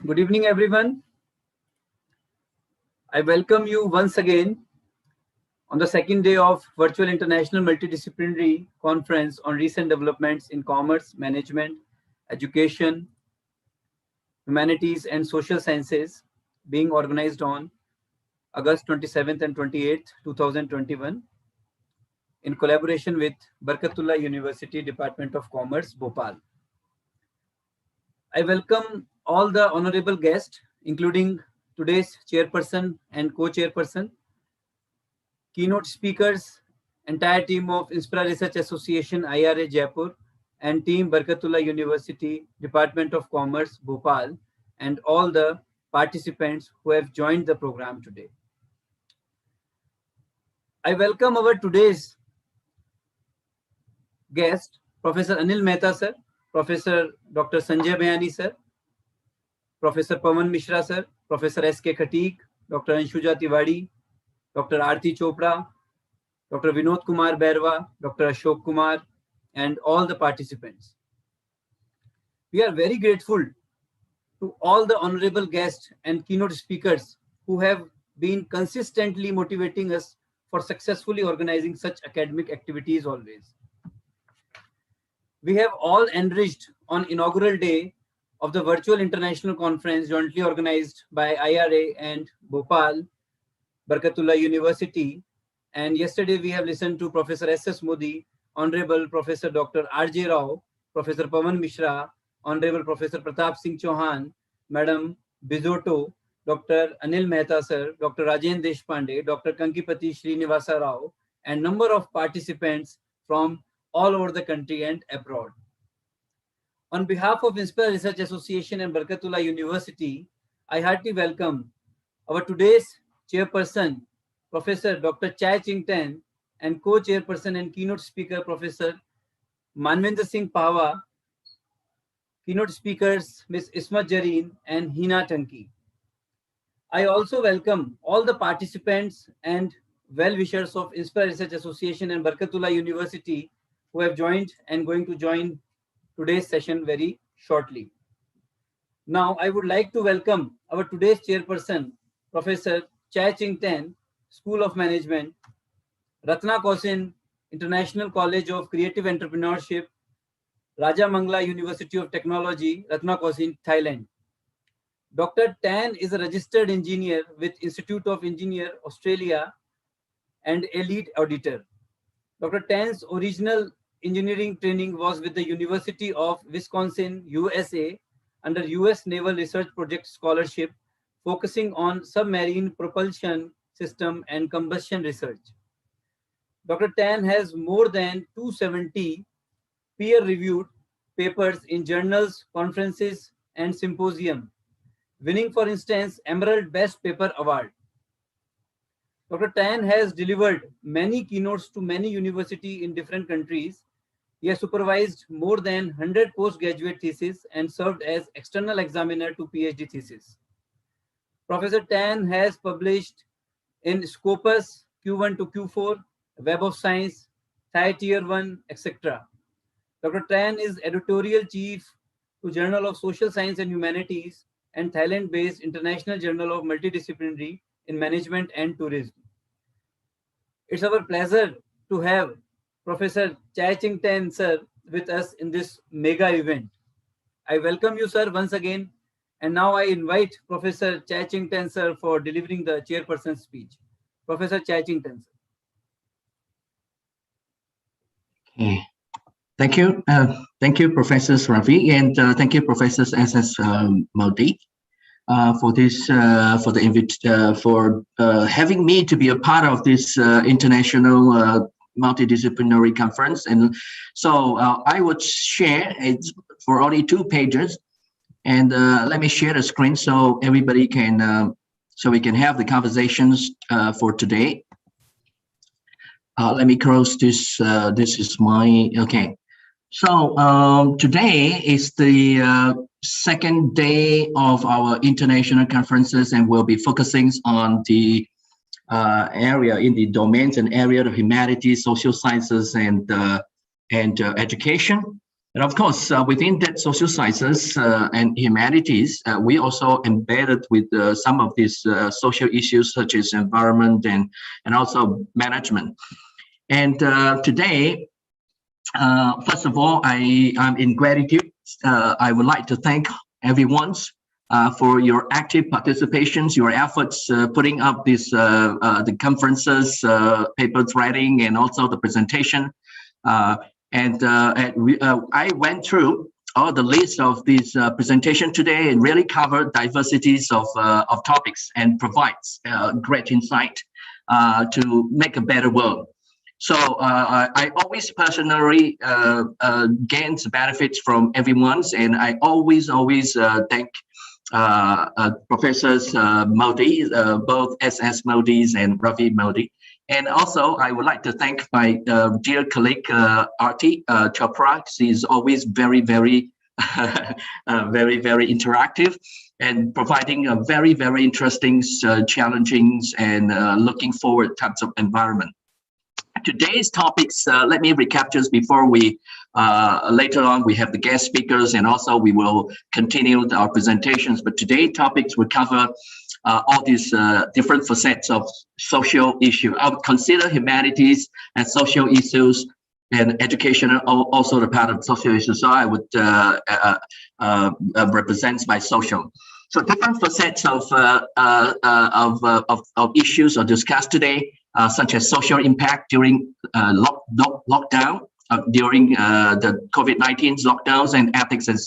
Good evening, everyone. I welcome you once again on the second day of Virtual International Multidisciplinary Conference on Recent Developments in Commerce, Management, Education, Humanities, and Social Sciences, being organized on August 27th and 28th, 2021, in collaboration with BARKATULLAH University, Department of Commerce, Bhopal. I welcome all the honorable guests, including today's chairperson and co-chairperson, keynote speakers, entire team of Inspira Research Association-IRA Jaipur, and team BARKATULLAH University, Department of Commerce, Bhopal, and all the participants who have joined the program today. I welcome our today's guest, Professor Anil Mehta sir, Professor Dr. Sanjay Bayani sir, Professor Pawan Mishra sir, Professor S.K. Khatik, Dr. Anshuja Tiwari, Dr. Aarti Chopra, Dr. Vinod Kumar Bairwa, Dr. Ashok Kumar, and all the participants. We are very grateful to all the honorable guests and keynote speakers who have been consistently motivating us for successfully organizing such academic activities always. We have all enriched on inaugural day of the Virtual International Conference jointly organized by IRA and Bhopal, BARKATULLAH University. And yesterday we have listened to Professor S.S. Modi, Honorable Professor Dr. R.J. Rao, Professor Pawan Mishra, Honorable Professor Pratap Singh Chauhan, Madam Bizotto, Dr. Anil Mehta sir, Dr. Rajen Deshpande, Dr. Kankipati Srinivasa Rao, and number of participants from all over the country and abroad. On behalf of Inspira Research Association and BARKATULLAH University, I heartily welcome our today's chairperson, Professor Dr. Chai Ching Ten, and co-chairperson and keynote speaker, Professor Manvinder Singh Pawa, keynote speakers, Ms. Ismat Jareen and Hina Tanki. I also welcome all the participants and well-wishers of Inspira Research Association and BARKATULLAH University who have joined and going to join today's session very shortly. Now, I would like to welcome our today's chairperson, Professor Chai Ching Ten, School of Management, Ratna Kosin International College of Creative Entrepreneurship, Raja Mangla University of Technology, Ratna Kosin, Thailand. Dr. Tan is a registered engineer with Institute of Engineer, Australia, and a lead auditor. Dr. Tan's original engineering training was with the University of Wisconsin, USA, under US Naval Research Project Scholarship, focusing on submarine propulsion system and combustion research. Dr. Tan has more than 270 peer-reviewed papers in journals, conferences, and symposium, winning, for instance, Emerald Best Paper Award. Dr. Tan has delivered many keynotes to many universities in different countries. He has supervised more than 100 postgraduate theses and served as external examiner to PhD thesis. Professor Tan has published in Scopus, Q1 to Q4, Web of Science, Thai Tier 1, etc. Dr. Tan is editorial chief to Journal of Social Science and Humanities and Thailand-based International Journal of Multidisciplinary in Management and Tourism. It's our pleasure to have Professor Chai Ching Ten sir with us in this mega event. I welcome you, sir, once again. And now I invite Professor Chai Ching Ten sir for delivering the chairperson's speech. Professor Chai Ching Ten sir. Okay. Thank you. Thank you, Professor Ravi, and thank you, Professor S.S. Modi, for this for having me to be a part of this international multidisciplinary conference. And so I would share it for only 2 pages, and let me share the screen so everybody can so we can have the conversations for today. Let me close this. This is my okay. So today is the second day of our international conferences, and we'll be focusing on the area in the domains and area of humanities, social sciences, and education. And of course, within that social sciences and humanities, we also embedded with some of these social issues such as environment and also management. And today, first of all, I'm in gratitude. I would like to thank everyone for your active participations, your efforts putting up this the conferences, papers writing, and also the presentation. I went through all the list of this presentation today and really covered diversities of topics and provides great insight to make a better world. So I always personally gains benefits from everyone's, and I always thank Professors Modi, both SS Modis and Ravi Modi. And also, I would like to thank my dear colleague, Arti Chopra. She's always very, very interactive and providing a very, very interesting, challenging, and looking forward types of environment. Today's topics, let me recap just before we, later on, we have the guest speakers, and also we will continue our presentations. But today's topics will cover all these different facets of social issue. I would consider humanities and social issues and education also the part of social issues. So I would represent by social. So different facets of issues are discussed today, such as social impact during lockdown, during the COVID-19 lockdowns, and ethics and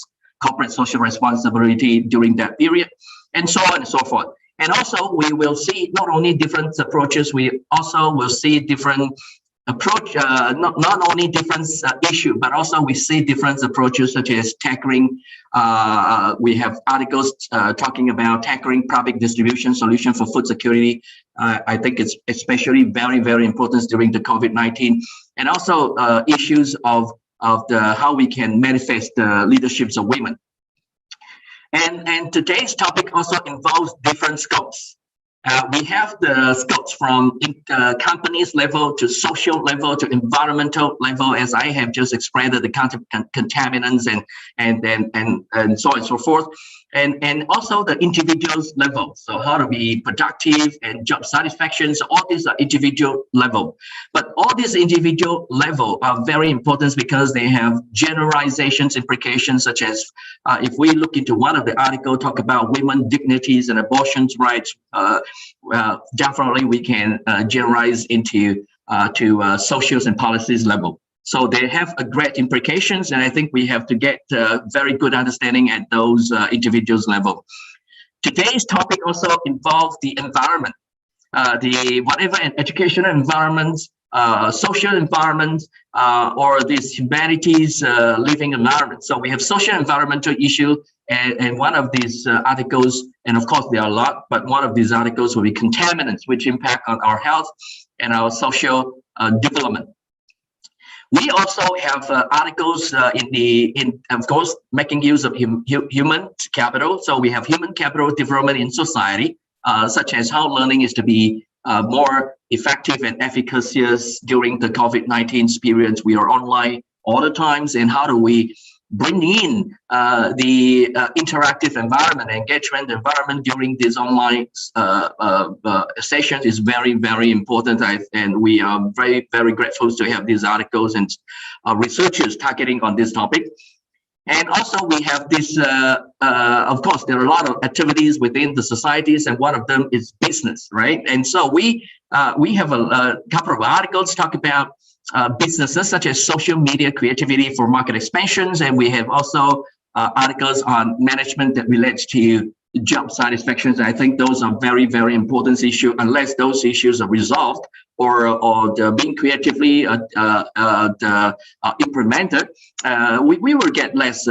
corporate social responsibility during that period, and so on and so forth. And also, we will see not only different approaches, we also will see different approach, not only different issue, but also we see different approaches such as tackling. We have articles talking about tackling public distribution solution for food security. I think it's especially very, very important during the COVID-19, and also issues of how we can manifest the leaderships of women. And today's topic also involves different scopes. We have the scopes from companies level to social level to environmental level, as I have just explained, the contaminants and so on and so forth, and also the individual's level. So how to be productive and job satisfactions, all these are individual level. But all these individual level are very important because they have generalizations implications, such as if we look into one of the articles, talk about women dignities and abortions rights, definitely we can generalize into socials and policies level. So they have a great implications, and I think we have to get very good understanding at those individuals level. Today's topic also involves the environment, whatever an educational environment, social environment, or this humanities living environment. So we have social environmental issue, and one of these articles, and of course there are a lot, but one of these articles will be contaminants, which impact on our health and our social development. We also have articles in of course, making use of human capital. So we have human capital development in society, such as how learning is to be more effective and efficacious during the COVID-19 experience. We are online all the times, and how do we bring in the interactive environment, engagement environment during these online sessions is very, very important. And we are very, very grateful to have these articles and researchers targeting on this topic. And also we have this, of course, there are a lot of activities within the societies, and one of them is business, right? And so we have a couple of articles talk about businesses such as social media creativity for market expansions, and we have also articles on management that relates to job satisfactions. I think those are very, very important issues. Unless those issues are resolved or being creatively implemented, we will get less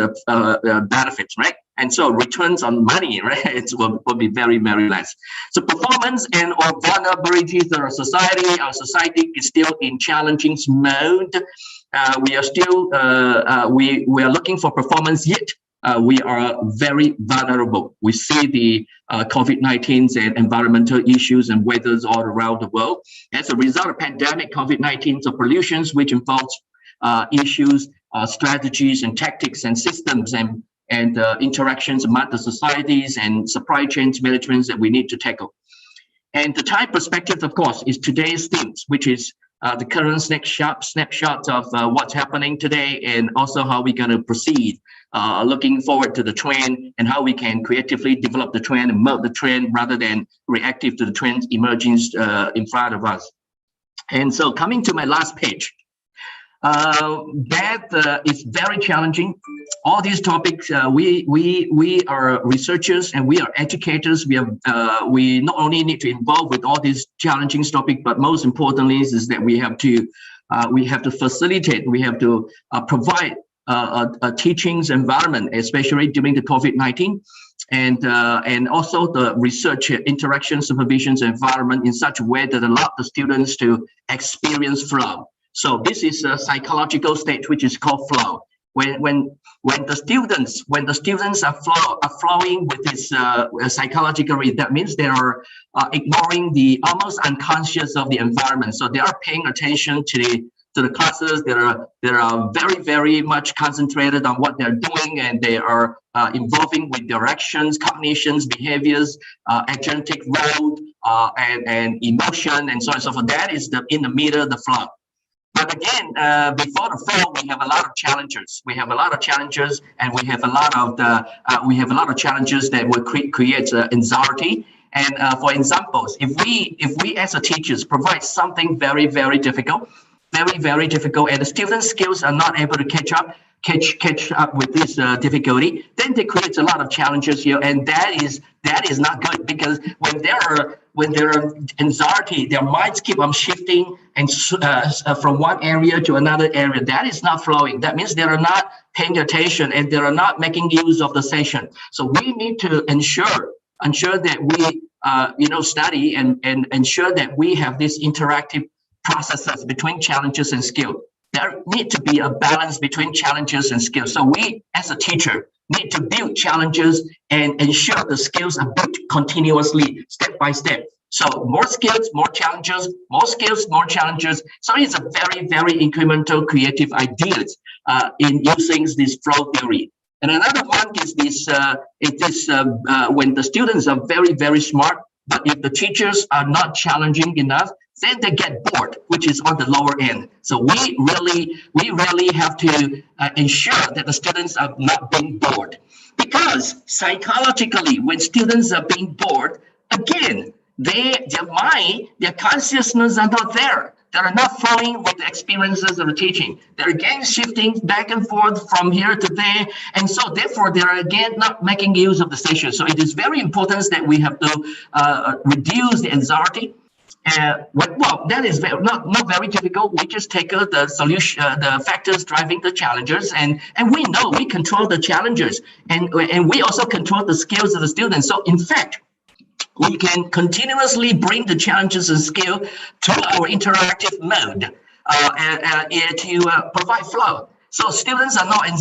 benefits, right? And so returns on money, right, it will be very, very less. So performance and or vulnerabilities of our society is still in challenging mode. We are still, we are looking for performance, yet we are very vulnerable. We see the COVID-19 and environmental issues and weathers all around the world. As a result of pandemic, COVID-19 pollutions, which involves issues, strategies and tactics and systems and interactions among the societies and supply chains management that we need to tackle. And the time perspective, of course, is today's themes, which is the current snapshot of what's happening today, and also how we're going to proceed, looking forward to the trend and how we can creatively develop the trend and move the trend rather than reactive to the trends emerging in front of us. And so coming to my last page, that is very challenging. All these topics, we are researchers and we are educators. We not only need to involve with all these challenging topics, but most importantly is that we have to facilitate, we have to provide a teachings environment, especially during the COVID-19, and also the research interaction supervision environment in such a way that allow the students to experience flow. So this is a psychological state which is called flow. When the students are flowing with this psychological rate, that means they are ignoring the almost unconscious of the environment. So they are paying attention to the classes. They are very much concentrated on what they're doing, and they are involving with directions, cognitions, behaviors, agentic role, and emotion, and so on and so forth. That is in the middle, the flow. But again, before the fall, we have a lot of challenges. We have a lot of challenges, and we have a lot of challenges that will create anxiety. And for examples, if we as a teachers provide something very difficult, very difficult, and the student skills are not able to catch up with this difficulty, then they create a lot of challenges here, and that is not good, because when there are anxiety, their minds keep on shifting and from one area to another area. That is not flowing. That means they are not paying attention and they are not making use of the session. So we need to ensure that we study and ensure that we have this interactive processes between challenges and skill. There need to be a balance between challenges and skills. So we, as a teacher, need to build challenges and ensure the skills are built continuously, step by step. So more skills, more challenges, more skills, more challenges. So it's a very incremental creative ideas in using this flow theory. And another one is this, when the students are very smart, but if the teachers are not challenging enough, then they get bored, which is on the lower end. So we really have to ensure that the students are not being bored, because psychologically, when students are being bored, again, their mind, their consciousness are not there. They are not flowing with the experiences of the teaching. They're again shifting back and forth from here to there, and so therefore they are again not making use of the session. So it is very important that we have to reduce the anxiety. Well, that is not very difficult. We just take the solution, the factors driving the challenges, and we know we control the challenges, and we also control the skills of the students. So in fact, we can continuously bring the challenges and skill to our interactive mode to provide flow. So students are not in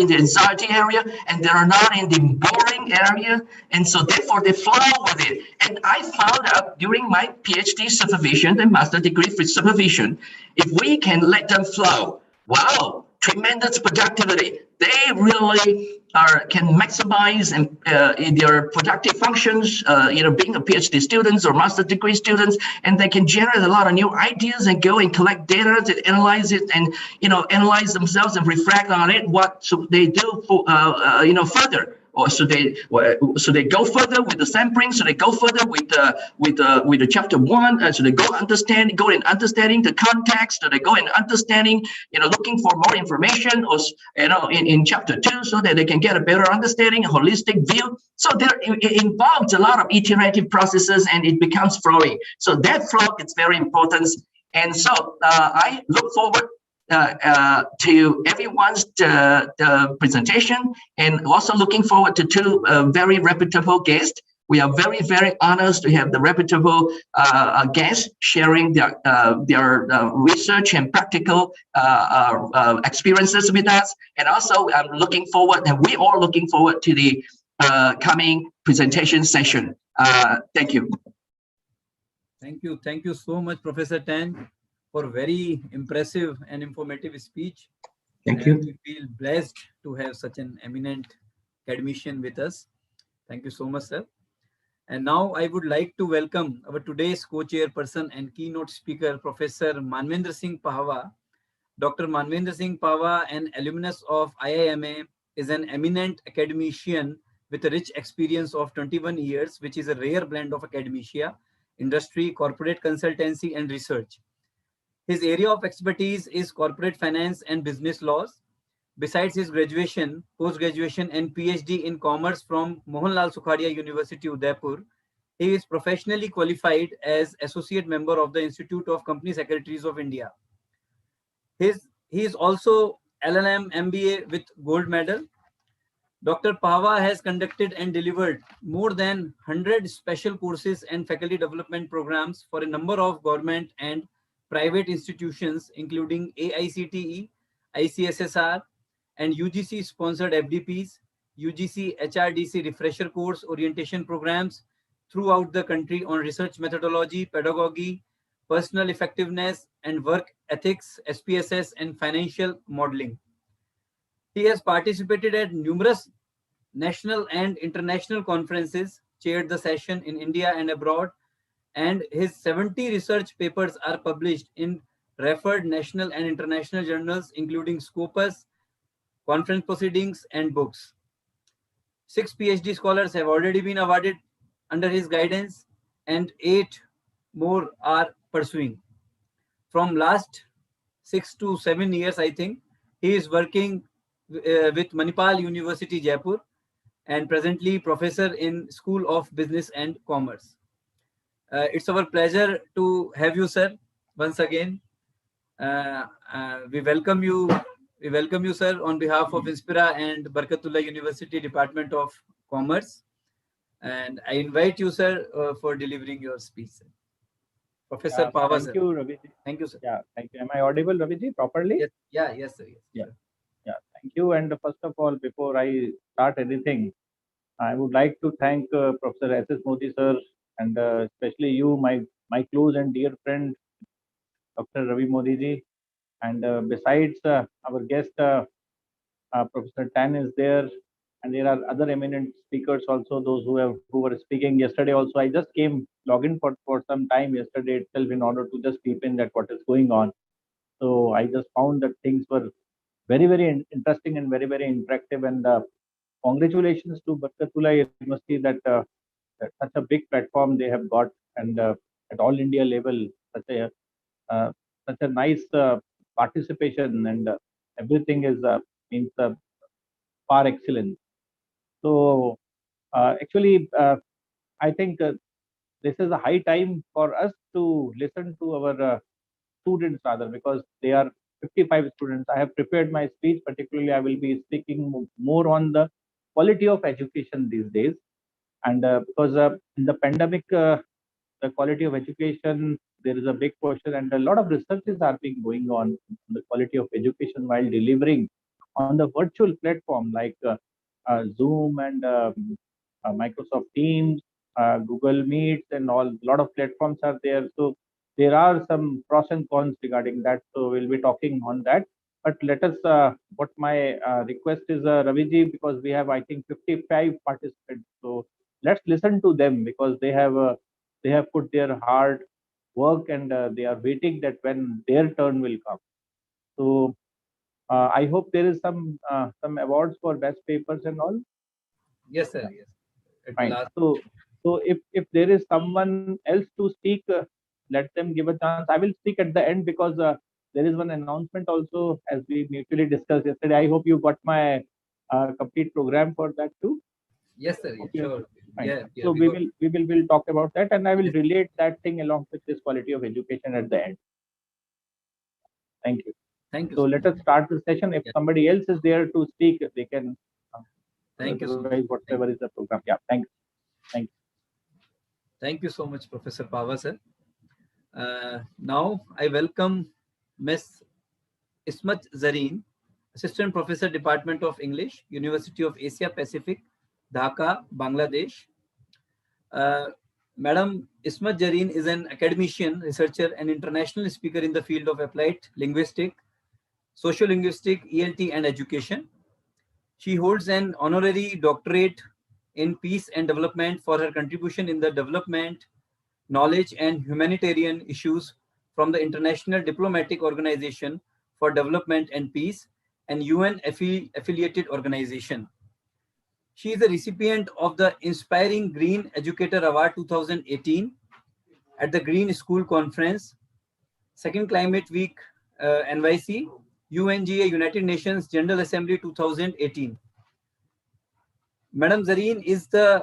the anxiety area, and they are not in the boring area, and so therefore they flow with it. And I found out during my PhD supervision and master degree for supervision, if we can let them flow, wow, tremendous productivity. They really can maximize in their productive functions, being a PhD students or master degree students, and they can generate a lot of new ideas and go and collect data and analyze it, and analyze themselves and reflect on it. What should they do for further? Or should they go further with the sampling? Should they go further with the chapter 1? Should they go in understanding the context? Should they go in understanding, looking for more information, or in chapter 2, so that they can get a better understanding, a holistic view? So it involves a lot of iterative processes, and it becomes flowing. So that flow is very important. And so I look forward to everyone's presentation, and also looking forward to two very reputable guests. We are very honored to have the reputable guests sharing their research and practical experiences with us. And also I'm looking forward, and we are looking forward to the coming presentation session. Thank you. Thank you so much, Professor Tan. for very impressive and informative speech. Thank you. We feel blessed to have such an eminent academician with us. Thank you so much, sir. And now I would like to welcome our today's co-chairperson and keynote speaker, Professor Manvendra Singh Pahwa. Dr. Manvendra Singh Pahwa, an alumnus of IIMA, is an eminent academician with a rich experience of 21 years, which is a rare blend of academia, industry, corporate consultancy, and research. His area of expertise is corporate finance and business laws. Besides his graduation, post-graduation, and PhD in commerce from Mohanlal Sukhadia University, Udaipur, he is professionally qualified as associate member of the Institute of Company Secretaries of India. He is also LLM MBA with gold medal. Dr. Pahwa has conducted and delivered more than 100 special courses and faculty development programs for a number of government and private institutions, including AICTE, ICSSR, and UGC-sponsored FDPs, UGC HRDC refresher course orientation programs throughout the country on research methodology, pedagogy, personal effectiveness, and work ethics, SPSS, and financial modeling. He has participated at numerous national and international conferences, chaired the session in India and abroad, and his 70 research papers are published in referred national and international journals, including Scopus, conference proceedings, and books. 6 PhD scholars have already been awarded under his guidance, and 8 more are pursuing. From last 6 to 7 years, I think, he is working with Manipal University, Jaipur, and presently professor in School of Business and Commerce. It's our pleasure to have you, sir, once again. We welcome you. We welcome you, sir, on behalf of Inspira and BARKATULLAH University Department of Commerce. And I invite you, sir, for delivering your speech, sir. Professor Pahwa, sir. Thank you, Raviji. Thank you, sir. Yeah, thank you. Am I audible, Raviji, properly? Yes. Yeah, yes, sir. Yes. Yeah. Yeah, thank you. And first of all, before I start anything, I would like to thank Professor S.S. Modi, sir, and especially you, my close and dear friend, Dr. Ravi Modi ji. And besides our guest, Professor Tan is there, and there are other eminent speakers also, those who were speaking yesterday also. I just came login for some time yesterday itself in order to just peep in that what is going on. So I just found that things were very, very interesting and very, very interactive. And congratulations to BARKATULLAH University that such a big platform they have got, and at all India level, such a nice participation, and everything is means par excellence. So actually, I think this is a high time for us to listen to our students rather, because they are 55 students. I have prepared my speech. Particularly, I will be speaking more on the quality of education these days, and because in the pandemic, the quality of education, there is a big question, and a lot of researches are being going on the quality of education while delivering on the virtual platform like Zoom and Microsoft Teams, Google Meets, and all. A lot of platforms are there. So there are some pros and cons regarding that. So we'll be talking on that. But let us, what my request is, Raviji, because we have, I think, 55 participants. So let's listen to them, because they have put their hard work, and they are waiting that when their turn will come. So I hope there is some awards for best papers and all. Yes, sir. Yes. Fine. So if there is someone else to speak, let them give a chance. I will speak at the end, because there is one announcement also, as we mutually discussed yesterday. I hope you got my complete program for that too. Yes, sir. Yes, Okay. sure. Yeah, so we'll talk about that, and I will relate that thing along with this quality of education at the end. Thank you. Thank you. So let us start the session. If somebody else is there to speak, they can. Thank you. Whatever is the program. Yeah. Thank you. Thank you. Thank you so much, Professor Pahwa, sir. Now I welcome Ms. Ismat Zareen, Assistant Professor, Department of English, University of Asia Pacific, Dhaka, Bangladesh. Madam Ismat Jareen is an academician, researcher, and international speaker in the field of applied linguistics, sociolinguistics, ELT, and education. She holds an honorary doctorate in peace and development for her contribution in the development, knowledge, and humanitarian issues from the International Diplomatic Organization for Development and Peace, and UN affiliated organization. She is a recipient of the Inspiring Green Educator Award 2018 at the Green School Conference, Second Climate Week NYC, UNGA United Nations General Assembly 2018. Madam Zareen is the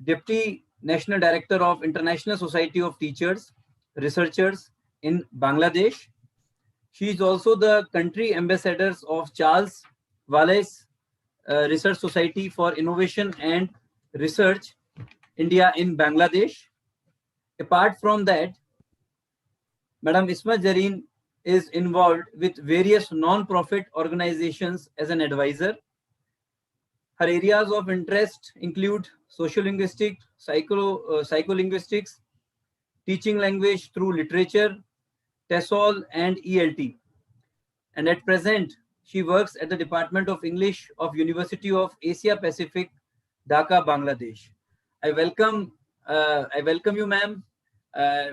Deputy National Director of International Society of Teachers, Researchers in Bangladesh. She is also the country ambassador of Charles Wallace Research Society for Innovation and Research, India in Bangladesh. Apart from that, Madam Ismat Jareen is involved with various non-profit organizations as an advisor. Her areas of interest include sociolinguistics, psycholinguistics, teaching language through literature, TESOL, and ELT. And at present, she works at the Department of English of University of Asia Pacific, Dhaka, Bangladesh. I welcome you, ma'am.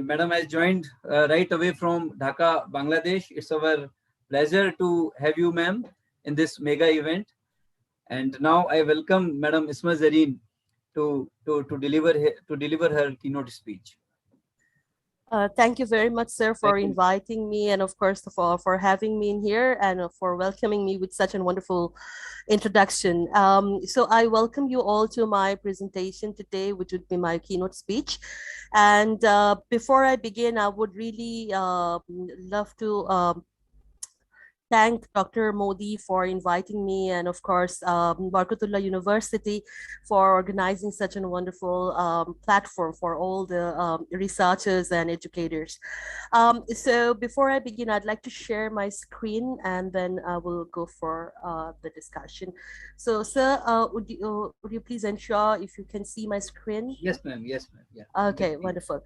Madam has joined right away from Dhaka, Bangladesh. It's our pleasure to have you, ma'am, in this mega event. And now I welcome Madam Ismat Jareen to deliver her keynote speech. Thank you very much, sir, for inviting me, and of course for having me in here, and for welcoming me with such a wonderful introduction. So I welcome you all to my presentation today, which would be my keynote speech. And before I begin, I would really love to thank Dr. Modi for inviting me, and of course BARKATULLAH University for organizing such a wonderful platform for all the researchers and educators. So before I begin, I'd like to share my screen, and then I will go for the discussion. So sir, would you please ensure if you can see my screen? Yes, ma'am. Yes, ma'am. Yeah. Okay, wonderful.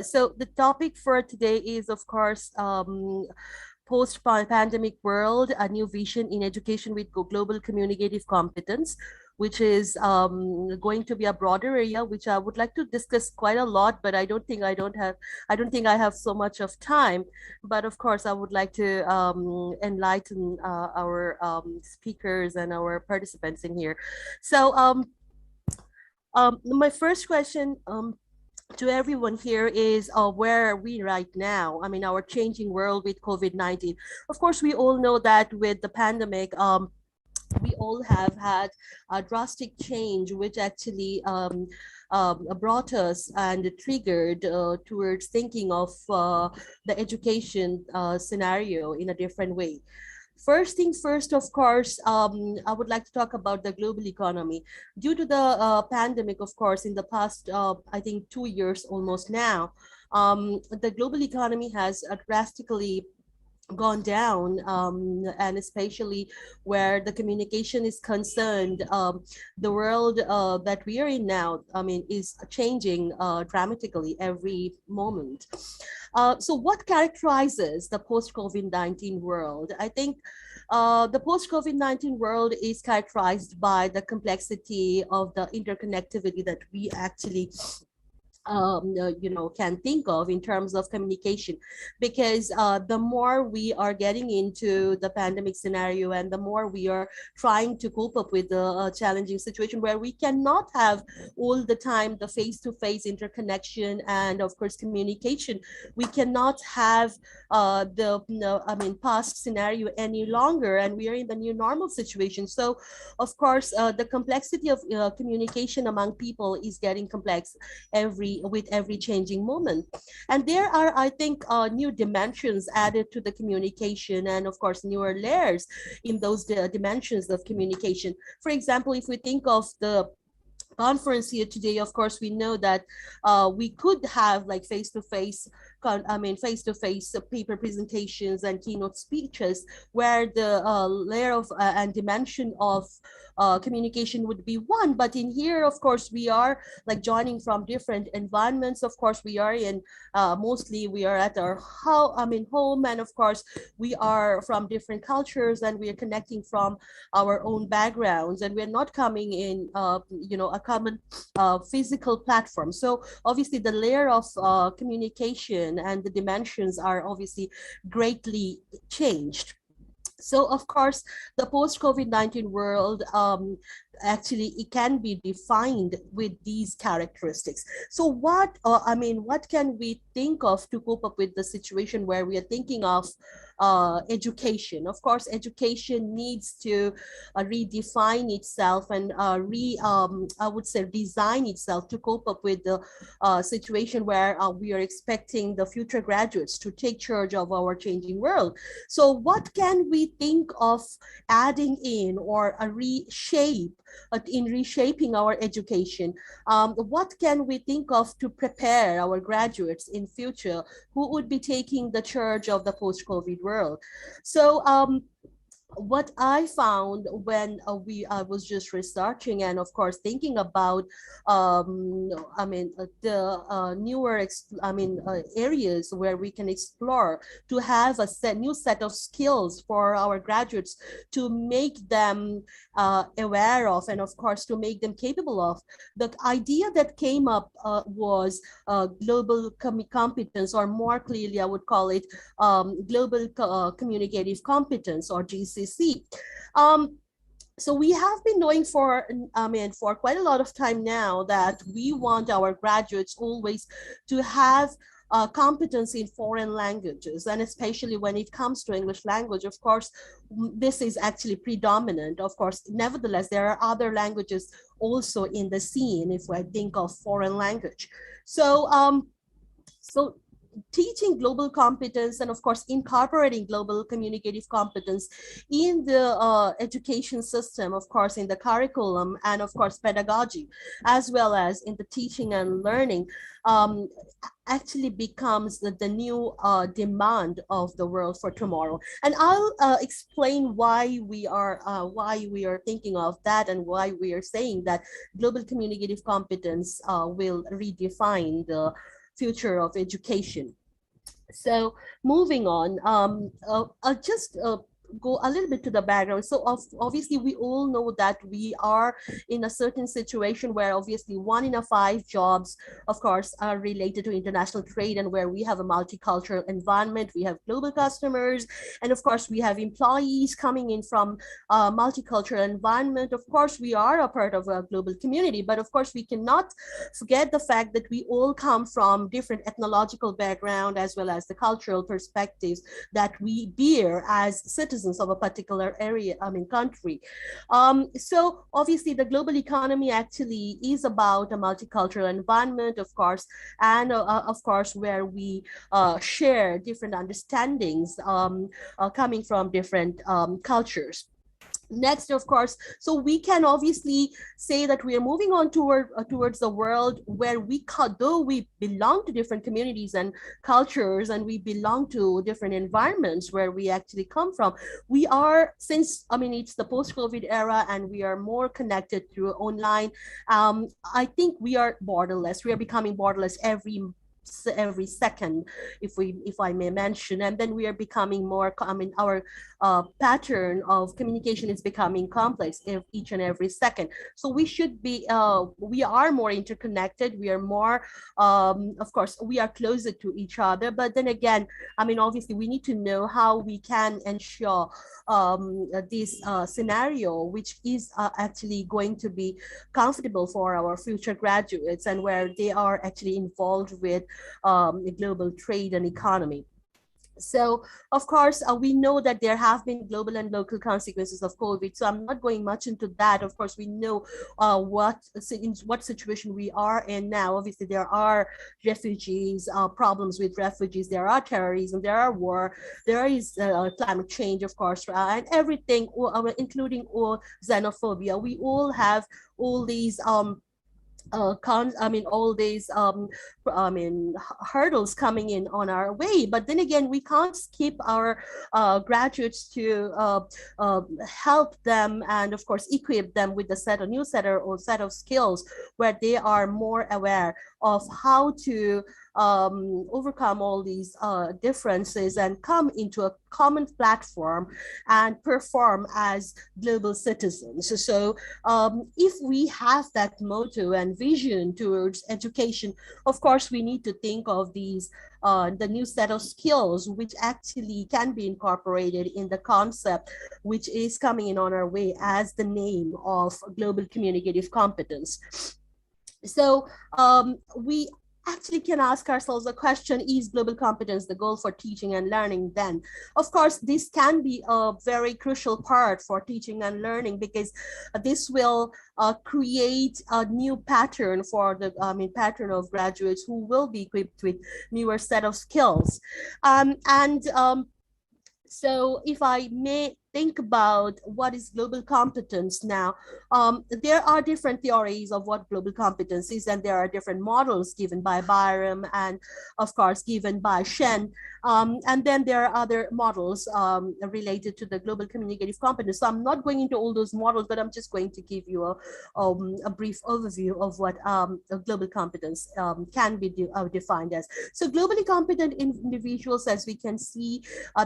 So the topic for today is, of course, post-pandemic world, a new vision in education with global communicative competence, which is going to be a broader area, which I would like to discuss quite a lot, but I don't think I have so much of time. But of course, I would like to enlighten our speakers and our participants in here. So my first question to everyone here is where are we right now? I mean, our changing world with COVID-19. Of course, we all know that with the pandemic, we all have had a drastic change, which actually brought us and triggered towards thinking of the education scenario in a different way. First things first, of course, I would like to talk about the global economy. Due to the pandemic, of course, in the past, I think 2 years almost now, the global economy has drastically gone down, and especially where the communication is concerned, the world that we are in now, I mean, is changing dramatically every moment. So what characterizes the post-COVID-19 world? I think the post-COVID-19 world is characterized by the complexity of the interconnectivity that we actually can think of in terms of communication, because the more we are getting into the pandemic scenario, and the more we are trying to cope up with the challenging situation where we cannot have all the time the face-to-face interconnection and of course communication, we cannot have past scenario any longer, and we are in the new normal situation. So of course the complexity of communication among people is getting complex with every changing moment. And there are, I think, new dimensions added to the communication, and of course newer layers in those dimensions of communication. For example, if we think of the conference here today, of course we know that we could have like face-to-face face-to-face paper presentations and keynote speeches, where the layer of and dimension of communication would be one. But in here, of course, we are like joining from different environments. Of course, we are in mostly we are at our home, and of course we are from different cultures, and we are connecting from our own backgrounds, and we're not coming in a common physical platform. So obviously the layer of communication and the dimensions are obviously greatly changed. So of course, the post-COVID-19 world, actually it can be defined with these characteristics. So what can we think of to cope up with the situation where we are thinking of education? Of course, education needs to redefine itself and I would say design itself to cope up with the situation where we are expecting the future graduates to take charge of our changing world. So what can we think of adding in or in reshaping our education? What can we think of to prepare our graduates in future who would be taking the charge of the post-COVID world? So what I found when I was just researching and of course thinking about the newer areas where we can explore to have a new set of skills for our graduates, to make them aware of, and of course to make them capable of. The idea that came up was global competence, or more clearly I would call it global communicative competence, or GCC. So we have been knowing for quite a lot of time now that we want our graduates always to have competence in foreign languages, and especially when it comes to English language. Of course, this is actually predominant. Of course, nevertheless, there are other languages also in the scene if I think of foreign language. So teaching global competence and of course incorporating global communicative competence in the education system, of course in the curriculum and of course pedagogy, as well as in the teaching and learning, actually becomes the new demand of the world for tomorrow. And I'll explain why we are thinking of that, and why we are saying that global communicative competence will redefine the future of education. So moving on, I'll just go a little bit to the background. So obviously we all know that we are in a certain situation where obviously 1 in 5 jobs, of course, are related to international trade, and where we have a multicultural environment, we have global customers, and of course we have employees coming in from a multicultural environment. Of course, we are a part of a global community, but of course we cannot forget the fact that we all come from different ethnological background, as well as the cultural perspectives that we bear as citizens of a particular country. So obviously the global economy actually is about a multicultural environment, of course, and of course where we share different understandings coming from different cultures. Next, of course, so we can obviously say that we are moving on towards the world where though we belong to different communities and cultures, and we belong to different environments where we actually come from, we are, since it's the post-COVID era and we are more connected through online, I think we are borderless. We are becoming borderless every second, if I may mention. And then we are becoming more, our pattern of communication is becoming complex each and every second. So we should be, we are more interconnected. We are more, of course, we are closer to each other. But then again, obviously we need to know how we can ensure this scenario, which is actually going to be comfortable for our future graduates, and where they are actually involved with global trade and economy. So, of course, we know that there have been global and local consequences of COVID. So I'm not going much into that. Of course, we know what situation we are in now. Obviously, there are refugees, problems with refugees. There are terrorism. There are war. There is climate change, of course, and everything, including xenophobia. We all have all these all these hurdles coming in on our way. But then again, we can't skip our graduates to help them and of course equip them with a new set of skills where they are more aware of how to overcome all these differences and come into a common platform and perform as global citizens. So if we have that motto and vision towards education, of course, we need to think of these the new set of skills which actually can be incorporated in the concept which is coming in on our way as the name of global communicative competence. So we actually can ask ourselves a question: is global competence the goal for teaching and learning? Then of course this can be a very crucial part for teaching and learning, because this will create a new pattern for the pattern of graduates who will be equipped with newer set of skills. So if I may think about what is global competence now, there are different theories of what global competence is, and there are different models given by Byram and of course given by Shen. And then there are other models related to the global communicative competence. So I'm not going into all those models, but I'm just going to give you a brief overview of what a global competence can be defined as. So globally competent individuals, as we can see,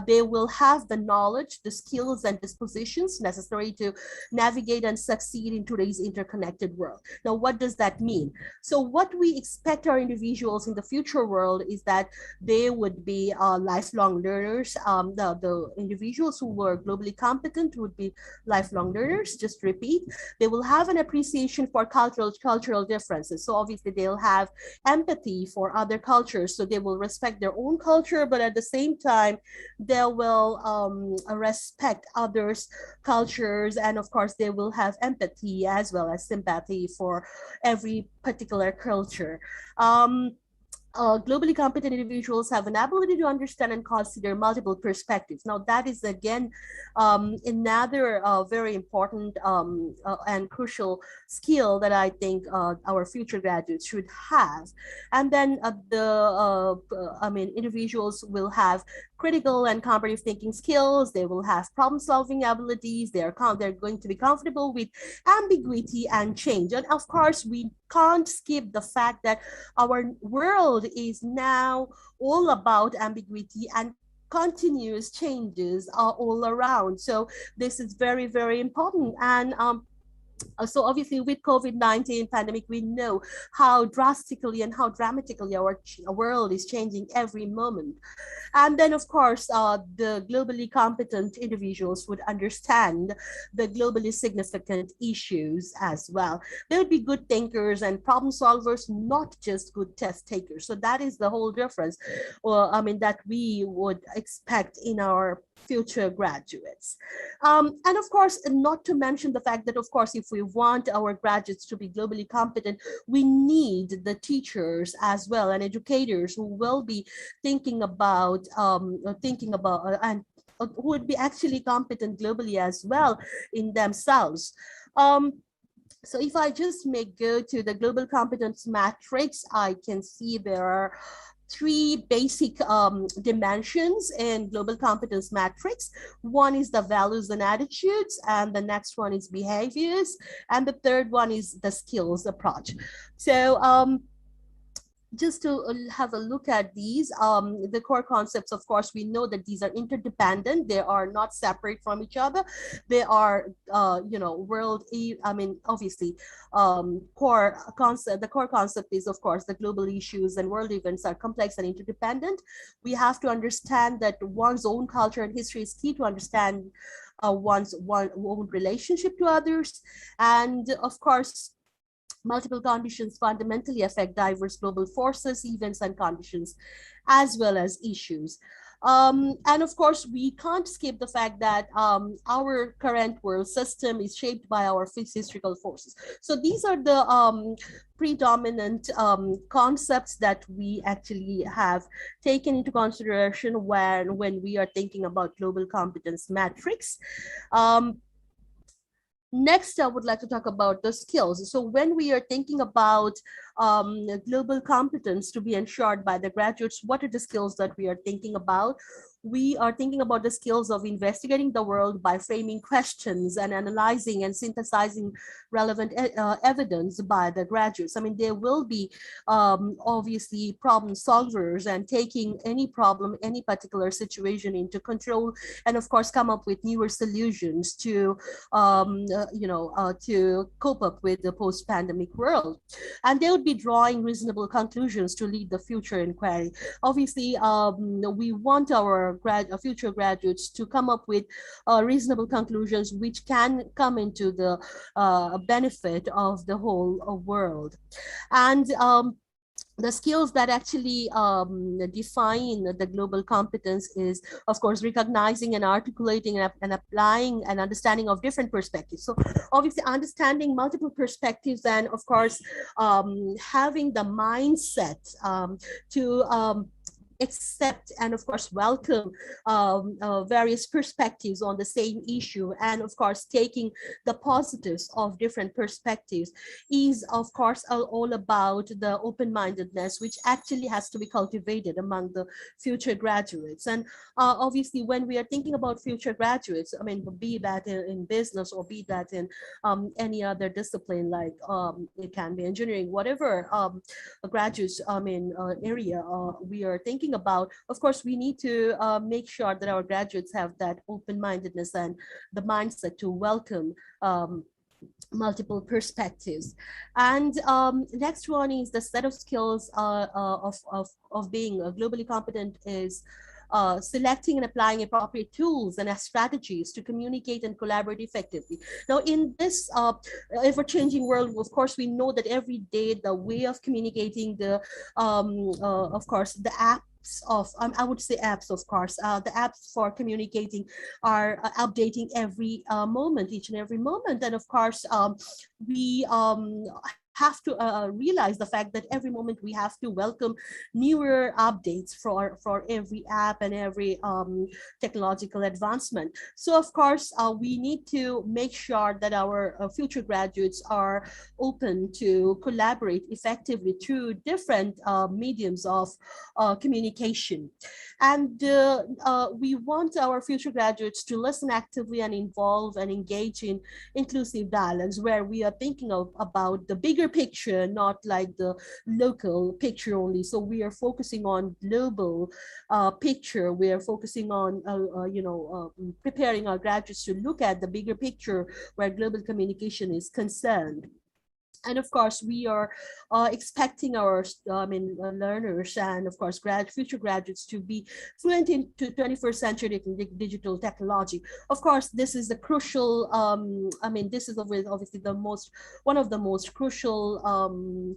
they will have the knowledge, the skills and dispositions necessary to navigate and succeed in today's interconnected world. Now, what does that mean? So what we expect our individuals in the future world is that they would be lifelong learners. The individuals who were globally competent would be lifelong learners. Just repeat, they will have an appreciation for cultural differences. So obviously they'll have empathy for other cultures. So they will respect their own culture, but at the same time, they will respect others' cultures, and of course they will have empathy as well as sympathy for every particular culture. Globally competent individuals have an ability to understand and consider multiple perspectives. Now, that is again another very important and crucial skill that I think our future graduates should have. And then individuals will have critical and comparative thinking skills. They will have problem-solving abilities. They're going to be comfortable with ambiguity and change. And of course, we can't skip the fact that our world is now all about ambiguity and continuous changes are all around. So this is very, very important. And so obviously with COVID-19 pandemic, we know how drastically and how dramatically our world is changing every moment. And then of course, the globally competent individuals would understand the globally significant issues as well. They would be good thinkers and problem solvers, not just good test takers. So that is the whole difference, that we would expect in our future graduates. And of course, not to mention the fact that, of course, if we want our graduates to be globally competent, we need the teachers as well and educators who will be thinking about and who would be actually competent globally as well in themselves. So if I just may go to the global competence matrix, I can see there are three basic dimensions in global competence matrix. One is the values and attitudes, and the next one is behaviors, and the third one is the skills approach. So just to have a look at these, the core concepts, of course, we know that these are interdependent. They are not separate from each other. They are, obviously, core concept. The core concept is, of course, the global issues and world events are complex and interdependent. We have to understand that one's own culture and history is key to understand one's own relationship to others. And of course, multiple conditions fundamentally affect diverse global forces, events, and conditions, as well as issues. And of course, we can't skip the fact that our current world system is shaped by our fixed historical forces. So these are the predominant concepts that we actually have taken into consideration when we are thinking about global competence matrix. Next, I would like to talk about the skills. So when we are thinking about global competence to be ensured by the graduates, what are the skills that we are thinking about? We are thinking about the skills of investigating the world by framing questions and analyzing and synthesizing relevant evidence by the graduates. I mean, there will be obviously problem solvers and taking any problem, any particular situation into control, and of course come up with newer solutions to to cope up with the post-pandemic world. And they would be drawing reasonable conclusions to lead the future inquiry. Obviously, we want our future graduates to come up with reasonable conclusions which can come into the benefit of the whole world. And the skills that actually define the global competence is, of course, recognizing and articulating and applying an understanding of different perspectives. So obviously understanding multiple perspectives and, of course, having the mindset to accept and of course welcome various perspectives on the same issue, and of course taking the positives of different perspectives is of course all about the open-mindedness which actually has to be cultivated among the future graduates. And obviously when we are thinking about future graduates, I mean, be that in business or be that in any other discipline, like it can be engineering, whatever graduates area we are thinking about, of course we need to make sure that our graduates have that open-mindedness and the mindset to welcome multiple perspectives. And next one is the set of skills of being globally competent is selecting and applying appropriate tools and strategies to communicate and collaborate effectively. Now, in this ever-changing world, of course, we know that every day the way of communicating, of course, the apps of, I would say apps, of course, the apps for communicating are updating every moment, each and every moment. And of course, we have to realize the fact that every moment we have to welcome newer updates for every app and every technological advancement. So of course we need to make sure that our future graduates are open to collaborate effectively through different mediums of communication. And we want our future graduates to listen actively and involve and engage in inclusive dialogues where we are thinking about the bigger picture, not like the local picture only. So we are focusing on global picture. We are focusing on preparing our graduates to look at the bigger picture where global communication is concerned. And of course, we are expecting our learners and of course future graduates to be fluent into 21st century digital technology. Of course, this is the crucial. This is obviously one of the most crucial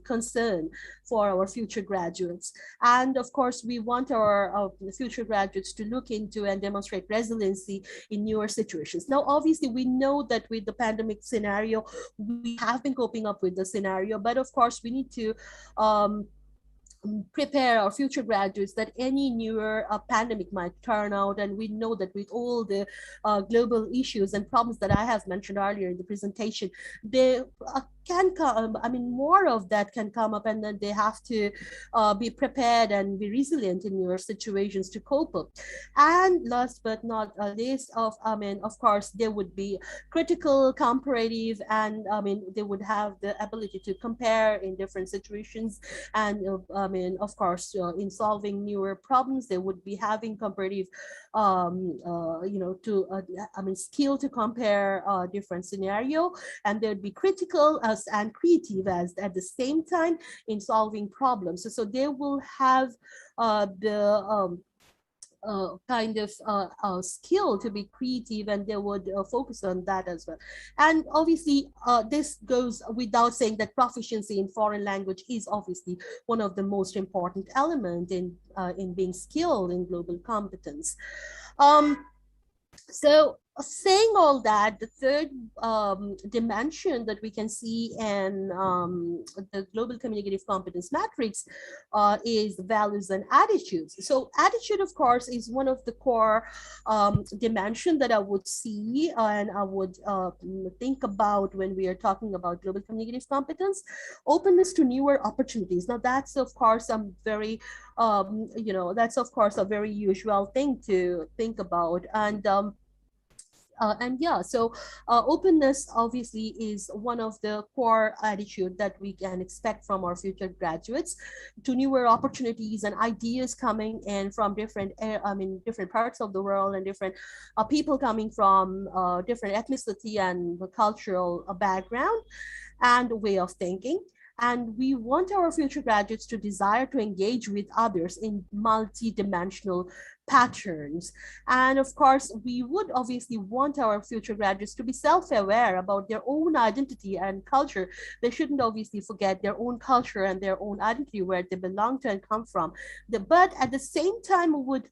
concern for our future graduates. And of course, we want our future graduates to look into and demonstrate resiliency in newer situations. Now, obviously, we know that with the pandemic scenario, we have been coping up with the scenario, but of course we need to prepare our future graduates that any newer pandemic might turn out. And we know that with all the global issues and problems that I have mentioned earlier in the presentation, they can come, more of that can come up, and then they have to be prepared and be resilient in newer situations to cope up. And last but not least, of course, there would be critical, comparative, and they would have the ability to compare in different situations. And of course, in solving newer problems, they would be having comparative, skill to compare different scenario, and they'd be critical and creative at the same time in solving problems. So they will have the kind of skill to be creative, and they would focus on that as well. And obviously this goes without saying that proficiency in foreign language is obviously one of the most important elements in being skilled in global competence. So saying all that, the third dimension that we can see in the global communicative competence matrix is values and attitudes. So attitude, of course, is one of the core dimension that I would see and I would think about when we are talking about global communicative competence. Openness to newer opportunities. Now that's of course very that's of course a very usual thing to think about. And yeah, so openness obviously is one of the core attitude that we can expect from our future graduates to newer opportunities and ideas coming in from different, different parts of the world, and different people coming from different ethnicity and cultural background and way of thinking. And we want our future graduates to desire to engage with others in multi-dimensional patterns. And of course, we would obviously want our future graduates to be self-aware about their own identity and culture. They shouldn't obviously forget their own culture and their own identity, where they belong to and come from. But at the same time, would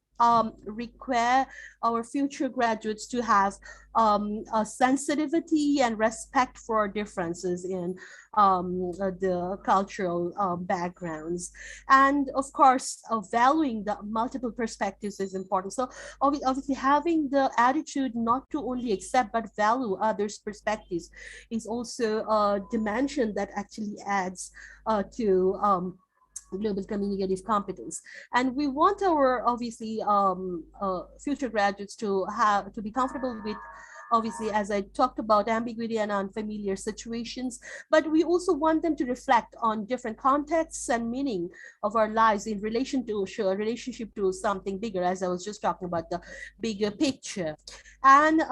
require our future graduates to have a sensitivity and respect for differences in the cultural backgrounds. And of course, valuing the multiple perspectives is important. So obviously having the attitude not to only accept but value others' perspectives is also a dimension that actually adds to global communicative competence. And we want our obviously future graduates to be comfortable with, obviously, as I talked about, ambiguity and unfamiliar situations, but we also want them to reflect on different contexts and meaning of our lives in relation to relationship to something bigger, as I was just talking about, the bigger picture. And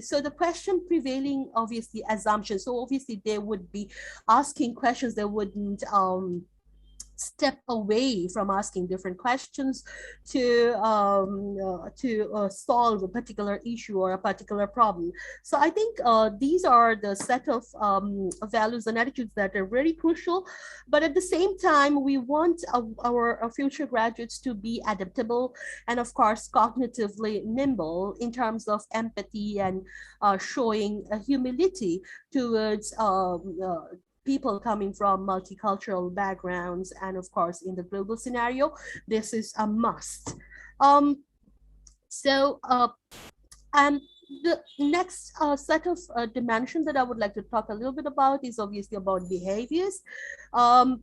so the question prevailing, obviously, assumption. So obviously they would be asking questions. They wouldn't step away from asking different questions to solve a particular issue or a particular problem. So I think these are the set of values and attitudes that are very crucial. But at the same time, we want our future graduates to be adaptable and, of course, cognitively nimble in terms of empathy and showing humility towards people coming from multicultural backgrounds. And of course, in the global scenario, this is a must. And the next set of dimension that I would like to talk a little bit about is obviously about behaviors. So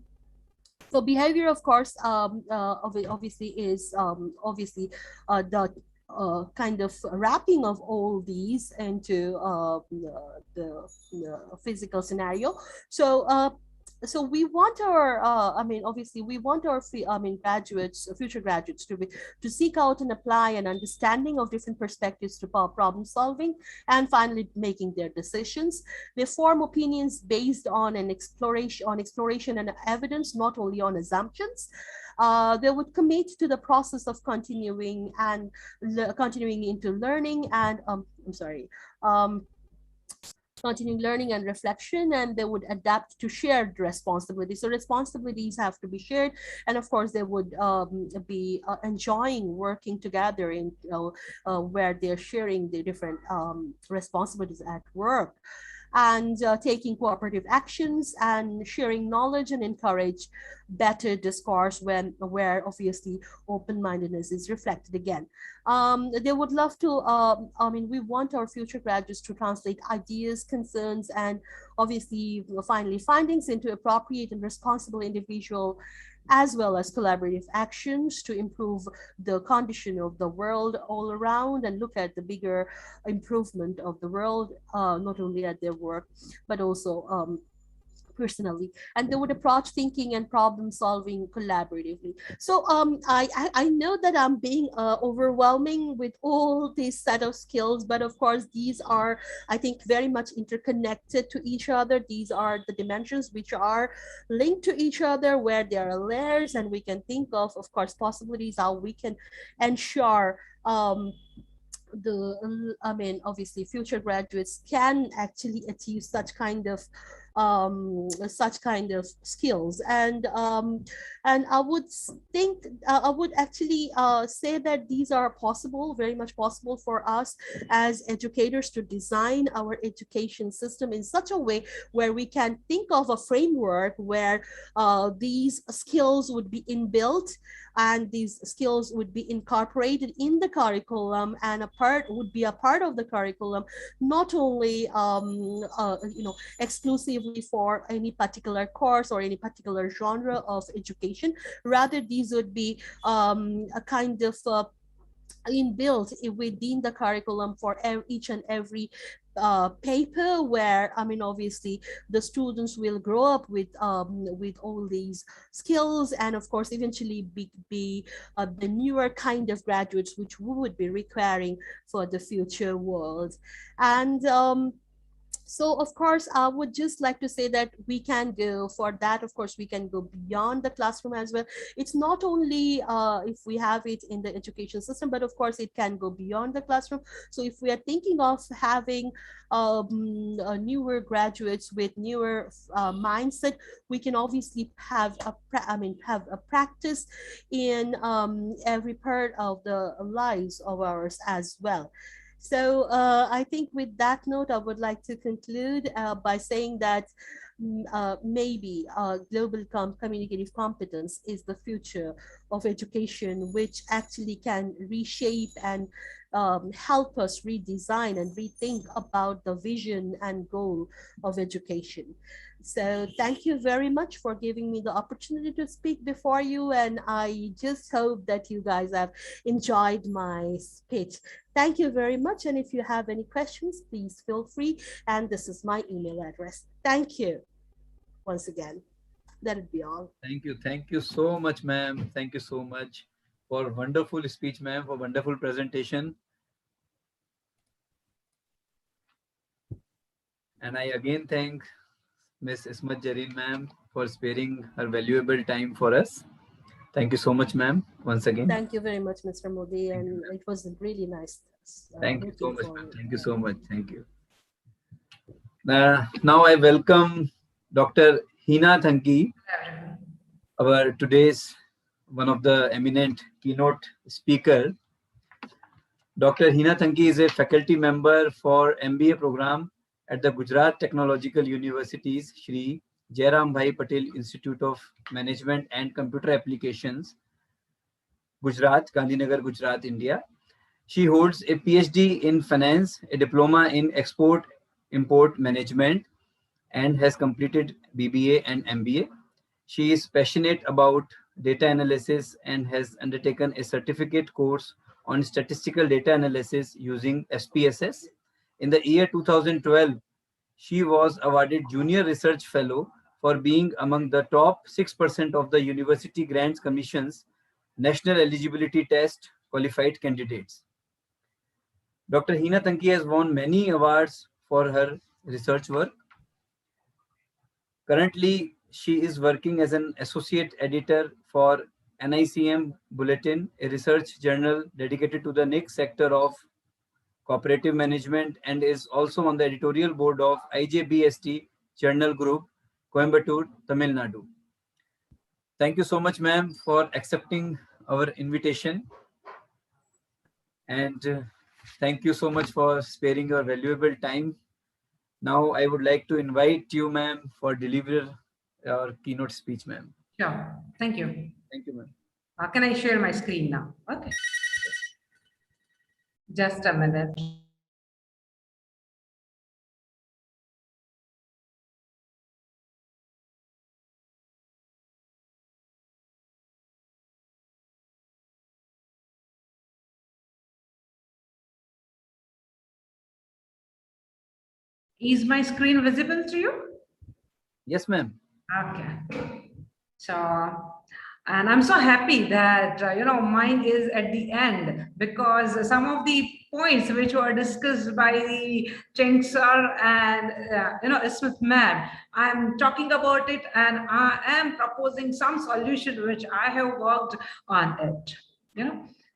behavior, of course, obviously is the kind of wrapping of all these into the physical scenario. So we want our, obviously we want our, graduates, future graduates to seek out and apply an understanding of different perspectives to problem solving, and finally making their decisions. They form opinions based on an exploration and evidence, not only on assumptions. They would commit to the process of continuing into learning and continuing learning and reflection, and they would adapt to shared responsibilities. So responsibilities have to be shared, and of course they would be enjoying working together in where they're sharing the different responsibilities at work, and taking cooperative actions and sharing knowledge and encourage better discourse where obviously open-mindedness is reflected again. They would love to, we want our future graduates to translate ideas, concerns, and obviously finally findings into appropriate and responsible individual as well as collaborative actions to improve the condition of the world all around and look at the bigger improvement of the world, not only at their work, but also personally. And they would approach thinking and problem solving collaboratively. So I know that I'm being overwhelming with all these set of skills, but of course these are, I think, very much interconnected to each other. These are the dimensions which are linked to each other, where there are layers, and we can think of course, possibilities how we can ensure obviously future graduates can actually achieve such kind of such kind of skills. And I would think I would actually say that these are possible, very much possible for us as educators to design our education system in such a way where we can think of a framework where these skills would be inbuilt, and these skills would be incorporated in the curriculum, and would be a part of the curriculum, not only exclusively for any particular course or any particular genre of education. Rather, these would be a kind of inbuilt within the curriculum for each and every paper, where obviously the students will grow up with all these skills, and of course eventually be the newer kind of graduates which we would be requiring for the future world. And so of course I would just like to say that we can go for that. Of course we can go beyond the classroom as well. It's not only if we have it in the education system, but of course it can go beyond the classroom. So if we are thinking of having newer graduates with newer mindset, we can obviously have a practice in every part of the lives of ours as well. So I think with that note, I would like to conclude by saying that maybe global communicative competence is the future of education, which actually can reshape and help us redesign and rethink about the vision and goal of education. So thank you very much for giving me the opportunity to speak before you, and I just hope that you guys have enjoyed my speech. Thank you very much, and if you have any questions, please feel free, and this is my email address. Thank you once again. That would be all. Thank you so much, ma'am. Thank you so much for wonderful speech, ma'am, for wonderful presentation. And I again thank Ms. Ismat Jareen, ma'am, for sparing her valuable time for us. Thank you so much, ma'am, once again. Thank you very much, Mr. Modi, and it was really nice. Thank you so much, ma'am. Thank you so much. Thank you. Now I welcome Dr. Hina Thanki, our today's one of the eminent keynote speaker. Dr. Hina Thanki is a faculty member for MBA program at the Gujarat Technological University's Shri Jairam Bhai Patel Institute of Management and Computer Applications, Gujarat, Gandhinagar, Gujarat, India. She holds a PhD in finance, a diploma in export-import management, and has completed BBA and MBA. She is passionate about data analysis and has undertaken a certificate course on statistical data analysis using SPSS. In the year 2012, she was awarded Junior Research Fellow for being among the top 6% of the University Grants Commission's National Eligibility Test qualified candidates. Dr. Hina Thanki has won many awards for her research work. Currently, she is working as an associate editor for NICM Bulletin, a research journal dedicated to the next sector of cooperative management, and is also on the editorial board of IJBST Journal Group, Coimbatore, Tamil Nadu. Thank you so much, ma'am, for accepting our invitation. And thank you so much for sparing your valuable time. Now, I would like to invite you, ma'am, for deliver your keynote speech, ma'am. Sure. Thank you. Thank you, ma'am. Can I share my screen now? Okay. Just a minute. Is my screen visible to you? Yes, ma'am. Okay. So, and I'm so happy that, mine is at the end, because some of the points which were discussed by the Cheng sir and, Smith ma'am, I'm talking about it, and I am proposing some solution which I have worked on it,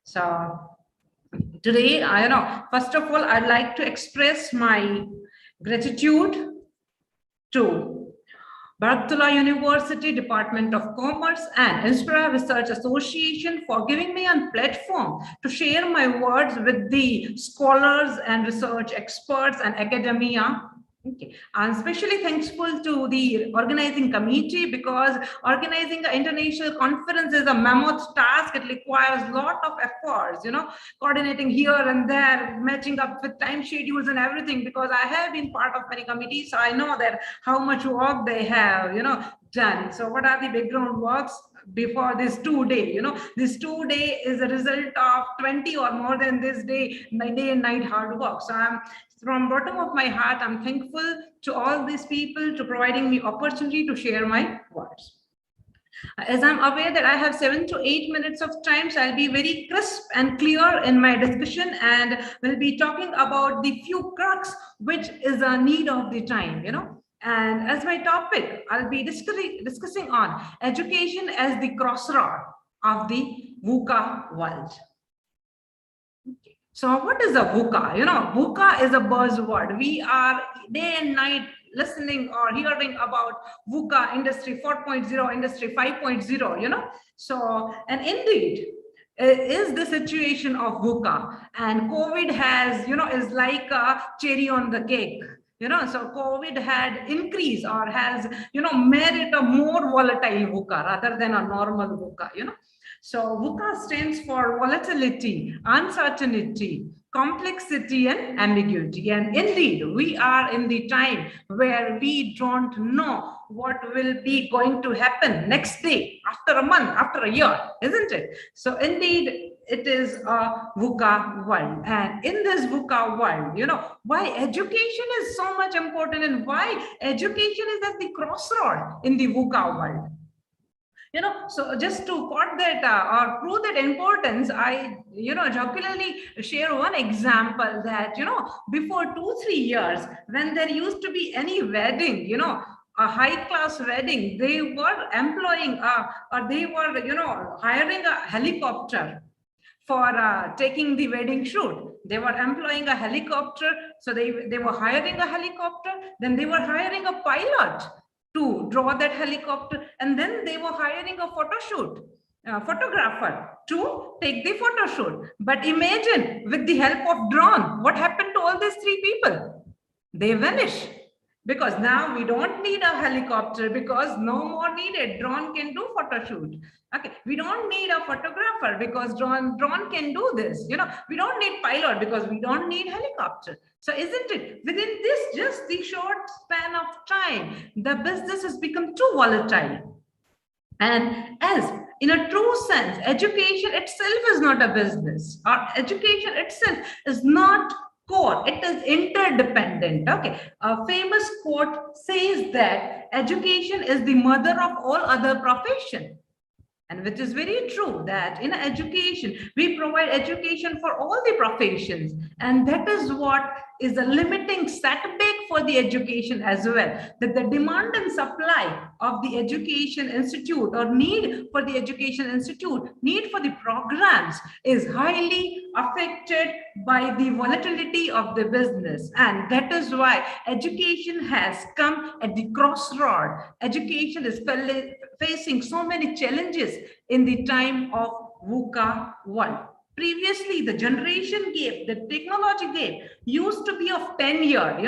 So today, first of all, I'd like to express my gratitude to BARKATULLAH University, Department of Commerce, and Inspira Research Association for giving me a platform to share my words with the scholars and research experts and academia. Okay. I'm especially thankful to the organizing committee, because organizing an international conference is a mammoth task. It requires a lot of efforts, coordinating here and there, matching up with time schedules and everything, because I have been part of many committees. So I know that how much work they have, done. So what are the background works before this 2-day? This 2-day is a result of 20 or more than this day and night hard work. So I'm, from bottom of my heart, I'm thankful to all these people to providing me opportunity to share my words. As I'm aware that I have 7 to 8 minutes of time, so I'll be very crisp and clear in my discussion, and we'll be talking about the few crux which is a need of the time, And as my topic, I'll be discussing on education as the crossroad of the VUCA world. Okay. So what is a VUCA? VUCA is a buzzword. We are day and night listening or hearing about VUCA, Industry 4.0, Industry 5.0, So, and indeed, is the situation of VUCA, and COVID has, is like a cherry on the cake. So COVID had increased or has, made it a more volatile VUCA rather than a normal VUCA, So VUCA stands for volatility, uncertainty, complexity, and ambiguity. And indeed, we are in the time where we don't know what will be going to happen next day, after a month, after a year, isn't it? So indeed, it is a VUCA world. And in this VUCA world, why education is so much important and why education is at the crossroad in the VUCA world. So just to put that or prove that importance, I, jocularly share one example that, before 2-3 years, when there used to be any wedding, a high-class wedding, they were employing or they were, hiring a helicopter for taking the wedding shoot. They were employing a helicopter. So they were hiring a helicopter, then they were hiring a pilot to draw that helicopter, and then they were hiring a photographer to take the photo shoot. But imagine, with the help of drone, what happened to all these 3 people? They vanish, because now we don't need a helicopter, because no more needed. Drone can do photo shoot. Okay, we don't need a photographer because drone can do this. We don't need pilot because we don't need helicopter. So isn't it, within this just the short span of time, the business has become too volatile. And as in a true sense, education itself is not a business, or education itself is not core, it is interdependent. Okay, a famous quote says that education is the mother of all other professions. And which is very true, that in education, we provide education for all the professions. And that is what is a limiting setback for the education as well, that the demand and supply of the education institute, or need for the education institute, need for the programs, is highly affected by the volatility of the business. And that is why education has come at the crossroad. Education is facing so many challenges in the time of VUCA world. Previously, the generation gap, the technology gap used to be of 10 years,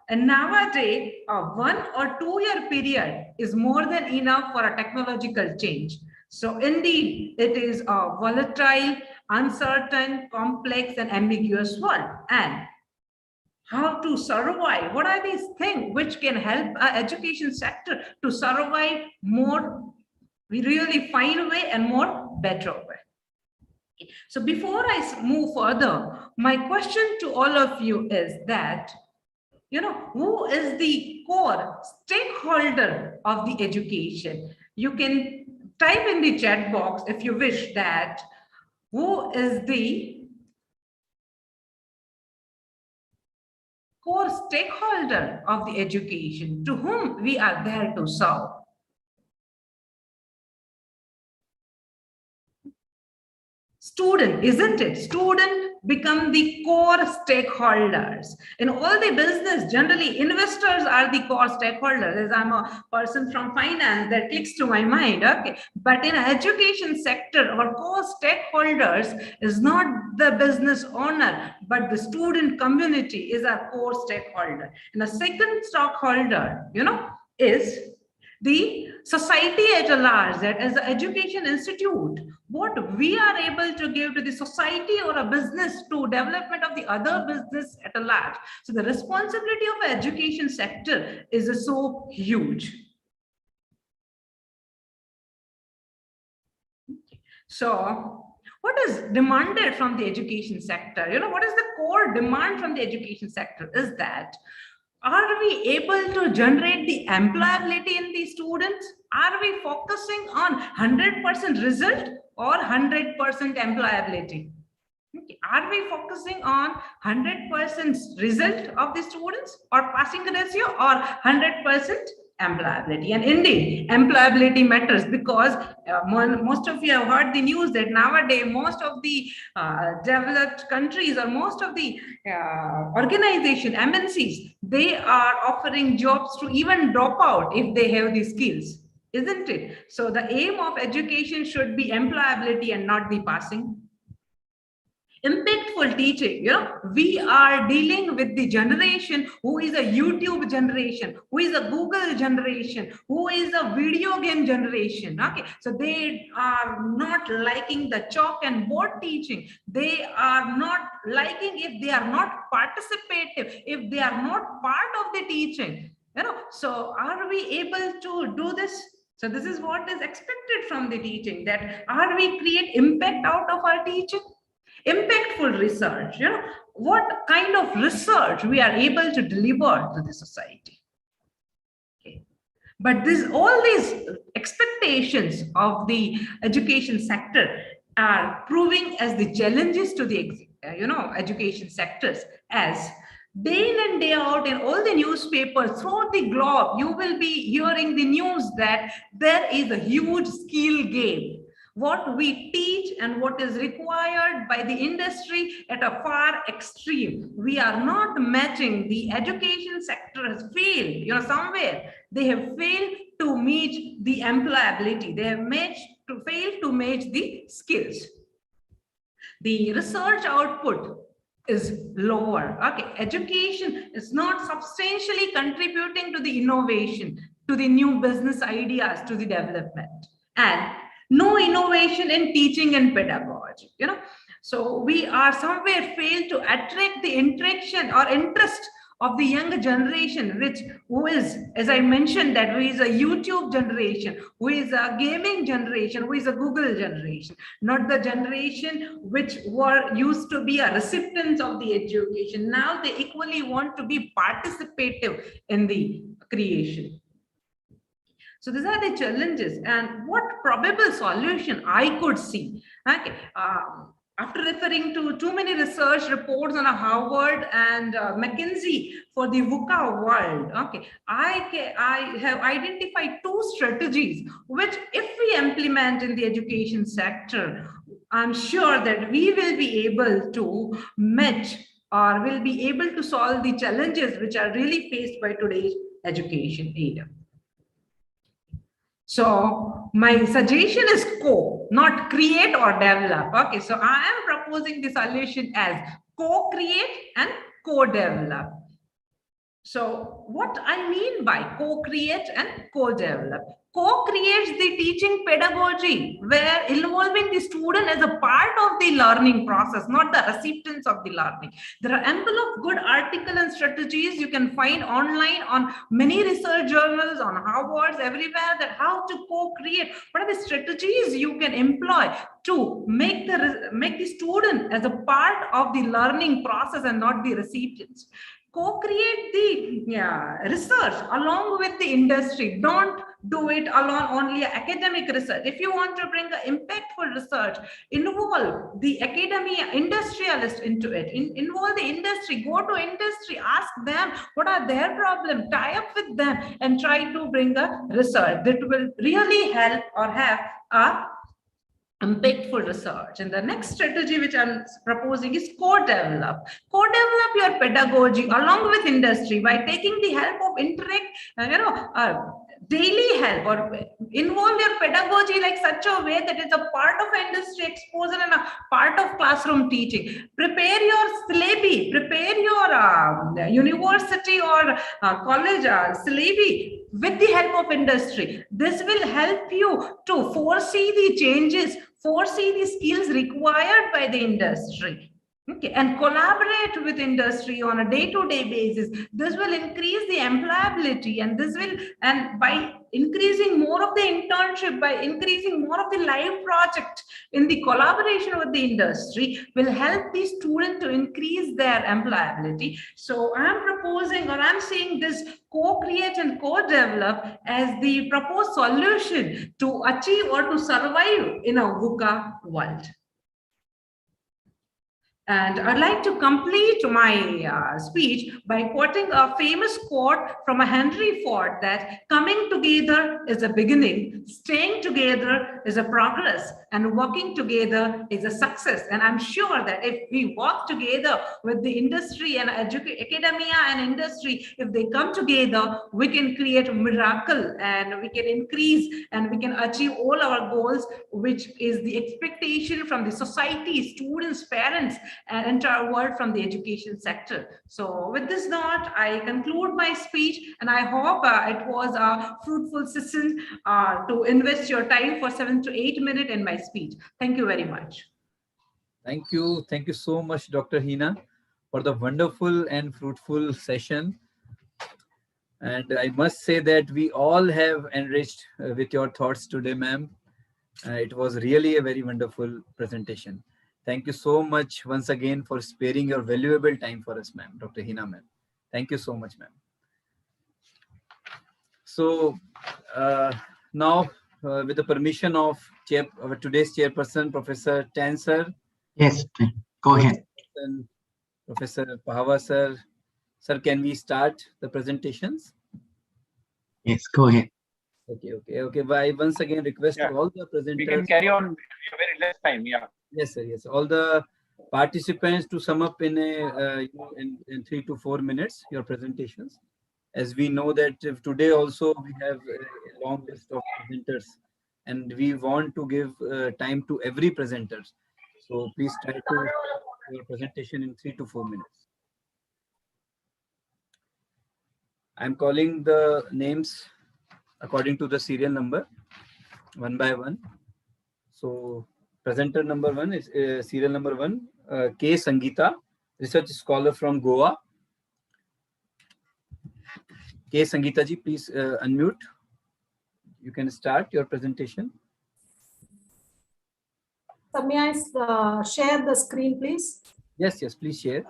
and nowadays a 1 or 2 year period is more than enough for a technological change. So indeed, it is a volatile, uncertain, complex, and ambiguous world. And how to survive? What are these things which can help our education sector to survive more? We really find a way and more better way. So before I move further, my question to all of you is that, who is the core stakeholder of the education? You can type in the chat box if you wish that, who is the core stakeholder of the education, to whom we are there to serve? student, isn't it? Student become the core stakeholders. In all the business, generally investors are the core stakeholders. As I'm a person from finance, that clicks to my mind. Okay, but in education sector, our core stakeholders is not the business owner, but the student community is our core stakeholder. And the second stakeholder, is the society at large, that as the education institute, what we are able to give to the society or a business to development of the other business at large. So the responsibility of the education sector is so huge. So what is demanded from the education sector? What is the core demand from the education sector is that, are we able to generate the employability in the students? Are we focusing on 100% result or 100% employability? Okay. Are we focusing on 100% result of the students or passing ratio or 100% employability? And indeed, employability matters because most of you have heard the news that nowadays most of the developed countries or most of the organization, MNCs, they are offering jobs to even drop out if they have the skills, isn't it? So the aim of education should be employability and not the passing. Impactful teaching, we are dealing with the generation who is a YouTube generation, who is a Google generation, who is a video game generation. Okay, so they are not liking the chalk and board teaching. They are not liking if they are not participative, if they are not part of the teaching. So are we able to do this? So this is what is expected from the teaching, that are we create impact out of our teaching? Impactful research, what kind of research we are able to deliver to the society. Okay. But all these expectations of the education sector are proving as the challenges to the education sectors, as day in and day out in all the newspapers throughout the globe, you will be hearing the news that there is a huge skill gap. What we teach and what is required by the industry at a far extreme. We are not matching. The education sector has failed, somewhere. They have failed to meet the employability. They have failed to match the skills. The research output is lower. Okay, education is not substantially contributing to the innovation, to the new business ideas, to the development. And no innovation in teaching and pedagogy, So we are somewhere failed to attract the interaction or interest of the younger generation, who is, as I mentioned, that who is a YouTube generation, who is a gaming generation, who is a Google generation, not the generation which were used to be a recipients of the education. Now they equally want to be participative in the creation. So these are the challenges, and what probable solution I could see. Okay. After referring to too many research reports on Harvard and McKinsey for the VUCA world, okay, I have identified two strategies which, if we implement in the education sector, I'm sure that we will be able to match or will be able to solve the challenges which are really faced by today's education era. So my suggestion is not create or develop. Okay, so I am proposing the solution as co-create and co-develop. So what I mean by co-create and co-develop? Co-creates the teaching pedagogy, where involving the student as a part of the learning process, not the recipients of the learning. There are ample of good articles and strategies you can find online on many research journals, on Harvard, everywhere, that how to co-create. What are the strategies you can employ to make the student as a part of the learning process and not the recipients? Co-create the research along with the industry. Don't do it alone, only academic research. If you want to bring an impactful research, involve the academia industrialist into it. Involve the industry. Go to industry, ask them what are their problems, tie up with them and try to bring a research that will really help or have a impactful research. And the next strategy which I'm proposing is co-develop. Co-develop your pedagogy along with industry by taking the help of daily help, or involve your pedagogy like such a way that it's a part of industry exposure and a part of classroom teaching. Prepare your syllabi, prepare your university or college syllabi with the help of industry. This will help you to foresee the changes, foresee the skills required by the industry. Okay, and collaborate with industry on a day-to-day basis. This will increase the employability, and this will, and by increasing more of the internship, by increasing more of the live project in the collaboration with the industry, will help the student to increase their employability. So I'm proposing, or I'm seeing this co-create and co-develop as the proposed solution to achieve or to survive in a VUCA world. And I'd like to complete my speech by quoting a famous quote from a Henry Ford, that coming together is a beginning, staying together is a progress, and working together is a success. And I'm sure that if we work together with the industry and academia and industry, if they come together, we can create a miracle, and we can increase and we can achieve all our goals, which is the expectation from the society, students, parents, and entire world from the education sector. So with this note, I conclude my speech, and I hope it was a fruitful session to invest your time for 7 to 8 minutes in my speech. Thank you very much. Thank you. Thank you so much, Dr. Hina, for the wonderful and fruitful session. And I must say that we all have enriched with your thoughts today, ma'am. It was really a very wonderful presentation. Thank you so much once again for sparing your valuable time for us, ma'am, Dr. Hina, ma'am. Thank you so much, ma'am. So now, with the permission of our today's chairperson, Professor Tan sir. Yes, go ahead. Professor Pahwa sir. Sir, can we start the presentations? Yes, go ahead. Okay. But I once again request to all the presenters. We can carry on. We have very less time. Yeah. Yes, sir. Yes, all the participants to sum up in in 3 to 4 minutes your presentations. As we know that today also we have a long list of presenters, and we want to give time to every presenter. So please try to your presentation in 3 to 4 minutes. I'm calling the names according to the serial number, one by one. So presenter number 1 is serial number 1, K. Sangeeta, research scholar from Goa. K. Sangeeta ji, please unmute. You can start your presentation. So may I share the screen, please? Yes, please share.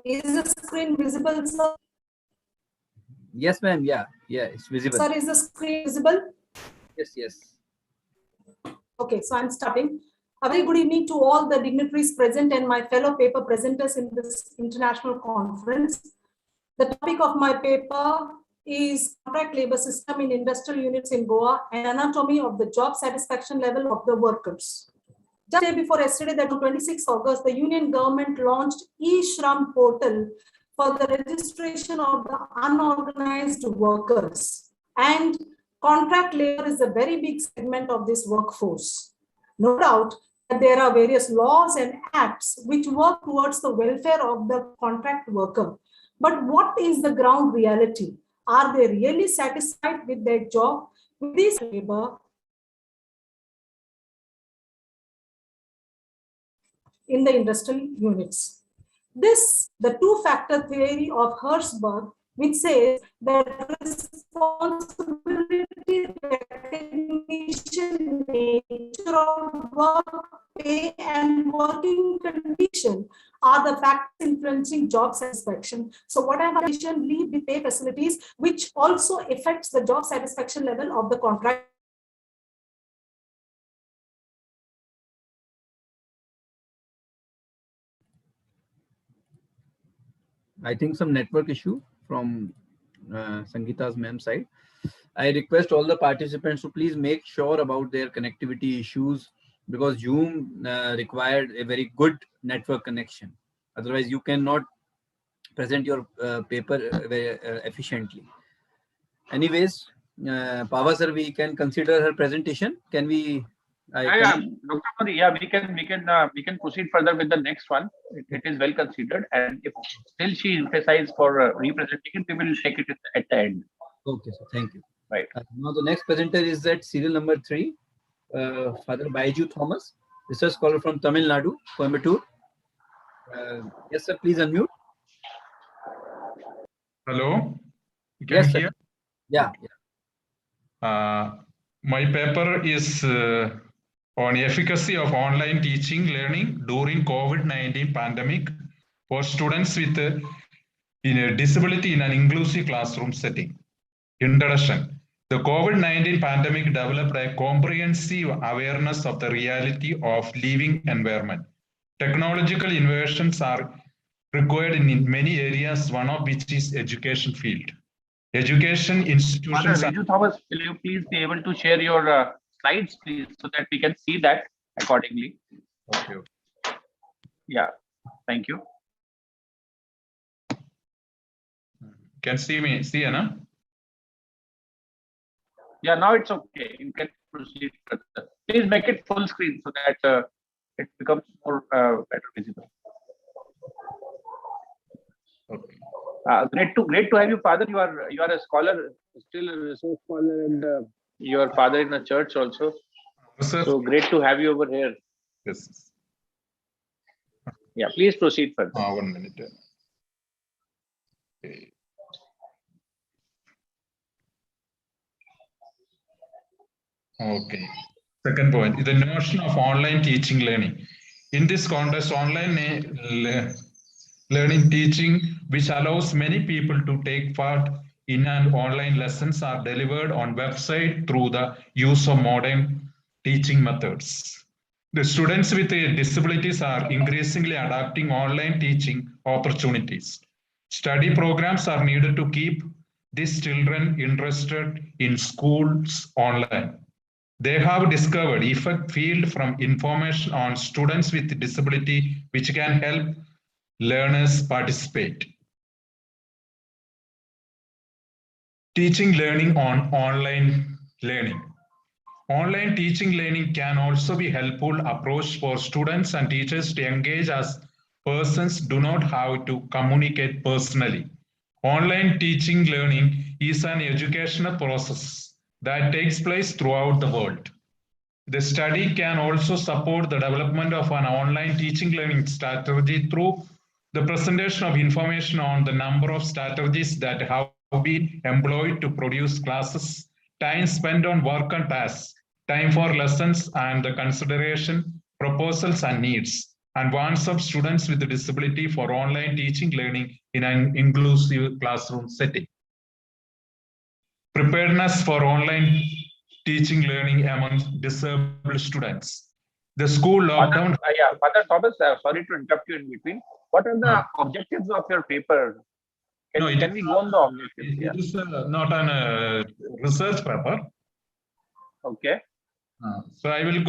Is the screen visible, sir? Yes, ma'am. Yeah, it's visible. Sir, is the screen visible? Yes. Okay, so I'm starting. A very good evening to all the dignitaries present and my fellow paper presenters in this international conference. The topic of my paper is contract labor system in industrial units in Goa and anatomy of the job satisfaction level of the workers. Just day before yesterday, that on 26 August, the Union government launched e-Shram portal for the registration of the unorganized workers. And contract labor is a very big segment of this workforce. No doubt that there are various laws and acts which work towards the welfare of the contract worker. But what is the ground reality? Are they really satisfied with their job, with this labor in the industrial units? This, the two-factor theory of Hertzberg, which says that responsibility, recognition, nature of work, pay, and working condition are the factors influencing job satisfaction. So what I have mentioned, leave the pay facilities, which also affects the job satisfaction level of the contract. I think some network issue from Sangeeta's ma'am side. I request all the participants to please make sure about their connectivity issues, because Zoom required a very good network connection. Otherwise, you cannot present your paper very efficiently. Anyways, Pava sir, we can consider her presentation. Can we? Dr. Modi, yeah, we can proceed further with the next one. It is well considered, and if still she emphasizes for representing it, we will take it at the end. Okay, sir. Thank you. Right. Now the next presenter is at serial number 3, Father Baiju Thomas, research scholar from Tamil Nadu, Coimbatore. Yes, sir. Please unmute. Hello. You can Yes, hear? sir. Yeah. My paper is on efficacy of online teaching learning during COVID-19 pandemic for students with disability in an inclusive classroom setting. Introduction. The COVID-19 pandemic developed a comprehensive awareness of the reality of living environment. Technological innovations are required in many areas, one of which is education field. Education institutions. Father Thomas, will you please be able to share your slides, please, so that we can see that accordingly? Okay. Yeah, thank you. Can see me, see, Anna? Yeah, now it's okay. You can proceed further. Please make it full screen so that it becomes more better visible. Okay. Great to have you, Father. You are a scholar, still a research scholar, and your father in a church also. Sir. So great to have you over here. Yes. Yeah, please proceed further. 1 minute. Okay. Okay. Second point, the notion of online teaching learning. In this context, online learning teaching, which allows many people to take part in an online lessons, are delivered on website through the use of modern teaching methods. The students with disabilities are increasingly adapting online teaching opportunities. Study programs are needed to keep these children interested in schools online. They have discovered effect field from information on students with disability, which can help learners participate. Teaching learning on online learning. Online teaching learning can also be a helpful approach for students and teachers to engage as persons do not have to communicate personally. Online teaching learning is an educational process that takes place throughout the world. The study can also support the development of an online teaching learning strategy through the presentation of information on the number of strategies that have been employed to produce classes, time spent on work and tasks, time for lessons, and the consideration, proposals, and needs, and wants of students with a disability for online teaching learning in an inclusive classroom setting. Preparedness for online teaching learning among disabled students. The school lockdown. Father Thomas, sorry to interrupt you in between. What are the objectives of your paper? Can we go on the objectives? It is not a research paper. Okay. So I will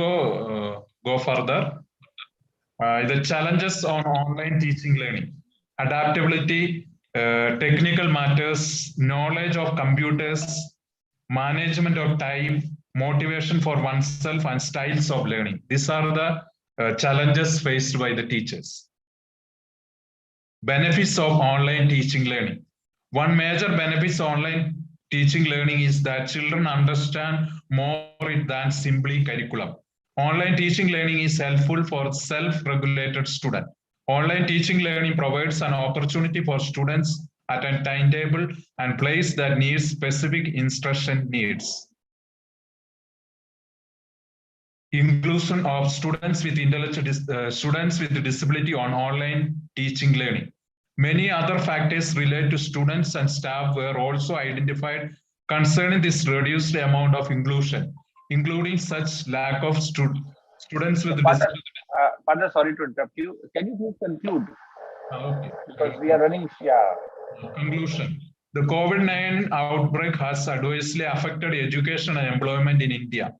go further. The challenges on online teaching learning: adaptability, technical matters, knowledge of computers, management of time, motivation for oneself, and styles of learning. These are the challenges faced by the teachers. Benefits of online teaching learning. One major benefit of online teaching learning is that children understand more than simply curriculum. Online teaching learning is helpful for self-regulated students. Online teaching learning provides an opportunity for students at a timetable and place that needs specific instruction needs. Inclusion of students with disability on online teaching learning. Many other factors related to students and staff were also identified concerning this reduced amount of inclusion, including such lack of students with disability. Father, sorry to interrupt you. Can you please conclude? Okay. because we are running. Yeah. Conclusion. The COVID-19 outbreak has adversely affected education and employment in India.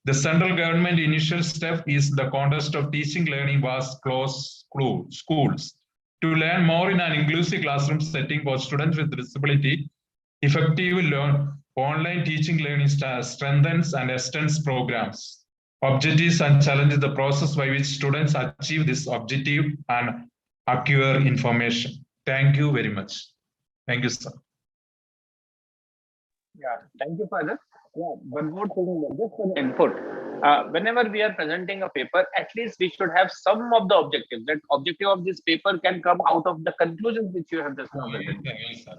The central government initial step is the context of teaching learning was close schools. To learn more in an inclusive classroom setting for students with disability, effective online teaching learning strengthens and extends programs. Objectives and challenges the process by which students achieve this objective and acquire information. Thank you very much. Thank you, sir. Yeah, thank you, Father. Yeah, one more thing, just an input. Whenever we are presenting a paper, at least we should have some of the objectives. That objective of this paper can come out of the conclusions which you have just now presented.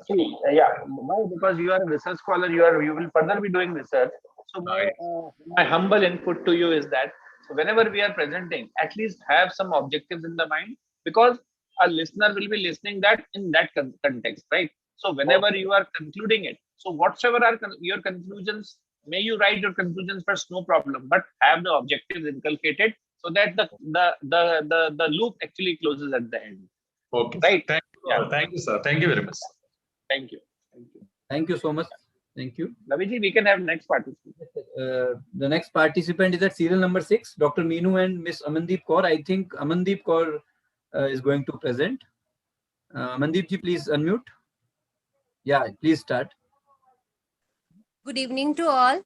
See, yeah, why? Because you are a research scholar, you will further be doing research. So my humble input to you is that, so whenever we are presenting, at least have some objectives in the mind, because a listener will be listening that in that context, right? So whenever you are concluding it, so whatsoever are your conclusions, may you write your conclusions first, no problem, but have the objectives inculcated so that the loop actually closes at the end. Okay. Right. Thank you. Yeah. Thank you, sir. Thank you very much. Thank you. Thank you. Thank you so much. Thank you. Raviji, we can have next participant. The next participant is at serial number 6, Dr. Meenu and Miss Amandeep Kaur. I think Amandeep Kaur is going to present. Amandeep ji, please unmute. Yeah, please start. Good evening to all.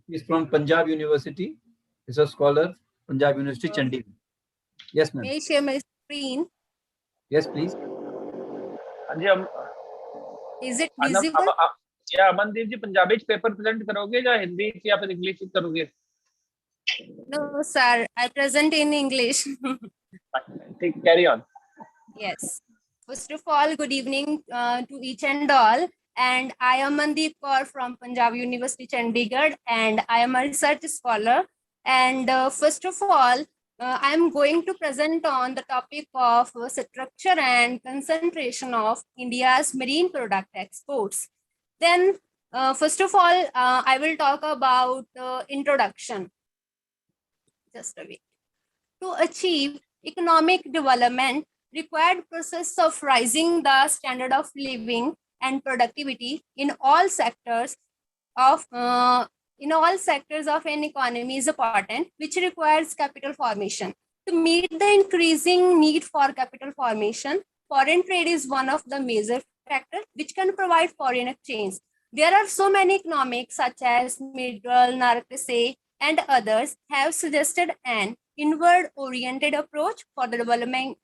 He's from Punjab University. He's a scholar, Punjab University, Chandigarh. Yes, ma'am. May I share my screen? Yes, please. Is it visible? Yeah, Amandeep ji, Punjabi paper present karoge या हिंदी या फिर English करोगे? No, sir. I present in English. Carry on. Yes. First of all, good evening to each and all. And I am Mandeep Kaur from Punjab University, Chandigarh, and I am a research scholar. And first of all, I am going to present on the topic of structure and concentration of India's marine product exports. Then, first of all, I will talk about introduction. Just a bit. To achieve economic development, required process of rising the standard of living and productivity in all sectors of an economy is important, which requires capital formation. To meet the increasing need for capital formation, foreign trade is one of the major factors which can provide foreign exchange. There are so many economics such as Middle, Narcisse, and others have suggested an inward-oriented approach for the development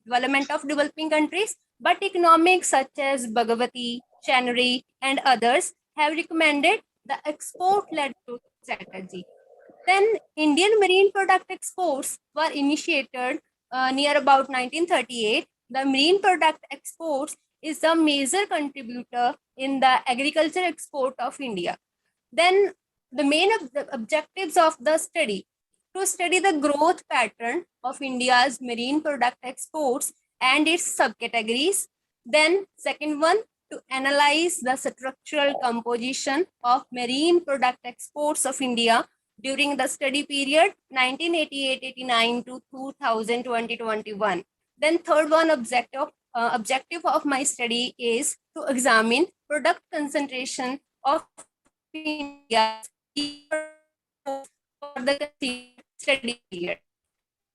of developing countries, but economics such as Bhagavati, Channery, and others have recommended the export-led growth strategy. Then Indian marine product exports were initiated near about 1938. The marine product exports is the major contributor in the agriculture export of India. Then the main objectives of the study: to study the growth pattern of India's marine product exports and its subcategories. Then second one, to analyze the structural composition of marine product exports of India during the study period 1988-89 to 2020-21. Then third one, objective of my study is to examine product concentration of India for the study period.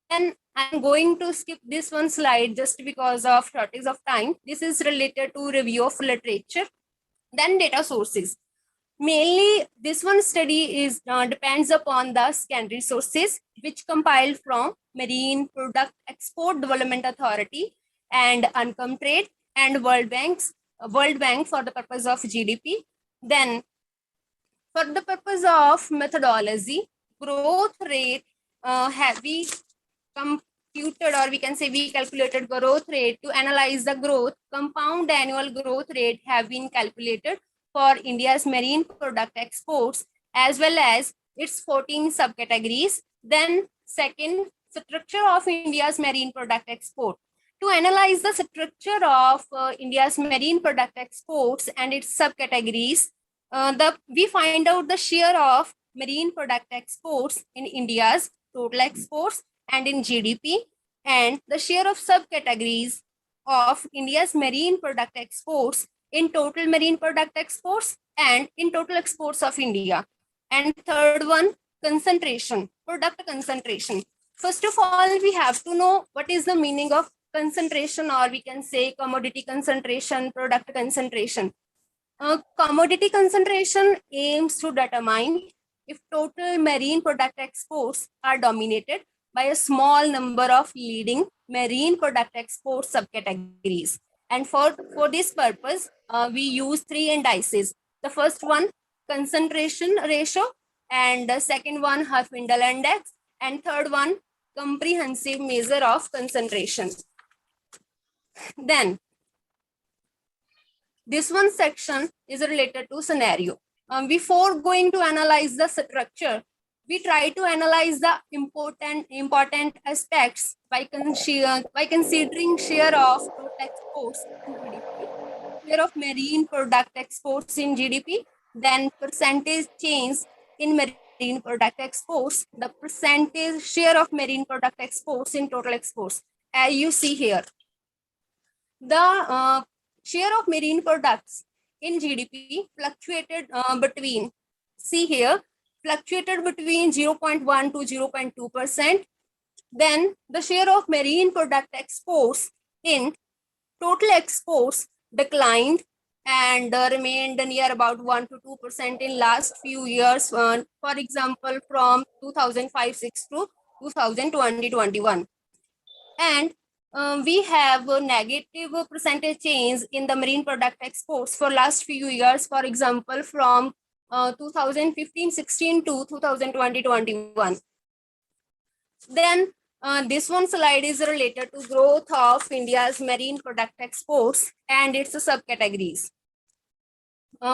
And I'm going to skip this one slide just because of shortage of time. This is related to review of literature. Then data sources. Mainly, this one study is depends upon the secondary sources which compiled from Marine Product Export Development Authority and Imcrd and World Bank for the purpose of GDP. Then, for the purpose of methodology, growth rate have we computed, or we can say we calculated growth rate to analyze the growth. Compound annual growth rate have been calculated for India's marine product exports as well as its 14 subcategories. Then second, structure of India's marine product export. To analyze the structure of India's marine product exports and its subcategories, we find out the share of marine product exports in India's total exports and in GDP, and the share of subcategories of India's marine product exports in total marine product exports and in total exports of India. And third one, concentration, product concentration. First of all, we have to know what is the meaning of concentration, or we can say commodity concentration, product concentration. Commodity concentration aims to determine if total marine product exports are dominated by a small number of leading marine product export subcategories. And for this purpose, we use three indices. The first one, concentration ratio, and the second one, Huff-Windle index, and third one, comprehensive measure of concentration. Then, this one section is related to scenario. Before going to analyze the structure, we try to analyze the important aspects by considering share of total exports in GDP, share of marine product exports in GDP, then percentage change in marine product exports, the percentage share of marine product exports in total exports. As you see here, the share of marine products in GDP fluctuated between 0.1 to 0.2%. Then the share of marine product exports in total exports declined and remained near about 1 to 2% in last few years. For example, from 2005-06 to 2020-21. And we have a negative percentage change in the marine product exports for last few years. For example, from 2015-16 to 2020-21. Then this one slide is related to growth of India's marine product exports and its subcategories.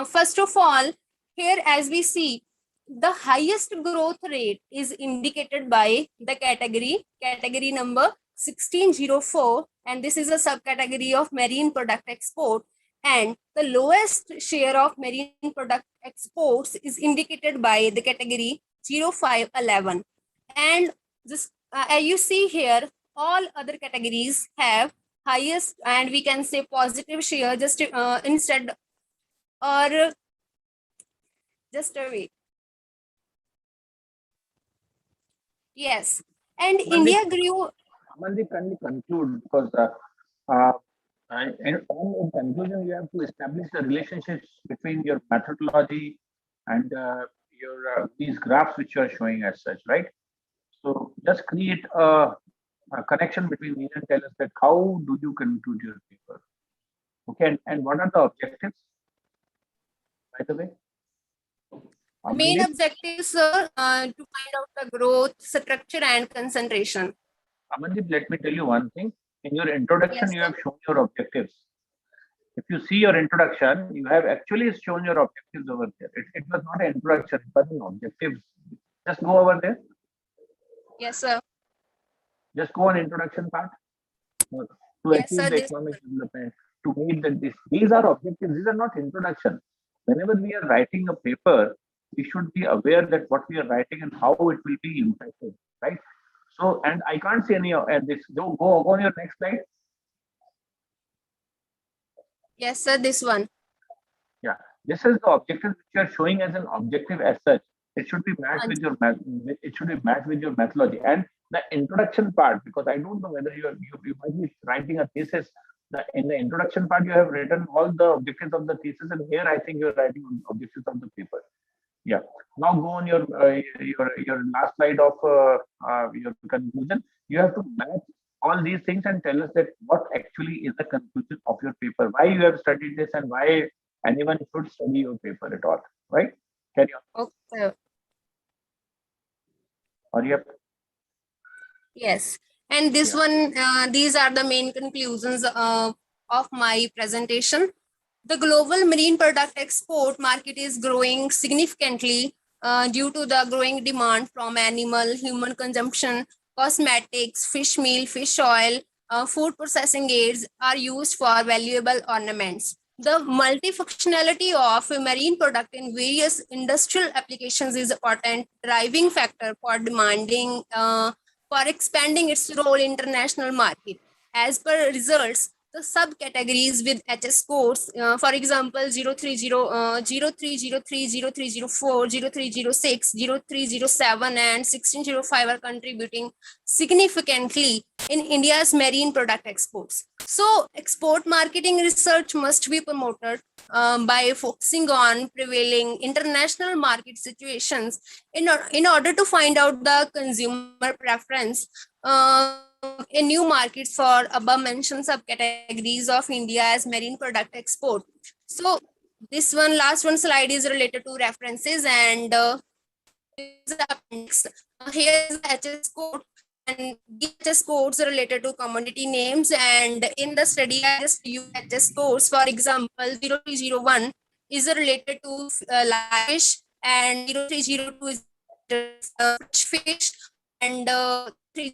First of all, here as we see, the highest growth rate is indicated by the category number 1604, and this is a subcategory of marine product export, and the lowest share of marine product exports is indicated by the category 0511. And this, as you see here, all other categories have highest, and we can say positive share, just instead, or just a wait. Yes, and India grew. Amandeep, can you conclude? Because in conclusion, you have to establish the relationships between your methodology and your these graphs which you are showing as such, right? So just create a connection between these and tell us that how do you conclude your paper? Okay, and what are the objectives, by the way? Main objectives are to find out the growth, structure, and concentration. Amandeep, let me tell you one thing. In your introduction, Yes, you have shown your objectives. If you see your introduction, you have actually shown your objectives over there. It was not an introduction, it was an objectives. Just go over there. Yes, sir. Just go on introduction part. To Yes, achieve sir, the this economic development, to meet the these are objectives. These are not introduction. Whenever we are writing a paper, we should be aware that what we are writing and how it will be impacted, right? So, and I can't see any of this. Go on your next slide. Yes, sir, this one. Yeah, this is the objective which you are showing as an objective as such. It should be matched with your methodology and the introduction part, because I don't know whether you might be writing a thesis. In the introduction part, you have written all the objectives of the thesis, and here I think you're writing on objectives of the paper. Yeah. Now go on your last slide of your conclusion. You have to match all these things and tell us that what actually is the conclusion of your paper, why you have studied this, and why anyone should study your paper at all. Right? Carry on. Okay. Hurry up. Yes, and this one, these are the main conclusions of my presentation. The global marine product export market is growing significantly due to the growing demand from animal, human consumption, cosmetics, fish meal, fish oil, food processing aids are used for valuable ornaments. The multifunctionality of a marine product in various industrial applications is an important driving factor for demanding, for expanding its role in international market. As per results, the subcategories with HS codes. For example, 030, 0303, 0304, 0306, 0307, and 1605 are contributing significantly in India's marine product exports. So, export marketing research must be promoted by focusing on prevailing international market situations in order to find out the consumer preference in new markets for above mentioned subcategories of India as marine product export. So this last one slide is related to references, and here is the HS code, and the HS codes are related to commodity names, and in the study I just use HS codes. For example, 0301 is related to live fish, and 0302 is fish, and 3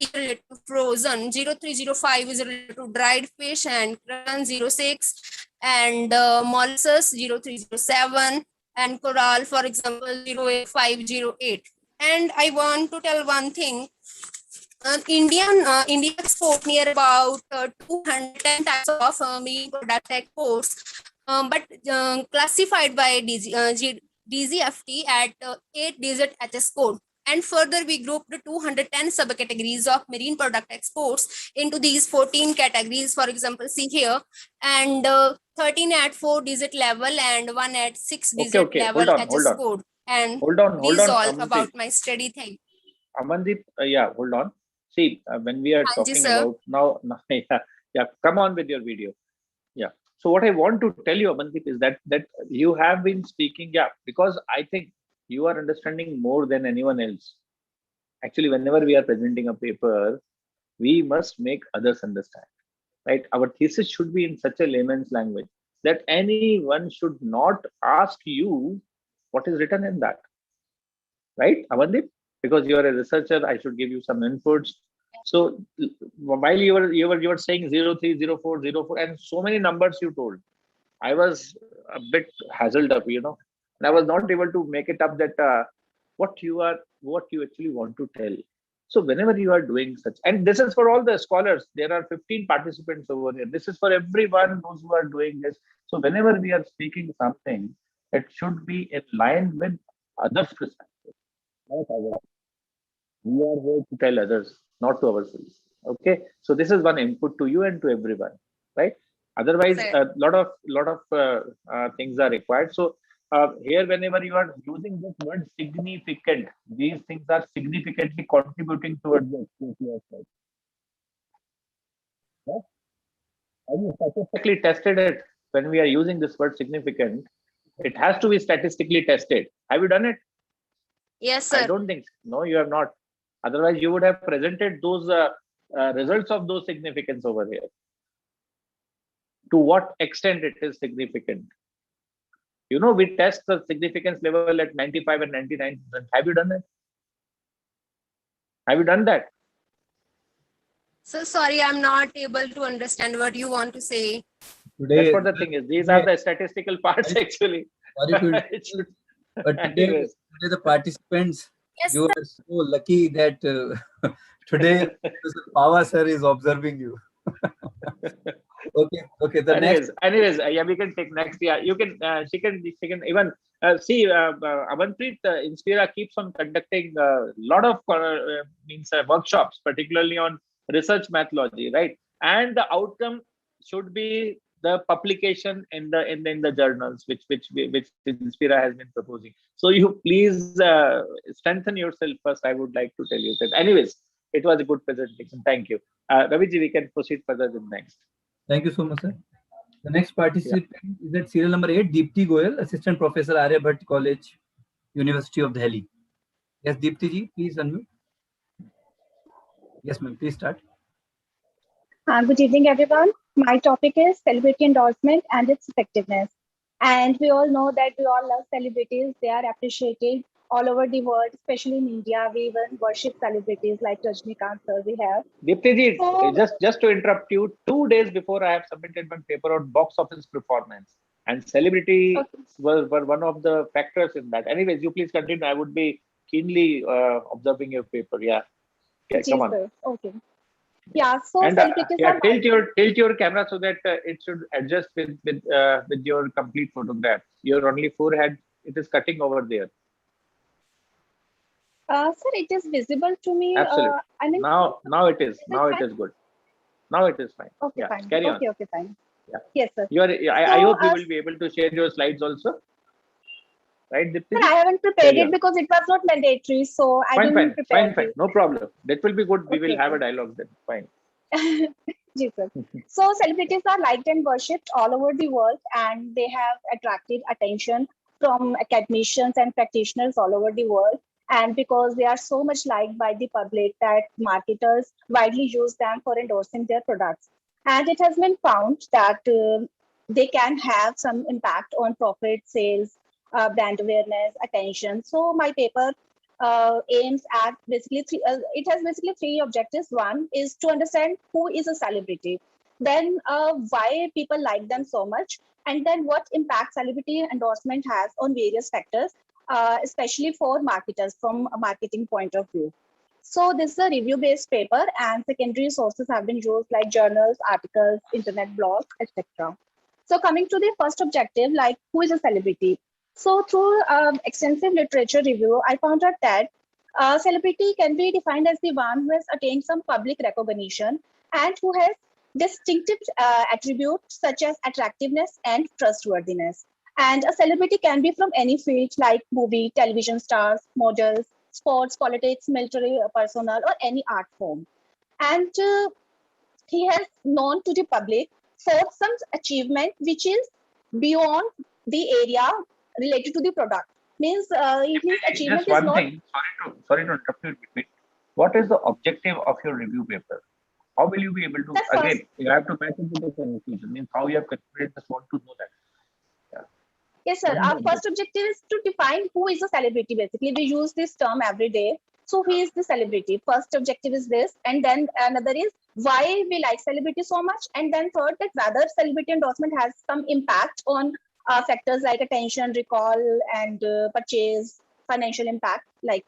is related to frozen, 0305 is related to dried fish, and 06, and mollusks 0307, and coral, for example, 08508. And I want to tell one thing. India export near about 210 types of marine product exports, but classified by DGFT at 8-digit HS code. And further, we grouped 210 subcategories of marine product exports into these 14 categories. For example, see here, and 13 at 4-digit level and 1 at 6-digit level HS code. And hold on, these all Amandeep. about my study thing. Amandeep, yeah, hold on. See, when we are talking about now, yeah, come on with your video. Yeah. So what I want to tell you, Amandeep, is that you have been speaking, yeah, because I think you are understanding more than anyone else. Actually, whenever we are presenting a paper, we must make others understand, right? Our thesis should be in such a layman's language that anyone should not ask you what is written in that, right, Amandeep? Because you are a researcher, I should give you some inputs. So while you were saying 030404 and so many numbers you told, I was a bit hassled up, and I was not able to make it up that what you actually want to tell. So whenever you are doing such, and this is for all the scholars, there are 15 participants over here. This is for everyone, those who are doing this. So whenever we are speaking something, it should be in line with others' perspective, not ours. We are here to tell others, not to ourselves. Okay, so this is one input to you and to everyone, right? Otherwise, a lot of things are required. So here, whenever you are using this word significant, these things are significantly contributing towards the activity. Yeah? Have you statistically tested it? When we are using this word significant, it has to be statistically tested. Have you done it? Yes, sir. I don't think so. No, you have not. Otherwise, you would have presented those results of those significance over here. To what extent it is significant? We test the significance level at 95 and 99%. Have you done it? Have you done that? So sorry, I'm not able to understand what you want to say. That's what the thing is. These are the statistical parts actually. Sorry to but today the participants, yes, you are so lucky that today Pava sir is observing you. Okay. Anyways, yeah, we can take next. Yeah, you can. She can even see. Avanpreet, Inspira keeps on conducting a lot of workshops, particularly on research methodology, right? And the outcome should be the publication in the journals, which Inspira has been proposing. So you please strengthen yourself first. I would like to tell you that. Anyways, it was a good presentation. Thank you, Raviji. We can proceed further with next. Thank you so much, sir. The next participant is at serial number 8, Deepti Goyal, Assistant Professor, Aryabhatta College, University of Delhi. Yes, Deepti ji, please unmute. Yes, ma'am, please start. Good evening, everyone. My topic is celebrity endorsement and its effectiveness. And we all know that we all love celebrities. They are appreciated all over the world, especially in India. We even worship celebrities like Rajnikant sir we have. Deepti ji, just to interrupt you, 2 days before I have submitted my paper on box office performance, and celebrity were one of the factors in that. Anyways, you please continue. I would be keenly observing your paper. Yeah, come on. Sir. Okay. Yeah, so And celebrities yeah, are tilt your camera so that it should adjust with your complete photograph. Your only forehead, it is cutting over there. sir, it is visible to me. Absolutely. I mean, Now it is. is it Now it fine? is good. Now it is fine. Okay, Yeah. fine. Carry on. Okay, fine. Yeah. Yes, sir. You are. I So, hope you will be able to share your slides also. Right, sir, Dipti? I haven't prepared Carry it on. because it was not mandatory, so I didn't prepare Fine. it. No problem. That will be good. We will Okay, have a dialogue then. Fine. Ji, sir. So celebrities are liked and worshipped all over the world, and they have attracted attention from academicians and practitioners all over the world. And because they are so much liked by the public that marketers widely use them for endorsing their products. And it has been found that they can have some impact on profit, sales, brand awareness, attention. So my paper aims at basically it has basically three objectives. One is to understand who is a celebrity, then why people like them so much, and then what impact celebrity endorsement has on various factors, especially for marketers from a marketing point of view. So this is a review-based paper, and secondary sources have been used like journals, articles, internet blogs, etc. So coming to the first objective, like who is a celebrity? So through extensive literature review, I found out that celebrity can be defined as the one who has attained some public recognition and who has distinctive attributes such as attractiveness and trustworthiness. And a celebrity can be from any field like movie, television stars, models, sports, politics, military personnel, or any art form. And he has known to the public for some achievement which is beyond the area related to the product. Means his achievement Just is one not. thing. Sorry to interrupt you. Dipti. What is the objective of your review paper? How will you be able to, That's again, first. you have to match it with the conclusion. Means how you have calculated, just want to know that. Yeah. Yes, sir. What is the Our first objective is to define who is a celebrity. Basically, we use this term every day. So, who is the celebrity? First objective is this. And then another is why we like celebrity so much. And then third, that whether celebrity endorsement has some impact on factors like attention, recall, and purchase, financial impact. Like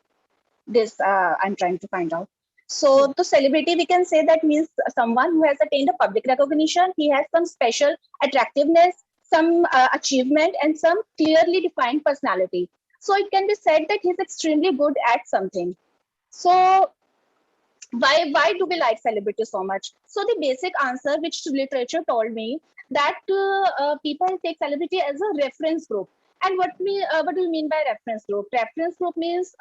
this, I'm trying to find out. So, to celebrity, we can say that means someone who has attained a public recognition. He has some special attractiveness, some achievement, and some clearly defined personality. So it can be said that he's extremely good at something. So why do we like celebrity so much? So the basic answer which literature told me that people take celebrity as a reference group. And what do you mean by reference group? Reference group means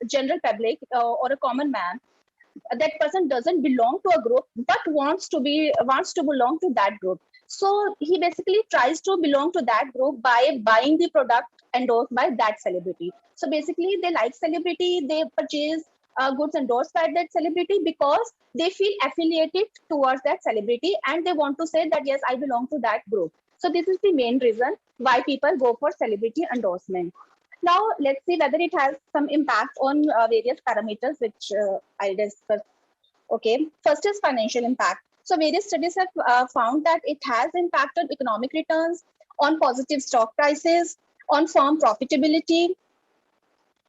general public or a common man. That person doesn't belong to a group but wants to belong to that group. So he basically tries to belong to that group by buying the product endorsed by that celebrity. So basically they like celebrity, they purchase goods endorsed by that celebrity because they feel affiliated towards that celebrity and they want to say that yes, I belong to that group. So this is the main reason why people go for celebrity endorsement. Now, let's see whether it has some impact on various parameters, which I'll discuss. Okay, first is financial impact. So various studies have found that it has impact on economic returns, on positive stock prices, on firm profitability.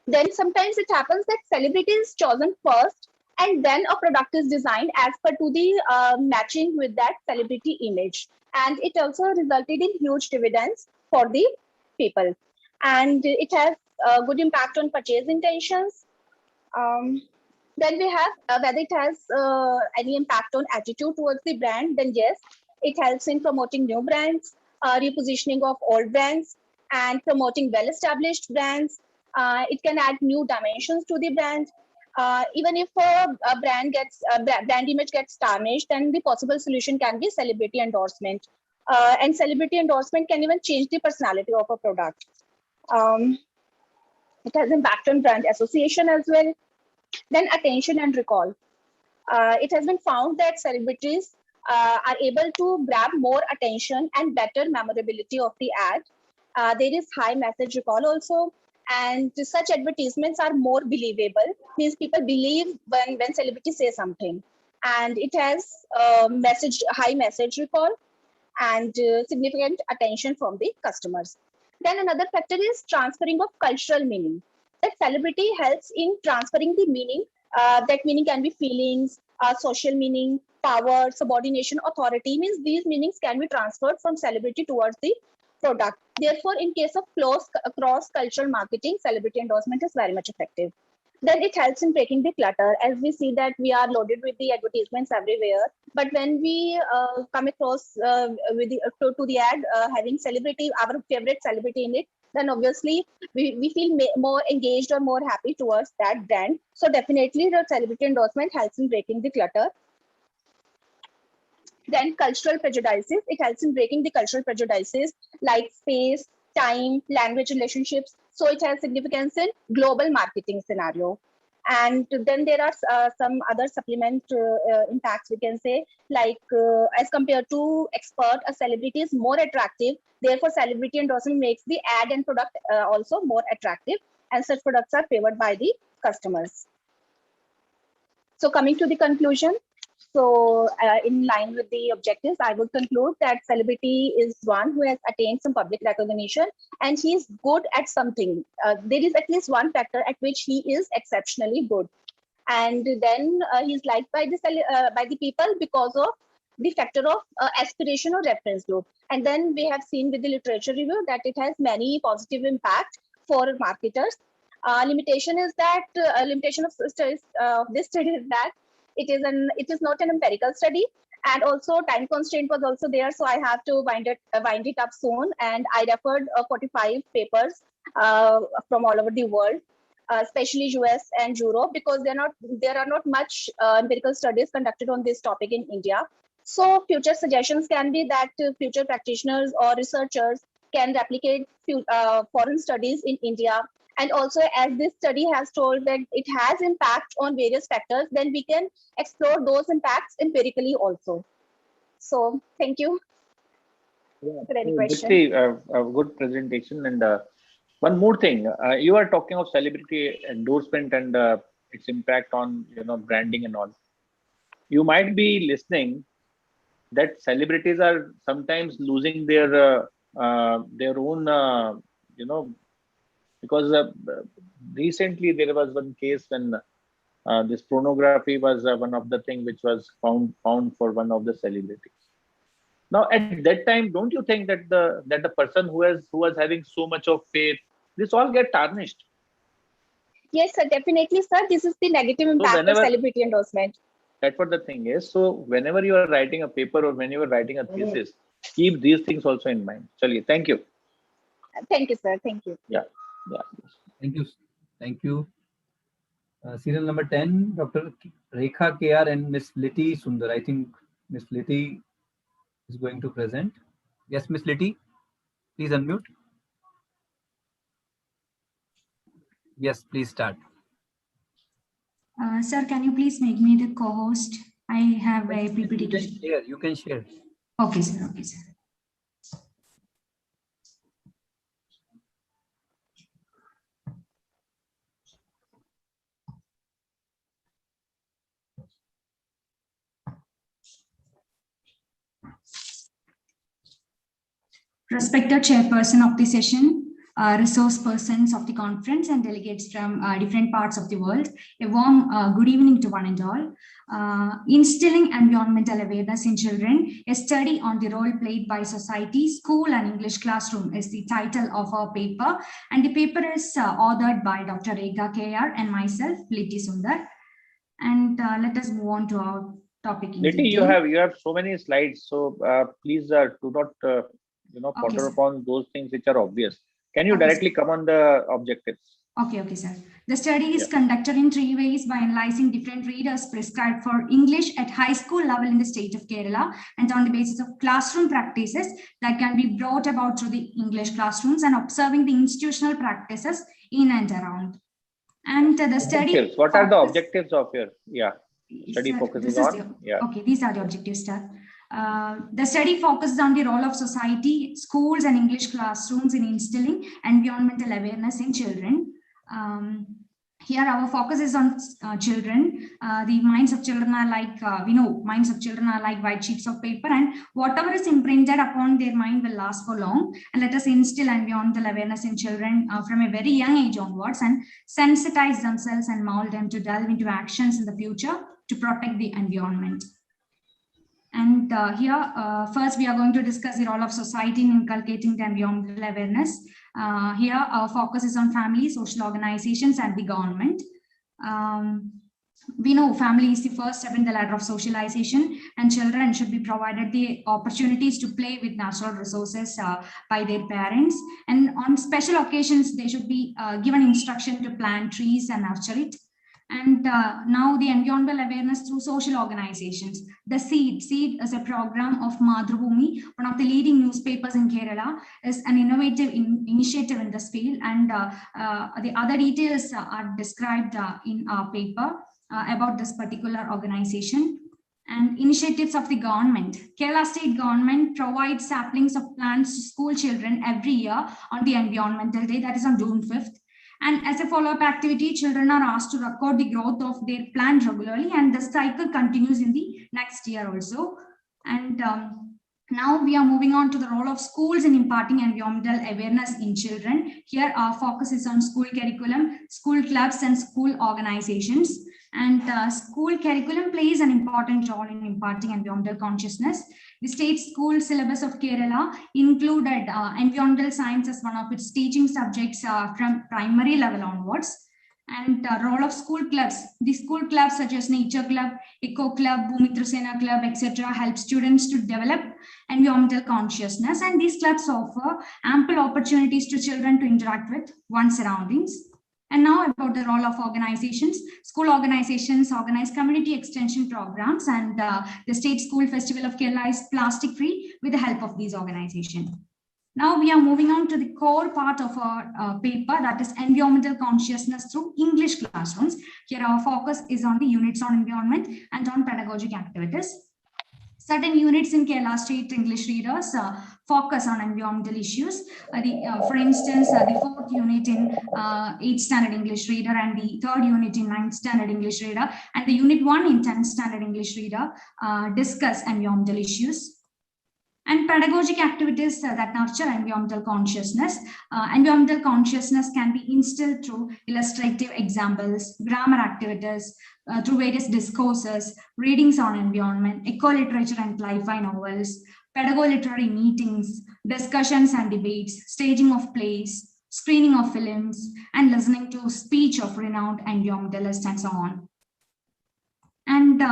Then sometimes it happens that celebrity is chosen first and then a product is designed as per to the matching with that celebrity image. And it also resulted in huge dividends for the people. And it has a good impact on purchase intentions. Then we have whether it has any impact on attitude towards the brand, then yes, it helps in promoting new brands, repositioning of old brands, and promoting well-established brands. It can add new dimensions to the brand. Even if a brand image gets tarnished, then the possible solution can be celebrity endorsement. And celebrity endorsement can even change the personality of a product. It has impact on brand association as well. Then attention and recall. It has been found that celebrities are able to grab more attention and better memorability of the ad. There is high message recall also. And such advertisements are more believable, means people believe when celebrities say something. And it has high message recall and significant attention from the customers. Then another factor is transferring of cultural meaning. That celebrity helps in transferring the meaning. That meaning can be feelings, social meaning, power, subordination, authority, means these meanings can be transferred from celebrity towards the product. Therefore, in case of cross-cultural marketing, celebrity endorsement is very much effective. Then it helps in breaking the clutter, as we see that we are loaded with the advertisements everywhere. But when we come across with to the ad having celebrity, our favorite celebrity in it, then obviously we feel more engaged or more happy towards that brand. So definitely the celebrity endorsement helps in breaking the clutter. Then cultural prejudices, it helps in breaking the cultural prejudices like space, time, language relationships. So it has significance in global marketing scenario. And then there are some other supplement impacts, we can say, like as compared to expert, a celebrity is more attractive. Therefore, celebrity endorsement makes the ad and product also more attractive, and such products are favored by the customers. So coming to the conclusion, so in line with the objectives, I would conclude that celebrity is one who has attained some public recognition and he is good at something. There is at least one factor at which he is exceptionally good. And then he's liked by the people because of the factor of aspiration or reference group. And then we have seen with the literature review that it has many positive impact for marketers. Limitation is that limitation of studies, this study is that it is not an empirical study, and also time constraint was also there. So I have to wind it up soon, and I referred 45 papers from all over the world, especially US and Europe, because there are not much empirical studies conducted on this topic in India. So future suggestions can be that future practitioners or researchers can replicate foreign studies in India. And also, as this study has told that it has impact on various factors, then we can explore those impacts empirically also. So thank you for any question. A good presentation. And one more thing, you are talking of celebrity endorsement and its impact on branding and all. You might be listening that celebrities are sometimes losing their own because recently there was one case when this pornography was one of the things which was found for one of the celebrities. Now at that time, don't you think that the person who was having so much of faith, this all get tarnished? Yes, sir, definitely, sir. This is the negative impact of celebrity endorsement. That's what the thing is. So whenever you are writing a paper or when you are writing a thesis, keep these things also in mind. Chaliye, thank you. Thank you, sir. Thank you. Yeah. Thank you. Thank you. Serial number 10, Dr. Rekha KR and Miss Liti Sundar. I think Miss Liti is going to present. Yes, Miss Liti, please unmute. Yes, please start. Sir, can you please make me the co-host? I have a PPT to share. You can share. Okay, sir. Okay, sir. Respected chairperson of the session, resource persons of the conference and delegates from different parts of the world, a warm good evening to one and all. Instilling environmental awareness in children, a study on the role played by society, school and English classroom is the title of our paper, and the paper is authored by Dr. Rekha KR and myself, Liti Sundar. And let us move on to our topic. Liti, you have so many slides, so please do not ponder upon those things which are obvious. Can you directly come on the objectives? Okay, sir. The study is conducted in 3 ways by analyzing different readers prescribed for English at high school level in the state of Kerala, and on the basis of classroom practices that can be brought about through the English classrooms, and observing the institutional practices in and around. And the study. What are the objectives of your study focuses on? Okay, these are the objectives, sir. The study focuses on the role of society, schools and English classrooms in instilling environmental awareness in children. Here our focus is on children. The minds of children are like, we know minds of children are like white sheets of paper, and whatever is imprinted upon their mind will last for long. And let us instill environmental awareness in children from a very young age onwards, and sensitize themselves and mold them to delve into actions in the future to protect the environment. And first we are going to discuss the role of society in inculcating the environmental awareness. Here our focus is on family, social organizations, and the government. We know family is the first step in the ladder of socialization, and children should be provided the opportunities to play with natural resources by their parents. And on special occasions, they should be given instruction to plant trees and nurture it. And now the environmental awareness through social organizations. The Seed is a program of Madhrubhumi, one of the leading newspapers in Kerala, is an innovative initiative in this field. And the other details are described in our paper about this particular organization. And initiatives of the government. Kerala state government provides saplings of plants to school children every year on the environmental day, that is on June 5th. And as a follow-up activity, children are asked to record the growth of their plant regularly, and the cycle continues in the next year also. And now we are moving on to the role of schools in imparting environmental awareness in children. Here our focus is on school curriculum, school clubs, and school organizations. And school curriculum plays an important role in imparting environmental consciousness. The state school syllabus of Kerala included environmental science as one of its teaching subjects from primary level onwards. And role of school clubs. The school clubs such as Nature Club, Eco Club, Bhumitra Sena Club, etc. help students to develop environmental consciousness, and these clubs offer ample opportunities to children to interact with one's surroundings. And now about the role of organizations. School organizations organize community extension programs, and the State School Festival of Kerala is plastic free with the help of these organizations. Now we are moving on to the core part of our paper, that is environmental consciousness through English classrooms. Here our focus is on the units on environment and on pedagogic activities. Certain units in Kerala State English readers focus on environmental issues. For instance, the 4th unit in 8th standard English reader, and the 3rd unit in 9th standard English reader, and the unit 1 in 10th standard English reader discuss environmental issues. And pedagogic activities that nurture environmental consciousness. Environmental consciousness can be instilled through illustrative examples, grammar activities, through various discourses, readings on environment, eco-literature and sci-fi novels, pedagogo-literary meetings, discussions and debates, staging of plays, screening of films, and listening to speech of renowned environmentalists, and so on. And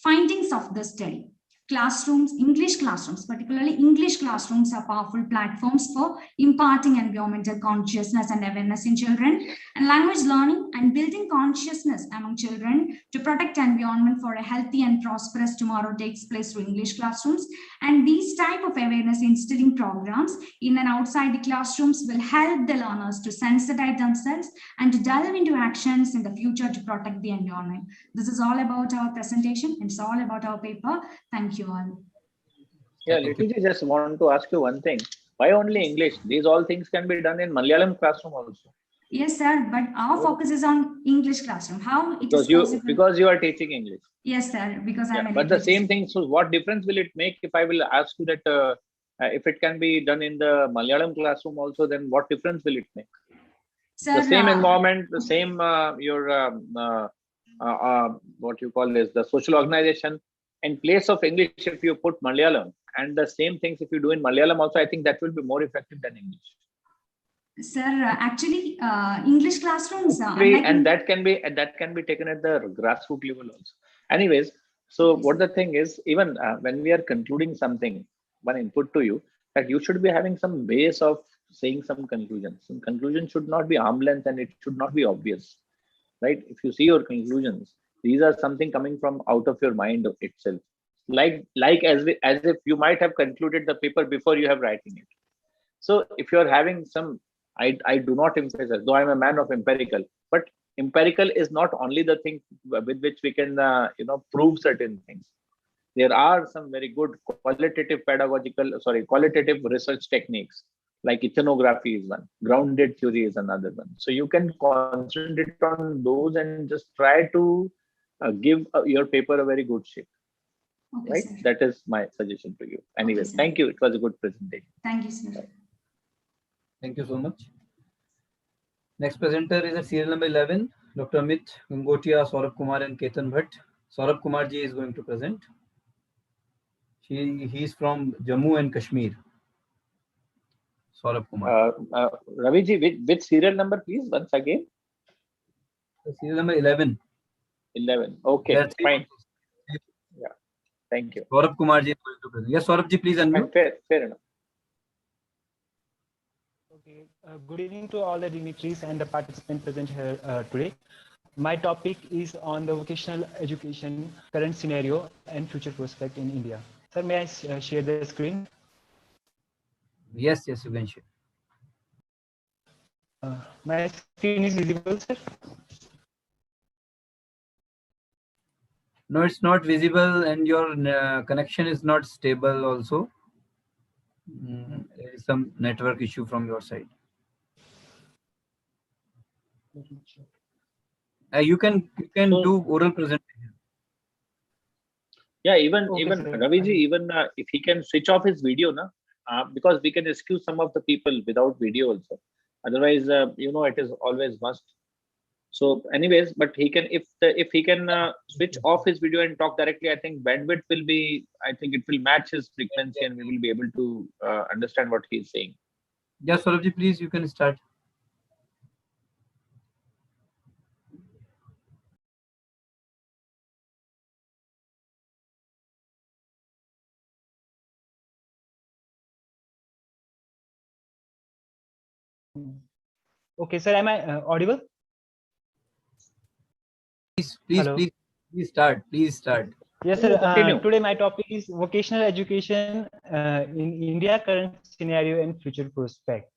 findings of the study. Classrooms, English classrooms, particularly English classrooms, are powerful platforms for imparting environmental consciousness and awareness in children, and language learning and building consciousness among children to protect environment for a healthy and prosperous tomorrow takes place through English classrooms. And these type of awareness instilling programs in and outside the classrooms will help the learners to sensitize themselves and to delve into actions in the future to protect the environment. This is all about our presentation. It's all about our paper. Thank you all. Yeah, Litiji, just want to ask you one thing. Why only English? These all things can be done in Malayalam classroom also. Yes, sir, but our focus is on English classroom. How it is possible? Because you are teaching English. Yes, sir, because I'm but the same thing. So what difference will it make if I will ask you that if it can be done in the Malayalam classroom also, then what difference will it make? Sir, the same environment, the same what you call this, the social organization. In place of English, if you put Malayalam, and the same things if you do in Malayalam also, I think that will be more effective than English. Sir, actually, English classrooms, and that can be taken at the grassroots level also. Anyways, so what the thing is, even when we are concluding something, one input to you, that you should be having some ways of saying some conclusions. Some conclusion should not be arm's length, and it should not be obvious, right? If you see your conclusions, these are something coming from out of your mind itself, like as if you might have concluded the paper before you have writing it. So if you are having some, I do not emphasize, though I'm a man of empirical, but empirical is not only the thing with which we can prove certain things. There are some very good qualitative research techniques, like ethnography is one, grounded theory is another one. So you can concentrate on those and just try to give your paper a very good shape. Okay, right? Sir. That is my suggestion to you. Anyways, okay, thank you. It was a good presentation. Thank you, sir. Thank you so much. Next presenter is at serial number 11, Dr. Amit Gangotia, Saurabh Kumar, and Ketan Bhatt. Saurabh Kumar ji is going to present. He is from Jammu and Kashmir. Saurabh Kumar. Ravi ji, which serial number, please, once again? Serial number 11. 11. Okay, fine. Yeah, thank you. Saurabh Kumar ji is going to present. Yes, Saurabh ji, please unmute. Fair enough. Okay. Good evening to all the dignitaries and the participants present here today. My topic is on the vocational education current scenario and future prospect in India. Sir, may I share the screen? Yes, you can share. My screen is visible, sir? No, it's not visible, and your connection is not stable also. There is some network issue from your side. You can do oral presentation. Yeah, even sir. Ravi ji, even if he can switch off his video, because we can excuse some of the people without video also. Otherwise, it is always must. So, anyways, but he can, if he can switch off his video and talk directly, I think bandwidth will be, I think it will match his frequency, and we will be able to understand what he is saying. Yes, Saurabh ji, please, you can start. Okay, sir, am I audible? Please start. Yes, sir. Today my topic is vocational education in India, current scenario and future prospect.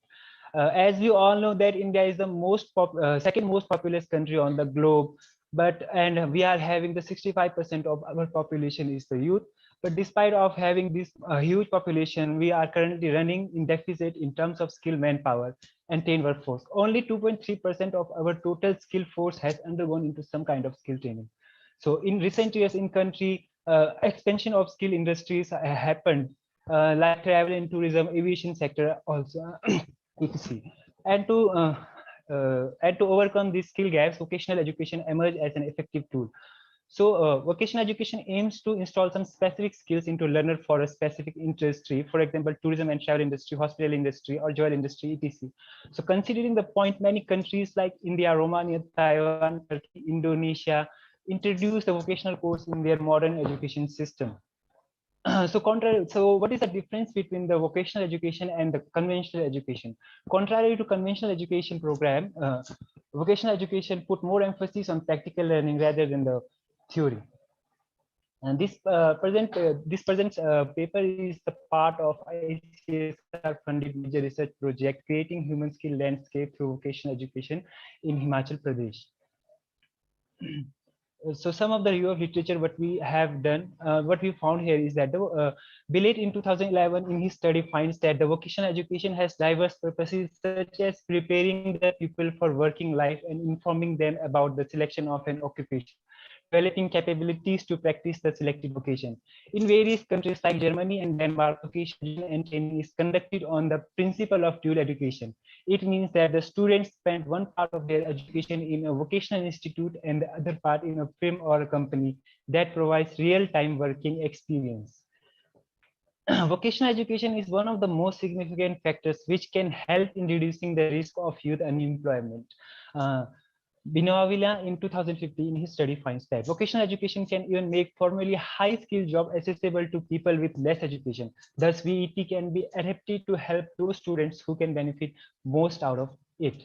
As we all know that India is the second most populous country on the globe, and we are having the 65% of our population is the youth. But despite of having this huge population, we are currently running in deficit in terms of skilled manpower and trained workforce. Only 2.3% of our total skilled force has undergone into some kind of skill training. So in recent years in country, expansion of skill industries happened, like travel and tourism, aviation sector also, etc. And to overcome these skill gaps, vocational education emerged as an effective tool. So vocational education aims to install some specific skills into learner for a specific industry, for example, tourism and travel industry, hospital industry, or jewel industry, etc. So considering the point, many countries like India, Romania, Taiwan, Turkey, Indonesia introduce the vocational course in their modern education system. So what is the difference between the vocational education and the conventional education? Contrary to conventional education program, vocational education put more emphasis on practical learning rather than the theory. And this present paper is the part of ICSR funded major research project creating human skill landscape through vocational education in Himachal Pradesh. So some of the review of literature what we have done, what we found here is that Billet in 2011 in his study finds that the vocational education has diverse purposes such as preparing the people for working life and informing them about the selection of an occupation, developing capabilities to practice the selected vocation. In various countries like Germany and Denmark, vocational and training is conducted on the principle of dual education. It means that the students spend one part of their education in a vocational institute and the other part in a firm or a company that provides real-time working experience. Vocational education is one of the most significant factors which can help in reducing the risk of youth unemployment. Binawila in 2015 in his study finds that vocational education can even make formally high-skilled job accessible to people with less education. Thus, VET can be adapted to help those students who can benefit most out of it.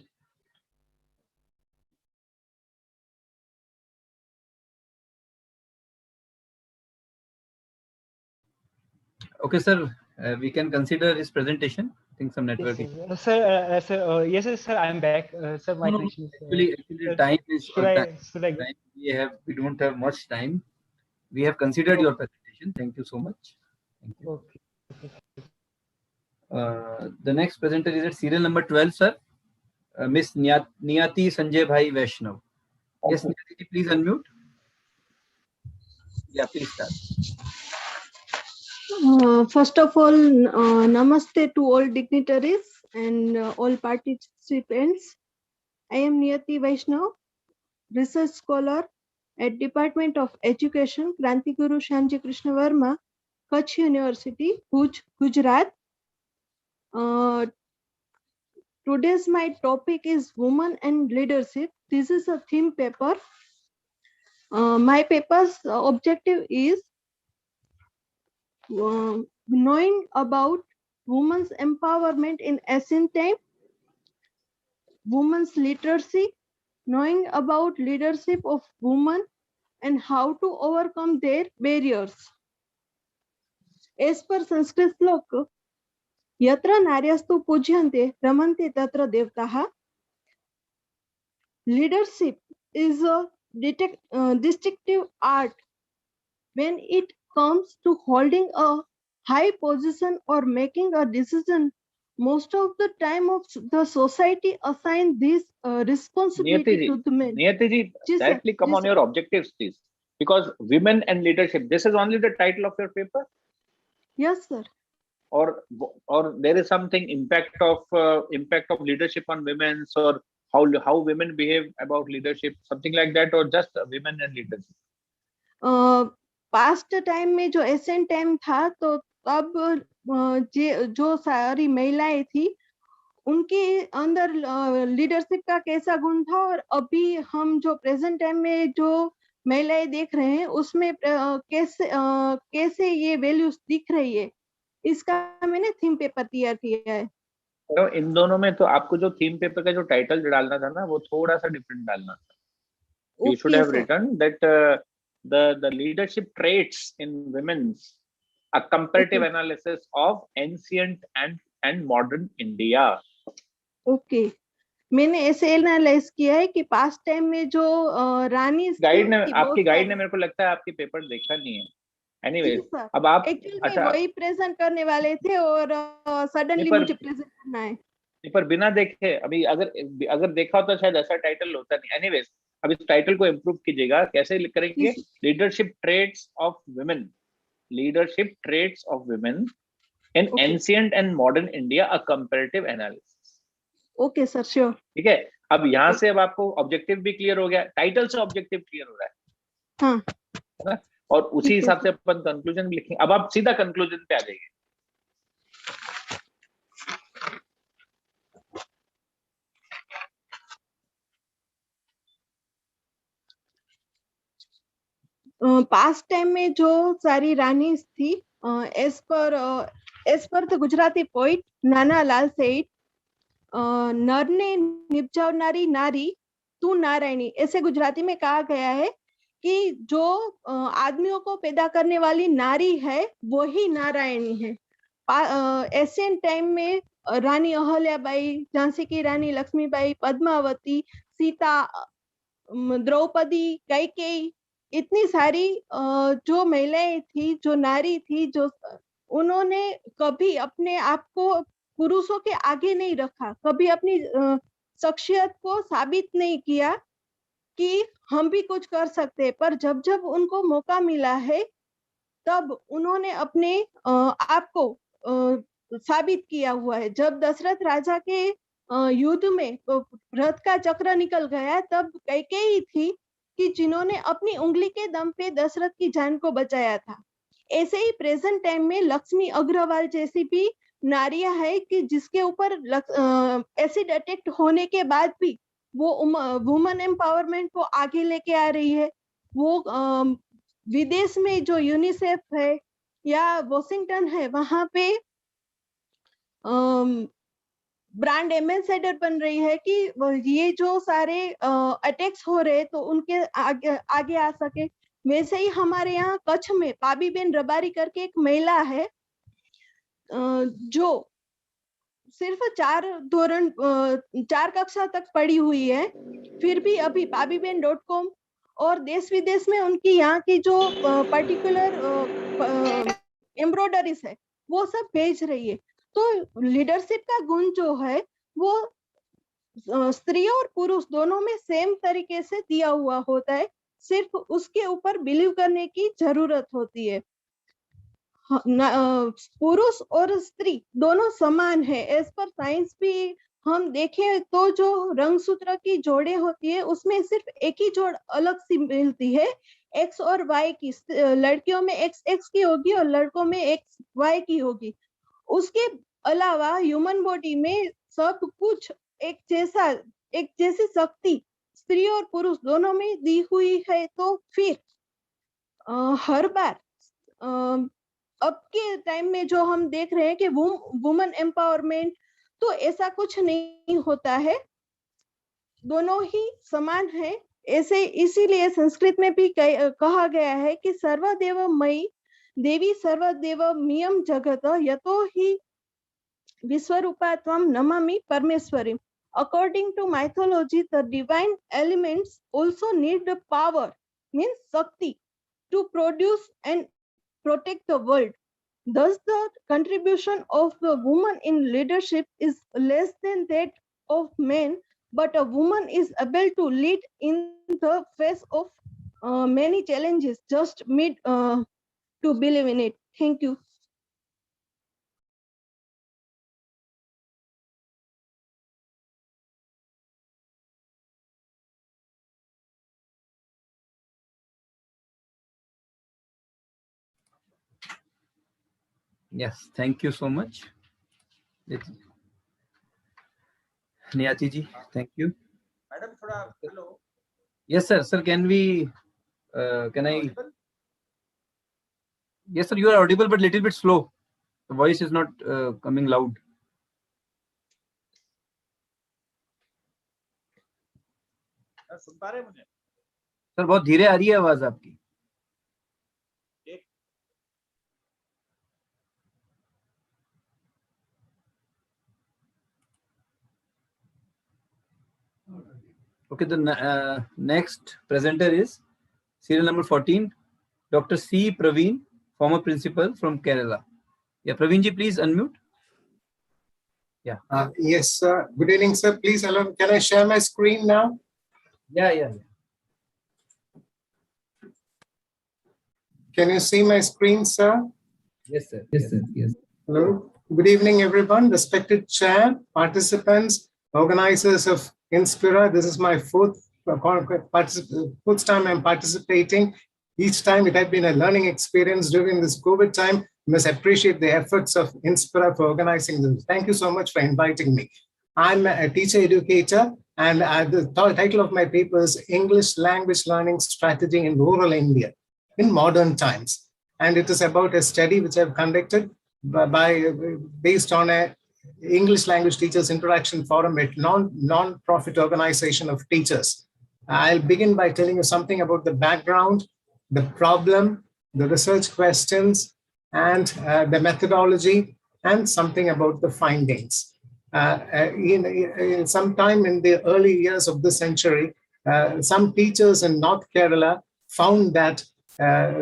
Okay, sir. We can consider this presentation. I think some network. Yes, sir. Yes, sir. I am back. Sir, my question is. Actually, time is. We don't have much time. We have considered your presentation. Thank you so much. Thank you. Okay. The next presenter is at serial number 12, sir. Miss Niyati Sanjay Bhai Vaishnav. Yes, Niyati, please unmute. Yeah, please start. First of all, namaste to all dignitaries and all participants. I am Niyati Vaishnav, research scholar at Department of Education, Krantiguru Shyamji Krishna Verma, Kutch University, Bhuj, Gujarat. Today's my topic is Women and Leadership. This is a theme paper. My paper's objective is knowing about women's empowerment in ancient time, women's literacy, knowing about leadership of women and how to overcome their barriers. As per Sanskrit slok, yatra naryastu pujyante ramante tatra devtaha. Leadership is a distinctive art when it comes to holding a high position or making a decision. Most of the time of the society assign this responsibility to the men. Niyati ji, directly come on your objectives, please. Because women and leadership, this is only the title of your paper? Yes, sir. Or there is something impact of leadership on women, or how women behave about leadership, something like that, or just women and leadership? Past time में जो Asian time था तो तब जो सारी महिलाएं थी उनके अंदर लीडरशिप का कैसा गुण था, और अभी हम जो प्रेजेंट टाइम में जो महिलाएं देख रहे हैं उसमें कैसे ये वैल्यूज दिख रही है, इसका मैंने थीम पेपर तैयार किया है। तो इन दोनों में तो आपको जो थीम पेपर का जो टाइटल डालना था ना वो थोड़ा सा डिफरेंट डालना था। You should have written that the leadership traits in women's, a comparative analysis of ancient and modern India. Okay, मैंने ऐसे एनालाइज किया है कि पास्ट टाइम में जो रानी आपकी गाइड ने मेरे को लगता है आपकी पेपर देखा नहीं है। एनीवेज, अब आप अच्छा वही प्रेजेंट करने वाले थे और सडनली मुझे प्रेजेंट करना है। पर बिना देखे अभी अगर देखा होता शायद ऐसा टाइटल होता नहीं। एनीवेज, अब इस टाइटल को इम्प्रूव कीजिएगा। कैसे करेंगे? Leadership traits of women, leadership traits of women in ancient and modern India, a comparative analysis. Okay sir, sure. ठीक है, अब यहाँ से अब आपको ऑब्जेक्टिव भी क्लियर हो गया, टाइटल से ऑब्जेक्टिव क्लियर हो रहा है। हाँ, और उसी हिसाब से अपन कंक्लूजन भी लिखेंगे। अब आप सीधा कंक्लूजन पे आ जाइए। पास्ट टाइम में जो सारी रानी थी, as per the Gujarati poet नाना लाल सेठ, नर ने निपजावनारी नारी तू नारायणी, ऐसे गुजराती में कहा गया है कि जो आदमियों को पैदा करने वाली नारी है वही नारायणी है। एशियन टाइम में रानी अहल्याबाई, झांसी की रानी लक्ष्मीबाई, पद्मावती, सीता, द्रौपदी, कैकेयी, इतनी सारी जो महिलाएं थी, जो नारी थी, जो उन्होंने कभी अपने आप को पुरुषों के आगे नहीं रखा, कभी अपनी शख्सियत को साबित नहीं किया कि हम भी कुछ कर सकते। पर जब जब उनको मौका मिला है तब उन्होंने अपने आप को साबित किया हुआ है। जब दशरथ राजा के युद्ध में रथ का चक्र निकल गया तब कैकेयी थी कि जिन्होंने अपनी उंगली के दम पे दशरथ की जान को बचाया था। ऐसे ही प्रेजेंट टाइम में लक्ष्मी अग्रवाल जैसी भी नारियां है कि जिसके ऊपर एसिड अटैक होने के बाद भी वो वुमेन एम्पावरमेंट को आगे लेके आ रही है। वो विदेश में जो यूनिसेफ है या वॉशिंगटन है वहां पे ब्रांड एम्बेसडर बन रही है कि ये जो सारे अटैक्स हो रहे तो उनके आगे आ सके। वैसे ही हमारे यहाँ कच्छ में पाबीबेन रबारी करके एक महिला है जो सिर्फ 4 कक्षा तक पढ़ी हुई है, फिर भी अभी pabiben.com और देश विदेश में उनकी यहाँ की जो पर्टिकुलर एम्ब्रॉयडरीज है वो सब भेज रही है। तो लीडरशिप का गुण जो है वो स्त्री और पुरुष दोनों में सेम तरीके से दिया हुआ होता है, सिर्फ उसके ऊपर बिलीव करने की जरूरत होती है। पुरुष और स्त्री दोनों समान है, एज पर साइंस भी हम देखें तो जो रंगसूत्र की जोड़े होती है उसमें सिर्फ एक ही जोड़ अलग सी मिलती है, एक्स और वाई की। लड़कियों में एक्स एक्स की होगी और लड़कों में एक्स वाई की होगी। उसके अलावा ह्यूमन बॉडी में सब कुछ एक जैसी शक्ति स्त्री और पुरुष दोनों में दी हुई है। तो फिर हर बार अब के टाइम में जो हम देख रहे हैं कि वुमेन एम्पावरमेंट, तो ऐसा कुछ नहीं होता है, दोनों ही समान है। ऐसे इसीलिए संस्कृत में भी कहा गया है कि सर्वदेव मयि देवी सर्वदेवमियं जगत यतो हि विश्वरूपा त्वं Namami परमेश्वरीम्. According to mythology, the divine elements also need the power, means Shakti, to produce and protect the world. Thus, the contribution of the woman in leadership is less than that of men, but a woman is able to lead in the face of many challenges. Just need to believe in it. Thank you. Yes, thank you so much. Niyati ji, thank you. Madam, hello. Yes, sir. Sir, can we? Can I? Yes, sir. You are audible, but little bit slow. The voice is not coming loud. सुन पा रहे हैं मुझे? Sir बहुत धीरे आ रही है आवाज आपकी. Okay, the next presenter is serial number 14, Dr. C. Praveen, former principal from Kerala. Yeah, Praveen ji, please unmute. Yeah. Yes, sir. Good evening, sir. Please allow. Can I share my screen now? Yeah. Can you see my screen, sir? Yes, sir. Yes. Hello. Good evening, everyone. Respected chair, participants, organizers of Inspira. This is my fourth time I'm participating. Each time it has been a learning experience during this COVID time. You must appreciate the efforts of Inspira for organizing this. Thank you so much for inviting me. I'm a teacher educator, and the title of my paper is English Language Learning Strategy in Rural India in Modern Times. And it is about a study which I've conducted based on a English Language Teachers Interaction Forum, a non-profit organization of teachers. I'll begin by telling you something about the background, the problem, the research questions, and the methodology, and something about the findings. Sometime in the early years of this century, some teachers in North Kerala found that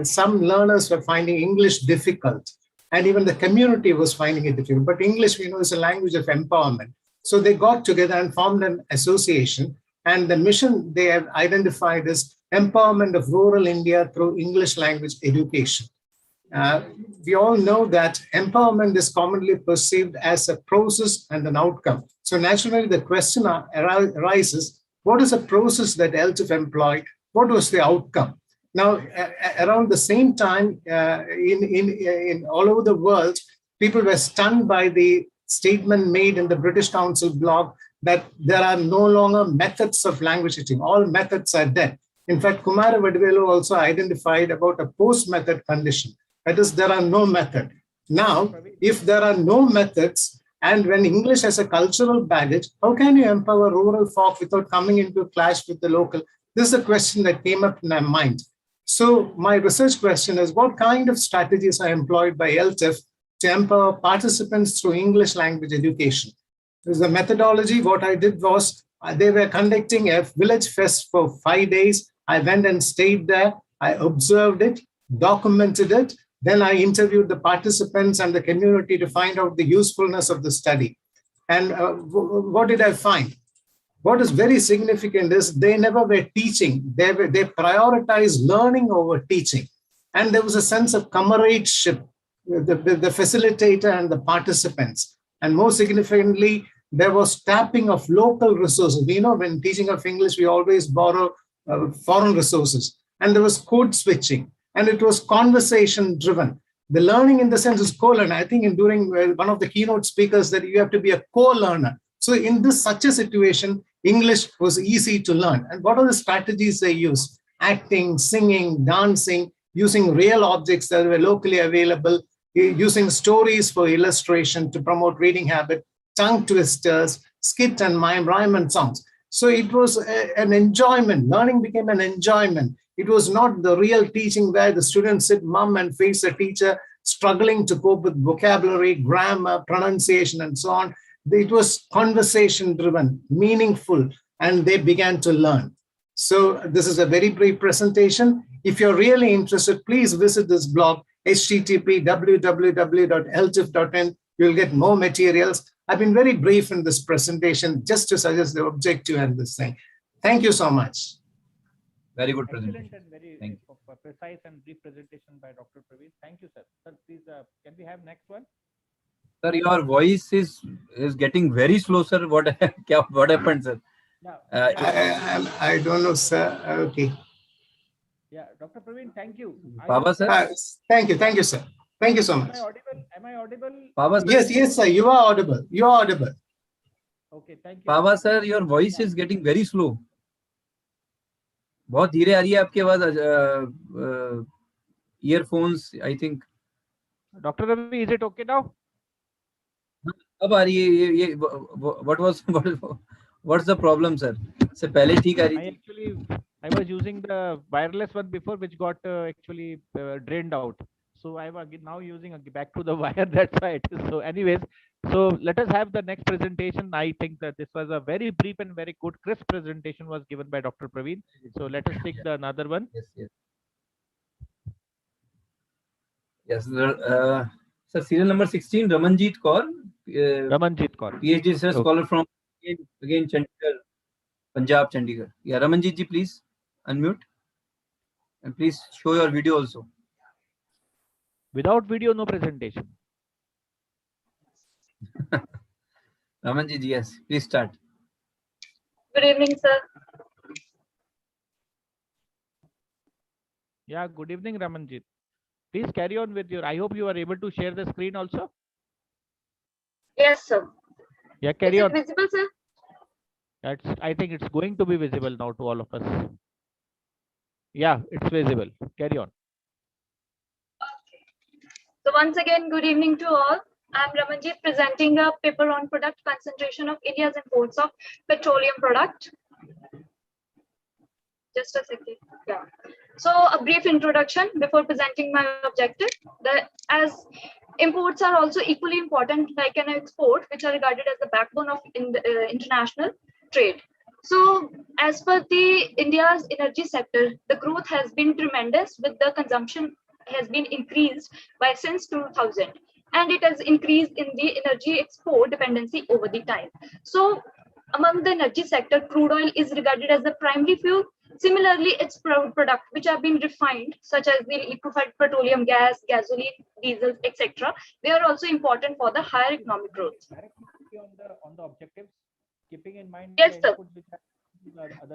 some learners were finding English difficult, and even the community was finding it difficult. But English, we know, is a language of empowerment. So they got together and formed an association, and the mission they have identified is empowerment of rural India through English language education. We all know that empowerment is commonly perceived as a process and an outcome. So naturally, the question arises, what is the process that ELTIF employed? What was the outcome? Now, around the same time, in all over the world, people were stunned by the statement made in the British Council blog that there are no longer methods of language teaching. All methods are dead. In fact, Kumara Vadivelu also identified about a post-method condition. That is, there are no method. Now, if there are no methods, and when English has a cultural baggage, how can you empower rural folk without coming into clash with the local? This is a question that came up in my mind. So my research question is, what kind of strategies are employed by ELTIF to empower participants through English language education? There's a methodology. What I did was, they were conducting a village fest for 5 days. I went and stayed there. I observed it, documented it. Then I interviewed the participants and the community to find out the usefulness of the study. And what did I find? What is very significant is they never were teaching. They prioritized learning over teaching. And there was a sense of comradeship, the facilitator and the participants. And more significantly, There was tapping of local resources. We know when teaching of English, we always borrow foreign resources. And there was code switching, and it was conversation driven. The learning in the sense is co-learning. I think during one of the keynote speakers that you have to be a co-learner. So in such a situation, English was easy to learn. And what are the strategies they use? Acting, singing, dancing, using real objects that were locally available, using stories for illustration to promote reading habit, tongue twisters, skit and mime, rhyme and songs. So it was an enjoyment. Learning became an enjoyment. It was not the real teaching where the students sit mum and face the teacher struggling to cope with vocabulary, grammar, pronunciation, and so on. It was conversation driven, meaningful, and they began to learn. So this is a very brief presentation. If you're really interested, please visit this blog, http://www.ltif.in. You'll get more materials. I've been very brief in this presentation just to suggest the objective and this thing. Thank you so much. Very good presentation. Excellent and very precise and brief presentation by Dr. Praveen. Thank you, sir. Sir, please, can we have next one? Sir, your voice is getting very slow, sir. What happened, sir? I don't know, sir. Okay. Yeah, Dr. Praveen, thank you. Baba, sir. Thank you, sir. Thank you so much. Am I audible? Baba, sir. Yes, sir. You are audible. You are audible. Okay, thank you. Baba, sir, your voice is getting very slow. बहुत धीरे आ रही है आपकी आवाज. Earphones, I think. Dr. Ravi, is it okay now? अब आ रही है ये what's the problem, sir? से पहले ठीक आ रही थी. I was using the wireless one before, which got actually drained out. So I was now using back to the wire. That's why it is. So anyways, so let us have the next presentation. I think that this was a very brief and very good, crisp presentation was given by Dr. Praveen. So let us take the another one. Yes. Sir, serial number 16, Ramanjit Kaur. Ramanjit Kaur. PhD research scholar from again Chandigarh, Punjab, Chandigarh. Yeah, Ramanjit ji, please unmute and please show your video also. Without video, no presentation. Ramanjit ji, yes, please start. Good evening, sir. Yeah, good evening, Ramanjit. Please carry on with your. I hope you are able to share the screen also. Yes, sir. Yeah, carry on. Is it visible, sir? I think it's going to be visible now to all of us. Yeah, it's visible. Carry on. Okay. So once again, good evening to all. I'm Ramanjit presenting a paper on product concentration of India's imports of petroleum product. Just a second. Yeah. So a brief introduction before presenting my objective. As imports are also equally important like an export, which are regarded as the backbone of international trade. So as per the India's energy sector, the growth has been tremendous, with the consumption has been increased by since 2000, and it has increased in the energy export dependency over the time. So among the energy sector, crude oil is regarded as the primary fuel. Similarly, its products which have been refined, such as the liquefied petroleum gas, gasoline, diesel, etc., they are also important for the higher economic growth. On the objectives, keeping in mind. Yes, sir.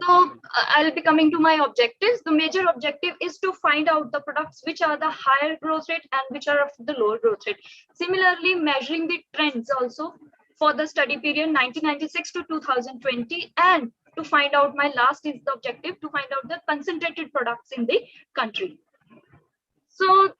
So I'll be coming to my objectives. The major objective is to find out the products which are the higher growth rate and which are of the lower growth rate. Similarly, measuring the trends also for the study period 1996 to 2020, and to find out, my last is the objective, to find out the concentrated products in the country. So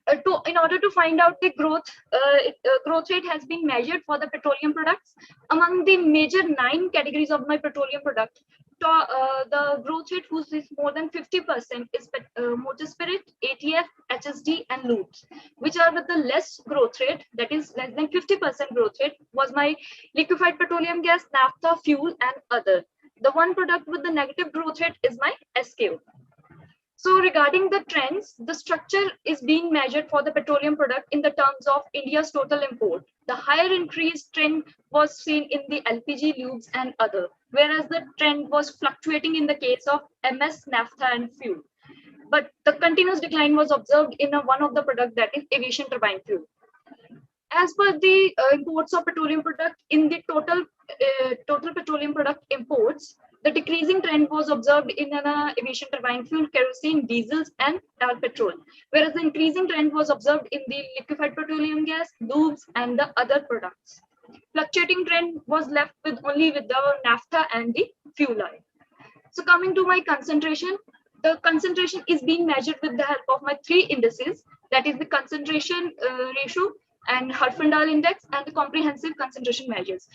in order to find out the growth rate has been measured for the petroleum products. Among the major 9 categories of my petroleum product, the growth rate whose is more than 50% is motor spirit, ATF, HSD, and lubes. Which are with the less growth rate, that is less than 50% growth rate, was my liquefied petroleum gas, naphtha, fuel, and other. The one product with the negative growth rate is my SKU. So regarding the trends, the structure is being measured for the petroleum product in the terms of India's total import. The higher increased trend was seen in the LPG, lubes, and other, whereas the trend was fluctuating in the case of MS, naphtha, and fuel. But the continuous decline was observed in one of the products, that is aviation turbine fuel. As per the imports of petroleum product in the total total petroleum product imports, the decreasing trend was observed in aviation turbine fuel, kerosene, diesels, and petrol, whereas the increasing trend was observed in the liquefied petroleum gas, lubes, and the other products. Fluctuating trend was left with only with the naphtha and the fuel oil. So coming to my concentration, the concentration is being measured with the help of my three indices, that is the concentration ratio and Herfindahl index and the comprehensive concentration measures.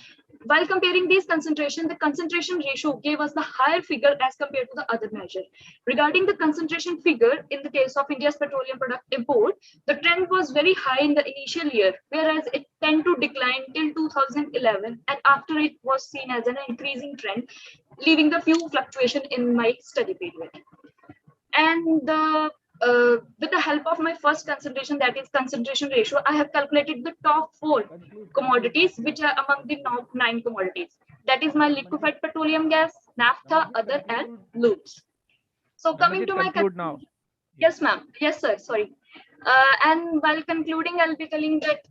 While comparing these concentration, the concentration ratio gave us the higher figure as compared to the other measure. Regarding the concentration figure, in the case of India's petroleum product import, the trend was very high in the initial year, whereas it tended to decline till 2011, and after it was seen as an increasing trend, leaving the few fluctuation in my study period. And with the help of my first concentration, that is concentration ratio, I have calculated the top 4 commodities, which are among the top 9 commodities. That is my liquefied petroleum gas, naphtha, other, and lubes. So coming to my conclude now. Yes, ma'am. Yes, sir. Sorry. And while concluding, I'll be telling that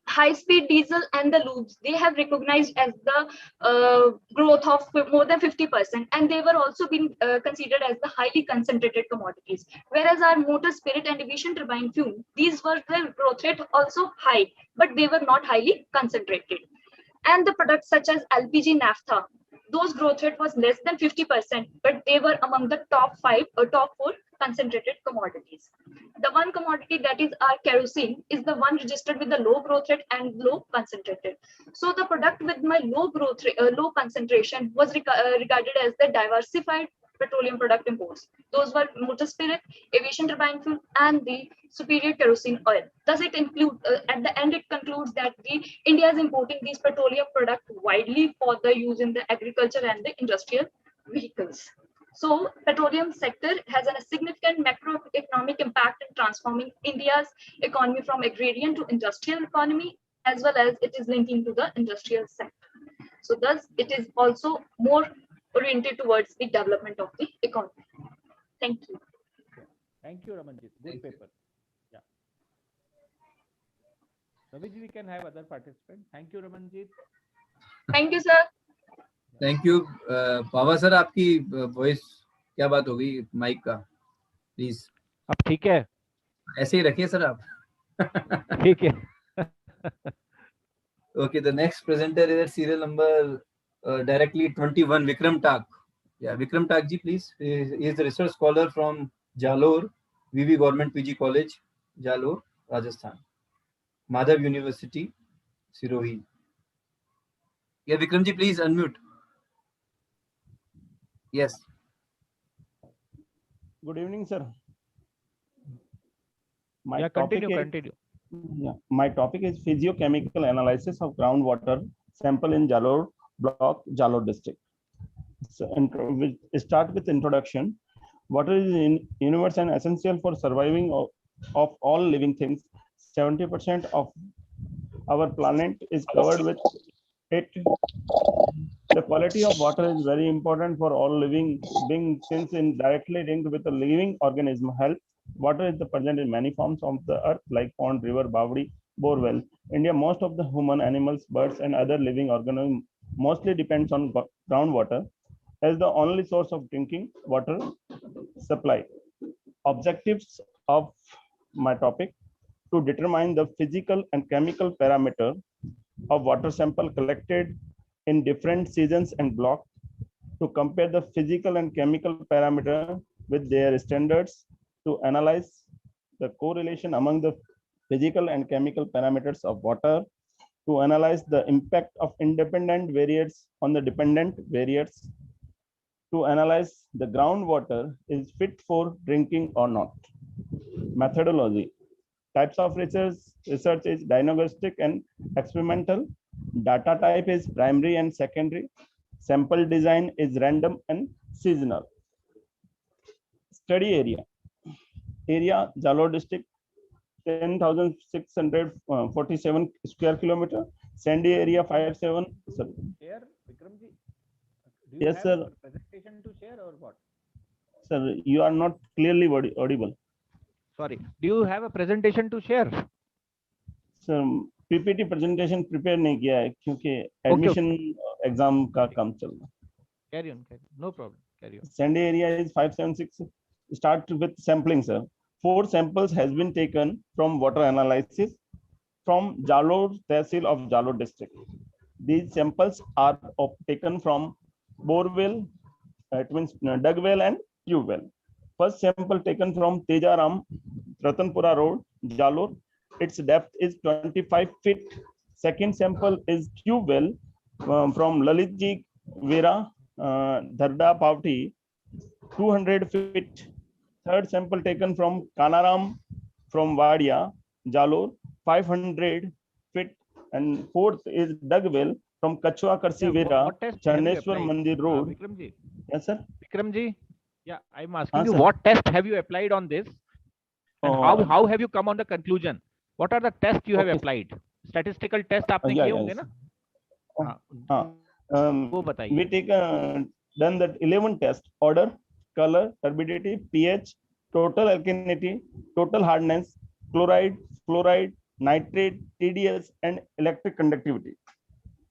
high-speed diesel and the lubes, they have recognized as the growth of more than 50%, and they were also being considered as the highly concentrated commodities. Whereas our motor spirit and aviation turbine fuel, these were the growth rate also high, but they were not highly concentrated. And the products such as LPG, naphtha, those growth rate was less than 50%, but they were among the top 5 or top 4 concentrated commodities. The one commodity, that is our kerosene, is the one registered with the low growth rate and low concentrated. So the product with my low growth rate, low concentration was regarded as the diversified petroleum product imports. Those were motor spirit, aviation turbine fuel, and the superior kerosene oil. Thus, it includes at the end it concludes that India is importing these petroleum products widely for the use in the agriculture and the industrial vehicles. So, petroleum sector has a significant macroeconomic impact in transforming India's economy from agrarian to industrial economy, as well as it is linking to the industrial sector. So, thus it is also more oriented towards the development of the economy. Thank you. Thank you, Ramanjit. Good paper. Yeah. Raviji, we can have other participants. Thank you, Ramanjit. Thank you, sir. Thank you Baba sir, आपकी voice क्या बात हो गई mic का, please. अब ठीक है, ऐसे ही रखिए सर आप। ठीक है। Okay, the next presenter is serial number directly 21, Vikram Tak. Yeah, Vikram Tak ji, please. He is a research scholar from Jalore, VV Government PG College, Jalore, Rajasthan. Madhav University, Sirohi. Yeah, Vikram ji, please unmute. Yes. Good evening, sir. Continue. My topic is physiochemical analysis of groundwater sample in Jalore block, Jalore district. So, we start with introduction. Water is universal and essential for surviving of all living things. 70% of our planet is covered with it. The quality of water is very important for all living beings since it directly linked with the living organism health. Water is present in many forms of the earth like pond, river, bawdi, borewell. India, most of the human, animals, birds, and other living organisms mostly depends on groundwater as the only source of drinking water supply. Objectives of my topic: to determine the physical and chemical parameter of water sample collected in different seasons and blocks, to compare the physical and chemical parameter with their standards, to analyze the correlation among the physical and chemical parameters of water, to analyze the impact of independent variables on the dependent variables, to analyze the groundwater is fit for drinking or not. Methodology: types of research is diagnostic and experimental. Data type is primary and secondary. Sample design is random and seasonal. Study area: Jalore district 10,647 square kilometer. Sandy area 57. Here, Vikramji, do you Yes, have sir. a presentation to share or what? Sir, you are not clearly audible. Sorry. Do you have a presentation to share? Sir, PPT presentation prepare नहीं किया है क्योंकि admission exam का काम चल रहा. Carry on. No problem. Carry on. Sandy area is 576. Start with sampling, sir. 4 samples has been taken from water analysis from Jalore Tehsil of Jalore district. These samples are taken from borewell, it means dug well and tube well. First sample taken from Tejaram, Ratanpura Road, Jalore. Its depth is 25 feet. Second sample is tube well from Lalitji Vera, Dharda Pavti, 200 feet. Third sample taken from Kanaram from Vadia, Jalore, 500 feet. And fourth is dug well from Kachwa Karsi Vera, Charneshwar Mandir Road. Vikramji. Yes, sir. Vikramji. Yeah, I'm asking you, what test have you applied on this? And how have you come on the conclusion? What are the tests you have applied? Statistical test आपने किए होंगे ना? वो बताइए. We take done that 11 test: order, color, turbidity, pH, total alkalinity, total hardness, chloride, fluoride, nitrate, TDS, and electric conductivity.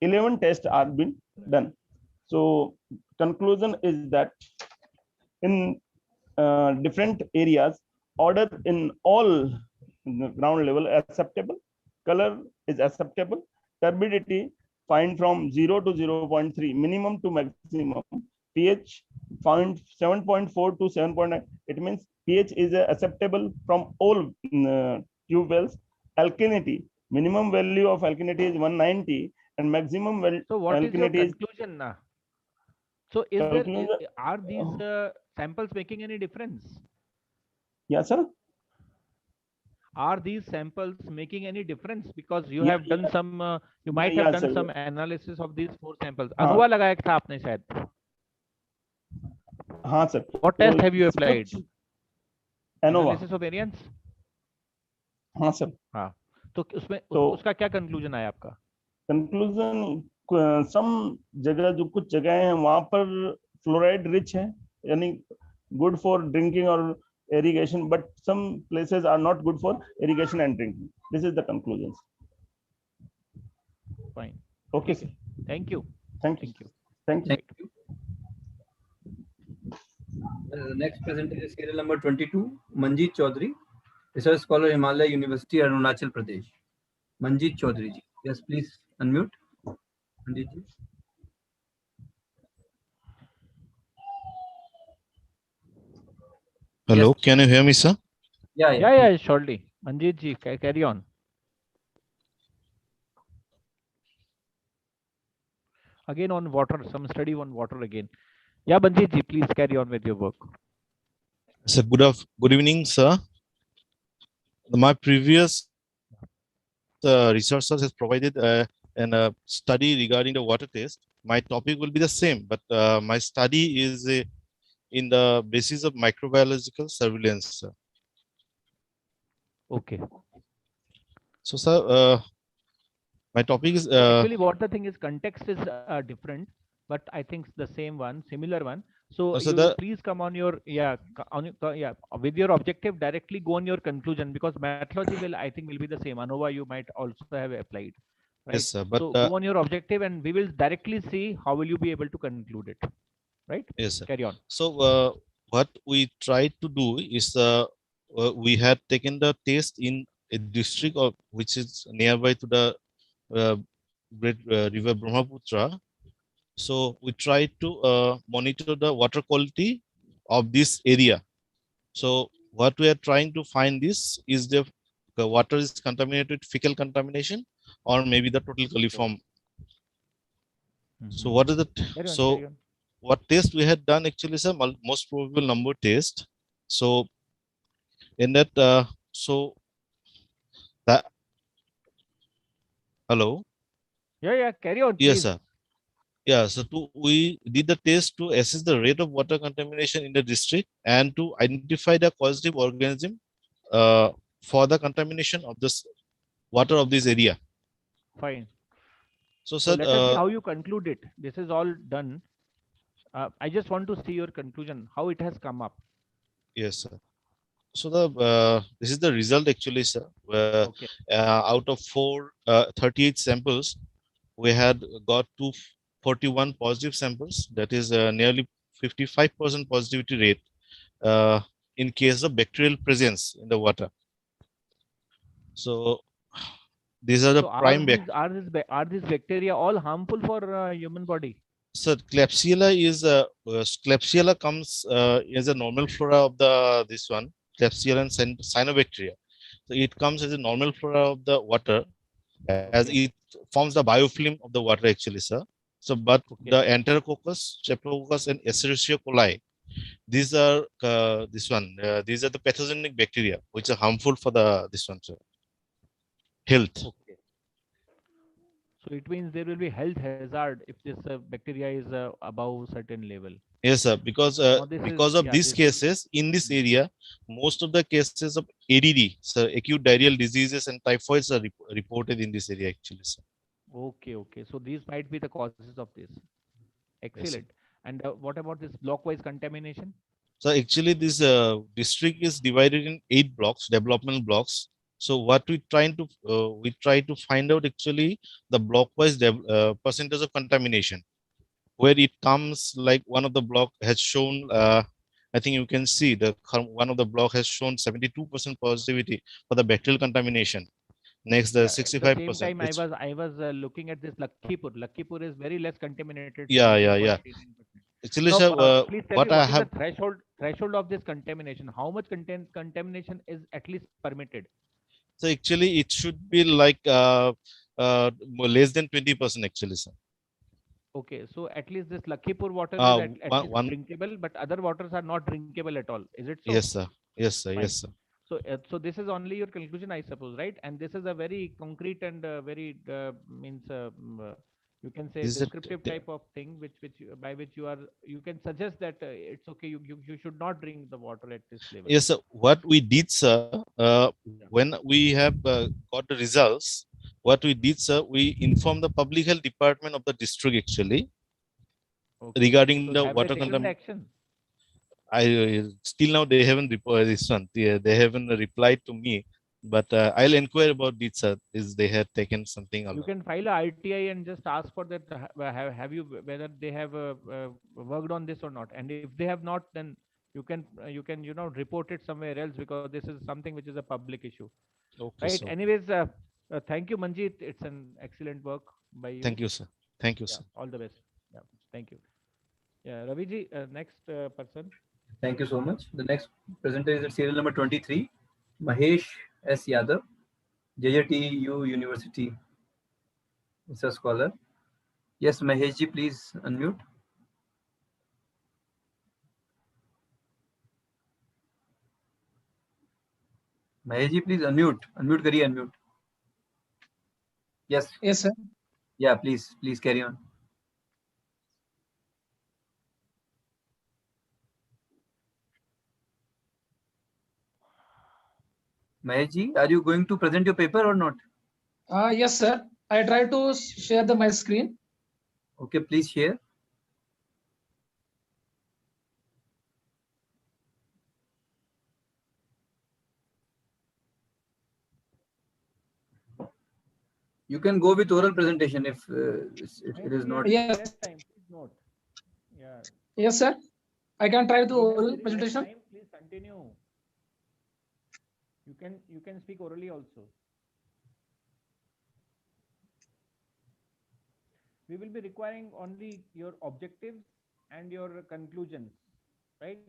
11 tests are been done. So conclusion is that in different areas, order in all ground level acceptable, color is acceptable, turbidity find from 0 to 0.3, minimum to maximum, pH find 7.4 to 7.9. It means pH is acceptable from all tube wells. Alkalinity, minimum value of alkalinity is 190 and maximum value. So what is your conclusion now? So are these samples making any difference? Yes, sir. Are these samples making any difference? Because you have done some, you might have done some analysis of these 4 samples. अनुभव लगाया था आपने शायद. हाँ sir. What test have you applied? Analysis of variance. हाँ sir. हाँ. तो उसमें उसका क्या conclusion आया आपका? Conclusion, some जगह जो कुछ जगह हैं वहाँ पर fluoride rich है, यानी good for drinking or irrigation, but some places are not good for irrigation and drinking. This is the conclusions. Fine. Okay, sir. Thank you. Thank you. Thank you. Thank you. The next presenter is serial number 22, Manjeet Chaudhary, Research Scholar, Himalaya University, Arunachal Pradesh. Manjeet Chaudhary ji. Yes, please unmute. Manjeet ji. Hello, yes. Can you hear me, sir? Yeah, surely. Manjeet ji, carry on. Again on water, some study on water again. Yeah, Manjeet ji, please carry on with your work. Sir, good evening, sir. My previous researchers has provided a study regarding the water test. My topic will be the same, but my study is in the basis of microbiological surveillance, sir. Okay. So, sir, my topic is actually what the thing is, context is different, but I think the same one, similar one. So, please come on your with your objective directly go on your conclusion, because methodology will, I think, will be the same. ANOVA you might also have applied. Right? Yes, sir. But so go on your objective and we will directly see how will you be able to conclude it. Right? Yes, sir. Carry on. So what we tried to do is we had taken the test in a district which is nearby to the river Brahmaputra. So we tried to monitor the water quality of this area. So what we are trying to find is the water is contaminated with fecal contamination or maybe the total coliform. So what is the what test we had done actually is a most probable number test. So in that, so that, hello? Yeah, carry on. Yes, sir. Yeah, so we did the test to assess the rate of water contamination in the district and to identify the causative organism for the contamination of this water of this area. Fine. So, sir, let us see how you conclude it. This is all done. I just want to see your conclusion, how it has come up. Yes, sir. So this is the result actually, sir. Out of 38 samples, we had got 41 positive samples, that is nearly 55% positivity rate in case of bacterial presence in the water. So these are the prime bacteria. Are these bacteria all harmful for human body? So Klebsiella is Klebsiella comes as a normal flora of this one, Klebsiella and cyanobacteria. So it comes as a normal flora of the water, as it forms the biofilm of the water actually, sir. So, but the Enterococcus, Streptococcus, and Escherichia coli, these are these are the pathogenic bacteria which are harmful for this one, sir. Health. Okay. So it means there will be health hazard if this bacteria is above certain level. Yes, sir. Because of these cases in this area, most of the cases of ADD, so acute diarrheal diseases and typhoids are reported in this area actually, sir. Okay, okay. So these might be the causes of this. Excellent. Yes, and what about this block-wise contamination? So actually, this district is divided in 8 blocks, development blocks. So what we try to find out actually the block-wise percentage of contamination, where it comes like one of the block has shown. I think you can see one of the block has shown 72% positivity for the bacterial contamination. Next, the 65%. At the same time, I was looking at this Lakhipur. Lakhipur is very less contaminated. Yeah. Actually, now, sir, please tell me what is the threshold of this contamination? How much contamination is at least permitted? So actually, it should be like less than 20% actually, sir. Okay, so at least this Lakhipur water is at least drinkable, but other waters are not drinkable at all. Is it so? Yes, sir. Yes, sir. Fine. Yes, sir. So, so this is only your conclusion, I suppose, right? And this is a very concrete and very you can say descriptive type of thing, by which you can suggest that it's okay. You should not drink the water at this level. Yes, sir. What we did, sir, when we have got the results, what we did, sir, we informed the public health department of the district actually regarding the water contamination. Still now they haven't replied this one. They haven't replied to me, but I'll inquire about this. Is they have taken something? You can file a RTI and just ask for that. Have you whether they have worked on this or not? And if they have not, then you can report it somewhere else, because this is something which is a public issue. Okay, right. So. Anyways, thank you, Manjeet. It's an excellent work by you. Thank you, sir. Thank you, sir. All the best. Yeah. Thank you. Yeah, Raviji, next person. Thank you so much. The next presenter is at serial number 23, Mahesh S. Yadav, JJTU University. It's a scholar. Yes, Mahesh ji, please unmute. Mahesh ji, please unmute. Unmute kariye, unmute. Yes. Yes, sir. Yeah, please carry on. Mahesh ji, are you going to present your paper or not? Yes, sir. I try to share my screen. Okay, please share. You can go with oral presentation if it is not. Yes. Yeah. Yes, sir. I can try the oral presentation. Please continue. You can speak orally also. We will be requiring only your objectives and your conclusions, right?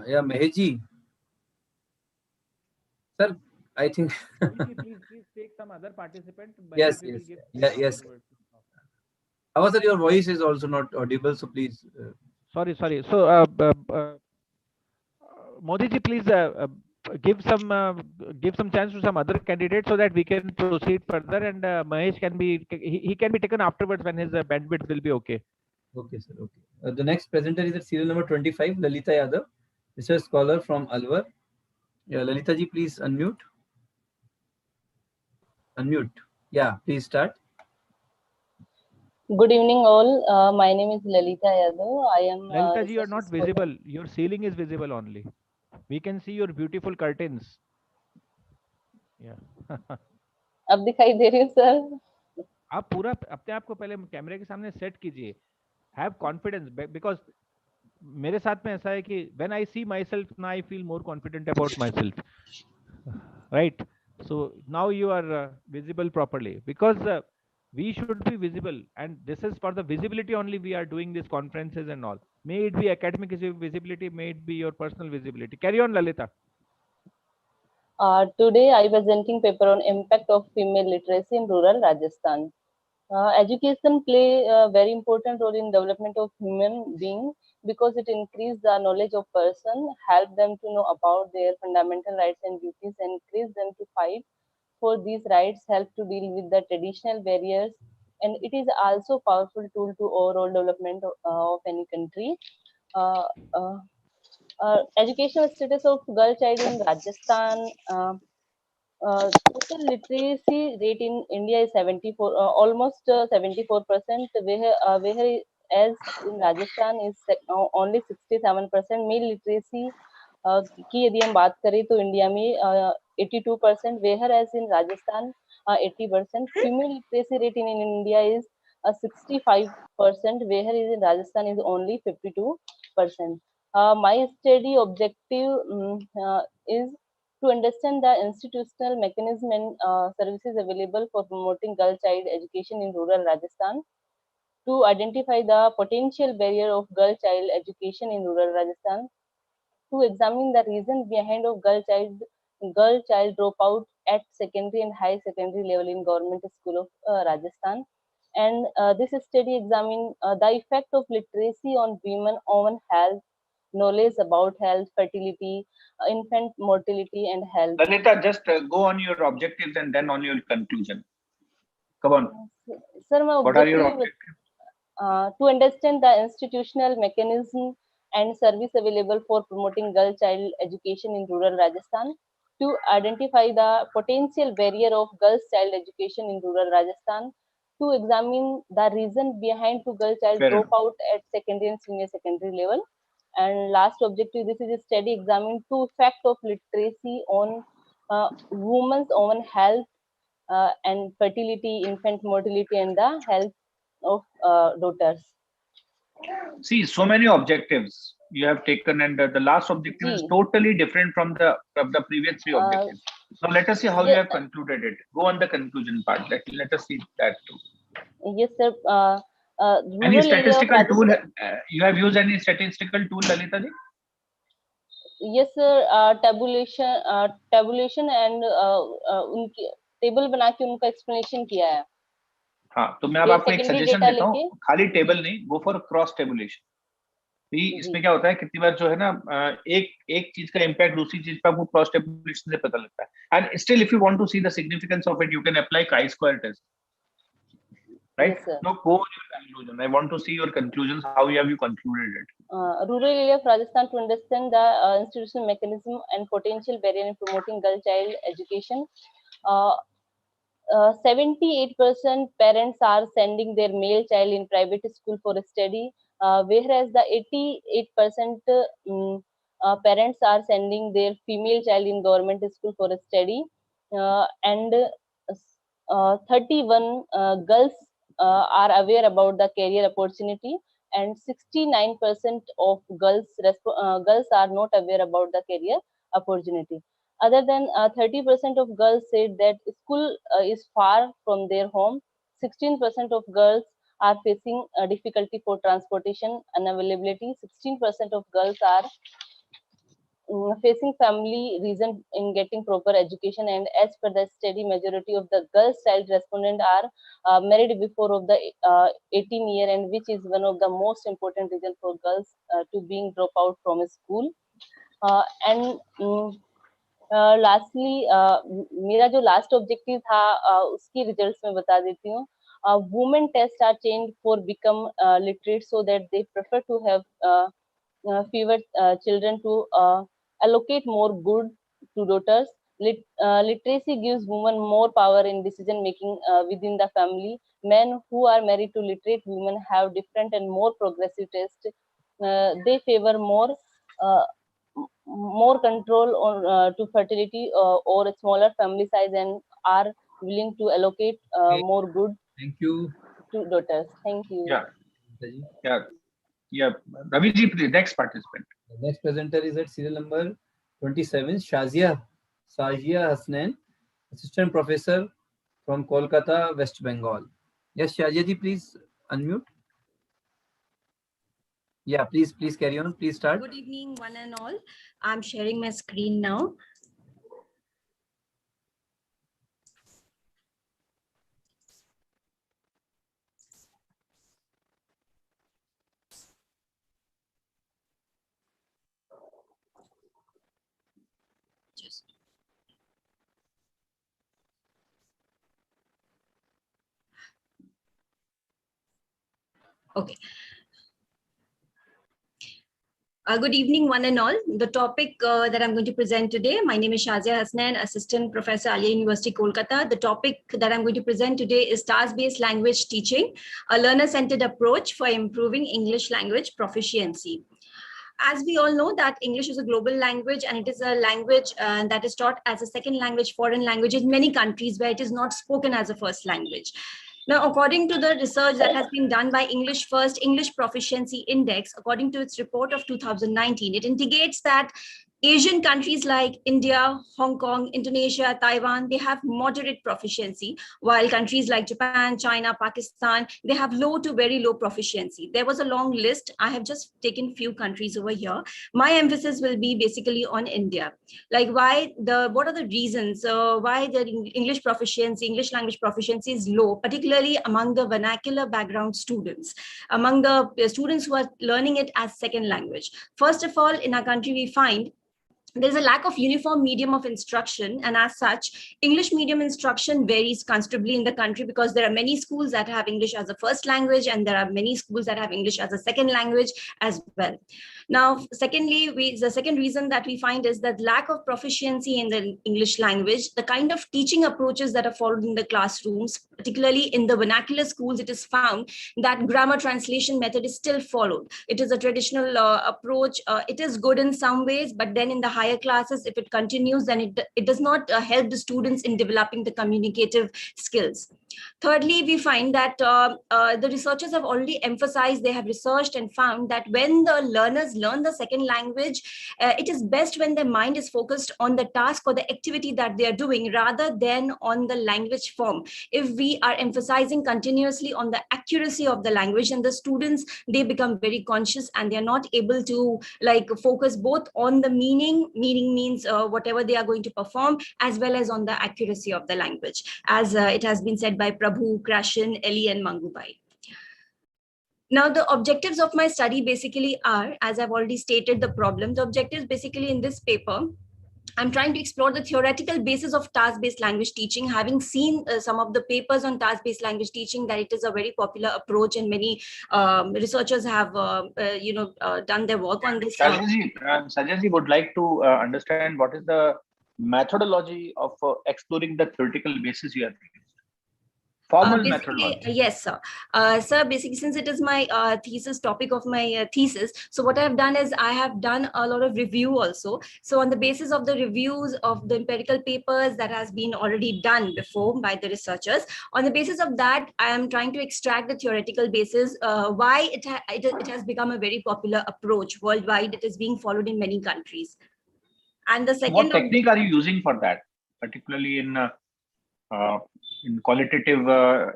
Yeah, Mahesh ji. Sir, I think. please take some other participant. Yes. However, your voice is also not audible, so please. Sorry. So, Modi ji, please give some chance to some other candidates so that we can proceed further, and Mahesh can be taken afterwards when his bandwidth will be okay. Okay, sir. Okay. The next presenter is at serial number 25, Lalita Yadav, research scholar from Alwar. Yeah, Lalita ji, please unmute. Unmute. Yeah, please start. Good evening, all. My name is Lalita Yadav. I am. Lalita ji, you are not visible. Your ceiling is visible only. We can see your beautiful curtains. Yeah. अब दिखाई दे रही है, sir. आप पूरा अपने आप को पहले कैमरे के सामने सेट कीजिए, हैव कॉन्फिडेंस, बिकॉज मेरे साथ में ऐसा है कि when I see myself now I feel more confident about myself, right? So now you are visible properly, because we should be visible, and this is for the visibility only we are doing these conferences and all. May it be academic visibility, may it be your personal visibility. Carry on, Lalita. Today I presenting paper on impact of female literacy in rural Rajasthan. Education play a very important role in development of human being, because it increase the knowledge of person, help them to know about their fundamental rights and duties, encourage them to fight for these rights, help to deal with the traditional barriers, and it is also powerful tool to overall development of any country. Uh, uh, Educational status of girl child in Rajasthan. Total literacy rate in India is 74, almost 74%, where as in Rajasthan is only 67%. Male literacy की यदि हम बात करें तो India में 82%, where as in Rajasthan 80%. Female literacy rate in India is 65%, where is in Rajasthan is only 52%. My study objective is to understand the institutional mechanism and services available for promoting girl child education in rural Rajasthan, to identify the potential barrier of girl child education in rural Rajasthan, to examine the reason behind of girl child dropout at secondary and high secondary level in government school of Rajasthan. And this study examine the effect of literacy on women on health, knowledge about health, fertility, infant mortality, and health. Lalita, just go on your objectives and then on your conclusion. Come on. Sir, what are your objectives? To understand the institutional mechanism and service available for promoting girl child education in rural Rajasthan, to identify the potential barrier of girls child education in rural Rajasthan, to examine the reason behind to girl child dropout at secondary and senior secondary level, and last objective, this is a study examining two effect of literacy on women's own health and fertility, infant mortality, and the health of daughters. See, so many objectives you have taken, and the last objective is totally different from the previous three objectives. So let us see how you have concluded it. Go on the conclusion part. Let us see that too. Yes, sir. Any statistical tool? You have used any statistical tool, Lalita ji? Yes, sir. Tabulation and उनकी table बना के उनका explanation किया है. हाँ, तो मैं अब आपको एक सजेशन देता हूँ, खाली टेबल नहीं, गो फॉर क्रॉस टेबुलेशन. इसमें क्या होता है, कितनी बार जो है ना एक चीज का इम्पैक्ट दूसरी चीज पर आपको क्रॉस टेबुलेशन से पता लगता है. And still if you want to see the significance of it, you can apply chi square test. Right? Yes, now go on your conclusion. I want to see your conclusions. How have you concluded it? Rural area of Rajasthan, to understand the institutional mechanism and potential barrier in promoting girl child education. 78% parents are sending their male child in private school for study, whereas the 88% parents are sending their female child in government school for study, and 31 girls are aware about the career opportunity, and 69% of girls are not aware about the career opportunity. Other than 30% of girls said that school is far from their home. 16% of girls are facing difficulty for transportation unavailability. 16% of girls are facing family reason in getting proper education, and as per the study, majority of the girls child respondent are married before of the 18 year, and which is one of the most important reason for girls to being drop out from a school. And lastly, मेरा जो last objective था उसकी results मैं बता देती हूँ. Women tests are changed for become literate, so that they prefer to have fewer children to allocate more good to daughters. Literacy gives women more power in decision making within the family. Men who are married to literate women have different and more progressive taste. They favor more control on to fertility or a smaller family size, and are willing to allocate more good Thank you. Two daughters. Thank you. Yeah. Raviji, please, next participant. The next presenter is at serial number 27, Shazia Hasnain, Assistant Professor from Kolkata, West Bengal. Yes, Shazia ji, please unmute. Yeah, please carry on. Please start. Good evening, one and all. I'm sharing my screen now. Okay. Good evening, one and all. The topic that I'm going to present today, my name is Shazia Hasnain, Assistant Professor, Alia University, Kolkata. The topic that I'm going to present today is task-based language teaching, a learner-centered approach for improving English language proficiency. As we all know that English is a global language, and it is a language that is taught as a second language, foreign language in many countries where it is not spoken as a first language. Now, according to the research that has been done by English First English Proficiency Index, according to its report of 2019, it indicates that Asian countries like India, Hong Kong, Indonesia, Taiwan, they have moderate proficiency, while countries like Japan, China, Pakistan, they have low to very low proficiency. There was a long list. I have just taken few countries over here. My emphasis will be basically on India. Like what are the reasons why the English language proficiency is low, particularly among the vernacular background students, among the students who are learning it as second language. First of all, in our country, we find there's a lack of uniform medium of instruction, and as such, English medium instruction varies considerably in the country because there are many schools that have English as a first language, and there are many schools that have English as a second language as well. Now, secondly, the second reason that we find is that lack of proficiency in the English language, the kind of teaching approaches that are followed in the classrooms, particularly in the vernacular schools, it is found that grammar translation method is still followed. It is a traditional approach. It is good in some ways, but then in the higher classes, if it continues, then it does not help the students in developing the communicative skills. Thirdly, we find that the researchers have already emphasized, they have researched and found that when the learners learn the second language, it is best when their mind is focused on the task or the activity that they are doing rather than on the language form. If we are emphasizing continuously on the accuracy of the language, and the students, they become very conscious and they are not able to focus both on the meaning means whatever they are going to perform, as well as on the accuracy of the language, as it has been said by Prabhu, Krashen, Eli, and Mangubai. Now, the objectives of my study basically are, as I've already stated the problem, the objectives basically in this paper, I'm trying to explore the theoretical basis of task-based language teaching, having seen some of the papers on task-based language teaching, that it is a very popular approach and many researchers have, done their work on this. Sajjaji would like to understand what is the methodology of exploring the theoretical basis you have used. Formal methodology. Yes, sir. Sir, basically, since it is my thesis topic of my thesis, so what I've done is I have done a lot of review also. So on the basis of the reviews of the empirical papers that has been already done before by the researchers, on the basis of that, I am trying to extract the theoretical basis, why it has become a very popular approach worldwide. It is being followed in many countries. And the second, what technique are you using for that, particularly in qualitative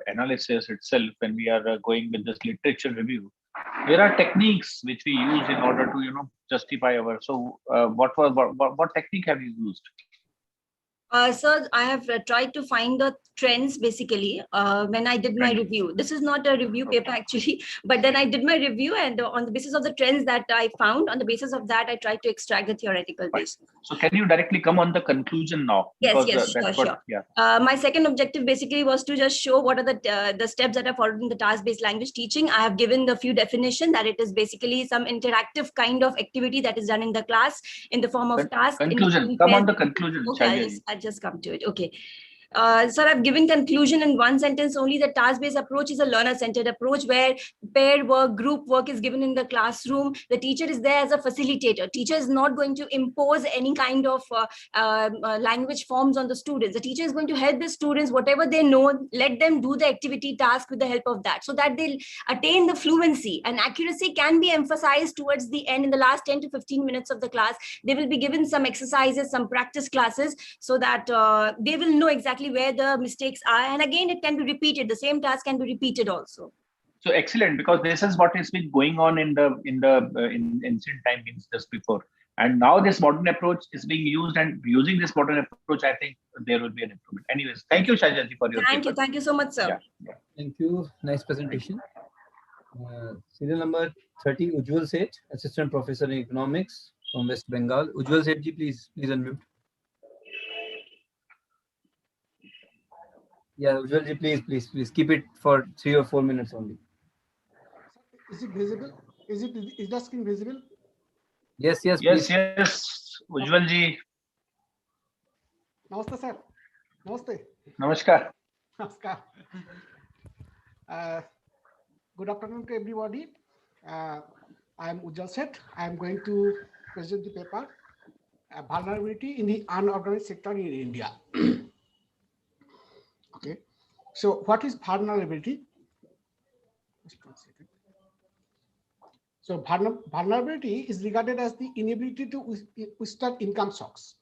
analysis itself? When we are going with this literature review, there are techniques which we use in order to justify our. So what technique have you used? Sir, I have tried to find the trends basically when I did my review. This is not a review paper actually, but then I did my review, and on the basis of the trends that I found, on the basis of that, I tried to extract the theoretical basis. So can you directly come on the conclusion now? Yes, sure. Yeah. My second objective basically was to just show what are the steps that are followed in the task-based language teaching. I have given the few definition that it is basically some interactive kind of activity that is done in the class in the form of task. Conclusion. Come on the conclusion. Okay, I'll just come to it. Okay. Sir, I've given conclusion in one sentence only. The task-based approach is a learner-centered approach where pair work, group work is given in the classroom. The teacher is there as a facilitator. Teacher is not going to impose any kind of language forms on the students. The teacher is going to help the students, whatever they know, let them do the activity task with the help of that, so that they'll attain the fluency. And accuracy can be emphasized towards the end. In the last 10 to 15 minutes of the class, they will be given some exercises, some practice classes, so that they will know exactly where the mistakes are. And again, it can be repeated. The same task can be repeated also. So excellent, because this is what has been going on in ancient time, means just before. And now this modern approach is being used, and using this modern approach, I think there will be an improvement. Anyways, thank you, Shajaji, for your paper. Thank you so much, sir. Yeah. Thank you. Nice presentation. Serial number 30, Ujjwal Seth, Assistant Professor in Economics from West Bengal. Ujjwal Seth ji, please unmute. Yeah, Ujjwal ji, please keep it for 3 or 4 minutes only. Is it visible? Is the screen visible? Yes, please. Yes, Ujjwal ji. Namaste, sir. Namaste. Namaskar. Namaskar. Good afternoon to everybody. I am Ujjwal Seth. I am going to present the paper, Vulnerability in the Unorganized Sector in India. Okay. So what is vulnerability? Just 1 second. So vulnerability is regarded as the inability to withstand income shocks.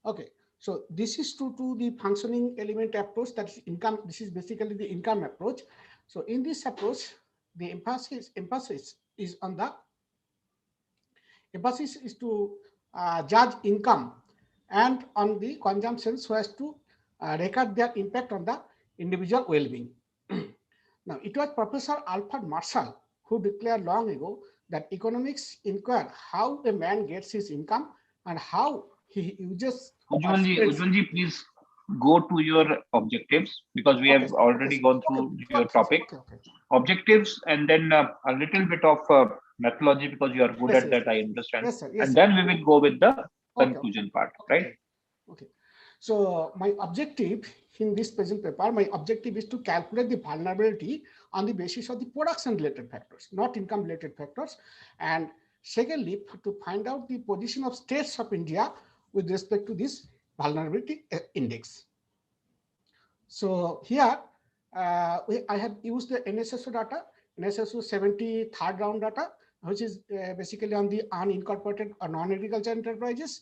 Okay, so this is true to the functioning element approach, that is income. This is basically the income approach. So in this approach, the emphasis is on the to judge income and on the consumption, so as to record their impact on the individual well-being. Now, it was Professor Alfred Marshall who declared long ago that economics inquire how a man gets his income and how he uses. Ujjwal ji, please go to your objectives, because we have already gone through your topic. Objectives, and then a little bit of methodology, because you are good at that, I understand. Yes, sir. And then we will go with the conclusion part, right? Okay. So my objective in this present paper, my objective is to calculate the vulnerability on the basis of the production-related factors, not income-related factors. And secondly, to find out the position of states of India with respect to this vulnerability index. So here, I have used the NSSO data, NSSO 73rd round data, which is basically on the unincorporated or non-agriculture enterprises,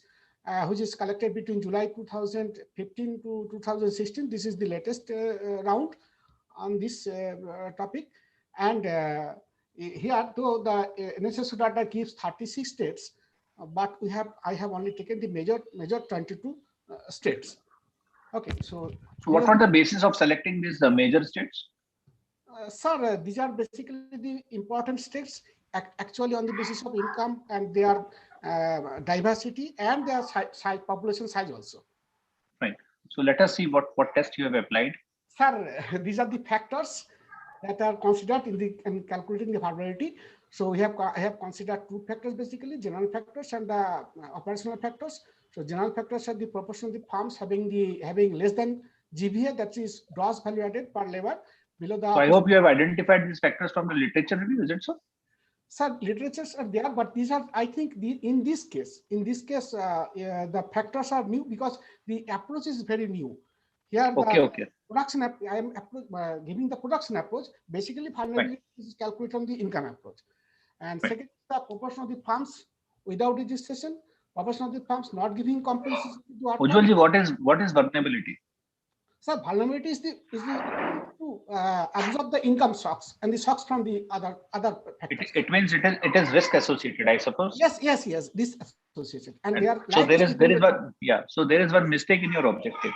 which is collected between July 2015 to 2016. This is the latest round on this topic. And here, though the NSSO data gives 36 states, but I have only taken the major 22 states. Okay, so what are the basis of selecting these major states? Sir, these are basically the important states, actually on the basis of income and their diversity and their population size also. Right. So let us see what test you have applied. Sir, these are the factors that are considered in calculating the vulnerability. So I have considered 2 factors basically, general factors and the operational factors. So general factors are the proportion of the farms having less than GVA, that is gross value added per labor, below the. So I hope you have identified these factors from the literature review. Is it so? Sir, literatures are there, but these are, I think, in this case, the factors are new because the approach is very new. Here, production. I am giving the production approach. Basically, vulnerability is calculated on the income approach, and second, the proportion of the farms without registration, proportion of the farms not giving compensation. Ujjwal ji, what is vulnerability? Sir, vulnerability is to absorb the income shocks and the shocks from the other factors. It means it is risk associated, I suppose. Yes. This associated, and they are. So there is one mistake in your objective.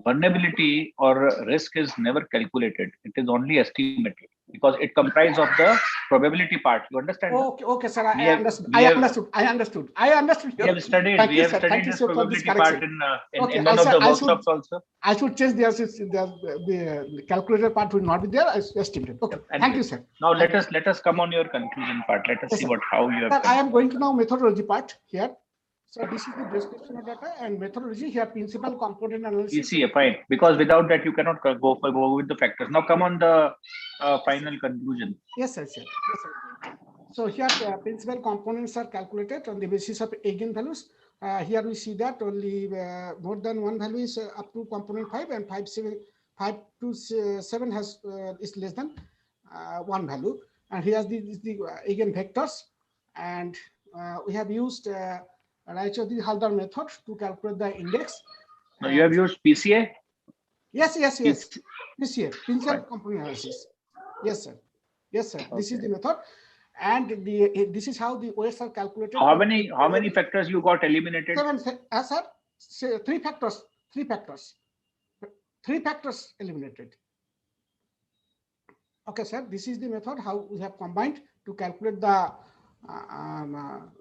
Vulnerability or risk is never calculated. It is only estimated because it comprises of the probability part. You understand? Okay, sir. I understood. We have studied this probability part in one of the workshops also. I should change the calculator part will not be there. I estimated. Okay. Thank you, sir. Now let us come on your conclusion part. Let us see how you have. I am going to now methodology part here. So this is the description of data and methodology here, principal component analysis. PCA, fine. Because without that, you cannot go with the factors. Now come on the final conclusion. Yes, sir. Yes, sir. So here principal components are calculated on the basis of eigenvalues. Here we see that only more than one value is up to component 5 and 5 to 7 has is less than one value. And here is the eigenvectors. And we have used Raychaudhuri-Haldar method to calculate the index. Now you have used PCA? Yes. PCA, principal component analysis. Yes, sir. Okay. This is the method. And this is how the weights are calculated. How many factors you got eliminated? 7, sir. 3 factors. 3 factors eliminated. Okay, sir. This is the method how we have combined to calculate the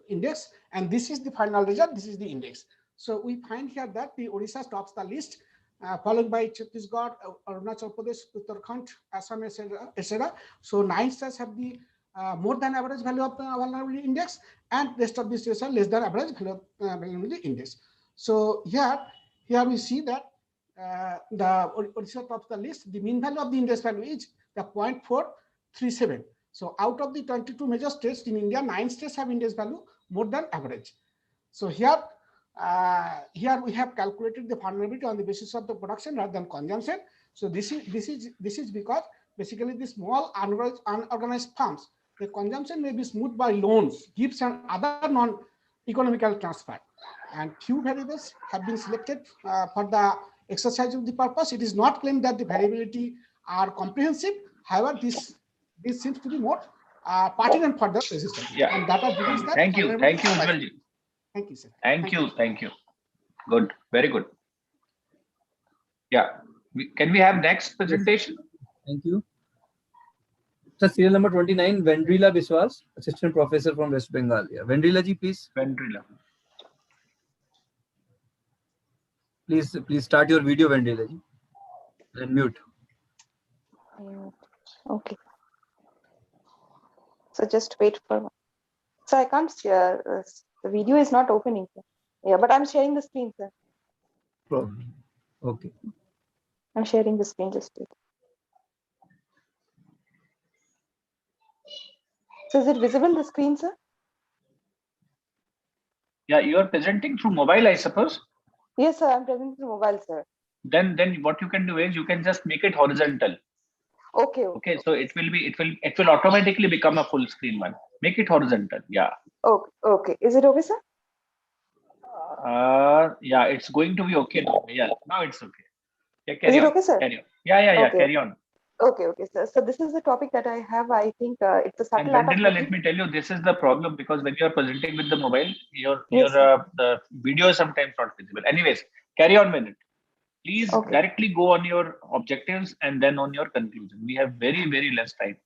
index, and this is the final result. This is the index. So we find here that the Odisha tops the list, followed by Chhattisgarh, Arunachal Pradesh, Uttarakhand, Assam, etc. So 9 states have the more than average value of the vulnerability index, and rest of the states are less than average value of vulnerability index. So here we see that the Odisha tops the list. The mean value of the index value is the 0.437. So out of the 22 major states in India, 9 states have index value more than average. So here we have calculated the vulnerability on the basis of the production rather than consumption. So this is because basically the small unorganized firms, the consumption may be smoothed by loans, gifts, and other non-economical transfer. And few variables have been selected for the exercise of the purpose. It is not claimed that the variability are comprehensive. However, this seems to be more pertinent for the resistance. Yeah. And data reveals that. Thank you, Ujjwalji. Thank you, sir. Thank you. Good, very good. Yeah. Can we have next presentation? Thank you. So serial number 29, Vendrila Biswas, Assistant Professor from West Bengal. Yeah. Vendrila ji, please. Vendrila. Please start your video, Vendrila ji. And mute. Okay. So just wait for. So I can't share. The video is not opening, sir. Yeah, but I'm sharing the screen, sir. Problem. Okay. I'm sharing the screen. Just wait. So is it visible, the screen, sir? Yeah, you are presenting through mobile, I suppose. Yes, sir. I'm presenting through mobile, sir. Then what you can do is you can just make it horizontal. Okay. So it will automatically become a full screen one. Make it horizontal. Yeah. Okay. Is it okay, sir? Yeah, it's going to be okay now. Yeah, now it's okay. Yeah, is it okay, sir? Carry on. Yeah. Okay. Carry on. Okay, sir. So this is the topic that I have. I think it's a subtle art of Vendrila, let me tell you, this is the problem, because when you are presenting with the mobile, your the video is sometimes not visible. Anyways, carry on with it. Please directly go on your objectives and then on your conclusion. We have very, very less time.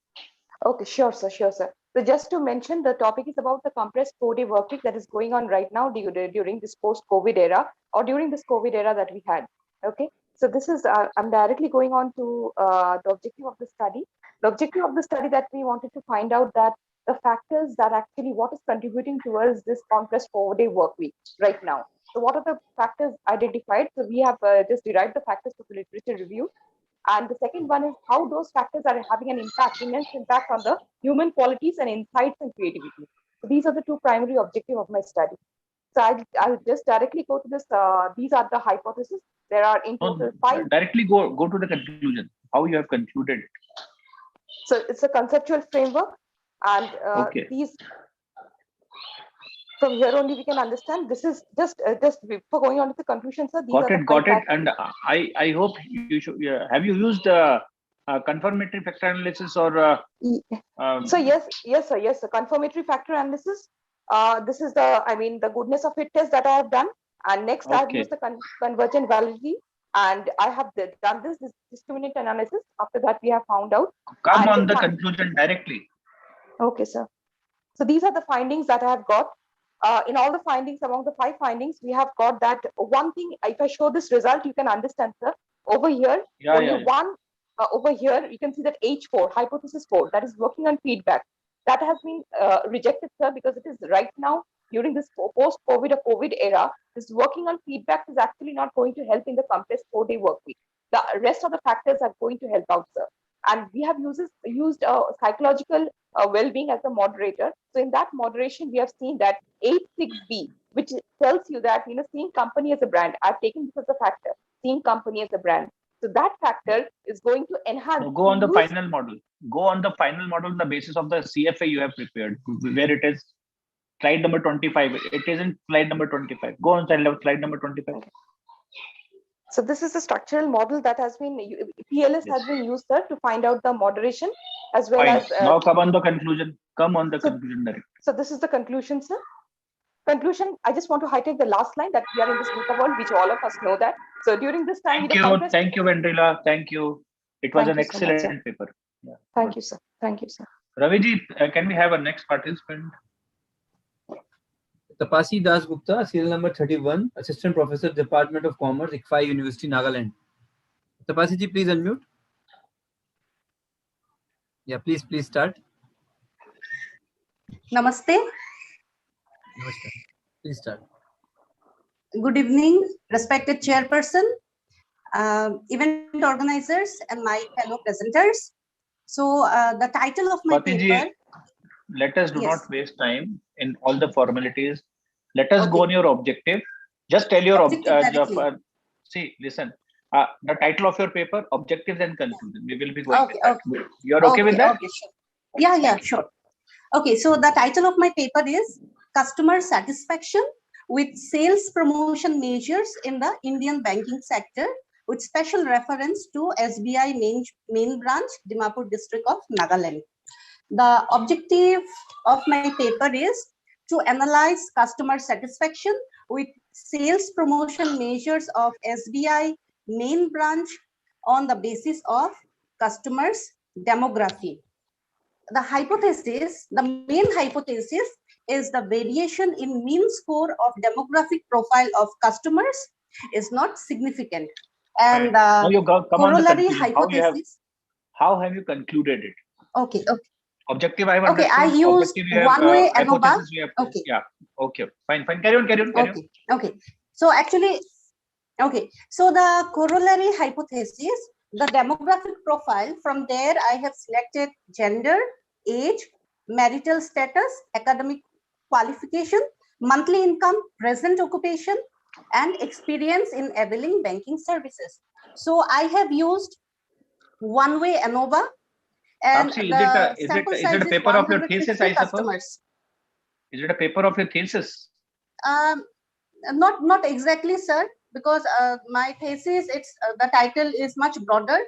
Okay, sure, sir. So just to mention, the topic is about the compressed 4-day work week that is going on right now during this post-COVID era, or during this COVID era that we had. Okay. So this is, I'm directly going on to the objective of the study. The objective of the study that we wanted to find out that the factors that actually what is contributing towards this compressed 4-day work week right now. So what are the factors identified? So we have just derived the factors from the literature review. And the second one is how those factors are having an immense impact on the human qualities and insights and creativity. So these are the two primary objectives of my study. So I'll just directly go to this. These are the hypotheses. There are in total 5. Directly go to the conclusion. How you have concluded it. So it's a conceptual framework, and these. From here only we can understand. This is just before going on to the conclusion, sir. Got it. And I hope you should. Have you used confirmatory factor analysis or? So yes, sir. Confirmatory factor analysis. This is the goodness of fit test that I have done, and next I have used the convergent validity, and I have done this discriminant analysis. After that, we have found out. Come on the conclusion directly. Okay, sir. So these are the findings that I have got. In all the findings, among the 5 findings, we have got that one thing. If I show this result, you can understand, sir. Over here, one. Over here, you can see that H4, hypothesis 4, that is working on feedback. That has been rejected, sir, because it is right now during this post-COVID or COVID era, this working on feedback is actually not going to help in the compressed 4-day work week. The rest of the factors are going to help out, sir. And we have used psychological well-being as a moderator. So in that moderation, we have seen that 8-6B, which tells you that, seeing company as a brand. I've taken this as a factor, seeing company as a brand. So that factor is going to enhance. No, go on the final model. Go on the final model on the basis of the CFA you have prepared, where it is slide number 25. It isn't slide number 25. Go on slide number 25. Okay. So this is the structural model that has been, PLS has been used, sir, to find out the moderation as well as. Now come on the conclusion. Come on the conclusion direct. So this is the conclusion, sir. Conclusion, I just want to highlight the last line that we are in this VUCA world, which all of us know that. So during this time, Thank you, Vendrila. Thank you. It was an excellent paper. Yeah. Thank you, sir. Thank you, sir. Raviji, can we have a next participant? Tapasi Das Gupta, serial number 31, Assistant Professor, Department of Commerce, ICFAI University, Nagaland. Tapasi ji, please unmute. Yeah, please start. Namaste. Namaste. Please start. Good evening, respected chairperson, event organizers, and my fellow presenters. So the title of my paper. Let us do not waste time in all the formalities. Let us go on your objective. Just tell your objective. See, listen. The title of your paper, objectives and conclusion. We will be going with that. You're okay with that? Okay, sure. Yeah, sure. Okay, so the title of my paper is Customer Satisfaction with Sales Promotion Measures in the Indian Banking Sector, with special reference to SBI main branch, Dimapur district of Nagaland. The objective of my paper is to analyze customer satisfaction with sales promotion measures of SBI main branch on the basis of customers' demography. The main hypothesis is the variation in mean score of demographic profile of customers is not significant. And corollary hypothesis. How have you concluded it? Okay. Objective I have understood. Okay, I use one-way ANOVA. Okay. Yeah. Okay. Fine. Carry on. Okay. So actually, so the corollary hypothesis, the demographic profile, from there I have selected gender, age, marital status, academic qualification, monthly income, present occupation, and experience in availing banking services. So I have used one-way ANOVA. And is it a paper of your thesis, I suppose? Is it a paper of your thesis? Not exactly, sir, because my thesis, the title is much broader.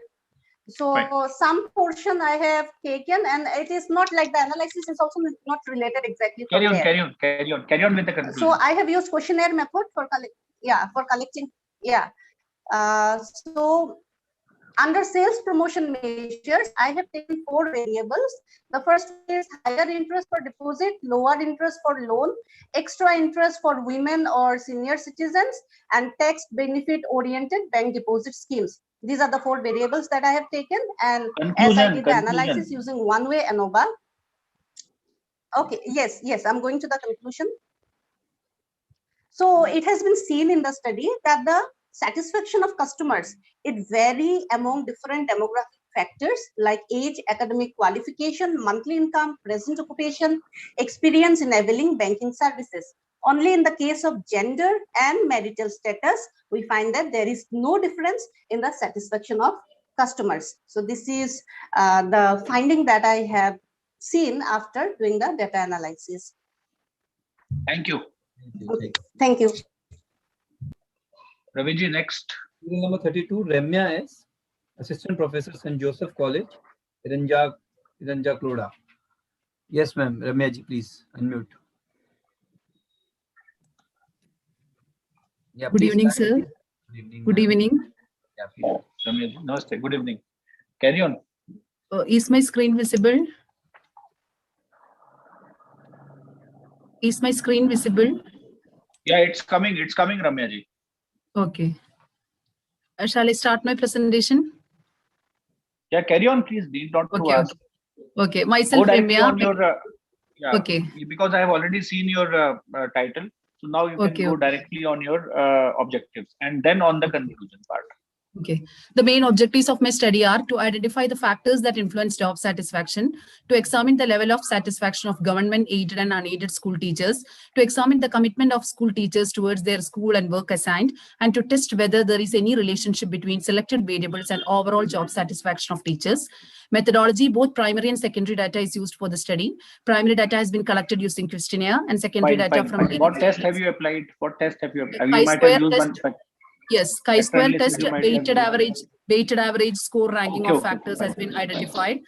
So some portion I have taken, and it is not like the analysis is also not related exactly. Carry on with the conclusion. So I have used questionnaire method for collecting. Yeah. So under sales promotion measures, I have taken 4 variables. The first is higher interest for deposit, lower interest for loan, extra interest for women or senior citizens, and tax benefit oriented bank deposit schemes. These are the 4 variables that I have taken, and as I did the analysis using one-way ANOVA. Okay, yes, I'm going to the conclusion. So it has been seen in the study that the satisfaction of customers, it vary among different demographic factors like age, academic qualification, monthly income, present occupation, experience in availing banking services. Only in the case of gender and marital status, we find that there is no difference in the satisfaction of customers. So this is the finding that I have seen after doing the data analysis. Thank you. Okay. Thank you. Raviji, next. Number 32, Ramya S, Assistant Professor, St. Joseph College, Iranja Kloda. Yes, ma'am. Ramya ji, please unmute. Yeah, good evening, sir. Good evening. Yeah, please. Ramya ji, namaste. Good evening. Carry on. Is my screen visible? Is my screen visible? Yeah, it's coming, Ramya ji. Okay. Shall I start my presentation? Yeah, carry on, please. Need not to ask. Okay. Myself, Ramya. Yeah. Okay. Because I have already seen your title. So now you can go directly on your objectives and then on the conclusion part. Okay. The main objectives of my study are to identify the factors that influence job satisfaction, to examine the level of satisfaction of government-aided and unaided school teachers, to examine the commitment of school teachers towards their school and work assigned, and to test whether there is any relationship between selected variables and overall job satisfaction of teachers. Methodology, both primary and secondary data is used for the study. Primary data has been collected using questionnaire and secondary data from... What test have you applied? What test have you applied? You might have used one. Yes, chi-square test, weighted average score ranking of factors has been identified.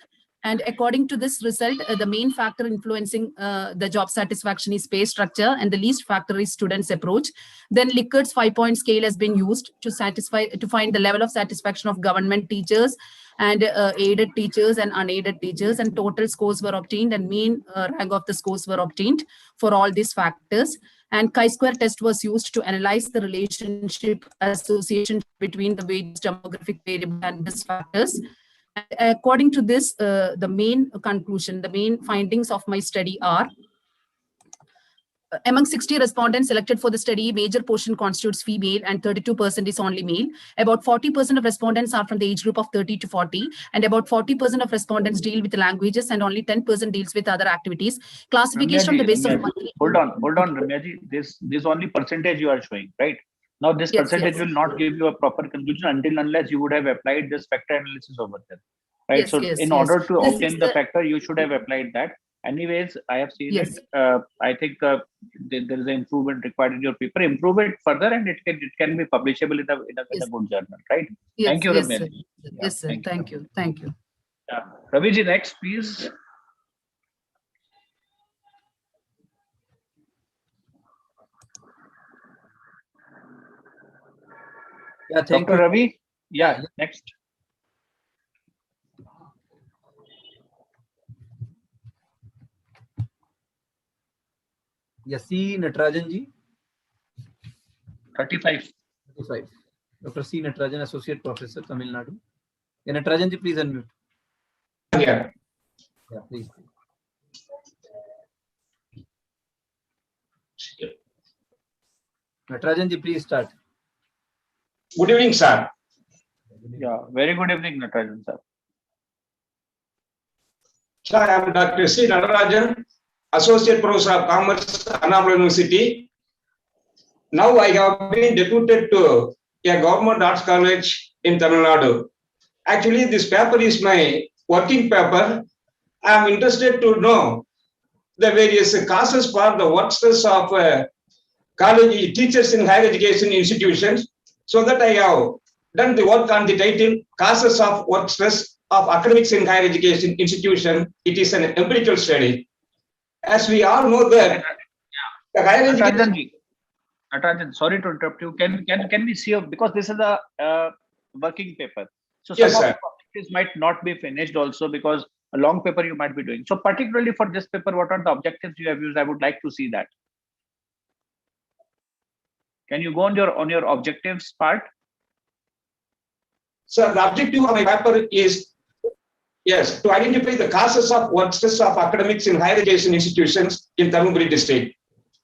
And according to this result, the main factor influencing the job satisfaction is pay structure, and the least factor is students' approach. Then Likkert's 5-point scale has been used to find the level of satisfaction of government teachers and aided teachers and unaided teachers, and total scores were obtained and mean rank of the scores were obtained for all these factors. And chi-square test was used to analyze the relationship association between the various demographic variable and risk factors. And according to this, the main conclusion, the main findings of my study are: among 60 respondents selected for the study, major portion constitutes female and 32% is only male. About 40% of respondents are from the age group of 30 to 40, and about 40% of respondents deal with languages and only 10% deals with other activities. Classification on the basis of... Hold on, Ramyaji. This only percentage you are showing, right? Now this percentage will not give you a proper conclusion unless you would have applied this factor analysis over there, right? In order to obtain the factor, you should have applied that. Anyways, I have seen it. I think there is an improvement required in your paper. Improve it further, and it can be publishable in a good journal, right? Thank you, Ramya. Yes, sir. Thank you. Thank you. Raviji, next, please. Yeah, thank Dr. you. Ravi. Yeah, next. Yeah, C. Natarajan ji. 35. Dr. C. Natarajan, Associate Professor, Tamil Nadu. Yeah, Natarajan ji, please unmute. Yeah. Yeah, please. Natarajan ji, please start. Good evening, sir. Yeah, very good evening, Natarajan sir. Sir, I am Dr. C. Natarajan, Associate Professor of Commerce, Annamalai University. Now I have been deputed to a government arts college in Tamil Nadu. Actually, this paper is my working paper. I am interested to know the various causes for the work stress of college teachers in higher education institutions, so that I have done the work on the title Causes of Work Stress of Academics in Higher Education Institution. It is an empirical study. As we all know that the higher education... Natarajan, sorry to interrupt you. Can we see, because this is a working paper. So some yes, of sir. the objectives might not be finished also, because a long paper you might be doing. So particularly for this paper, what are the objectives you have used? I would like to see that. Can you go on your objectives part? So the objective of my paper is, yes, to identify the causes of work stress of academics in higher education institutions in Dharmaburi district.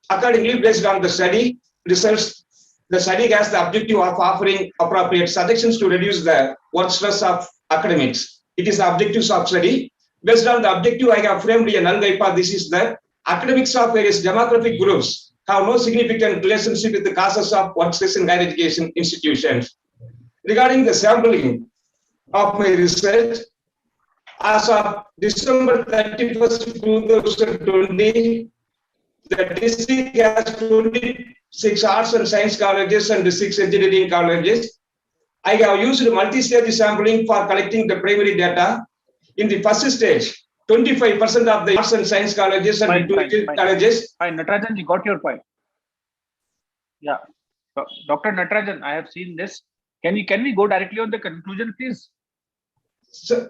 Accordingly, based on the study results, the study has the objective of offering appropriate suggestions to reduce the work stress of academics. It is the objectives of study. Based on the objective, I have framed a null hypothesis that academics of various demographic groups have no significant relationship with the causes of work stress in higher education institutions. Regarding the sampling of my research, as of December 31st, 2020, the district has 26 arts and science colleges and 6 engineering colleges. I have used multi-stage sampling for collecting the primary data. In the first stage, 25% of the arts and science colleges and colleges. Fine, Natarajan, you got your point. Yeah, Dr. Natarajan, I have seen this. Can we go directly on the conclusion, please? So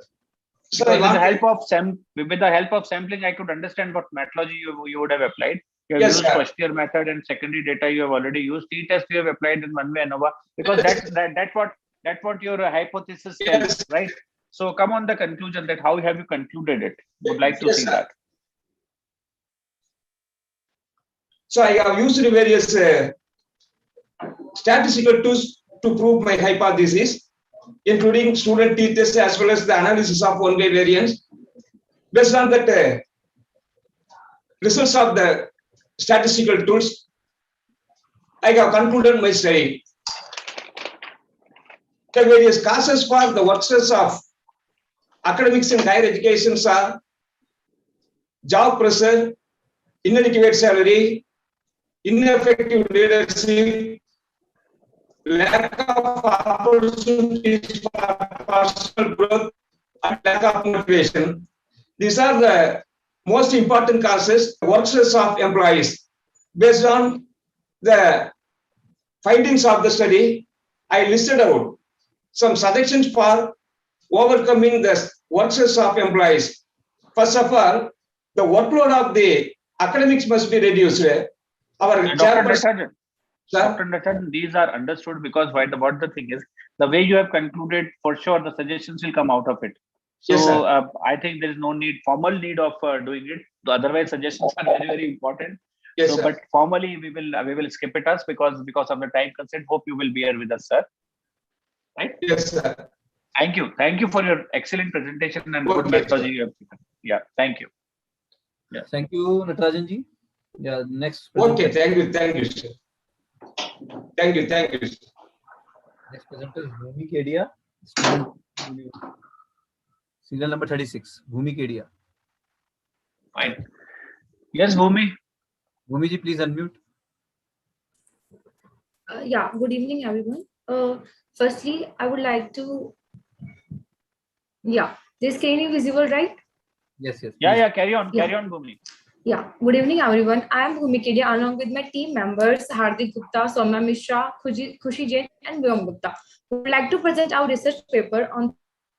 with the help of sampling, I could understand what methodology you would have applied. You have used questionnaire method and secondary data you have already used. T-test you have applied in one way, ANOVA, because that's what your hypothesis tells, right? So come on the conclusion, that how have you concluded it? Would like to see that. So I have used various statistical tools to prove my hypothesis, including student t-test as well as the analysis of one-way variance. Based on that results of the statistical tools, I have concluded my study. The various causes for the work stress of academics in higher education are job pressure, inadequate salary, ineffective leadership, lack of opportunities for personal growth, and lack of motivation. These are the most important causes work stress of employees. Based on the findings of the study, I listed out some suggestions for overcoming the work stress of employees. First of all, the workload of the academics must be reduced. Our chairperson, Dr. Nathan, these are understood because what the thing is, the way you have concluded, for sure the suggestions will come out of it. So yes, I think there is no formal need of doing it. Otherwise, suggestions are very, very important. Yes, so, sir. but formally we will skip it us because of the time constraint. Hope you will bear with us, sir. Right? Yes, sir. Thank you for your excellent presentation and good methodology you have taken. Yeah, thank you. Yeah, thank you, Natarajan ji. Yeah, next. Okay, thank you, sir. Thank you, sir. Next presenter is Bhumi Kedia, student, serial number 36. Bhumi Kedia. Fine. Yes, Bhumi. Bhumi ji, please unmute. Yeah, good evening, everyone. Firstly, I would like to, this screen is visible, right? Yes. Yeah, carry on, Bhumi. Yeah, good evening, everyone. I am Bhumi Kedia along with my team members, Hardik Gupta, Soumya Mishra, Khushi Jain, and Vyom Gupta. We would like to present our research paper on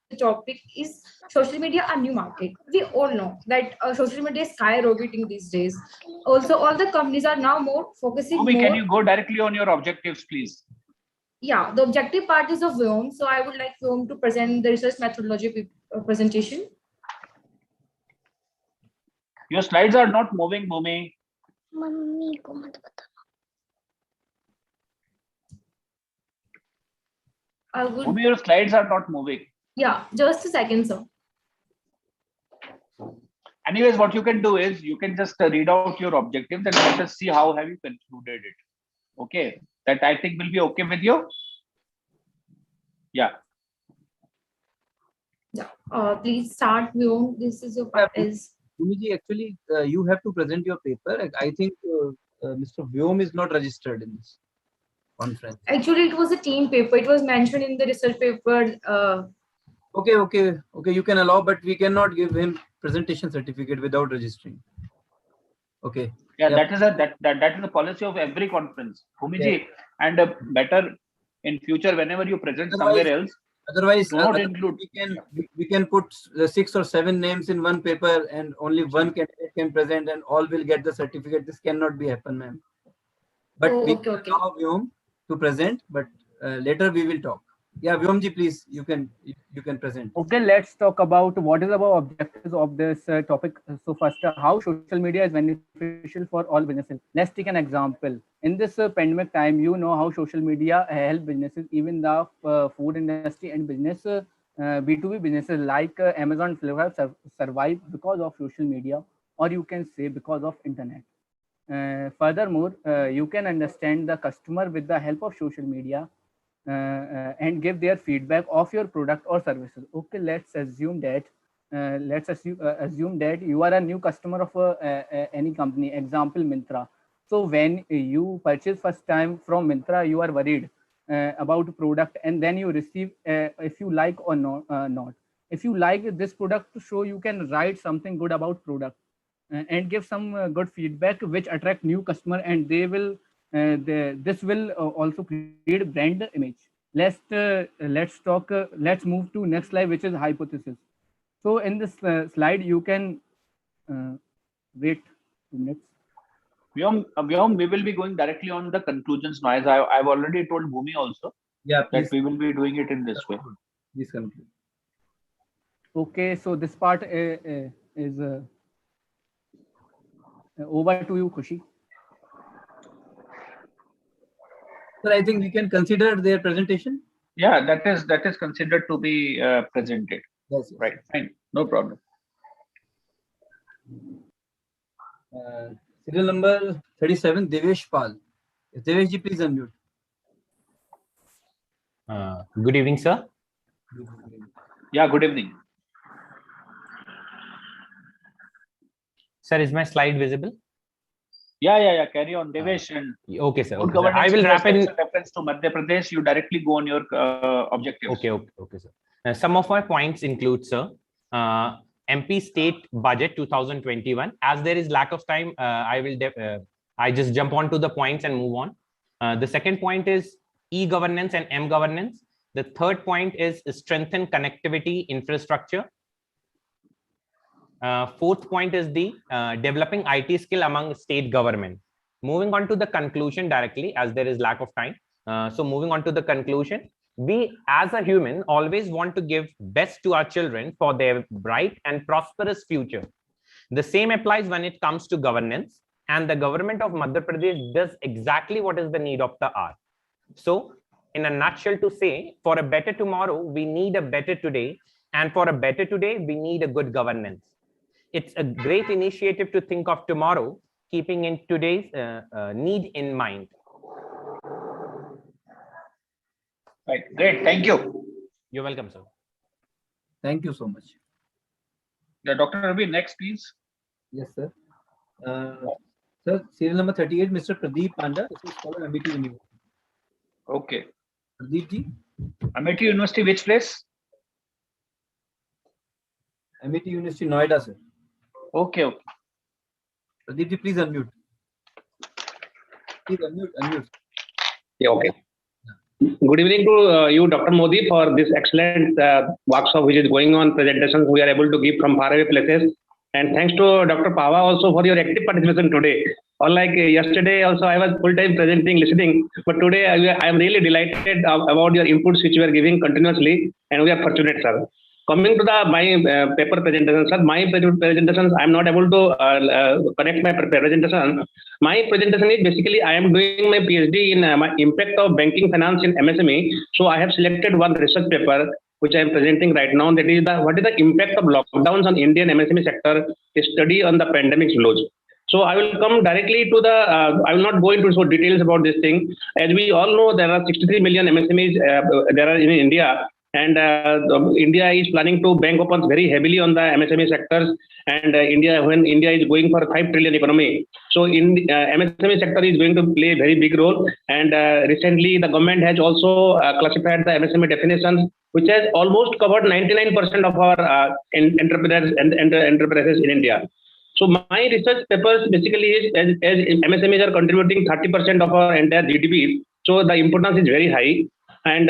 the topic is social media a new market. We all know that social media is skyrocketing these days. Also, all the companies are now focusing Bhumi, more. can you go directly on your objectives, please? Yeah, the objective part is of Vyom. So I would like Vyom to present the research methodology presentation. Your slides are not moving, Bhumi. Bhumi, your slides are not moving. Yeah, just a second, sir. Anyways, what you can do is you can just read out your objectives and let us see how have you concluded it. Okay, that I think will be okay with you. Yeah. Yeah. Please start, Vyom. This is your part. Bhumi ji, actually, you have to present your paper. I think Mr. Vyom is not registered in this conference. Actually, it was a team paper. It was mentioned in the research paper. Okay. You can allow, but we cannot give him presentation certificate without registering. Okay. Yeah, that is the policy of every conference, Bhumi ji. And better in future, whenever you present somewhere else. Otherwise, do not include. We can put 6 or 7 names in one paper, and only one candidate can present, and all will get the certificate. This cannot be happen, ma'am. But we can allow Vyom to present, but later we will talk. Yeah, Vyom ji, please, you can present. Okay, let's talk about what is our objectives of this topic. So first, how social media is beneficial for all businesses. Let's take an example. In this pandemic time, you know how social media help businesses, even the food industry and business, B2B businesses like Amazon, Flipkart survive because of social media, or you can say because of internet. Furthermore, you can understand the customer with the help of social media. And give their feedback of your product or services. Okay, let's assume that assume that you are a new customer of any company. Example, Myntra. So when you purchase first time from Myntra, you are worried about product, and then you receive if you like or not. If you like this product, so you can write something good about product and give some good feedback which attract new customer, and they will. This will also create brand image. Let's move to next slide, which is hypothesis. So in this slide, you can wait 2 minutes. Vyom, we will be going directly on the conclusions now. As I've already told Bhumi also, that we will be doing it in this way. Please conclude. Okay, so this part is over to you, Khushi. Sir, I think we can consider their presentation. Yeah, that is considered to be presented. Yes, yes. Right. Fine. No problem. Serial number 37, Devesh Pal. Devesh ji, please unmute. Good evening, sir. Yeah, good evening. Sir, is my slide visible? Yeah. Carry on, Devesh. And okay, sir. Good Okay, sir. I governance will wrap in reference to Madhya Pradesh. You directly go on your objectives. Okay, sir. Some of my points include, sir, MP state budget 2021. As there is lack of time, I just jump on to the points and move on. The second point is e-governance and M-governance. The third point is strengthen connectivity infrastructure. Fourth point is the developing IT skill among state government. Moving on to the conclusion directly, as there is lack of time. So moving on to the conclusion, we as a human always want to give best to our children for their bright and prosperous future. The same applies when it comes to governance, and the government of Madhya Pradesh does exactly what is the need of the hour. So in a nutshell to say, for a better tomorrow, we need a better today, and for a better today, we need a good governance. It's a great initiative to think of tomorrow, keeping in today's need in mind. Right. Great. Thank you. You're welcome, sir. Thank you so much. Yeah, Dr. Ravi, next, please. Yes, sir. Sir, serial number 38, Mr. Pradeep Panda. This is for Amity University. Okay. Pradeep ji. Amity University, which place? Amity University, Noida, sir. Okay. Pradeep ji, please unmute. Please unmute. Yeah, okay. Good evening to you, Dr. Modi, for this excellent workshop which is going on, presentations we are able to give from faraway places. And thanks to Dr. Pava also for your active participation today. Unlike yesterday, also I was full-time presenting, listening, but today I am really delighted about your inputs which you are giving continuously, and we are fortunate, sir. Coming to my paper presentation, sir, my presentations, I am not able to connect my presentation. My presentation is basically I am doing my PhD in my impact of banking finance in MSME. So I have selected one research paper which I am presenting right now. That is what is the impact of lockdowns on Indian MSME sector, a study on the pandemic's lows. So I will come directly to the, I will not go into so details about this thing. As we all know, there are 63 million MSMEs there are in India. And India is planning to bank upon very heavily on the MSME sectors, and when India is going for a 5 trillion economy, so in MSME sector is going to play a very big role. And recently the government has also classified the MSME definitions, which has almost covered 99% of our enterprises in India. So my research papers basically is as MSMEs are contributing 30% of our entire GDP, so the importance is very high. And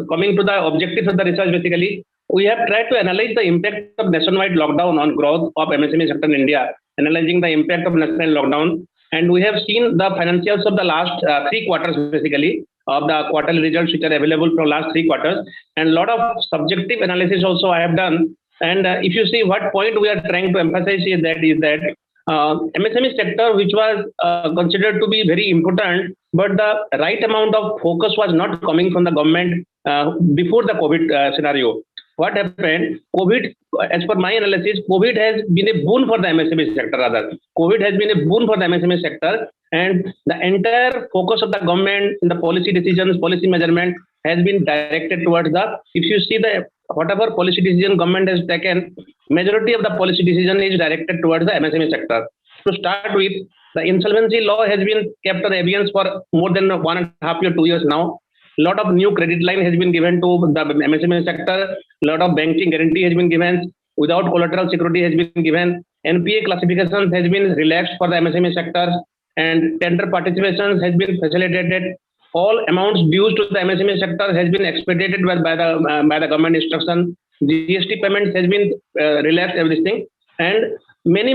coming to the objectives of the research, basically, we have tried to analyze the impact of nationwide lockdown on growth of MSME sector in India, analyzing the impact of national lockdown. And we have seen the financials of the last 3 quarters, basically, of the quarterly results which are available from last 3 quarters. And a lot of subjective analysis also I have done. And if you see what point we are trying to emphasize is that MSME sector, which was considered to be very important, but the right amount of focus was not coming from the government before the COVID scenario. What happened? COVID, as per my analysis, COVID has been a boon for the MSME sector. Rather, COVID has been a boon for the MSME sector, and the entire focus of the government in the policy decisions, policy measurement has been directed towards the. If you see the whatever policy decision government has taken, majority of the policy decision is directed towards the MSME sector. To start with, the insolvency law has been kept on abeyance for more than 1.5 years, 2 years now. A lot of new credit line has been given to the MSME sector. A lot of banking guarantee has been given. Without collateral security has been given. NPA classification has been relaxed for the MSME sector, and tender participations has been facilitated. All amounts due to the MSME sector has been expedited by the government instruction. GST payments has been relaxed, everything, and many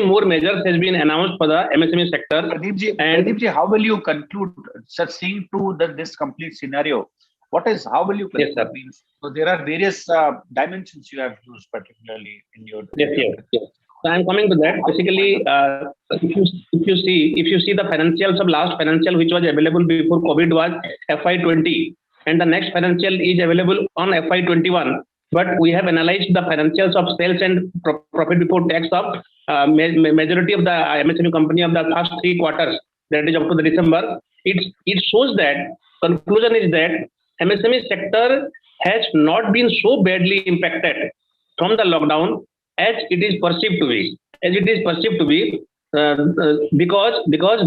more measures has been announced for the MSME sector. Pradeep ji, how will you conclude, sir, seeing to this complete scenario? How will you conclude? Yes, so there are various dimensions you have used, particularly in your. Yes. So I'm coming to that. Basically, if you see the financials of last financial, which was available before COVID, was FY20, and the next financial is available on FY21. But we have analyzed the financials of sales and profit before tax of majority of the MSME company of the first 3 quarters, that is up to the December. It shows that conclusion is that MSME sector has not been so badly impacted from the lockdown as it is perceived to be. Because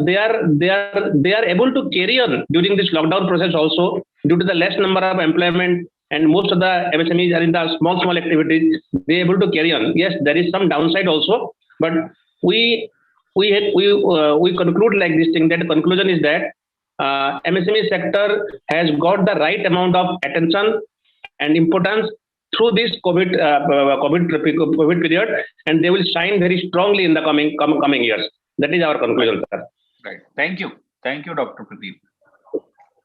they are able to carry on during this lockdown process also, due to the less number of employment, and most of the MSMEs are in the small activities. They are able to carry on. Yes, there is some downside also, but we conclude like this thing, that the conclusion is that MSME sector has got the right amount of attention and importance through this COVID period, and they will shine very strongly in the coming years. That is our conclusion, sir. Right. Thank you, Dr. Pradeep.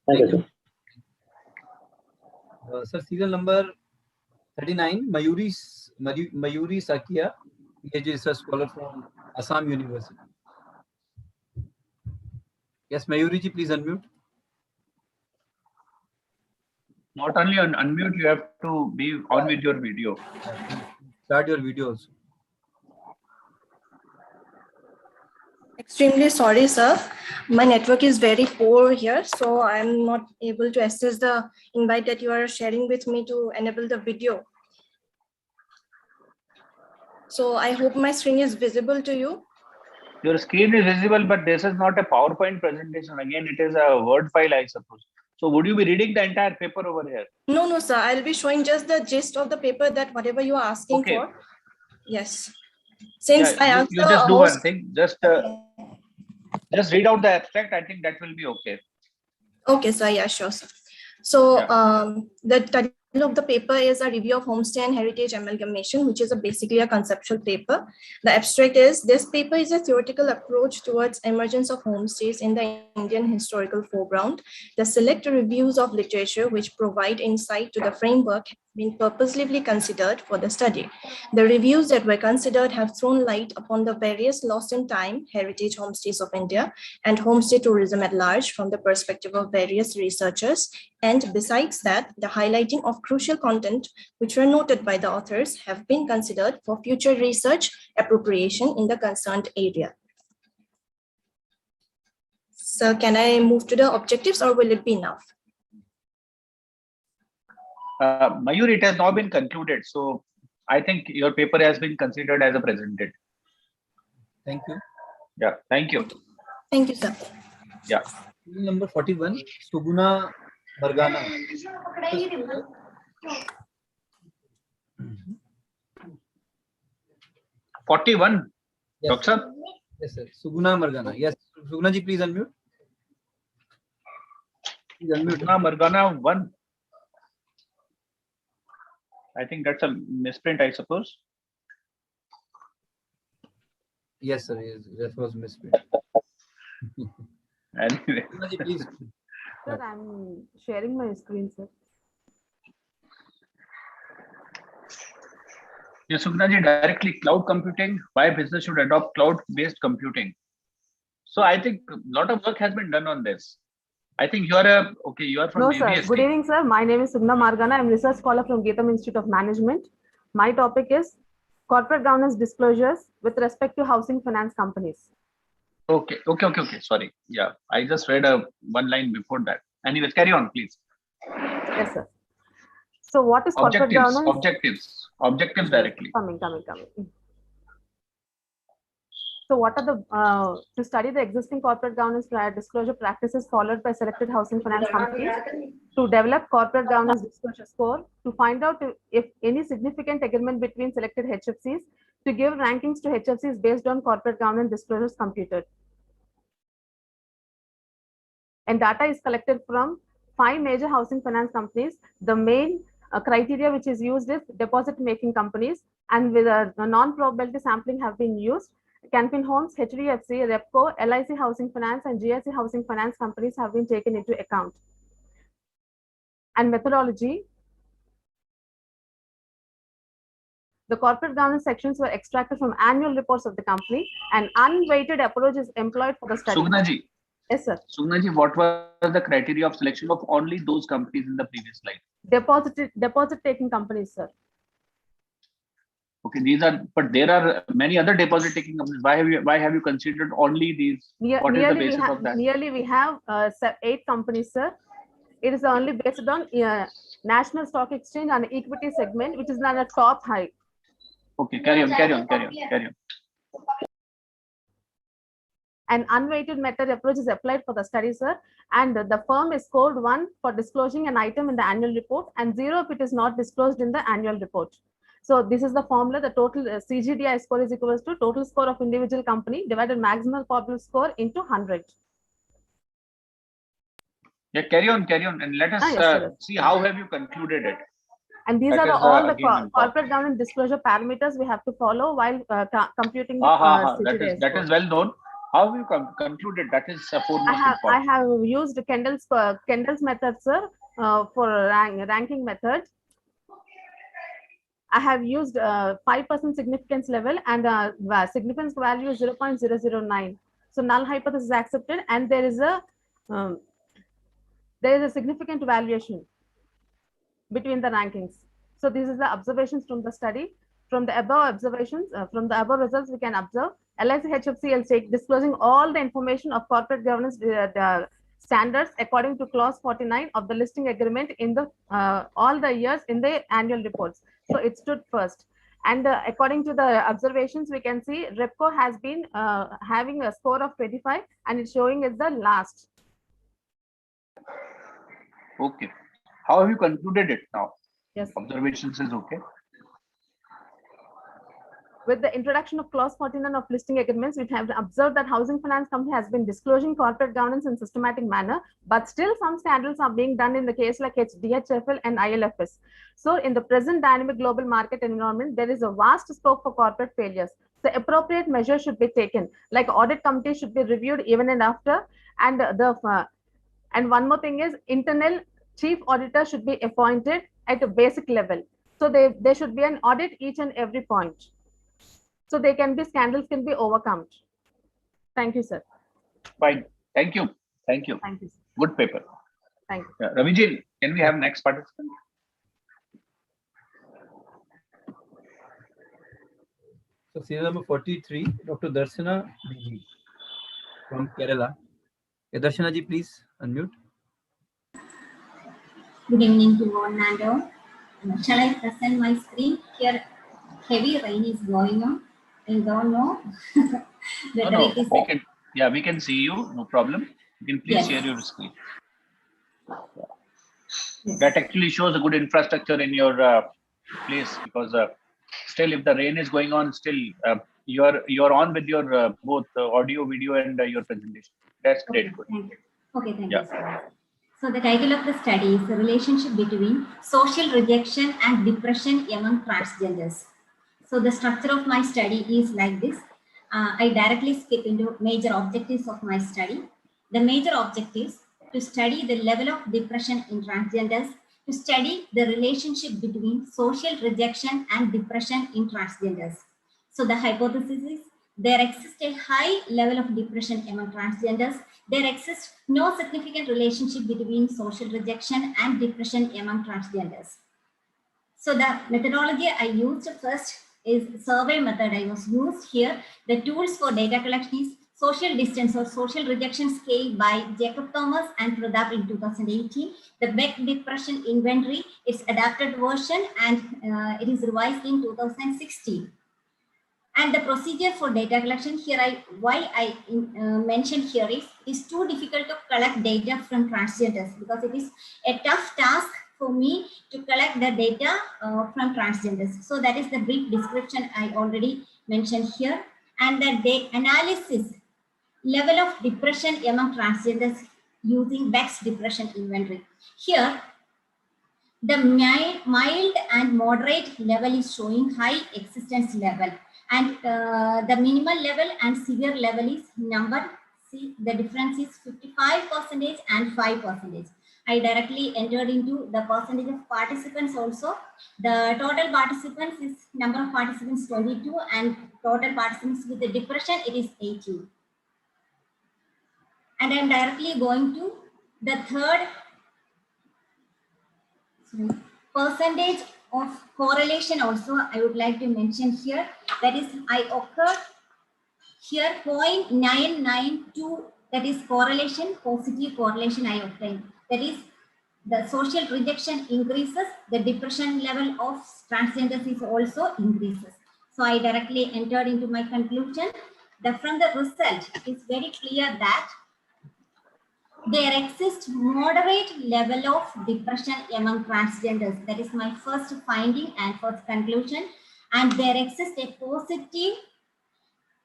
Thank you, sir. Sir, serial number 39, Mayuri Sakia, PhD research scholar from Assam University. Yes, Mayuri ji, please unmute. Not only unmute, you have to be on with your video. Start your video also. Extremely sorry, sir. My network is very poor here, so I'm not able to access the invite that you are sharing with me to enable the video. So I hope my screen is visible to you. Your screen is visible, but this is not a PowerPoint presentation. Again, it is a Word file, I suppose. So would you be reading the entire paper over here? No, sir. I'll be showing just the gist of the paper, that whatever you are asking for. Yes. Since I also you just do one thing. Just read out the abstract. I think that will be okay. Okay, sir. Yeah, sure, sir. So the title of the paper is a review of homestay and heritage amalgamation, which is basically a conceptual paper. The abstract is, this paper is a theoretical approach towards emergence of homestays in the Indian historical foreground. The select reviews of literature which provide insight to the framework have been purposely considered for the study. The reviews that were considered have thrown light upon the various lost in time heritage homestays of India and homestay tourism at large from the perspective of various researchers. And besides that, the highlighting of crucial content which were noted by the authors have been considered for future research appropriation in the concerned area. So can I move to the objectives, or will it be enough? Mayur, it has now been concluded. So I think your paper has been considered as a presented. Thank you. Yeah, thank you. Thank you, sir. Yeah. Number 41, Suguna Margana. 41, yes, Doctor? Yes, sir. Suguna Margana. Yes, Suguna ji, please unmute. Suguna Margana 1. I think that's a misprint, I suppose. Yes, sir. Yes, that was misprint. Anyway. Suguna ji, please. Sir, I'm sharing my screen, sir. Yes, Sugnaji, directly cloud computing, why business should adopt cloud-based computing. So I think a lot of work has been done on this. I think you are you are from No, BBST. sir. Good evening, sir. My name is Sugna Margana. I'm research scholar from Geetham Institute of Management. My topic is corporate governance disclosures with respect to housing finance companies. Okay. Sorry. Yeah, I just read one line before that. Anyways, carry on, please. Yes, sir. So what is corporate governance? Objectives directly. Coming. So what are the, to study the existing corporate governance disclosure practices followed by selected housing finance companies, to develop corporate governance disclosure score, to find out if any significant agreement between selected HFCs, to give rankings to HFCs based on corporate governance disclosures computed. And data is collected from 5 major housing finance companies. The main criteria which is used is deposit making companies, and with a non-probability sampling have been used. Canfin Homes, HDFC, Repco, LIC Housing Finance, and GIC Housing Finance companies have been taken into account. And methodology. The corporate governance sections were extracted from annual reports of the company. An unweighted approach is employed for the study. Sugnaji. Yes, sir. Sugnaji, what was the criteria of selection of only those companies in the previous slide? Deposit taking companies, sir. Okay, these are, but there are many other deposit taking companies. Why have you considered only these? What is the basis of that? Nearly we have 8 companies, sir. It is only based on National Stock Exchange and equity segment, which is not a top high. Okay, carry on. An unweighted method approach is applied for the study, sir, and the firm is scored 1 for disclosing an item in the annual report and 0 if it is not disclosed in the annual report. So this is the formula. The total CGDI score is equals to total score of individual company divided maximal probable score into 100. Yeah, carry on, and let us see how have you concluded it. And these are all the corporate governance disclosure parameters we have to follow while computing CGDI. That is well known. How have you concluded? That is foremost important. I have used Kendall's method, sir, for ranking method. I have used 5% significance level and significance value is 0.009. So null hypothesis is accepted, and there is a significant variation between the rankings. So this is the observations from the study. From the above observations, from the above results, we can observe LIC HFCL stake disclosing all the information of corporate governance standards according to clause 49 of the listing agreement in the all the years in the annual reports. So it stood first. And according to the observations, we can see Repco has been having a score of 25 and it's showing as the last. Okay. How have you concluded it now? Yes. Observations is okay. With the introduction of clause 49 of listing agreements, we have observed that housing finance company has been disclosing corporate governance in systematic manner, but still some scandals are being done in the case like DHFL and ILFS. So in the present dynamic global market environment, there is a vast scope for corporate failures. The appropriate measures should be taken, like audit committees should be reviewed even and after, and and one more thing is internal chief auditor should be appointed at a basic level. So there should be an audit each and every point. So scandals can be overcome. Thank you, sir. Fine. Thank you. Thank you. Sir. Good paper. Thank you. Ravijin, can we have next participant? So serial number 43, Dr. Darshana from Kerala. Darshana ji, please unmute. Good evening to all and all. Shall I present my screen? Here, heavy rain is going on. I don't know whether it is. We can see you. No problem. You can please share your screen. Yes. That actually shows a good infrastructure in your place, because still, if the rain is going on, still you're on with your both audio, video, and your presentation. That's great. Okay, thank you. Okay, thank you. So the title of the study is the relationship between social rejection and depression among transgenders. So the structure of my study is like this. I directly skip into major objectives of my study. The major objectives: to study the level of depression in transgenders, to study the relationship between social rejection and depression in transgenders. So the hypothesis is there exists a high level of depression among transgenders. There exists no significant relationship between social rejection and depression among transgenders. So the methodology I used first is survey method I was used here. The tools for data collection is social distance or social rejection scale by Jacob Thomas and Pradap in 2018. The Beck depression inventory is adapted version and it is revised in 2016. And the procedure for data collection here, why I mentioned here is too difficult to collect data from transgenders, because it is a tough task for me to collect the data from transgenders. So that is the brief description I already mentioned here. And the analysis level of depression among transgenders using Beck's depression inventory. Here, the mild and moderate level is showing high existence level, and the minimal level and severe level is numbered. See, the difference is 55% and 5%. I directly entered into the percentage of participants also. The total participants is number of participants 22 and total participants with the depression it is 18. And I'm directly going to the third percentage of correlation also I would like to mention here. That is I occurred here 0.992, that is correlation, positive correlation I obtained. That is the social rejection increases, the depression level of transgenders is also increases. So I directly entered into my conclusion. From the result, it is very clear that there exists moderate level of depression among transgenders. That is my first finding and first conclusion. And there exists a positive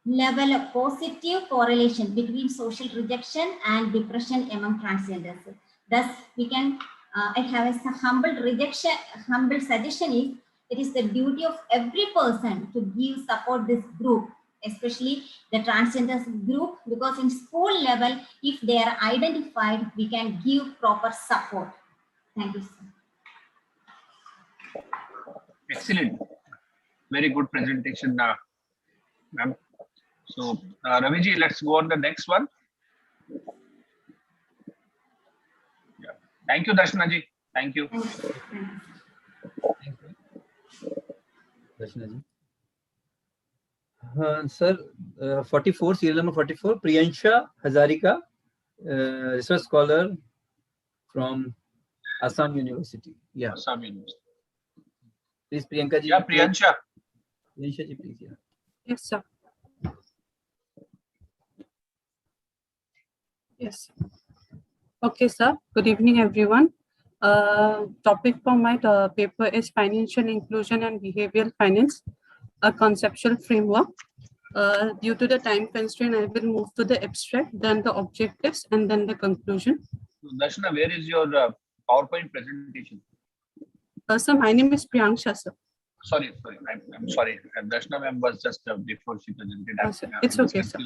level of positive correlation between social rejection and depression among transgenders. Thus, we can, I have a humble suggestion is, it is the duty of every person to give support this group, especially the transgenders group, because in school level, if they are identified, we can give proper support. Thank you, sir. Excellent. Very good presentation, ma'am. So, Raviji, let's go on the next one. Yeah. Thank you, Darshana ji. Thank you. Darshana ji. Sir, 44, serial number 44, Priyansha Hazarika, research scholar from Assam University. Yeah. Assam University. Please, Priyanka ji. Yeah, Priyansha. Priyansha ji, please. Yeah. Yes, sir. Yes. Okay, sir. Good evening, everyone. Topic for my paper is Financial Inclusion and Behavioral Finance, a conceptual framework. Due to the time constraint, I will move to the abstract, then the objectives, and then the conclusion. So, Darshana, where is your PowerPoint presentation? Sir, my name is Priyansha, sir. Sorry, I'm sorry. Darshana ma'am was just before she presented. It's okay, sir.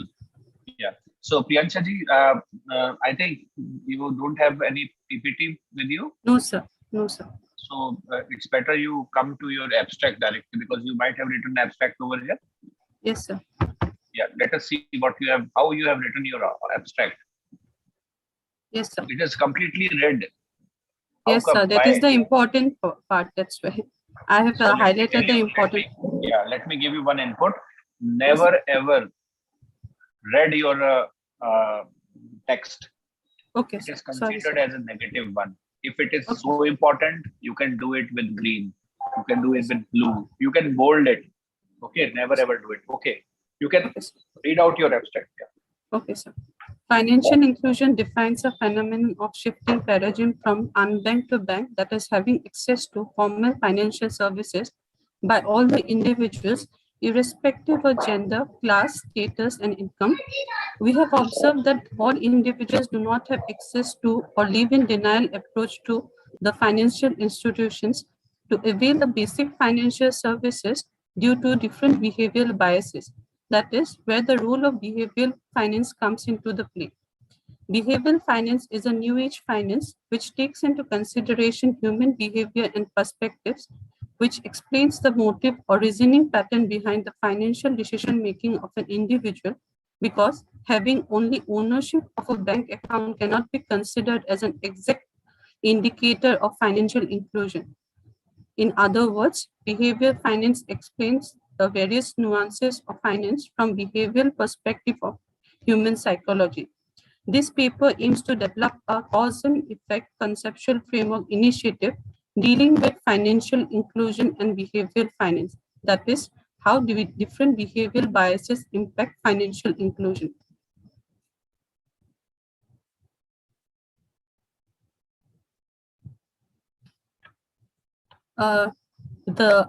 Yeah. So, Priyansha ji, I think you don't have any PPT with you? No, sir. No, sir. So, it's better you come to your abstract directly because you might have written abstract over here. Yes, sir. Yeah, let us see what you have, how you have written your abstract. Yes, sir. It is completely red. Yes, sir. That is the important part. That's why I have highlighted the important. Let me give you one input. Never ever read your text. Okay. It is considered as a negative one. If it is so important, you can do it with green. You can do it with blue. You can bold it. Okay, never ever do it. Okay, you can read out your abstract. Yeah. Okay, sir. Financial inclusion defines a phenomenon of shifting paradigm from unbanked to banked, that is having access to formal financial services by all the individuals, irrespective of gender, class, status, and income. We have observed that all individuals do not have access to or live in denial approach to the financial institutions to avail the basic financial services due to different behavioral biases. That is where the role of behavioral finance comes into the play. Behavioral finance is a new age finance which takes into consideration human behavior and perspectives, which explains the motive or reasoning pattern behind the financial decision making of an individual, because having only ownership of a bank account cannot be considered as an exact indicator of financial inclusion. In other words, behavioral finance explains the various nuances of finance from behavioral perspective of human psychology. This paper aims to develop a cause and effect conceptual framework initiative dealing with financial inclusion and behavioral finance. That is, how different behavioral biases impact financial inclusion.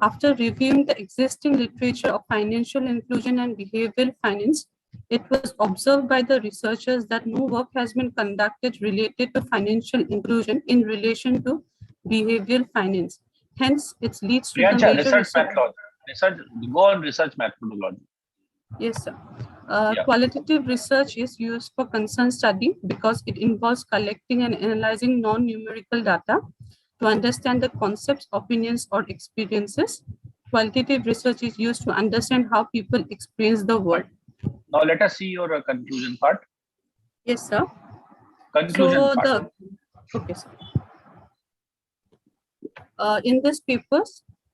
After reviewing the existing literature of financial inclusion and behavioral finance, it was observed by the researchers that no work has been conducted related to financial inclusion in relation to behavioral finance. Hence, it leads to the major research methodology. Go on research methodology. Yes, sir. Qualitative research is used for concern study because it involves collecting and analyzing non-numerical data to understand the concepts, opinions, or experiences. Qualitative research is used to understand how people experience the world. Now let us see your conclusion part. Yes, sir. Conclusion So part. Okay, sir.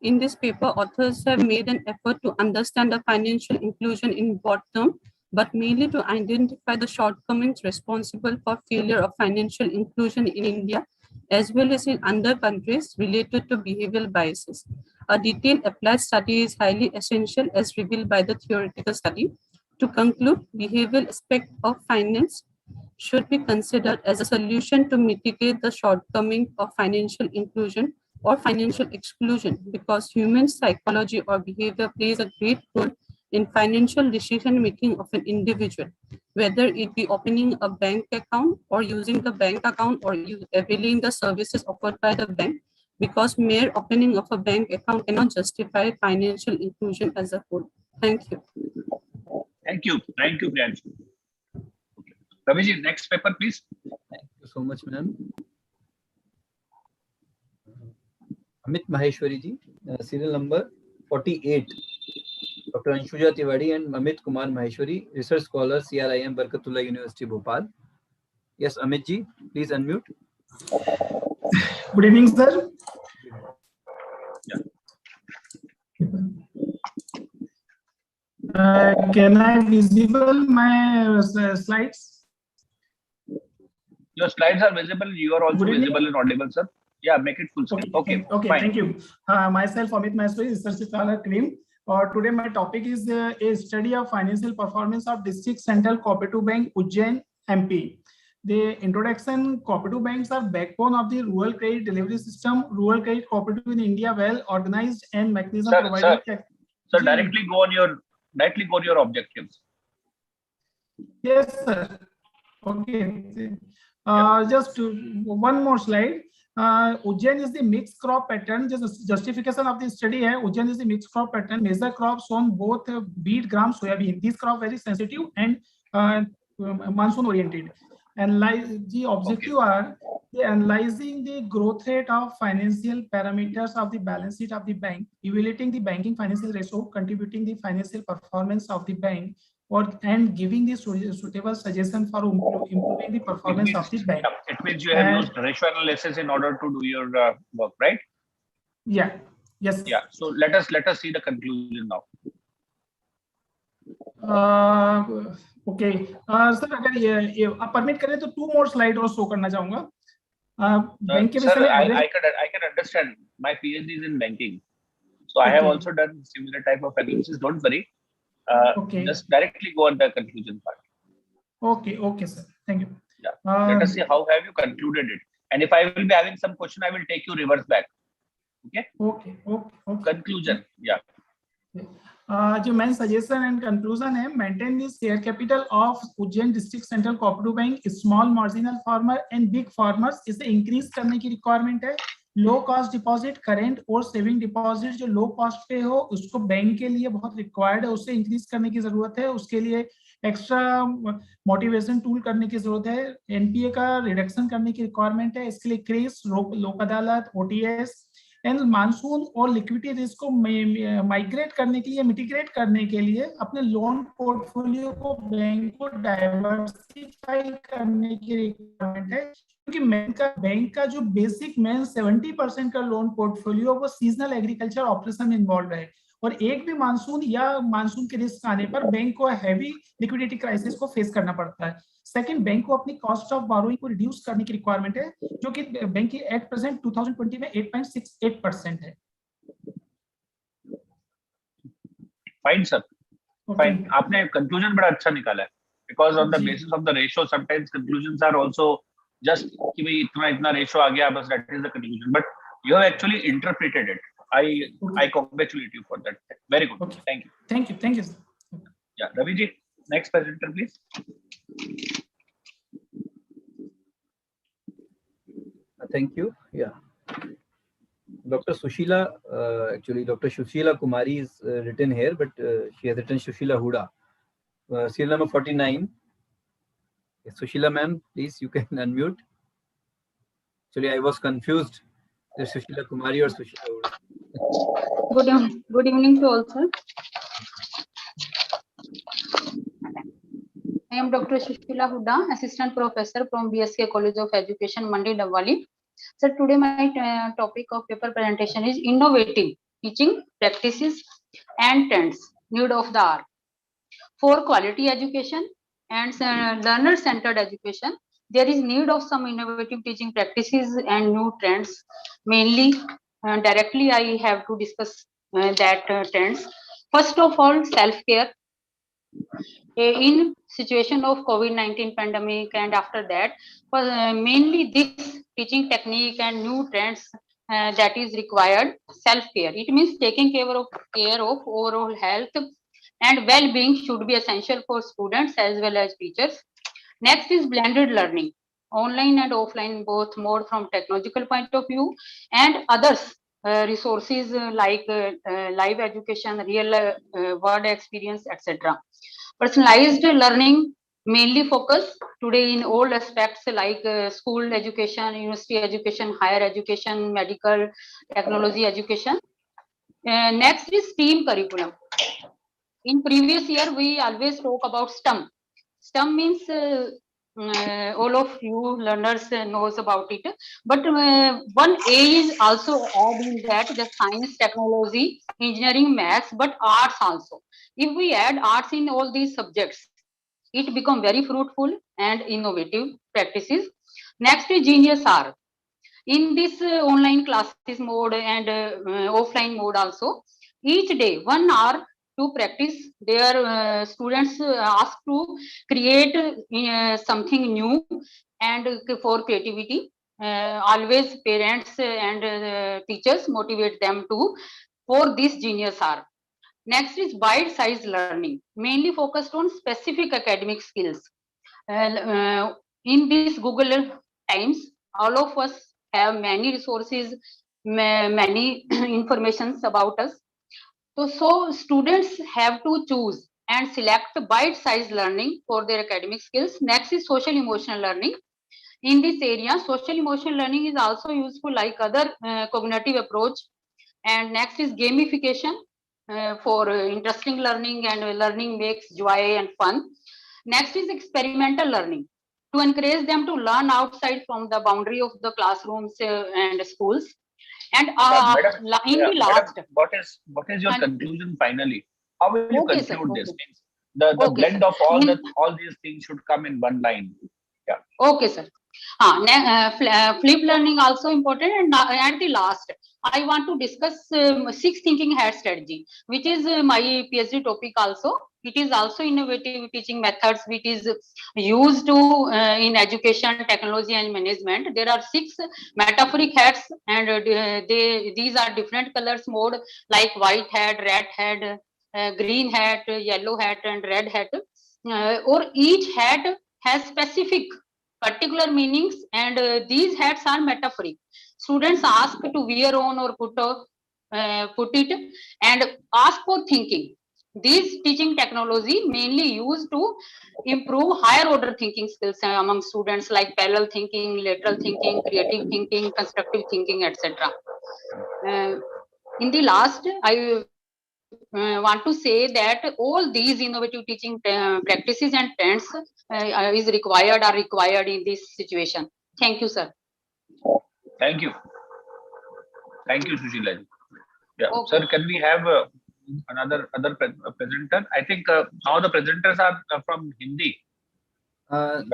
In this paper, authors have made an effort to understand the financial inclusion in broad term, but mainly to identify the shortcomings responsible for failure of financial inclusion in India, as well as in other countries related to behavioral biases. A detailed applied study is highly essential as revealed by the theoretical study. To conclude, behavioral aspect of finance should be considered as a solution to mitigate the shortcoming of financial inclusion or financial exclusion, because human psychology or behavior plays a great role in financial decision making of an individual, whether it be opening a bank account or using the bank account or availing the services offered by the bank, because mere opening of a bank account cannot justify financial inclusion as a whole. Thank you. Thank you, Priyanshu. Okay. Raviji, next paper, please. Thank you so much, ma'am. Amit Maheshwari ji, serial number 48. Dr. Anshuja Tiwari and Amit Kumar Maheshwari, research scholar, CRIM, Barkatullah University, Bhopal. Yes, Amit ji, please unmute. Good evening, sir. Can I visible my slides? Your slides are visible. You are also visible and audible, sir. Yeah, make it full screen. Okay, fine. Thank you. Myself, Amit Maheshwari, research scholar, CRIM. Today, my topic is a study of financial performance of District Central Cooperative Bank, Ujjain, MP. The introduction: cooperative banks are backbone of the rural credit delivery system. Rural credit cooperative in India, well organized and mechanism provided. Sir, directly go on your objectives. Yes, sir. Okay. Just one more slide. Ujjain is the mixed crop pattern. Just justification of the study hai. Ujjain is the mixed crop pattern. Major crops on both wheat, gram, soybean. These crops very sensitive and monsoon oriented. And the objective are analyzing the growth rate of financial parameters of the balance sheet of the bank, evaluating the banking financial ratio, contributing the financial performance of the bank, and giving the suitable suggestion for improving the performance of the bank. It means you have used ratio analysis in order to do your work, right? Yeah. Yes. Yeah. So let us see the conclusion now. Okay. Sir, अगर आप permit करें तो 2 more slide और show करना चाहूँगा. Bank के Sir, I can understand. My PhD is in banking, so I have also done similar type of analysis. Don't worry. Just directly go on the conclusion part. Okay, sir. Thank you. Yeah. Let us see how have you concluded it. And if I will be having some question, I will take you reverse back. Okay. Okay. Conclusion. Yeah. जो main suggestion and conclusion है, maintain the share capital of Ujjain District Central Cooperative Bank, small marginal farmer and big farmers, इसे increase करने की requirement है. Low cost deposit, current और saving deposit जो low cost पे हो उसको बैंक के लिए बहुत रिक्वायर्ड है, उससे इंक्रीज करने की जरूरत है. उसके लिए एक्स्ट्रा मोटिवेशन टूल करने की जरूरत है. एनपीए का रिडक्शन करने की रिक्वायरमेंट है. इसके लिए क्रेस, लोक अदालत, ओटीएस एंड मानसून और लिक्विडिटी रिस्क को माइग्रेट करने के लिए, मिटिगेट करने के लिए अपने लोन पोर्टफोलियो को बैंक को डाइवर्सिफाई करने की रिक्वायरमेंट है. क्योंकि बैंक का जो बेसिक मेन 70% का लोन पोर्टफोलियो वो सीजनल एग्रीकल्चर ऑपरेशन में इन्वॉल्व है, और एक भी मानसून या मानसून के रिस्क आने पर बैंक को हैवी लिक्विडिटी क्राइसिस को फेस करना पड़ता है. सेकंड, बैंक को अपनी कॉस्ट ऑफ बोरोइंग को रिड्यूस करने की रिक्वायरमेंट है, जो कि बैंक की एट प्रेजेंट 2020 में 8.68% है. Fine sir, fine. आपने कंक्लूजन बड़ा अच्छा निकाला है, because on the basis of the ratio sometimes conclusions are also just कि भाई इतना रेशियो आ गया बस, that is the conclusion, but you have actually interpreted it. I congratulate you for that. Very good. Okay. Thank you. Yeah, Ravi ji, next presenter, please. Thank you. Yeah, Dr. Sushila. Actually, Dr. Sushila Kumari is written here, but she has written Sushila Huda. serial number 49. Yes, Sushila ma'am, please, you can unmute. Actually, I was confused. Is Sushila Kumari or Sushila? Good evening to all, sir. I am Dr. Sushila Huda, Assistant Professor from BSK College of Education, Mandi, Davali. So today my topic of paper presentation is innovative teaching practices and trends, need of the hour. For quality education and learner-centered education, there is need of some innovative teaching practices and new trends. Mainly, directly I have to discuss that trends. First of all, self-care. In situation of COVID-19 pandemic and after that, mainly this teaching technique and new trends that is required. Self-care, it means taking care of overall health and well-being should be essential for students as well as teachers. Next is blended learning, online and offline both mode from technological point of view, and others resources like live education, real world experience, etc. Personalized learning mainly focus today in all aspects like school education, university education, higher education, medical, technology education. Next is STEAM curriculum. In previous year, we always talk about STEM. STEM means all of you learners knows about it. But one A is also add in that the science, technology, engineering, maths, but arts also. If we add arts in all these subjects, it become very fruitful and innovative practices. Next is Genius R. In this online classes mode and offline mode also, each day 1 hour to practice. Their students asked to create something new and for creativity. Always parents and teachers motivate them to for this Genius hour. Next is bite-sized learning, mainly focused on specific academic skills. In this Google times, all of us have many resources, many informations about us. So students have to choose and select bite-sized learning for their academic skills. Next is social emotional learning. In this area, social emotional learning is also useful like other cognitive approach. And next is gamification for interesting learning, and learning makes joy and fun. Next is experimental learning to encourage them to learn outside from the boundary of the classrooms and schools. And in the last, madam, what is your conclusion finally? How will you okay, conclude sir, this? okay. Means the Okay, blend sir. of all these things should come in one line. Yeah. Okay, sir. Flip learning also important, and at the last, I want to discuss 6 thinking hat strategy, which is my PhD topic also. It is also innovative teaching methods which is used to in education, technology, and management. There are 6 metaphoric hats, and these are different colors mode like white hat, red hat, green hat, yellow hat, and red hat. Or each hat has specific particular meanings, and these hats are metaphoric. Students ask to wear on or put it and ask for thinking. These teaching technology mainly used to improve higher order thinking skills among students like parallel thinking, lateral thinking, creative thinking, constructive thinking, etc. In the last, I want to say that all these innovative teaching practices and trends are required in this situation. Thank you, sir. Thank you. Thank you, Sushila. Yeah, Okay. sir. Can we have another presenter? I think now the presenters are from Hindi. No,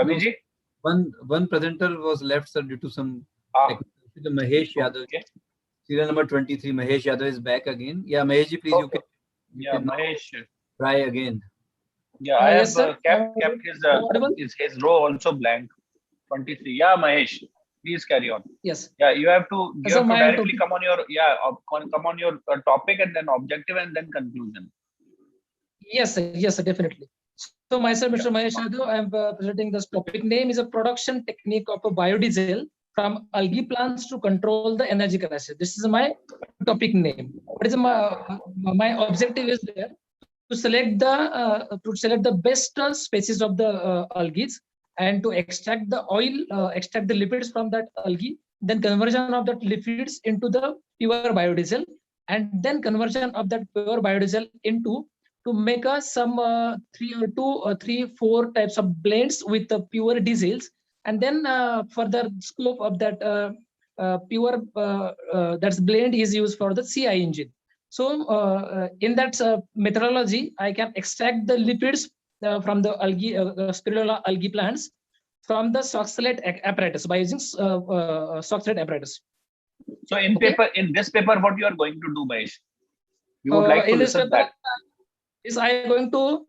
one presenter was left, sir, due to some Mahesh Yadav. Okay. Serial number 23, Mahesh Yadav is back again. Yeah, Mahesh ji, please, Okay. you can Mahesh. try again. Yeah, I Yes, have sir. kept his row also blank. 23. Yeah, Mahesh, please carry on. Yes. Yeah, you have to So my directly topic- come on your come on your topic and then objective and then conclusion. Yes, sir. Yes, sir, definitely. So myself, Mr. Mahesh Yadav, I am presenting this topic. Name is a production technique of a biodiesel from algae plants to control the energy crisis. This is my topic name. What is my objective is there to select the best species of the algae, and to extract the oil, extract the lipids from that algae, then conversion of that lipids into the pure biodiesel, and then conversion of that pure biodiesel into to make some 4 types of blends with the pure diesels, and then further scope of that pure that's blend is used for the CI engine. So in that methodology, I can extract the lipids from the algae, spirulina algae plants from the Soxhlet apparatus by using Soxhlet apparatus. So in this paper, what you are going to do, Mahesh? You would like to in this listen paper, that. Is I am going to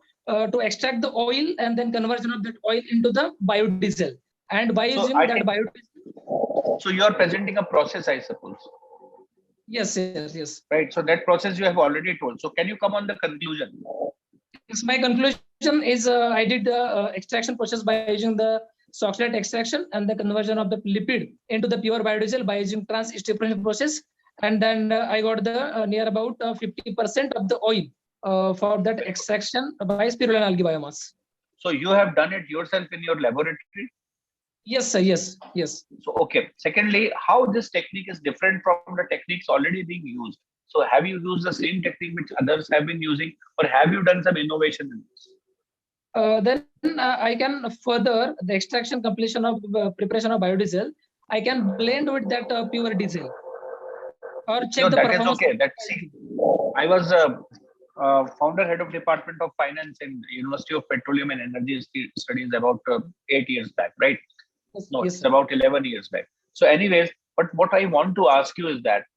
extract the oil and then conversion of that oil into the biodiesel, and by using that biodiesel. So you are presenting a process, I suppose. Yes. Right. So that process you have already told. So can you come on the conclusion? Yes, my conclusion is I did the extraction process by using the Soxhlet extraction and the conversion of the lipid into the pure biodiesel by using trans-estepration process, and then I got the near about 50% of the oil for that extraction by spirulina algae biomass. So you have done it yourself in your laboratory? Yes, sir. Yes. So okay. Secondly, how this technique is different from the techniques already being used? So have you used the same technique which others have been using, or have you done some innovation in this? Then I can further the extraction completion of preparation of biodiesel. I can blend with that pure diesel or check the performance. That is okay. See, I was founder head of Department of Finance in University of Petroleum and Energy Studies about 8 years back, right? No, Yes, it's sir. about 11 years back. So anyways, but what I want to ask you is that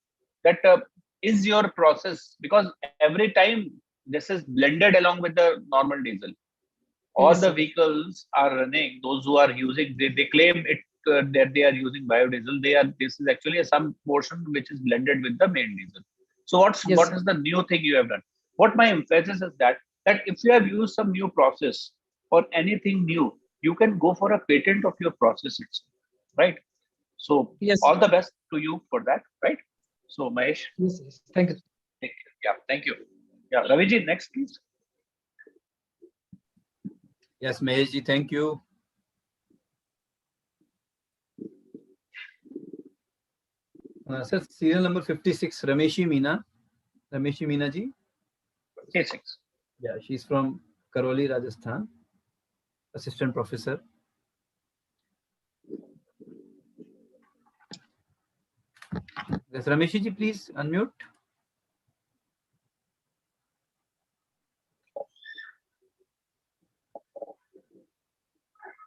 is your process, because every time this is blended along with the normal diesel, all Yes, the sir. vehicles are running, those who are using, they claim it that they are using biodiesel. This is actually some portion which is blended with the main diesel. So what is the new thing you have done? What my emphasis is that if you have used some new process or anything new, you can go for a patent of your process itself, right? So all the best to you for that, right? So Mahesh. Yes. Thank you. Yeah, thank you. Yeah, Raviji, next please. Yes, Mahesh ji, thank you. Sir, serial number 56, Rameshi Meena. Rameshi Meena ji. 56. Yeah, she's from Karoli, Rajasthan. Assistant professor. Yes, Rameshi ji, please unmute.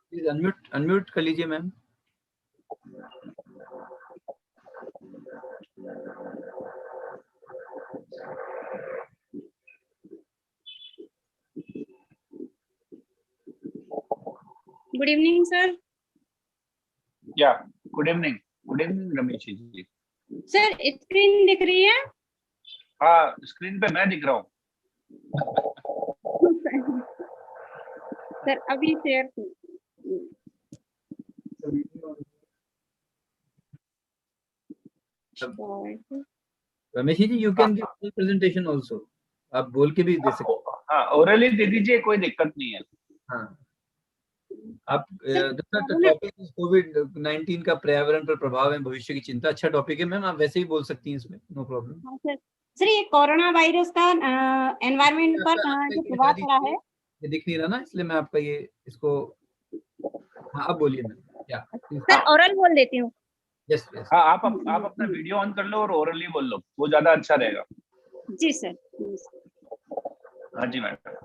Please unmute कर लीजिए ma'am. Good evening, sir. Yeah, good evening. Good evening, Ramesh ji. Sir, screen दिख रही है? हाँ, screen पे मैं दिख रहा हूँ. सर अभी share. Ramesh ji, you can give full presentation also. आप बोल के भी दे सकते हैं. हाँ, orally दे दीजिए, कोई दिक्कत नहीं है. हाँ. आप टॉपिक कोविड-19 का पर्यावरण पर प्रभाव है, भविष्य की चिंता. अच्छा टॉपिक है मैम, आप वैसे ही बोल सकती हैं इसमें, नो प्रॉब्लम. हाँ सर. सर ये कोरोना वायरस का एनवायरनमेंट पर जो प्रभाव पड़ा है, ये दिख नहीं रहा ना, इसलिए मैं आपका ये इसको. हाँ, अब बोलिए मैम. या सर ओरल बोल देती हूँ. यस. हाँ, आप अपना वीडियो ऑन कर लो और ओरली बोल लो, वो ज्यादा अच्छा रहेगा. जी सर. हाँ जी मैडम.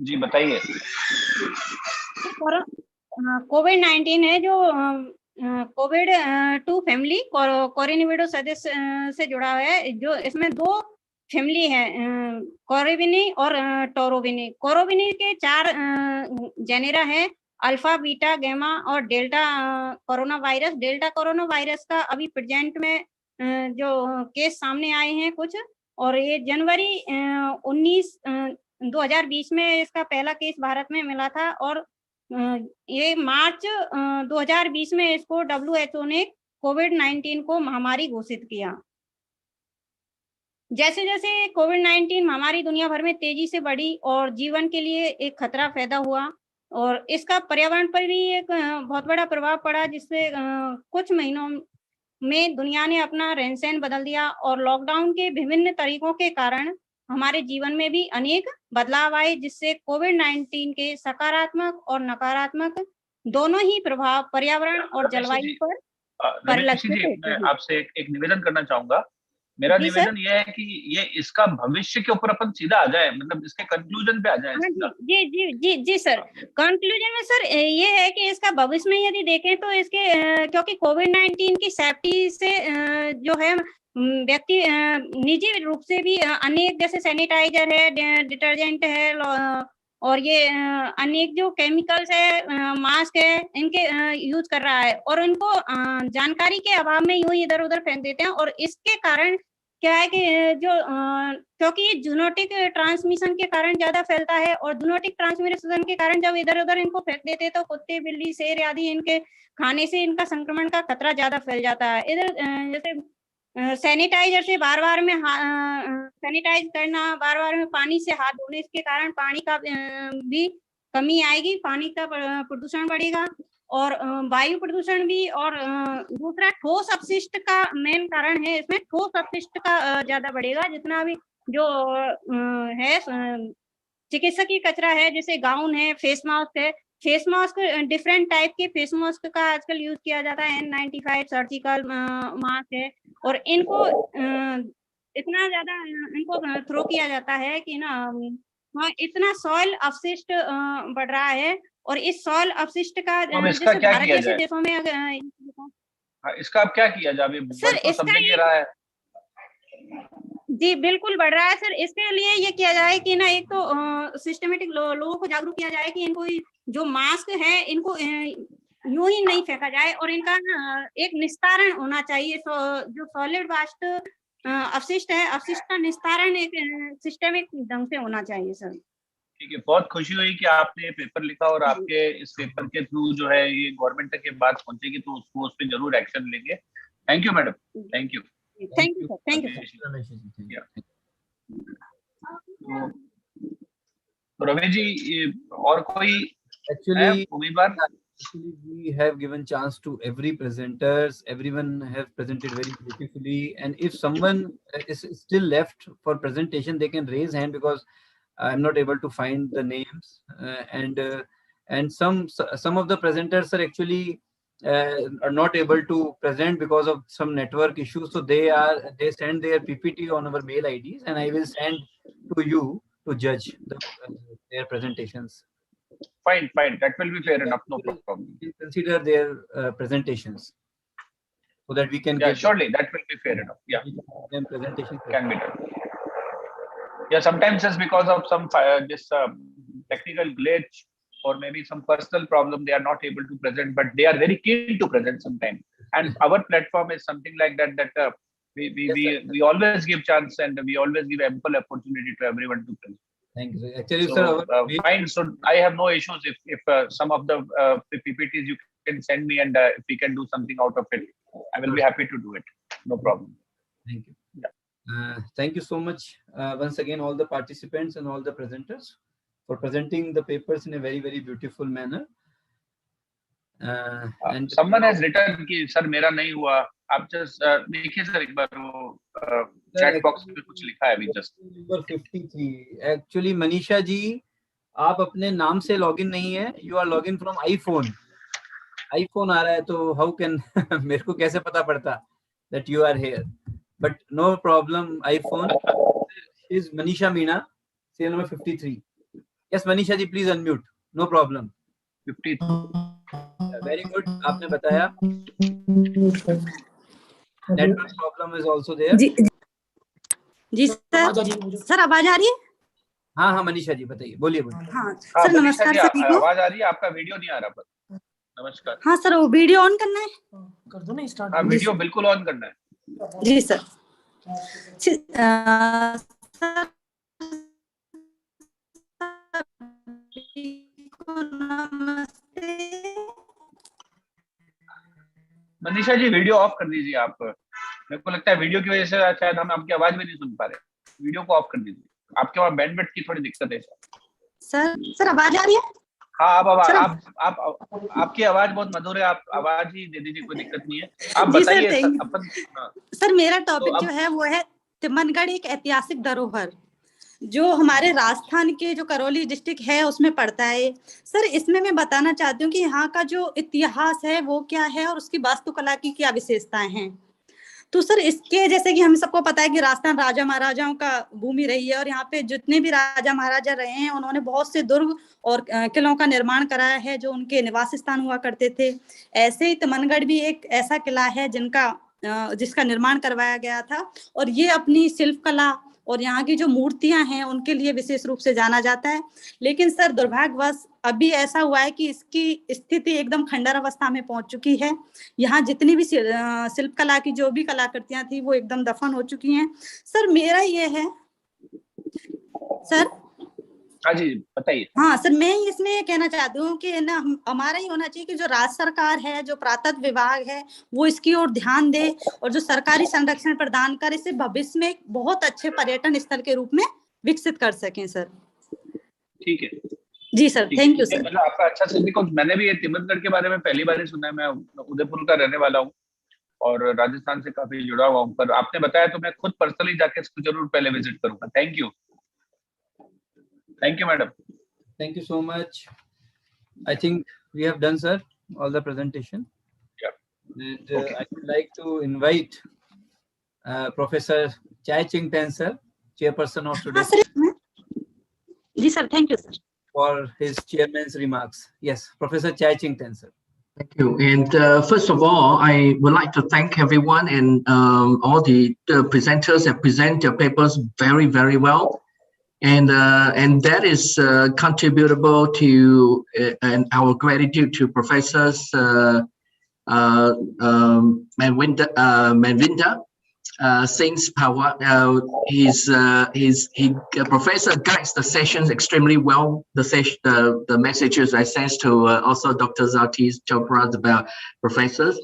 जी बताइए. कोविड-19 है जो कोविड-2 फैमिली कोरिनिविडो सदस्य से जुड़ा है, जो इसमें 2 फैमिली है, कोरोविनी और टोरोविनी. कोरोविनी के 4 जेनेरा है, अल्फा, बीटा, गामा और delta corona virus. Delta corona virus का अभी प्रेजेंट में जो केस सामने आए हैं कुछ, और ये जनवरी 2020 में इसका पहला केस भारत में मिला था, और ये मार्च 2020 में इसको WHO ने कोविड-19 को महामारी घोषित किया. जैसे जैसे कोविड-19 महामारी दुनिया भर में तेजी से बढ़ी और जीवन के लिए एक खतरा पैदा हुआ और इसका पर्यावरण पर भी एक बहुत बड़ा प्रभाव पड़ा, जिससे कुछ महीनों में दुनिया ने अपना रहन-सहन बदल दिया और लॉकडाउन के विभिन्न तरीकों के कारण हमारे जीवन में भी अनेक बदलाव आए, जिससे कोविड-19 के सकारात्मक और नकारात्मक दोनों ही प्रभाव पर्यावरण और रमेश जलवायु जी, पर रमेश जी, परिलक्षित मैं हुए। आपसे एक निवेदन करना चाहूंगा। मेरा जी, सर। निवेदन ये है कि ये इसका भविष्य के ऊपर अपन सीधा आ जाए, मतलब इसके कंक्लूजन पे आ जाए हाँ सीधा। जी सर। कंक्लूजन में सर ये है कि इसका भविष्य में यदि देखें तो इसके क्योंकि कोविड-19 की सेफ्टी से जो है व्यक्ति निजी रूप से भी अनेक जैसे सैनिटाइजर है, डिटर्जेंट है और ये अनेक जो केमिकल्स है, मास्क है, इनके यूज कर रहा है और उनको जानकारी के अभाव में यूं इधर-उधर फेंक देते हैं और इसके कारण क्या है कि जो क्योंकि ये जूनोटिक ट्रांसमिशन के कारण ज़्यादा फैलता है और जूनोटिक ट्रांसमिशन के कारण जब इधर-उधर इनको फेंक देते हैं तो कुत्ते, बिल्ली, शेर आदि इनके खाने से इनका संक्रमण का खतरा ज़्यादा फैल जाता है। इधर जैसे सैनिटाइज़र से बार-बार में सैनिटाइज़ करना, बार-बार में पानी से हाथ धोने, इसके कारण पानी का भी कमी आएगी, पानी का प्रदूषण बढ़ेगा और वायु प्रदूषण भी और दूसरा ठोस अपशिष्ट का मेन कारण है इसमें ठोस अपशिष्ट का ज़्यादा बढ़ेगा जितना भी जो है चिकित्सकीय कचरा है जैसे गाउन है, फेस मास्क है। फेस मास्क डिफरेंट टाइप के फेस मास्क का आजकल यूज़ किया जाता है, N95 सर्जिकल मास्क है और इनको इतना ज़्यादा इनको थ्रो किया जाता है कि ना हाँ, इतना सॉइल अपशिष्ट बढ़ रहा है और इस सॉइल अपशिष्ट का तो अब इसका जैसे क्या भारत किया जैसे जाए? देशों में अगर हाँ, इसका अब क्या किया जाए? अभी सर बढ़ तो सब इसका जगह ये रहा है। जी, बिल्कुल बढ़ रहा है सर। इसके लिए ये किया जाए कि ना एक तो सिस्टमैटिक लोगों को जागरूक किया जाए कि इनको जो मास्क है इनको यूँ ही नहीं फेंका जाए और इनका ना एक निस्तारण होना चाहिए। जो सॉलिड वेस्ट अपशिष्ट है, अपशिष्ट का निस्तारण एक सिस्टमिक ढंग से होना चाहिए सर। ठीक है, बहुत खुशी हुई कि आपने ये पेपर लिखा और आपके इस पेपर के थ्रू जो है ये गवर्नमेंट तक ये बात पहुंचेगी तो उसको उस पर जरूर एक्शन लेंगे। Thank you madam, thank you. Thank you sir, thank you sir. तो रवि जी, ये और कोई Actually, उम्मीदवार? we have given chance to every presenters. Everyone have presented very beautifully. And if someone is still left for presentation, they can raise hand because I'm not able to find the names. And some of the presenters are actually are not able to present because of some network issues. So they send their PPT on our mail IDs, and I will send to you to judge their presentations. Fine, that will be fair enough, no problem. Consider their presentations so that we can Yeah, give surely that will be fair enough. Yeah, them presentation can be done. Yeah, sometimes just because of some technical glitch or maybe some personal problem, they are not able to present, but they are very keen to present sometimes. And our platform is something like that. We always give chance and we always give ample opportunity to everyone to present. Thank you, sir. Actually, So, sir, fine. So I have no issues if some of the PPTs you can send me and if we can do something out of it, I will be happy to do it. No problem. Thank you. Thank you so much once again, all the participants and all the presenters for presenting the papers in a very, very beautiful manner. And someone has written कि sir मेरा नहीं हुआ, आप just देखिए sir एक बार वो chat box में कुछ लिखा है अभी just. Number 53. Actually, Manisha ji, आप अपने नाम से लॉगिन नहीं है. You are login from iPhone. iPhone आ रहा है तो how can मेरे को कैसे पता पड़ता that you are here? But no problem. iPhone is Manisha Meena, serial number 53. Yes, Manisha ji, please unmute. No problem. 53. Very good. आपने बताया. Network problem is also there. जी सर आवाज आ रही है? हाँ मनीषा जी बताइए, बोलिए। हाँ सर नमस्कार सभी को। आवाज आ रही है, आपका वीडियो नहीं आ रहा पर। नमस्कार। हाँ सर वो वीडियो ऑन करना है? कर दो ना स्टार्ट। हाँ वीडियो बिल्कुल ऑन करना है। जी sir. Manisha ji video off कर दीजिए आप, मेरे को लगता है वीडियो की वजह से शायद हम आपकी आवाज भी नहीं सुन पा रहे, वीडियो को ऑफ कर दीजिए, आपके वहाँ बैंडविड्थ की थोड़ी दिक्कत है सर आवाज आ रही है? हाँ अब आपकी आवाज बहुत मधुर है, आप आवाज ही दे दीजिए, कोई दिक्कत नहीं है, आप बताइए अपन। सर मेरा टॉपिक जो है वो है तिमनगढ़ एक ऐतिहासिक धरोहर, जो हमारे राजस्थान के जो करौली डिस्ट्रिक्ट है उसमें पड़ता है। सर इसमें मैं बताना चाहती हूँ कि यहाँ का जो इतिहास है वो क्या है और उसकी वास्तुकला की क्या विशेषताएं हैं। तो सर इसके जैसे कि हम सबको पता है कि राजस्थान राजा महाराजाओं का भूमि रही है और यहाँ पे जितने भी राजा महाराजा रहे हैं उन्होंने बहुत से दुर्ग और किलों का निर्माण कराया है जो उनके निवास स्थान हुआ करते थे। ऐसे ही तिमनगढ़ भी एक ऐसा किला है जिसका निर्माण करवाया गया था और ये अपनी शिल्प कला और यहाँ की जो मूर्तियां हैं उनके लिए विशेष रूप से जाना जाता है। लेकिन सर दुर्भाग्यवश अभी ऐसा हुआ है कि इसकी स्थिति एकदम खंडर अवस्था में पहुंच चुकी है। यहाँ जितनी भी शिल्प कला की जो भी कलाकृतियां थी वो एकदम दफन हो चुकी हैं। सर मेरा ये है सर। हाँ जी बताइए। हाँ सर मैं इसमें ये कहना चाहती हूँ कि ना हमारा ही होना चाहिए कि जो राज्य सरकार है, जो पुरातत्व विभाग है, वो इसकी ओर ध्यान दे और जो सरकारी संरक्षण प्रदान कर इसे भविष्य में बहुत अच्छे पर्यटन स्थल के रूप में विकसित कर सकें सर। ठीक है जी सर, थैंक यू सर। आपका अच्छा सर, मैंने भी ये तिमनगढ़ के बारे में पहली बार ही सुना है, मैं उदयपुर का रहने वाला हूँ और राजस्थान से काफी जुड़ा हुआ हूँ, पर आपने बताया तो मैं खुद पर्सनली जाके इसको जरूर पहले विजिट करूंगा। Thank you madam. Thank you so much. I think we have done sir all the presentation. Yeah. And I would like to invite Professor Chai Ching Tan sir, chairperson of today's जी sir, thank you sir for his chairman's remarks. Yes, Professor Chai Ching Tan sir. Thank you. And first of all, I would like to thank everyone and all the presenters that present their papers very, very well. And that is contributable to and our gratitude to Professors Manvinda Singh's power. Professor guides the sessions extremely well. The messages I sent to also Dr. Zati Chopra about professors,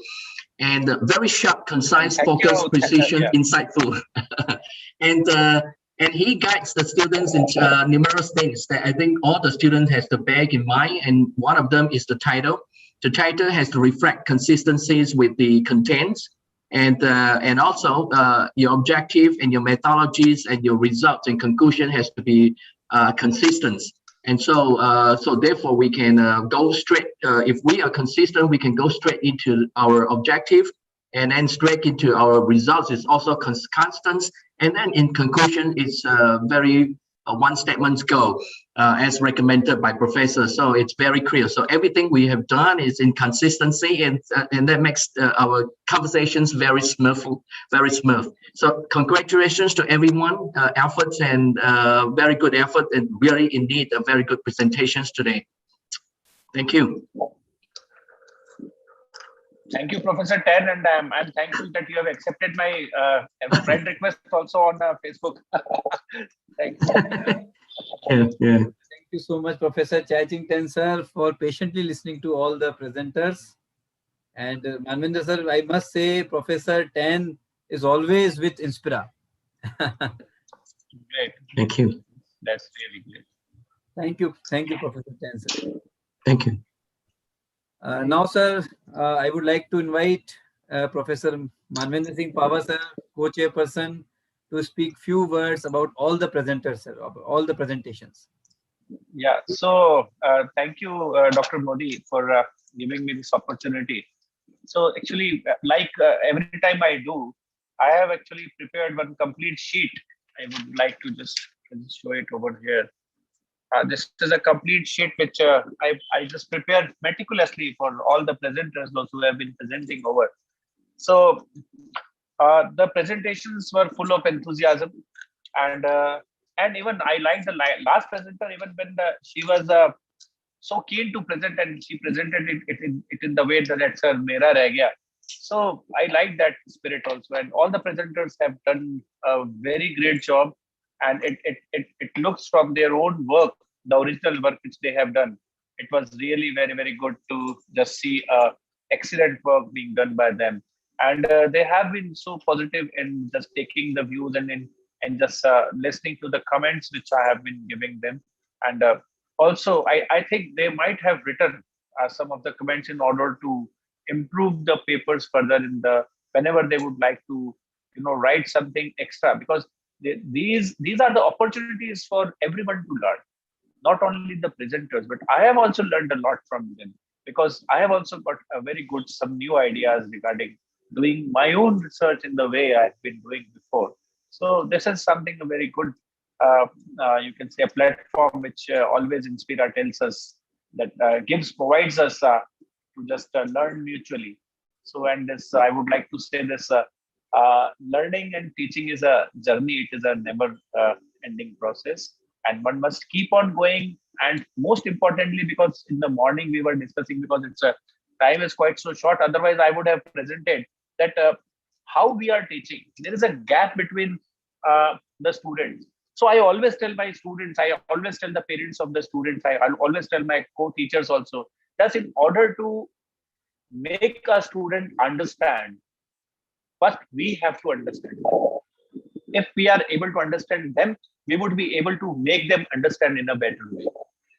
and very sharp, concise, focused, precision, insightful, and he guides the students in numerous things that I think all the students has to bear in mind. And one of them is the title. The title has to reflect consistencies with the contents, and also your objective and your methodologies and your results and conclusion has to be consistent. And so therefore we can go straight. If we are consistent, we can go straight into our objective, and then straight into our results is also constant. And then in conclusion, it's very one statement go as recommended by professor. So it's very clear. So everything we have done is in consistency, and that makes our conversations very smooth, very smooth. So congratulations to everyone, efforts and very good effort, and really indeed a very good presentations today. Thank you. Thank you, Professor Tan, and I'm thankful that you have accepted my friend request also on Facebook. Thank you. Thank you so much, Professor Chai Ching Tan sir, for patiently listening to all the presenters. And Manvinder sir, I must say, Professor Tan is always with Inspira. Great. Thank you. That's really great. Thank you, Professor Tan sir. Thank you. Now, sir, I would like to invite Professor Manvinder Singh Pava sir, co-chairperson, to speak few words about all the presenters, sir, about all the presentations. Yeah. So thank you, Dr. Modi, for giving me this opportunity. So actually, like every time I do, I have actually prepared one complete sheet. I would like to just show it over here. This is a complete sheet which I just prepared meticulously for all the presenters, those who have been presenting over. So the presentations were full of enthusiasm, and even I liked the last presenter, even when she was so keen to present, and she presented it in the way that it's a mera reh gaya. So I like that spirit also, and all the presenters have done a very great job. And it looks from their own work, the original work which they have done. It was really very, very good to just see excellent work being done by them. and they have been so positive in just taking the views and just listening to the comments which I have been giving them. And also, I think they might have written some of the comments in order to improve the papers further in the whenever they would like to, write something extra, because these are the opportunities for everyone to learn, not only the presenters, but I have also learned a lot from them, because I have also got a very good some new ideas regarding doing my own research in the way I've been doing before. So this is something a very good, you can say, a platform which always Inspira tells us that provides us to just learn mutually. So, and this, I would like to say this, learning and teaching is a journey. It is a never ending process, and one must keep on going. And most importantly, because in the morning we were discussing, because it's a time is quite so short, otherwise I would have presented that how we are teaching. There is a gap between the students. So I always tell my students, I always tell the parents of the students, I'll always tell my co-teachers also, that in order to make a student understand, first we have to understand them. If we are able to understand them, we would be able to make them understand in a better way.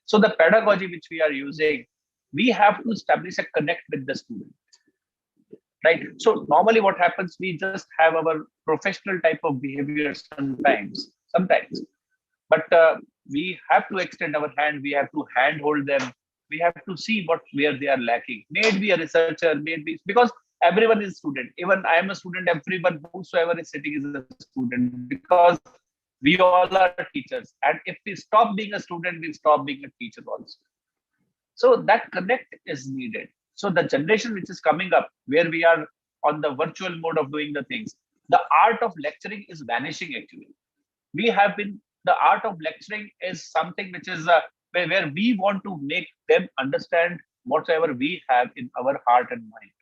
So the pedagogy which we are using, we have to establish a connect with the student, right? So normally what happens, we just have our professional type of behavior sometimes, but we have to extend our hand, we have to handhold them, we have to see where they are lacking. Maybe a researcher, maybe, because everyone is student. Even I am a student, everyone whosoever is sitting is a student, because we all are teachers. And if we stop being a student, we stop being a teacher also. So that connect is needed. So the generation which is coming up, where we are on the virtual mode of doing the things, the art of lecturing is vanishing actually. The art of lecturing is something which is where we want to make them understand whatever we have in our heart and mind.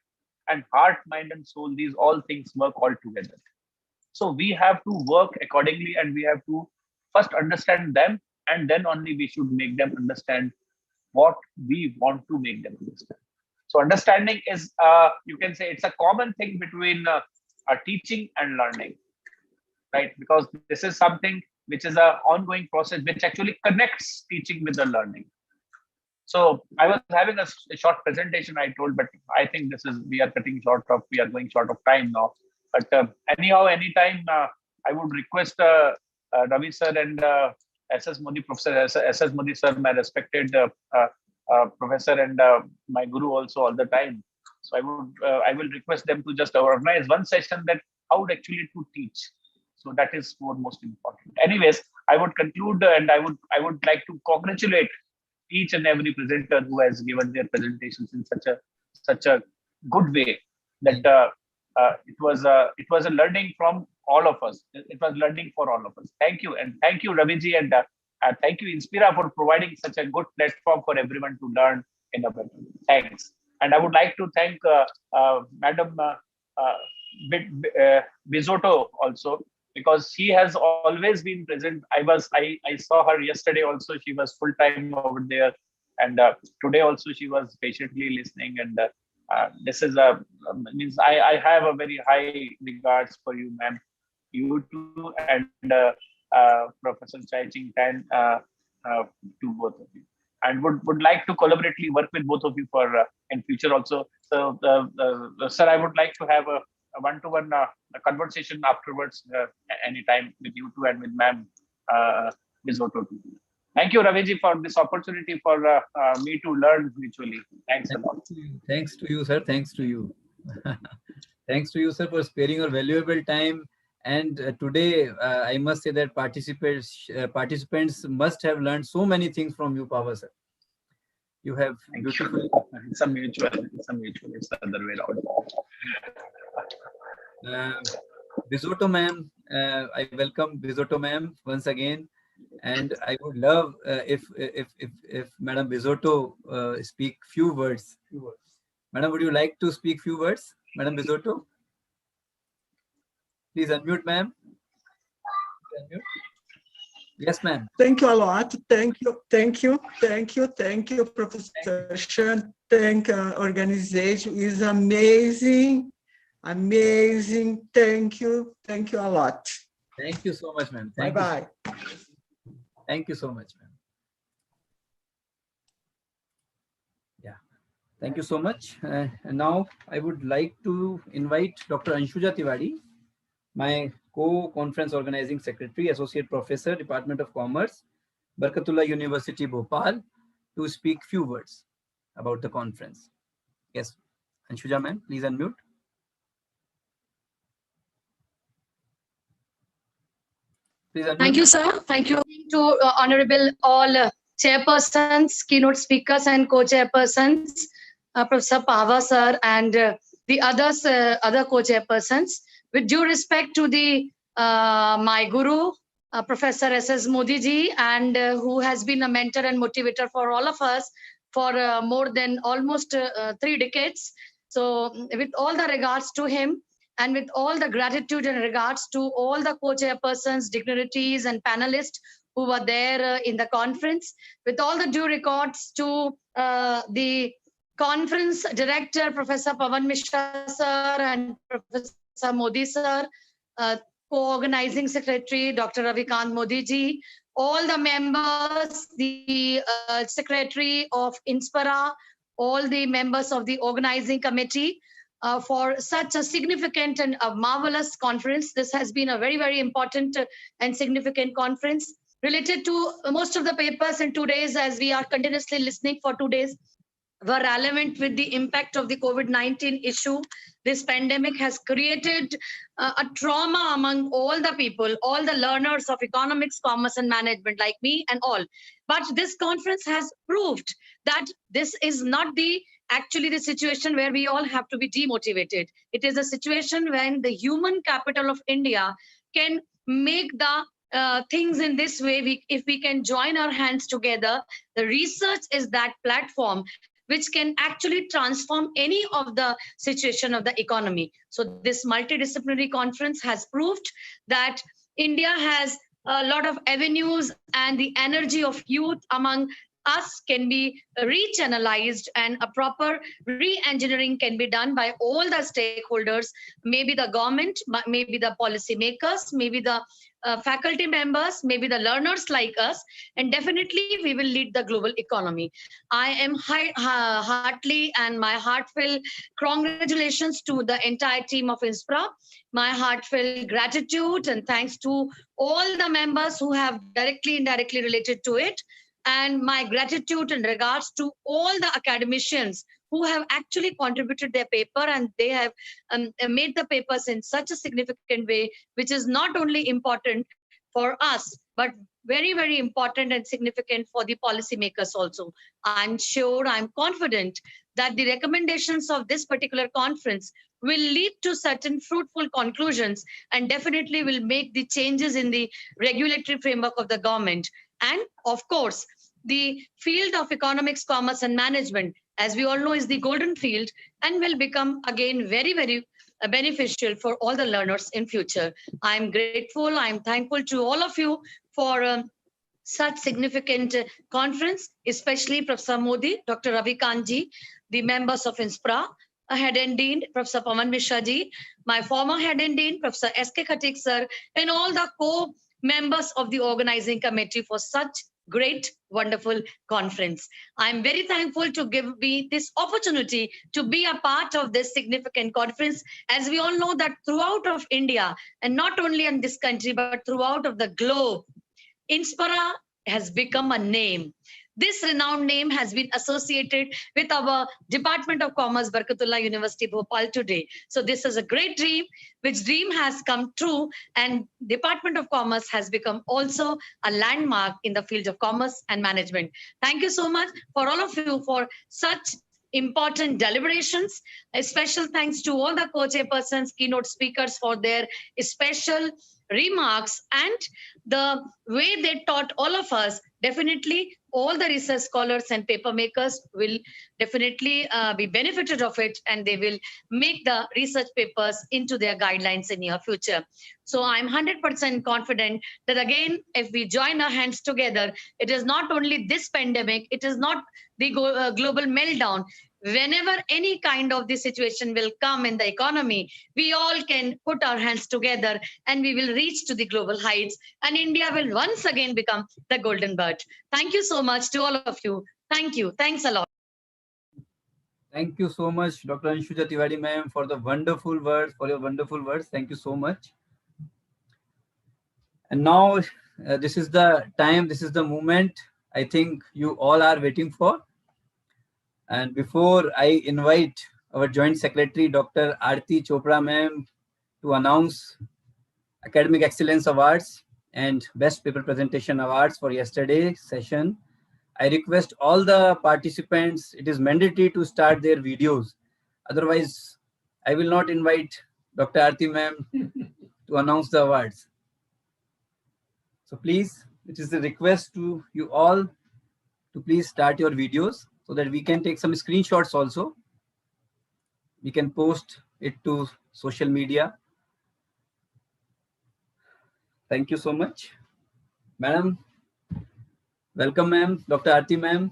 And heart, mind, and soul, these all things work all together. So we have to work accordingly, and we have to first understand them, and then only we should make them understand what we want to make them understand. So understanding is, you can say, it's a common thing between teaching and learning, right? Because this is something which is an ongoing process which actually connects teaching with the learning. So I was having a short presentation, I told, but I think we are going short of time now. But anyhow, anytime I would request Ravi sir and SS Modi, Professor SS Modi sir, my respected professor and my guru also all the time. So I will request them to just organize one session that how actually to teach. So that is most important. Anyways, I would conclude, and I would like to congratulate each and every presenter who has given their presentations in such a good way that it was a learning from all of us. It was learning for all of us. Thank you, and thank you, Raviji, and thank you, Inspira, for providing such a good platform for everyone to learn in a better way. Thanks. And I would like to thank Madam Bizotto also, because she has always been present. I saw her yesterday also. She was full time over there, and today also she was patiently listening. And this is means I have a very high regards for you, ma'am. You too, and Professor Chai Ching Tan, to both of you, and would like to collaboratively work with both of you for in future also. So, sir, I would like to have a one-to-one conversation afterwards, anytime with you two and with ma'am Bizotto too. Thank you, Raviji, for this opportunity for me to learn mutually. Thanks a lot. Thanks to you, sir. Thanks to you. Thanks to you, sir, for sparing your valuable time. And today, I must say that participants must have learned so many things from you, Pava, sir. You have beautifully. It's a mutual. It's the other way around. Bizotto ma'am, I welcome Bizotto ma'am once again, and I would love if Madam Bizotto speak few words. Madam, would you like to speak few words, Madam Bizotto? Please unmute, ma'am. Yes, ma'am. Thank you a lot. Thank you, Professor Shan. Thank organization. Is amazing. Amazing. Thank you. Thank you a lot. Thank you so much, ma'am. Bye-bye. Thank you so much, ma'am. Yeah, thank you so much. And now I would like to invite Dr. Anshuja Tiwari, my co-conference organizing secretary, associate professor, Department of Commerce, Barkatullah University, Bhopal, to speak few words about the conference. Yes, Anshuja ma'am, please unmute. Please unmute. Thank you, sir. Thank you to honorable all chairpersons, keynote speakers, and co-chairpersons, Professor Pava sir, and the others, other co-chairpersons. With due respect to the my guru, Professor S.S. Modi ji, and who has been a mentor and motivator for all of us for more than almost 3 decades. So, with all the regards to him, and with all the gratitude and regards to all the co-chairpersons, dignitaries, and panelists who were there in the conference, with all the due regards to the conference director, Professor Pawan Mishra sir, and Professor Modi sir, co-organizing secretary, Dr. Ravikant Modi ji, all the members, the secretary of Inspira, all the members of the organizing committee, for such a significant and a marvelous conference. This has been a very, very important and significant conference related to most of the papers in 2 days, as we are continuously listening for 2 days, were relevant with the impact of the COVID-19 issue. This pandemic has created a trauma among all the people, all the learners of economics, commerce, and management like me and all. But this conference has proved that this is not actually the situation where we all have to be demotivated. It is a situation when the human capital of India can make the things in this way. If we can join our hands together, the research is that platform which can actually transform any of the situation of the economy. So this multidisciplinary conference has proved that India has a lot of avenues, and the energy of youth among us can be rechannelized, and a proper re-engineering can be done by all the stakeholders, maybe the government, maybe the policy makers, maybe the faculty members, maybe the learners like us, and definitely we will lead the global economy. I am heartily and my heartfelt congratulations to the entire team of Inspira. My heartfelt gratitude and thanks to all the members who have directly and indirectly related to it. And my gratitude in regards to all the academicians who have actually contributed their paper, and they have made the papers in such a significant way, which is not only important for us, but very, very important and significant for the policymakers also. I'm sure, I'm confident that the recommendations of this particular conference will lead to certain fruitful conclusions, and definitely will make the changes in the regulatory framework of the government. And of course, the field of economics, commerce, and management, as we all know, is the golden field, and will become again very, very beneficial for all the learners in future. I'm grateful, I'm thankful to all of you for such significant conference, especially Professor Modi, Dr. Ravikant ji, the members of Inspira, Head and Dean, Professor Pawan Mishra ji, my former Head and Dean, Professor S.K. Khatik sir, and all the co-members of the organizing committee for such great, wonderful conference. I'm very thankful to give me this opportunity to be a part of this significant conference. As we all know that throughout of India, and not only in this country, but throughout of the globe, Inspira has become a name. This renowned name has been associated with our Department of Commerce, Barkatullah University, Bhopal today. So this is a great dream, which dream has come true, and Department of Commerce has become also a landmark in the field of commerce and management. Thank you so much for all of you for such important deliberations. A special thanks to all the co-chairpersons, keynote speakers for their special remarks and the way they taught all of us. Definitely all the research scholars and paper makers will definitely be benefited of it, and they will make the research papers into their guidelines in near future. So I'm 100% confident that again, if we join our hands together, it is not only this pandemic, it is not the global meltdown. whenever any kind of this situation will come in the economy, we all can put our hands together and we will reach to the global heights, and India will once again become the golden bird. Thank you so much to all of you. Thank you. Thanks a lot. Thank you so much, Dr. Anshuja Tiwari ma'am, for the wonderful words, for your wonderful words. Thank you so much. And now this is the time, this is the moment I think you all are waiting for. And before I invite our Joint Secretary, Dr. Aarti Chopra ma'am, to announce Academic Excellence Awards and Best Paper Presentation Awards for yesterday's session, I request all the participants, it is mandatory to start their videos. Otherwise, I will not invite Dr. Aarti ma'am to announce the awards. So please, it is a request to you all to please start your videos so that we can take some screenshots also. We can post it to social media. Thank you so much. Madam, welcome ma'am, Dr. Aarti ma'am.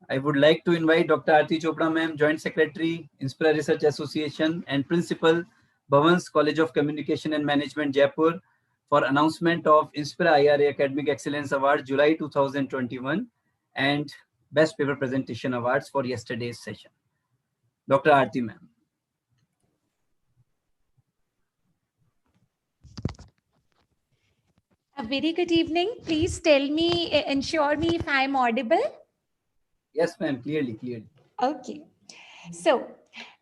I would like to invite Dr. Aarti Chopra ma'am, Joint Secretary, Inspira Research Association and Principal, Bhavan's College of Communication and Management, Jaipur, for announcement of Inspira-IRA Academic Excellence Award, July 2021, and Best Paper Presentation Awards for yesterday's session. Dr. Aarti ma'am. A very good evening. Please tell me, ensure me if I'm audible. Yes, ma'am, clearly. Okay. So,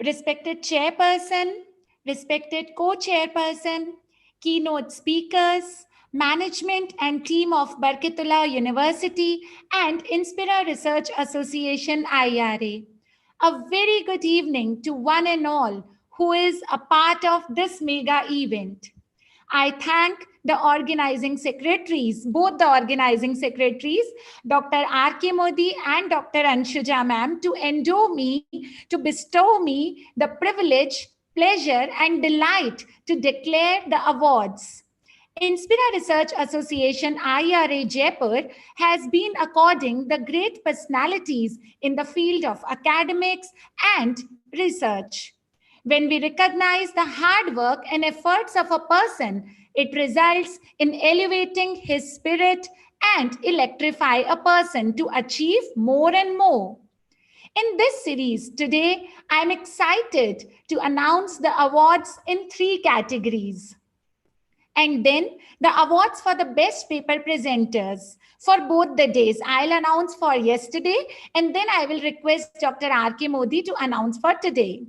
respected chairperson, respected co-chairperson, keynote speakers, management and team of BARKATULLAH University and Inspira Research Association-IRA. A very good evening to one and all who is a part of this mega event. I thank the organizing secretaries, both the organizing secretaries, Dr. R.K. Modi and Dr. Anshuja ma'am, to endow me, to bestow me the privilege, pleasure, and delight to declare the awards. Inspira Research Association IRA Jaipur has been according the great personalities in the field of academics and research. When we recognize the hard work and efforts of a person, it results in elevating his spirit and electrify a person to achieve more and more. In this series today, I'm excited to announce the awards in 3 categories. And then the awards for the best paper presenters for both the days. I'll announce for yesterday, and then I will request Dr. R.K. Modi to announce for today.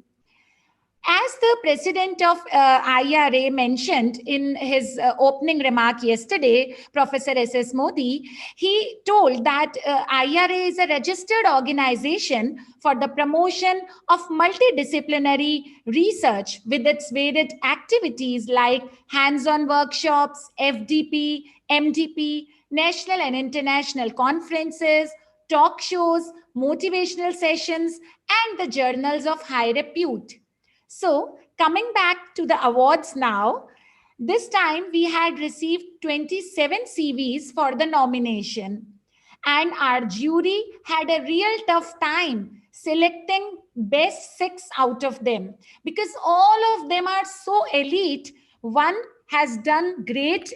As the president of IRA mentioned in his opening remark yesterday, Professor S.S. Modi, he told that IRA is a registered organization for the promotion of multidisciplinary research with its varied activities like hands-on workshops, FDP, MDP, national and international conferences, talk shows, motivational sessions, and the journals of high repute. So coming back to the awards now, this time we had received 27 CVs for the nomination, and our jury had a real tough time selecting best 6 out of them because all of them are so elite. One has done great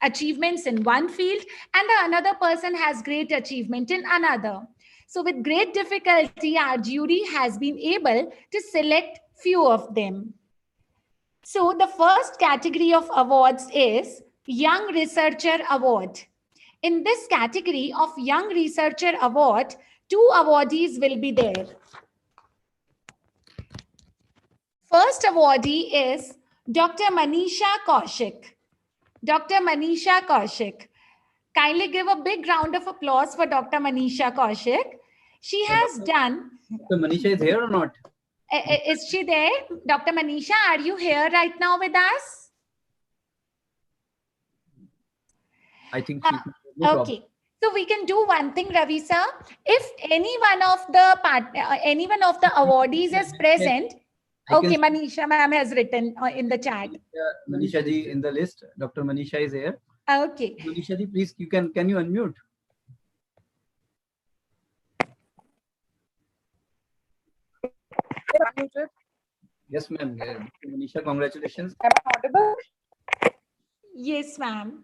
achievements in one field and another person has great achievement in another. So with great difficulty, our jury has been able to select few of them. So the first category of awards is Young Researcher Award. In this category of Young Researcher Award, 2 awardees will be there. First awardee is Dr. Manisha Kaushik. Dr. Manisha Kaushik. Kindly give a big round of applause for Dr. Manisha Kaushik. She has done... Dr. Manisha is here or not? Is she there? Dr. Manisha, are you here right now with us? I think she no problem. Okay. So we can do one thing, Ravi sir. If any one of the awardees is present, okay, Manisha ma'am has written in the chat. Manisha ji in the list. Dr. Manisha is here. Okay. Manisha ji, please, can you unmute? unmuted. Yes, ma'am. Manisha, congratulations. Am I audible? Yes, ma'am.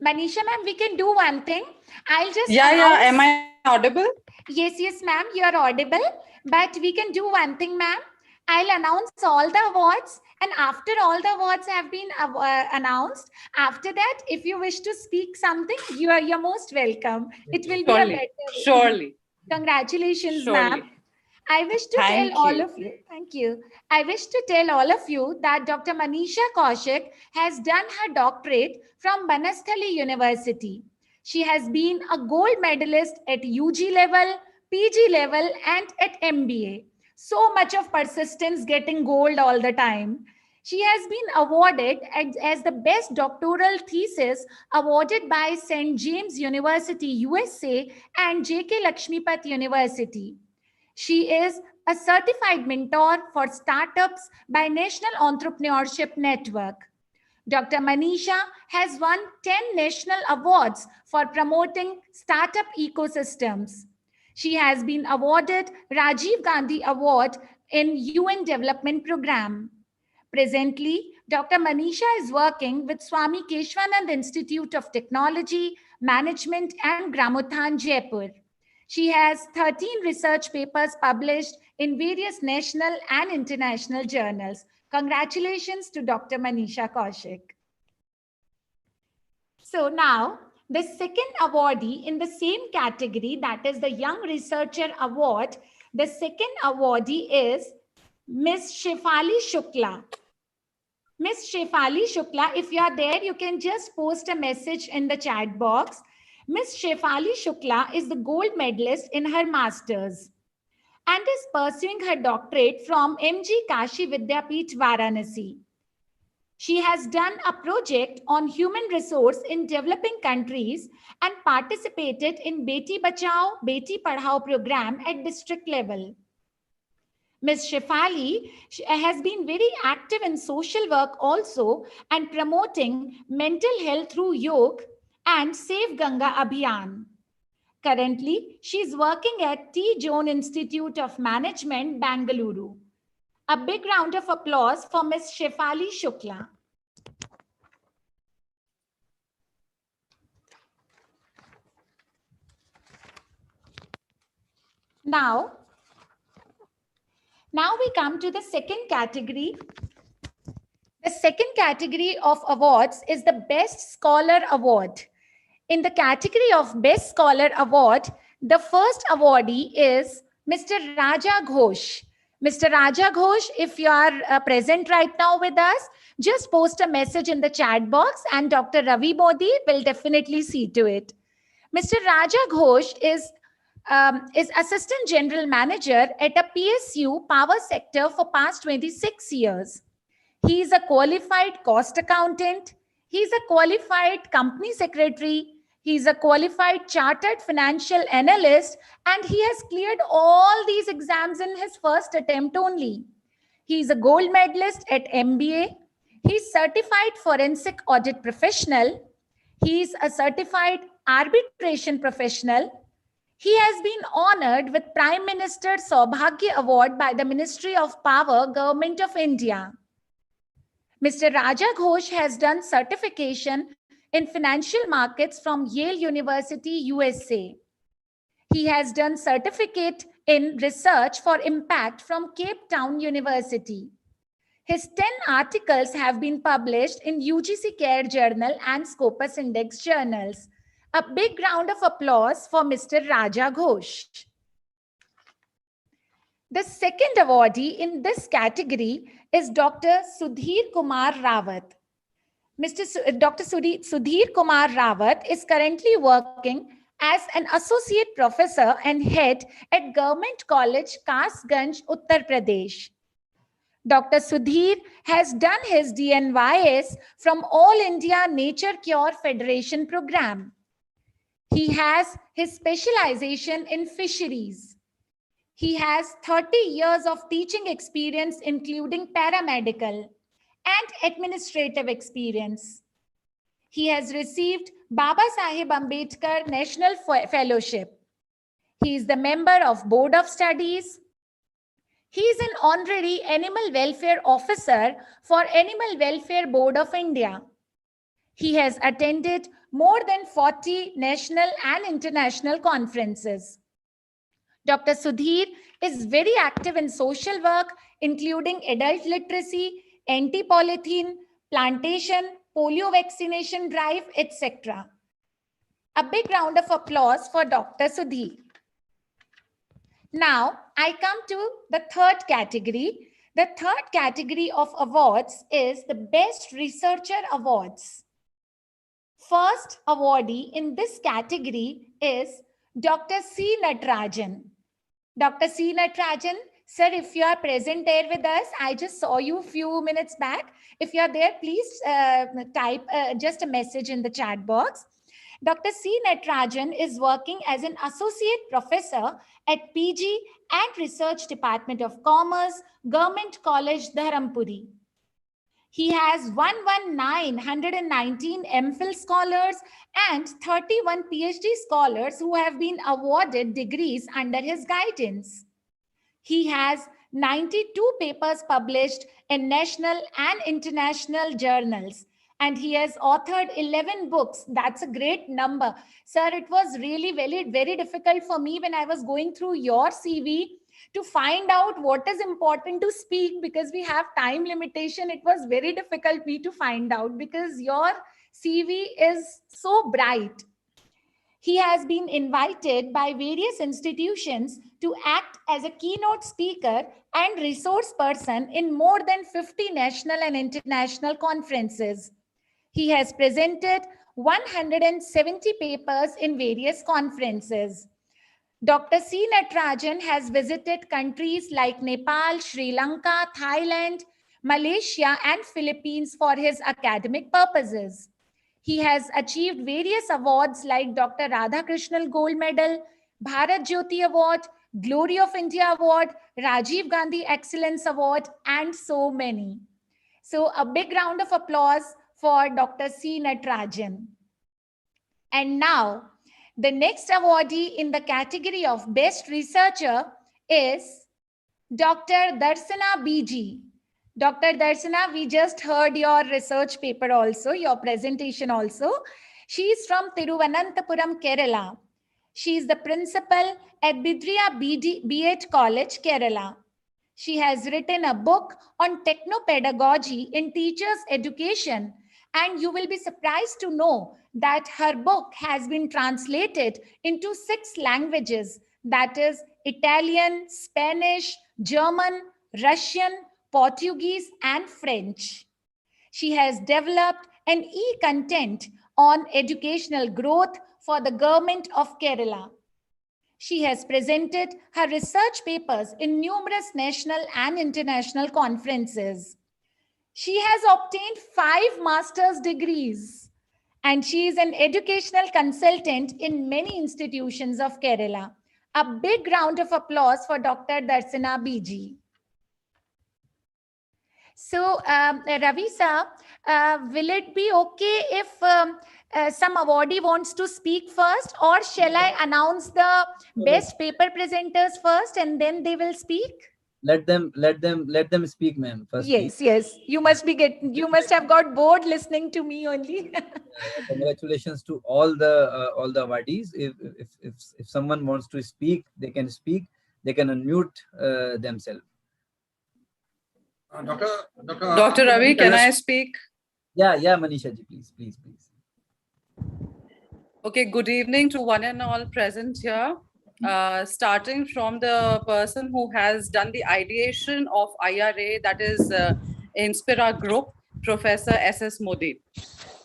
Manisha, ma'am, we can do one thing. I'll just Yeah. Am I audible? Yes, ma'am, you are audible. But we can do one thing, ma'am. I'll announce all the awards, and after all the awards have been announced, after that, if you wish to speak something, you're most welcome. It will be a better. Surely. Congratulations, Surely. ma'am. I wish to Thank tell all you. of you, thank you. I wish to tell all of you that Dr. Manisha Kaushik has done her doctorate from Banasthali University. She has been a gold medalist at UG level, PG level, and at MBA. So much of persistence getting gold all the time. She has been awarded as the best doctoral thesis awarded by St. James University, USA, and J.K. Lakshmipat University. She is a certified mentor for startups by National Entrepreneurship Network. Dr. Manisha has won 10 national awards for promoting startup ecosystems. She has been awarded Rajiv Gandhi Award in UN Development Program. Presently, Dr. Manisha is working with Swami Keshwanand Institute of Technology, Management and Gramothan, Jaipur. She has 13 research papers published in various national and international journals. Congratulations to Dr. Manisha Kaushik. So now, the second awardee in the same category, that is the Young Researcher Award, the second awardee is Ms. Shefali Shukla. Ms. Shefali Shukla, if you are there, you can just post a message in the chat box. Ms. Shefali Shukla is the gold medalist in her master's and is pursuing her doctorate from MG Kashi Vidyapeeth, Varanasi. She has done a project on human resource in developing countries and participated in Beti Bachao, Beti Padhao program at district level. Ms. Shefali has been very active in social work also and promoting mental health through yoga and Save Ganga Abhiyan. Currently, she is working at T. Joan Institute of Management, Bangalore. A big round of applause for Ms. Shefali Shukla. Now we come to the second category. The second category of awards is the Best Scholar Award. In the category of Best Scholar Award, the first awardee is Mr. Raja Ghosh. Mr. Raja Ghosh, if you are present right now with us, just post a message in the chat box and Dr. Ravi Modi will definitely see to it. Mr. Raja Ghosh is Assistant General Manager at a PSU power sector for past 26 years. He is a qualified cost accountant. He is a qualified company secretary. He is a qualified chartered financial analyst, and he has cleared all these exams in his first attempt only. He is a gold medalist at MBA. He is certified forensic audit professional. He is a certified arbitration professional. He has been honored with Prime Minister Saubhagya Award by the Ministry of Power, Government of India. Mr. Raja Ghosh has done certification in financial markets from Yale University, USA. He has done certificate in research for impact from Cape Town University. His 10 articles have been published in UGC Care Journal and Scopus Index journals. A big round of applause for Mr. Raja Ghosh. The second awardee in this category is Dr. Sudhir Kumar Rawat. Dr. Sudhir Kumar Rawat is currently working as an associate professor and head at Government College, Kasganj, Uttar Pradesh. Dr. Sudhir has done his DNYS from All India Nature Cure Federation program. He has his specialization in fisheries. He has 30 years of teaching experience, including paramedical and administrative experience. He has received Baba Saheb Ambedkar National Fellowship. He is the member of Board of Studies. He is an honorary Animal Welfare Officer for Animal Welfare Board of India. He has attended more than 40 national and international conferences. Dr. Sudhir is very active in social work, including adult literacy, anti-polythene, plantation, polio vaccination drive, etc. A big round of applause for Dr. Sudhir. Now, I come to the third category. The third category of awards is the Best Researcher Awards. First awardee in this category is Dr. C. Natarajan. Dr. C. Natarajan, sir, if you are present there with us, I just saw you a few minutes back. If you are there, please type just a message in the chat box. Dr. C. Natarajan is working as an associate professor at PG and Research Department of Commerce, Government College, Dharampuri. He has 119 MPhil scholars and 31 PhD scholars who have been awarded degrees under his guidance. He has 92 papers published in national and international journals, and he has authored 11 books. That's a great number. Sir, it was really very difficult for me when I was going through your CV to find out what is important to speak, because we have time limitation. It was very difficult me to find out because your CV is so bright. He has been invited by various institutions to act as a keynote speaker and resource person in more than 50 national and international conferences. He has presented 170 papers in various conferences. Dr. C. Natarajan has visited countries like Nepal, Sri Lanka, Thailand, Malaysia, and Philippines for his academic purposes. He has achieved various awards like Dr. Radhakrishnan Gold Medal, Bharat Jyoti Award, Glory of India Award, Rajiv Gandhi Excellence Award, and so many. So a big round of applause for Dr. C. Natarajan. And now, the next awardee in the category of Best Researcher is Dr. Darsana BG. Dr. Darsana, we just heard your research paper also, your presentation also. She is from Thiruvananthapuram, Kerala. She is the principal at Bidriya B.Ed College, Kerala. She has written a book on technopedagogy in teachers' education, and you will be surprised to know that her book has been translated into 6 languages, that is Italian, Spanish, German, Russian, Portuguese, and French. She has developed an e-content on educational growth for the government of Kerala. She has presented her research papers in numerous national and international conferences. She has obtained 5 master's degrees, and she is an educational consultant in many institutions of Kerala. A big round of applause for Dr. Darsana BG. So, Ravi sir, will it be okay if some awardee wants to speak first, or shall I announce the best paper presenters first and then they will speak? Let them speak, ma'am. First, yes, please. yes. You must have got bored listening to me only. Congratulations to all the awardees. If someone wants to speak, they can speak. They can unmute themselves. Dr. Ravi, can I speak? Yeah, Manisha ji, please. Okay, good evening to one and all present here. Starting from the person who has done the ideation of IRA, that is Inspira Group, Professor S.S. Modi.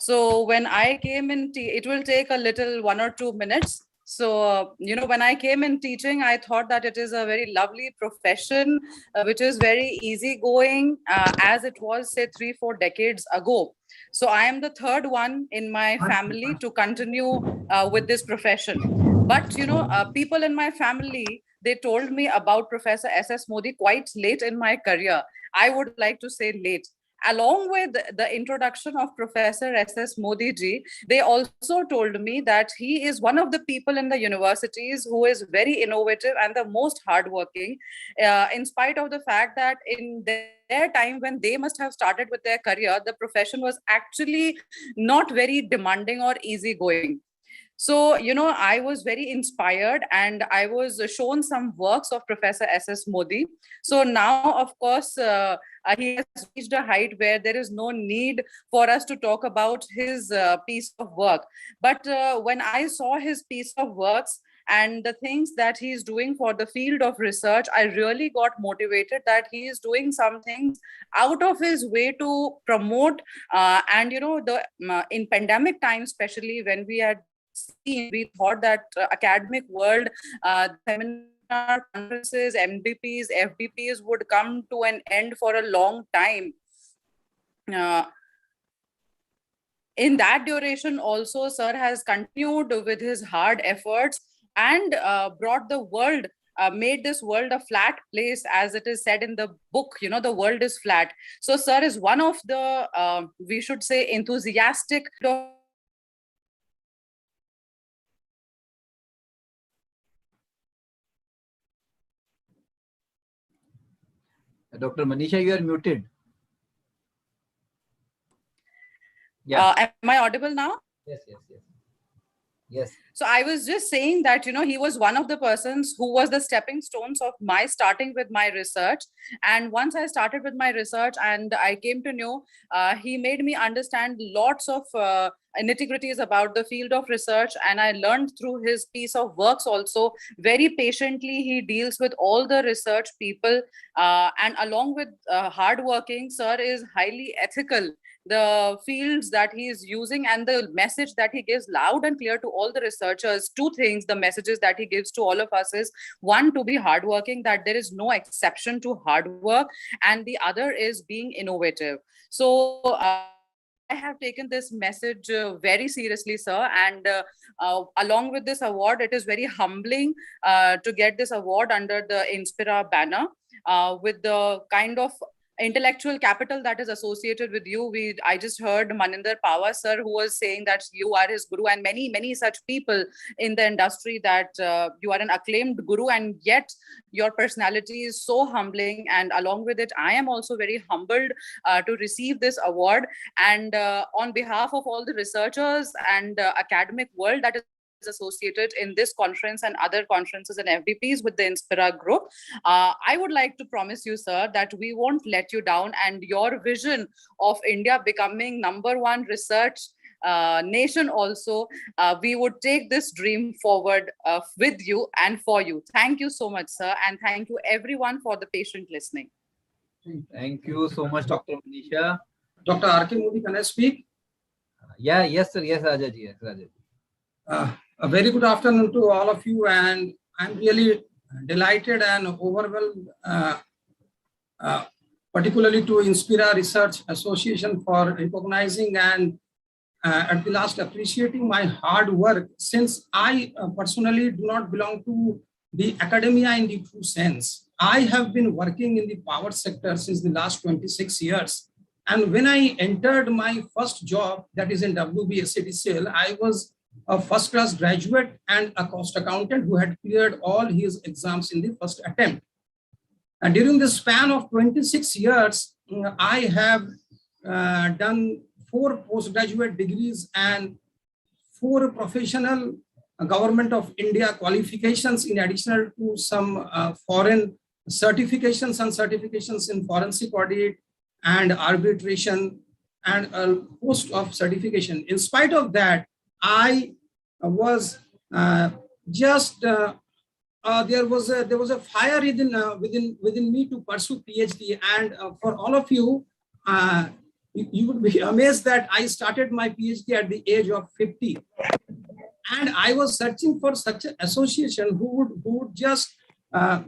So when I came in, it will take a little 1 or 2 minutes. So, when I came in teaching, I thought that it is a very lovely profession, which is very easygoing, as it was, say, 3-4 decades ago. So I am the third one in my family to continue with this profession. But, people in my family, they told me about Professor S.S. Modi quite late in my career. I would like to say late. along with the introduction of Professor S.S. Modi ji, they also told me that he is one of the people in the universities who is very innovative and the most hardworking, in spite of the fact that in their time when they must have started with their career, the profession was actually not very demanding or easygoing. So, I was very inspired and I was shown some works of Professor S.S. Modi. So now, of course, he has reached a height where there is no need for us to talk about his piece of work. But when I saw his piece of works and the things that he is doing for the field of research, I really got motivated that he is doing some things out of his way to promote. And, in pandemic times, especially when we thought that academic world, seminar conferences, MDPs, FDPs would come to an end for a long time. In that duration also, sir has continued with his hard efforts and brought the world, made this world a flat place, as it is said in the book, the world is flat. So sir is one of the, we should say, enthusiastic Dr. Manisha, you are muted. Yeah. Am I audible now? Yes. So I was just saying that, he was one of the persons who was the stepping stones of my starting with my research. And once I started with my research and I came to know, he made me understand lots of nitty-gritties about the field of research. And I learned through his piece of works also. Very patiently, he deals with all the research people. And along with hardworking, sir is highly ethical. The fields that he is using and the message that he gives loud and clear to all the researchers, two things, the messages that he gives to all of us is, one, to be hardworking, that there is no exception to hard work, and the other is being innovative. So I have taken this message very seriously, sir, and along with this award, it is very humbling to get this award under the Inspira banner, with the kind of intellectual capital that is associated with you. I just heard Maninder Pawar sir, who was saying that you are his guru, and many such people in the industry, that you are an acclaimed guru, and yet your personality is so humbling. And along with it, I am also very humbled to receive this award. And on behalf of all the researchers and academic world that is associated in this conference and other conferences and FDPs with the Inspira group, I would like to promise you, sir, that we won't let you down, and your vision of India becoming #1 research nation also, we would take this dream forward with you and for you. Thank you so much, sir, and thank you everyone for the patient listening. Thank you so much, Dr. Manisha. Dr. R.K. Modi, can I speak? Yes, sir. Yes, Raja ji. Yes, Raja ji. A very good afternoon to all of you, and I'm really delighted and overwhelmed, particularly to Inspira Research Association for recognizing and at the last appreciating my hard work, since I personally do not belong to the academia in the true sense. I have been working in the power sector since the last 26 years. And when I entered my first job, that is in WBSCDCL, I was a first-class graduate and a cost accountant who had cleared all his exams in the first attempt. And during the span of 26 years, I have done 4 postgraduate degrees and 4 professional Government of India qualifications, in addition to some foreign certifications and certifications in forensic audit and arbitration and a host of certification. In spite of that, I was there was a fire within me to pursue PhD, and for all of you, you would be amazed that I started my PhD at the age of 50, and I was searching for such an association who would just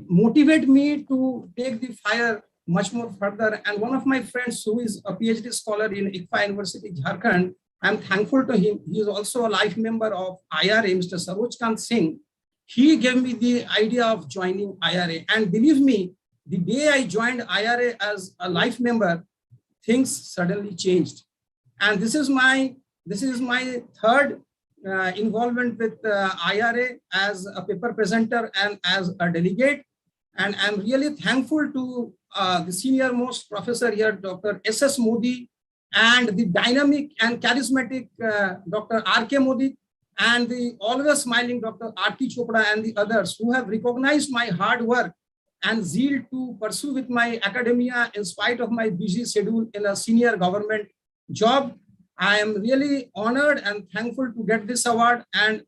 motivate me to take the fire much more further. And one of my friends, who is a PhD scholar in ICFA University, Jharkhand, I'm thankful to him. He is also a life member of IRA, Mr. Sarojkant Singh. He gave me the idea of joining IRA. And believe me, the day I joined IRA as a life member, things suddenly changed. And this is my third involvement with IRA as a paper presenter and as a delegate. And I'm really thankful to the senior most professor here, Dr. S.S. Modi, and the dynamic and charismatic Dr. R.K. Modi, and the always smiling Dr. R.T. Chopra and the others who have recognized my hard work and zeal to pursue with my academia in spite of my busy schedule in a senior government job. I am really honored and thankful to get this award, and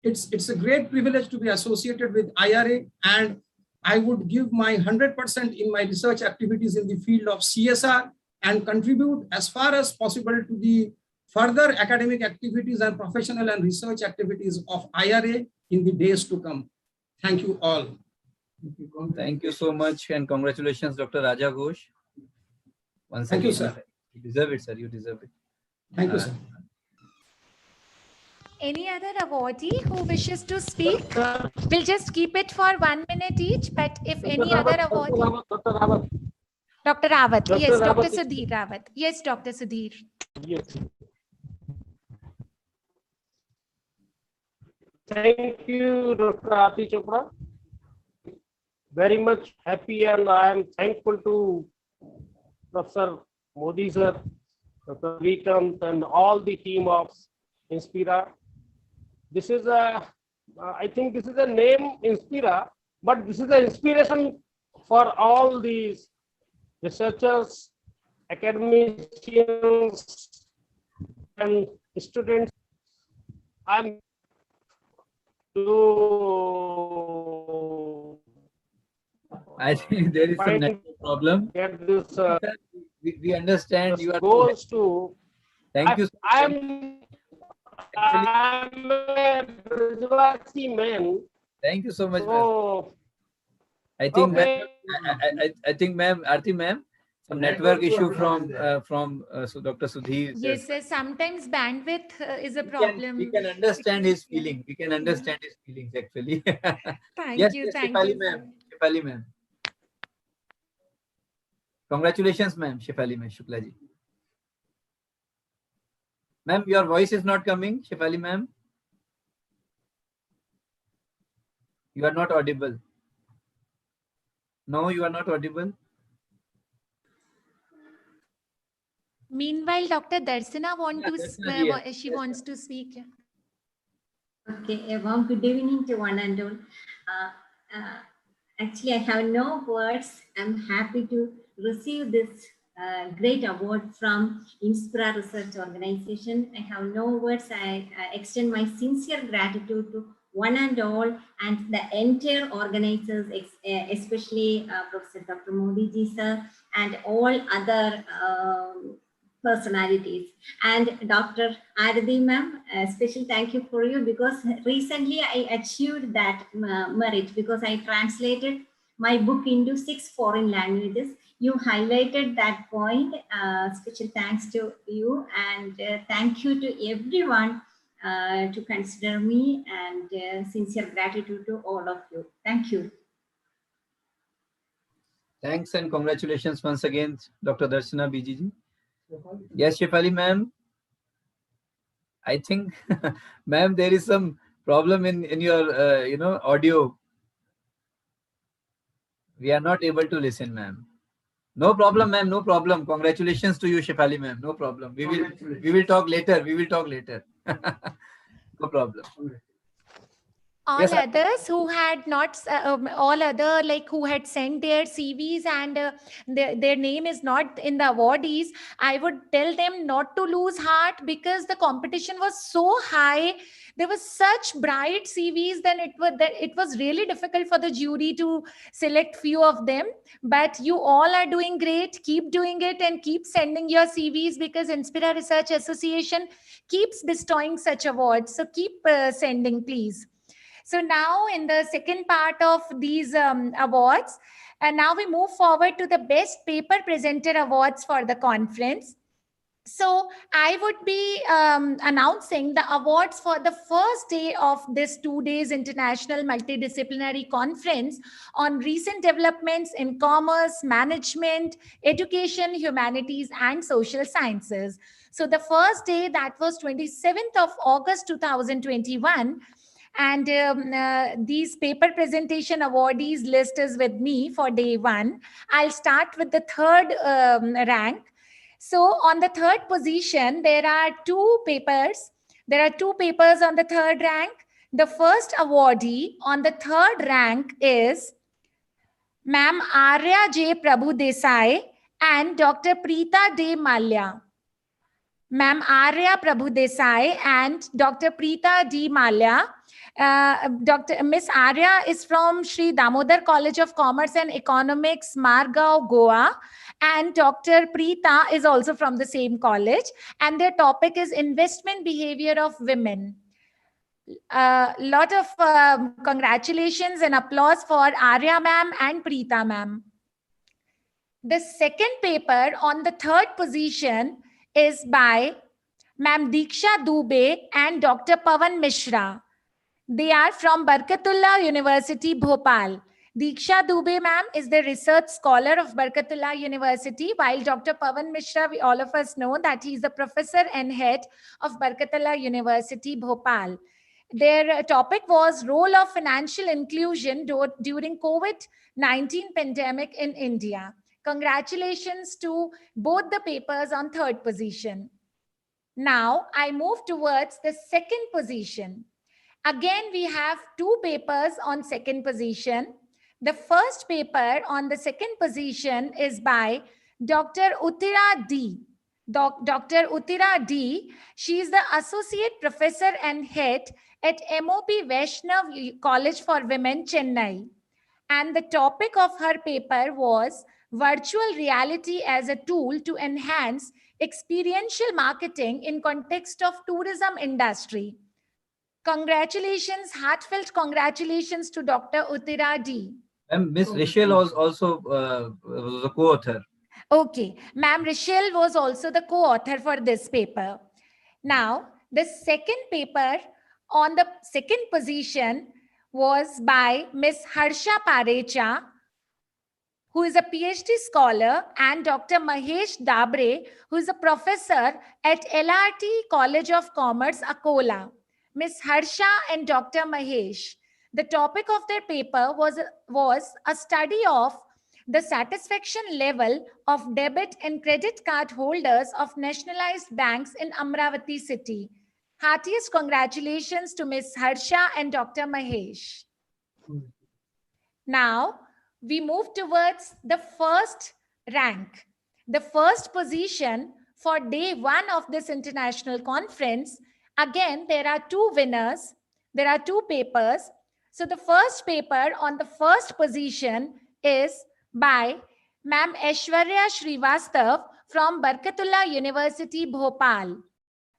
it's a great privilege to be associated with IRA, and I would give my 100% in my research activities in the field of CSR and contribute as far as possible to the further academic activities and professional and research activities of IRA in the days to come. Thank you all. Thank you so much, and congratulations, Dr. Raja Ghosh. Once Thank again, you, sir. You deserve it, sir. You deserve it. Thank you, sir. Any other awardee who wishes to speak? We'll just keep it for 1 minute each, but if any other awardee. Dr. Rawat. Yes, Dr. Sudhir Rawat. Yes, Dr. Sudhir. Yes. Thank you, Dr. R.T. Chopra. Very much happy, and I am thankful to Professor Modi sir, Dr. Vikram, and all the team of Inspira. This is I think this is a name Inspira, but this is an inspiration for all these researchers, academicians, and students. I'm to I think there is some network problem. Get this, we understand you are. Goes to. Thank you. I'm a Brazilasi man. Thank you so much. So, I think, okay. I think, ma'am, Aarti ma'am, some network issue from so Dr. Sudhir. Yes, sir. Sometimes bandwidth is a problem. We can understand his feeling. We can understand his feelings actually. Thank you. Thank Shefali you. ma'am. Shefali ma'am. Congratulations, ma'am. Shefali ma'am. Shukla ji. Ma'am, your voice is not coming. Shefali ma'am. You are not audible. No, you are not audible. Meanwhile, Dr. Darshana she wants to speak. Okay, a warm good evening to one and all. Actually, I have no words. I'm happy to receive this great award from Inspira Research Organization. I have no words. I extend my sincere gratitude to one and all, and the entire organizers, especially Professor Dr. Modi ji sir, and all other personalities. And Dr. Aradi ma'am, a special thank you for you, because recently I achieved that merit because I translated my book into 6 foreign languages. You highlighted that point. Special thanks to you, and thank you to everyone to consider me, and sincere gratitude to all of you. Thank you. Thanks and congratulations once again, Dr. Darshana BGG. Yes, Shefali ma'am. I think, ma'am, there is some problem in your audio. We are not able to listen, ma'am. No problem, ma'am. No problem. Congratulations to you, Shefali ma'am. No problem. We will talk later. We will talk later. No problem. All Yes, others who had not, who had sent their CVs and their name is not in the awardees, I would tell them not to lose heart, because the competition was so high. There was such bright CVs, then it was really difficult for the jury to select few of them. But you all are doing great. Keep doing it and keep sending your CVs, because Inspira Research Association keeps bestowing such awards. So keep sending, please. So now in the second part of these awards, and now we move forward to the Best Paper Presenter Awards for the conference. So I would be announcing the awards for the first day of this 2 days international multidisciplinary conference on recent developments in commerce, management, education, humanities, and social sciences. So the first day, that was 27th of August 2021. And these paper presentation awardees list is with me for day one. I'll start with the third rank. So on the third position, there are two papers. There are two papers on the third rank. The first awardee on the third rank is Ma'am Arya J. Prabhu Desai and Dr. Preeta De Malya. Ma'am Arya Prabhu Desai and Dr. Preeta D. Malya. Miss Arya is from Sri Damodar College of Commerce and Economics, Margao, Goa. And Dr. Preeta is also from the same college. And their topic is investment behavior of women. A lot of congratulations and applause for Arya ma'am and Preeta ma'am. The second paper on the third position is by Ma'am Diksha Dubey and Dr. Pawan Mishra. They are from Barkatullah University, Bhopal. Diksha Dubey ma'am is the research scholar of Barkatullah University, while Dr. Pawan Mishra, we all of us know that he is the professor and head of Barkatullah University, Bhopal. Their topic was role of financial inclusion during COVID-19 pandemic in India. Congratulations to both the papers on third position. Now I move towards the second position. Again, we have two papers on second position. The first paper on the second position is by Dr. Uttira D. Dr. Uttira D. She is the Associate Professor and Head at MOP Vaishnav College for Women, Chennai. And the topic of her paper was virtual reality as a tool to enhance experiential marketing in context of tourism industry. Congratulations, heartfelt congratulations to Dr. Uttira D. Miss Rachel was also was a co-author. Okay, Ma'am Rachel was also the co-author for this paper. Now, the second paper on the second position was by Miss Harsha Parecha, who is a PhD scholar, and Dr. Mahesh Dabre, who is a professor at LRT College of Commerce, Akola. Miss Harsha and Dr. Mahesh. The topic of their paper was a study of the satisfaction level of debit and credit card holders of nationalized banks in Amravati city. Heartiest congratulations to Miss Harsha and Dr. Mahesh. Now, we move towards the first rank. The first position for day one of this international conference. Again, there are two winners. There are two papers. So the first paper on the first position is by Ma'am Aishwarya Srivastav from Barkatullah University, Bhopal.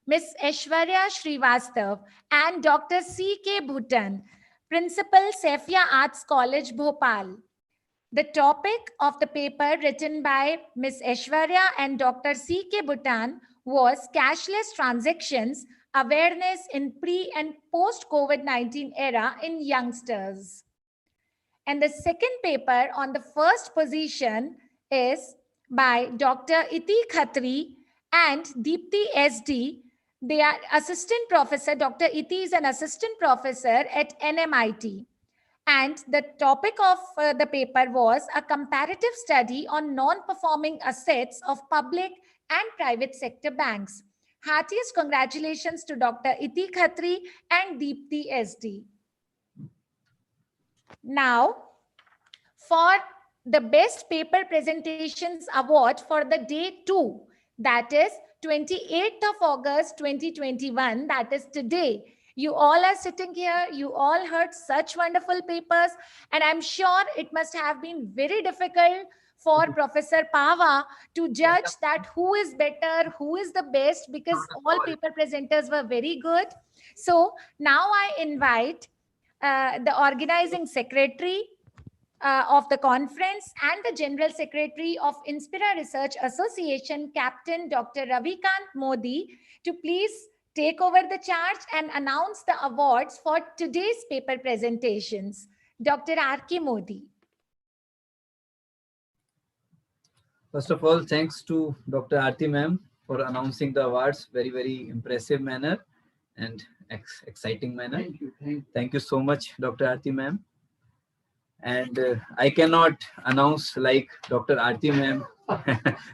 Miss Aishwarya Srivastav and Dr. C.K. Bhutan, Principal Safia Arts College, Bhopal. The topic of the paper written by Miss Aishwarya and Dr. C.K. Bhutan was cashless transactions, awareness in pre and post COVID-19 era in youngsters. And the second paper on the first position is by Dr. Iti Khatri and Deepthi SD. They are assistant professor. Dr. Iti is an assistant professor at NMIT. And the topic of the paper was a comparative study on non-performing assets of public and private sector banks. Heartiest congratulations to Dr. Iti Khatri and Deepthi SD. Now, for the Best Paper Presentations Award for the day 2, that is 28th of August 2021, that is today. You all are sitting here, you all heard such wonderful papers, and I'm sure it must have been very difficult for Professor Pava to judge that who is better, who is the best, because all paper presenters were very good. So now I invite the organizing secretary, of the conference and the General Secretary of Inspira Research Association, Captain Dr. Ravikant Modi, to please take over the charge and announce the awards for today's paper presentations. Dr. R.K. Modi. First of all, thanks to Dr. Aarti ma'am for announcing the awards. Very, very impressive manner and exciting manner. Thank you so much, Dr. Aarti ma'am. And I cannot announce like Dr. Aarti ma'am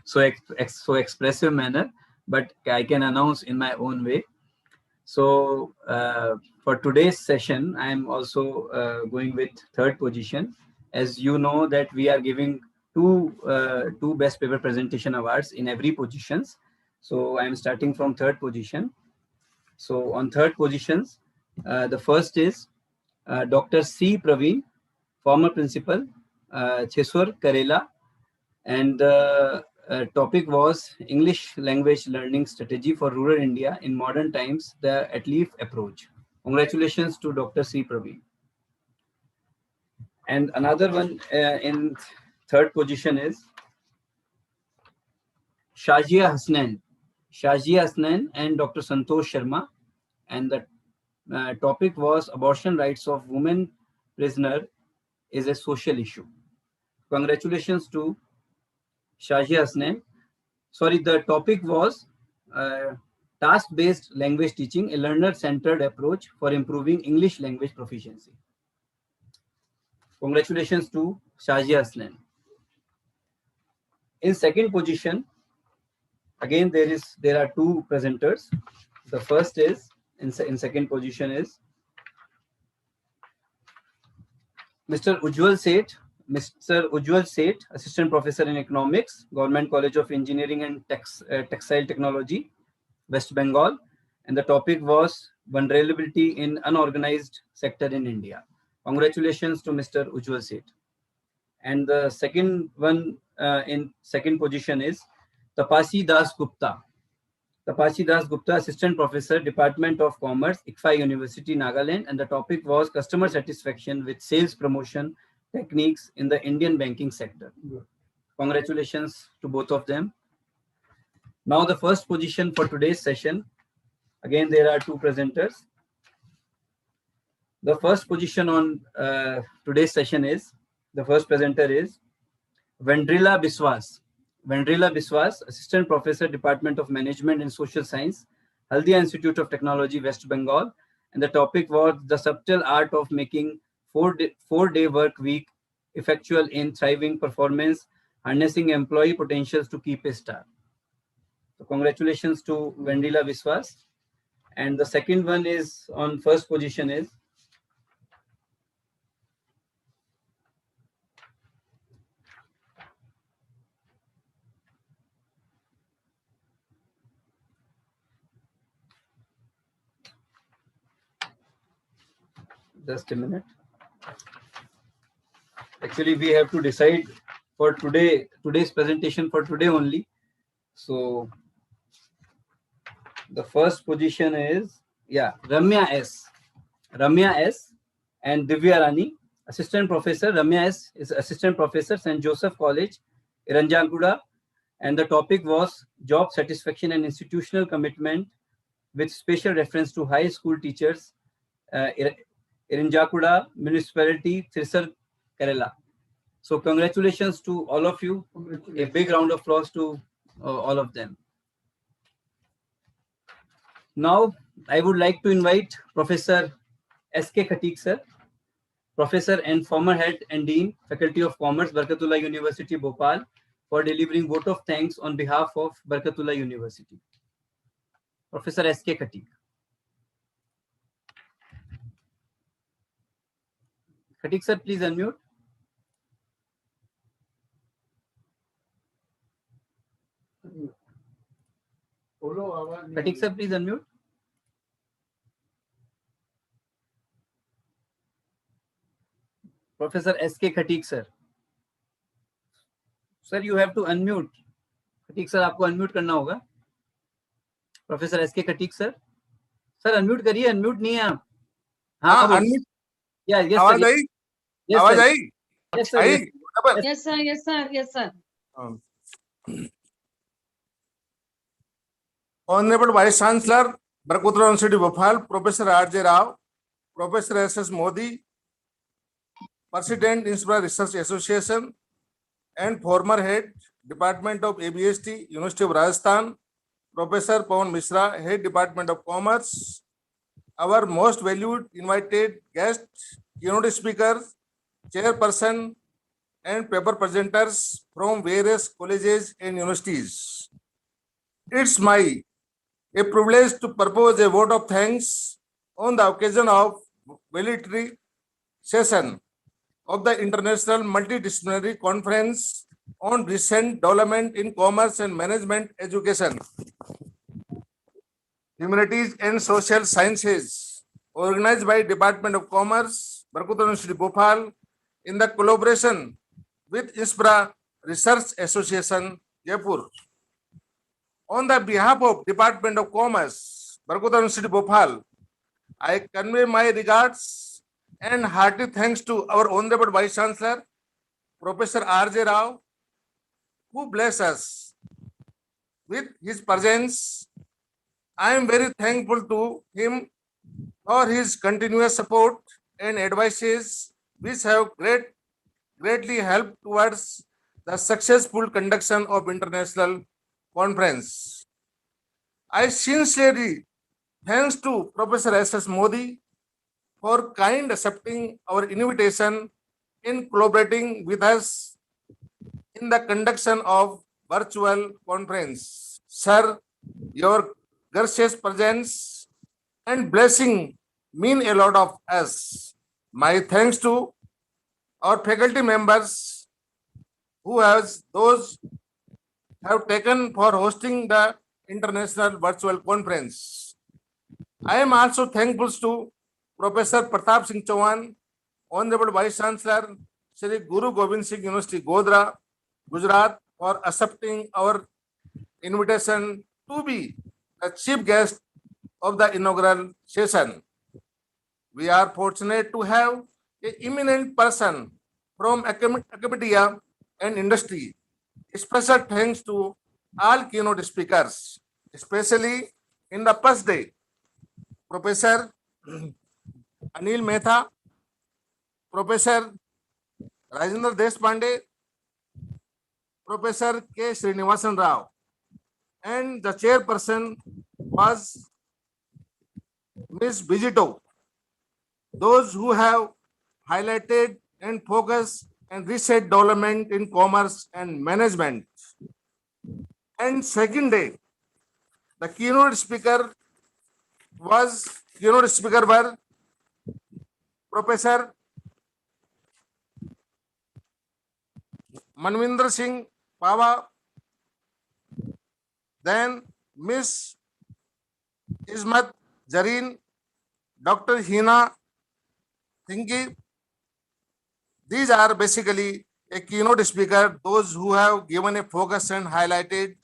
so expressive manner, but I can announce in my own way. So for today's session, I am also going with third position. As you know that we are giving two best paper presentation awards in every positions. So I am starting from third position. So on third positions, the first is Dr. C. Praveen, former principal, Chesur, Karela, and the topic was English language learning strategy for rural India in modern times, the ATLEAF approach. Congratulations to Dr. C. Praveen. And another one in third position is Shazia Hasnain and Dr. Santosh Sharma, and the topic was abortion rights of women prisoner is a social issue. Congratulations to Shazia Hasnain. Sorry, the topic was task-based language teaching, a learner-centered approach for improving English language proficiency. Congratulations to Shazia Hasnain. In second position, again there are two presenters. The first is in second position is Mr. Ujjwal Seth, Assistant Professor in Economics, Government College of Engineering and Textile Technology, West Bengal, and the topic was vulnerability in unorganized sector in India. Congratulations to Mr. Ujjwal Seth. And the second one in second position is Tapasi Das Gupta. Tapasi Das Gupta, Assistant Professor, Department of Commerce, ICFA University, Nagaland, and the topic was customer satisfaction with sales promotion techniques in the Indian banking sector. Congratulations to both of them. Now the first position for today's session. Again, there are two presenters. The first position on today's session is, the first presenter is Vendrila Biswas. Vendrila Biswas, Assistant Professor, Department of Management and Social Science, Haldia Institute of Technology, West Bengal. And the topic was the subtle art of making four-day work week effectual in thriving performance, harnessing employee potentials to keep a star. So congratulations to Vendrila Biswas. And the second one is on first position is just a minute. Actually, we have to decide for today's presentation for today only. So the first position is, yeah, Ramya S and Divya Rani, Assistant Professor. Ramya S is Assistant Professor, St. Joseph College, Iranjakuda, and the topic was job satisfaction and institutional commitment with special reference to high school teachers, Iranjakuda Municipality, Thrissur, Kerala. So congratulations to all of you. A big round of applause to all of them. Now, I would like to invite Professor S.K. Khatik sir, Professor and former Head and Dean, Faculty of Commerce, BARKATULLAH University, Bhopal, for delivering vote of thanks on behalf of BARKATULLAH University. Professor S.K. Khatik. Khatik sir, please unmute. Khatik sir, please unmute. Professor S.K. Khatik sir. Sir, you have to unmute. Khatik sir, आपको unmute करना होगा. Professor S.K. Khatik sir. Sir, unmute करिए, unmute नहीं है आप. हाँ, unmute. Yeah, yes, आवाज आई? Yes, आवाज sir. I? Yes, sir. Yes. Yes, sir. Yes, sir. Yes, sir. Honorable Vice Chancellor, Barkatullah University, Bhopal, Professor R.J. Rao, Professor S.S. Modi, President, Inspira Research Association, and former Head, Department of ABST, University of Rajasthan, Professor Pawan Mishra, Head, Department of Commerce, our most valued invited guests, keynote speakers, chairperson, and paper presenters from various colleges and universities. It's a privilege to propose a vote of thanks on the occasion of military session of the International Multidisciplinary Conference on recent development in commerce and management education, humanities and social sciences, organized by Department of Commerce, Barkatullah University, Bhopal, in the collaboration with Inspira Research Association, Jaipur. On the behalf of Department of Commerce, Barkatullah University, Bhopal, I convey my regards and hearty thanks to our Honorable Vice Chancellor, Professor R.J. Rao, who bless us with his presence. I am very thankful to him for his continuous support and advices, which have greatly helped towards the successful conduction of international conference. I sincerely thanks to Professor S.S. Modi for kind accepting our invitation in collaborating with us in the conduction of virtual conference. Sir, your gracious presence and blessing mean a lot of us. My thanks to our faculty members those have taken for hosting the international virtual conference. I am also thankful to Professor Pratap Singh Chauhan, Honorable Vice Chancellor, Shri Guru Gobind Singh University, Godhra, Gujarat, for accepting our invitation to be the chief guest of the inaugural session. We are fortunate to have an eminent person from academia and industry. Special thanks to all keynote speakers, especially in the first day, Professor Anil Mehta, Professor Rajendra Deshpande, Professor K. Srinivasan Rao, and the chairperson was Ms. Bijito. Those who have highlighted and focused and reset development in commerce and management. And second day, the keynote speaker were Professor Manvinder Singh Pava, then Miss Ismat Jareen, Dr. Hina Thinki. These are basically a keynote speaker, those who have given a focus and highlighted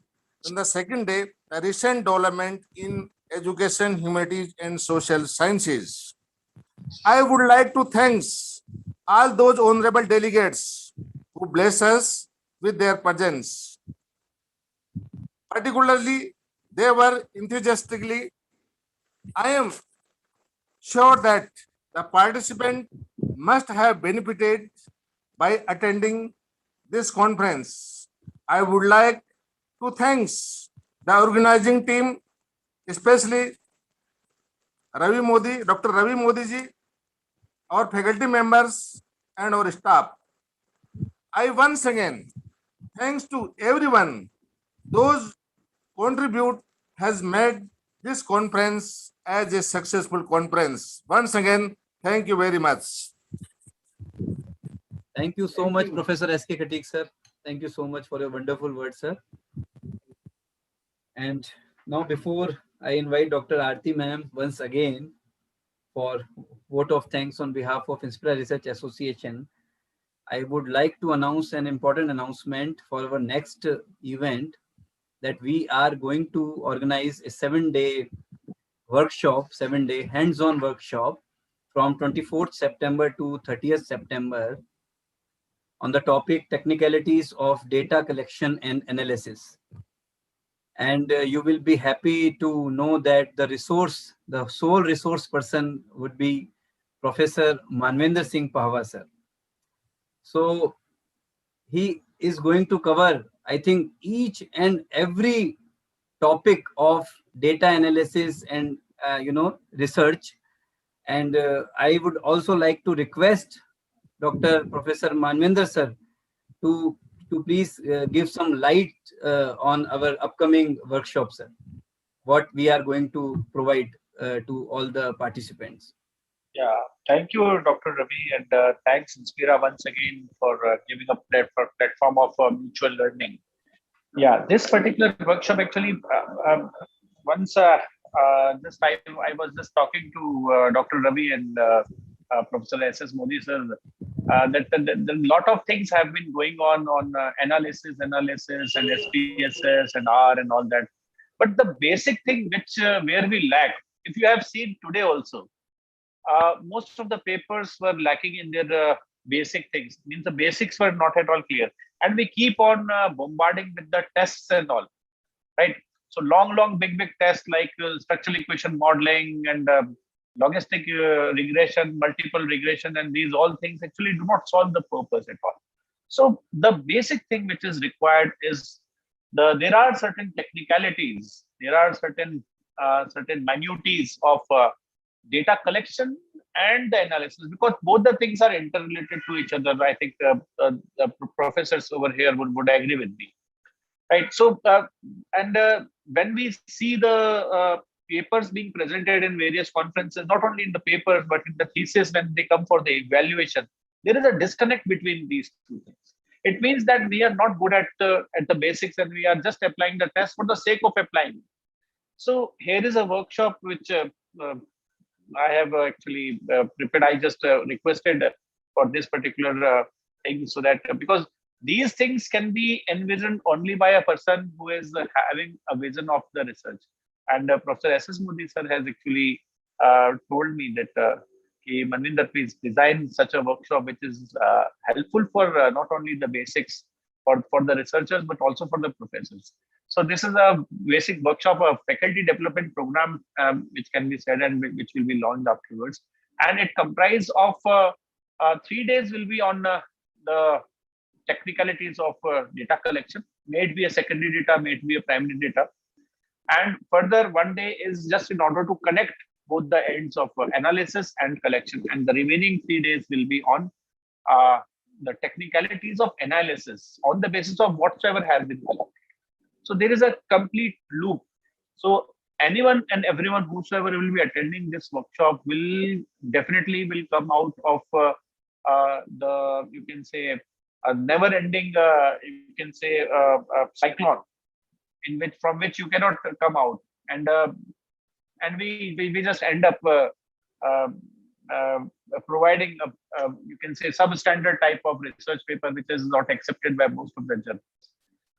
in the second day the recent development in education, humanities, and social sciences. I would like to thank all those honorable delegates who bless us with their presence. Particularly, they were enthusiastically. I am sure that the participant must have benefited by attending this conference. I would like to thank the organizing team, especially Ravi Modi, Dr. Ravi Modi ji, our faculty members and our staff. I once again thanks to everyone those contribute has made this conference as a successful conference. Once again, thank you very much. Thank you so much, Professor S.K. Khatik, sir. Thank you so much for your wonderful words, sir. And now, before I invite Dr. Aarti ma'am once again for vote of thanks on behalf of Inspira Research Association, I would like to announce an important announcement for our next event, that we are going to organize a 7-day workshop, 7-day hands-on workshop from 24th September to 30th September on the topic technicalities of data collection and analysis. And you will be happy to know that the sole resource person would be Professor Manvinder Singh Pahwa sir. So he is going to cover, I think, each and every topic of data analysis and research. And I would also like to request Professor Manvinder sir to please give some light on our upcoming workshop, sir. What we are going to provide to all the participants. Yeah, thank you, Dr. Ravi, and thanks Inspira once again for giving a platform of mutual learning. Yeah, this particular workshop actually, once I was just talking to Dr. Ravi and Professor S.S. Modi sir, that a lot of things have been going on analysis and SPSS and R and all that. But the basic thing which where we lack, if you have seen today also, most of the papers were lacking in their basic things. Means the basics were not at all clear, and we keep on bombarding with the tests and all, right? So long, big tests like structural equation modeling and logistic regression, multiple regression, and these all things actually do not solve the purpose at all. So the basic thing which is required is there are certain technicalities, there are certain minutities of data collection and the analysis, because both the things are interrelated to each other. I think the professors over here would agree with me, right? So when we see the papers being presented in various conferences, not only in the papers but in the thesis when they come for the evaluation, there is a disconnect between these two things. It means that we are not good at the basics, and we are just applying the test for the sake of applying. So here is a workshop which I have actually prepared. I just requested for this particular thing, so that because these things can be envisioned only by a person who is having a vision of the research. And Professor S.S. Modi sir has actually told me that Manvinder, please design such a workshop which is helpful for not only the basics for the researchers but also for the professors. So this is a basic workshop, a faculty development program which can be said and which will be launched afterwards. And it comprises of 3 days will be on the technicalities of data collection, may it be a secondary data, may it be a primary data. And further 1 day is just in order to connect both the ends of analysis and collection. And the remaining 3 days will be on the technicalities of analysis on the basis of whatsoever has been collected. So there is a complete loop. So anyone and everyone whosoever will be attending this workshop will definitely come out of the, you can say, a never-ending, you can say, cyclone from which you cannot come out, and we just end up providing a, you can say, substandard type of research paper which is not accepted by most of the journals.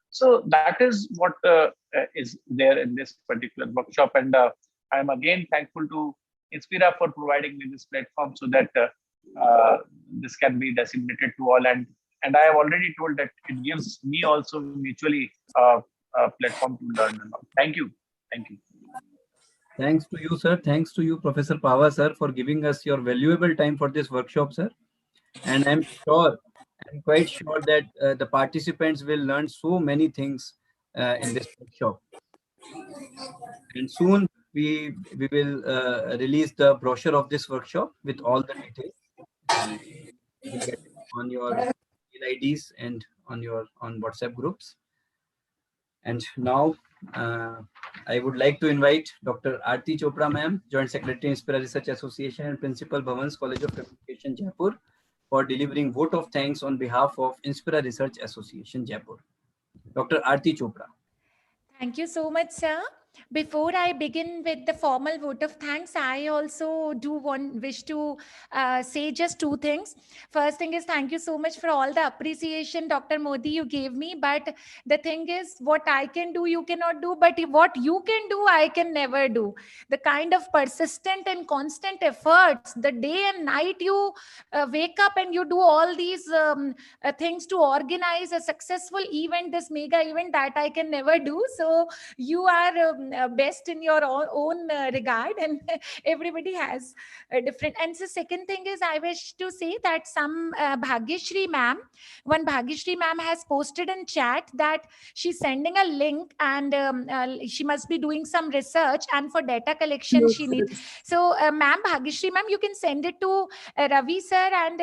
So that is what is there in this particular workshop, and I am again thankful to Inspira for providing me this platform so that this can be disseminated to all. And I have already told that it gives me also mutually a platform to learn about. Thank you. Thank you. Thanks to you, sir. Thanks to you, Professor Pahwa, sir, for giving us your valuable time for this workshop, sir. And I'm quite sure that the participants will learn so many things in this workshop. And soon we will release the brochure of this workshop with all the details. And you will get it on your email IDs and on WhatsApp groups. And now I would like to invite Dr. Aarti Chopra ma'am, Joint Secretary, Inspira Research Association and Principal, Bhavans College of Communication, Jaipur, for delivering vote of thanks on behalf of Inspira Research Association, Jaipur. Dr. Aarti Chopra. Thank you so much, sir. Before I begin with the formal vote of thanks, I also wish to say just two things. First thing is, thank you so much for all the appreciation, Dr. Modi, you gave me. But the thing is, what I can do, you cannot do. But what you can do, I can never do. The kind of persistent and constant efforts, the day and night you wake up and you do all these things to organize a successful event, this mega event, that I can never do. So you are best in your own regard, and everybody has a different. And the second thing is, I wish to say that one Bhagyashri ma'am has posted in chat that she's sending a link, and she must be doing some research, and for data collection she needs. So ma'am, Bhagyashri ma'am, you can send it to Ravi sir, and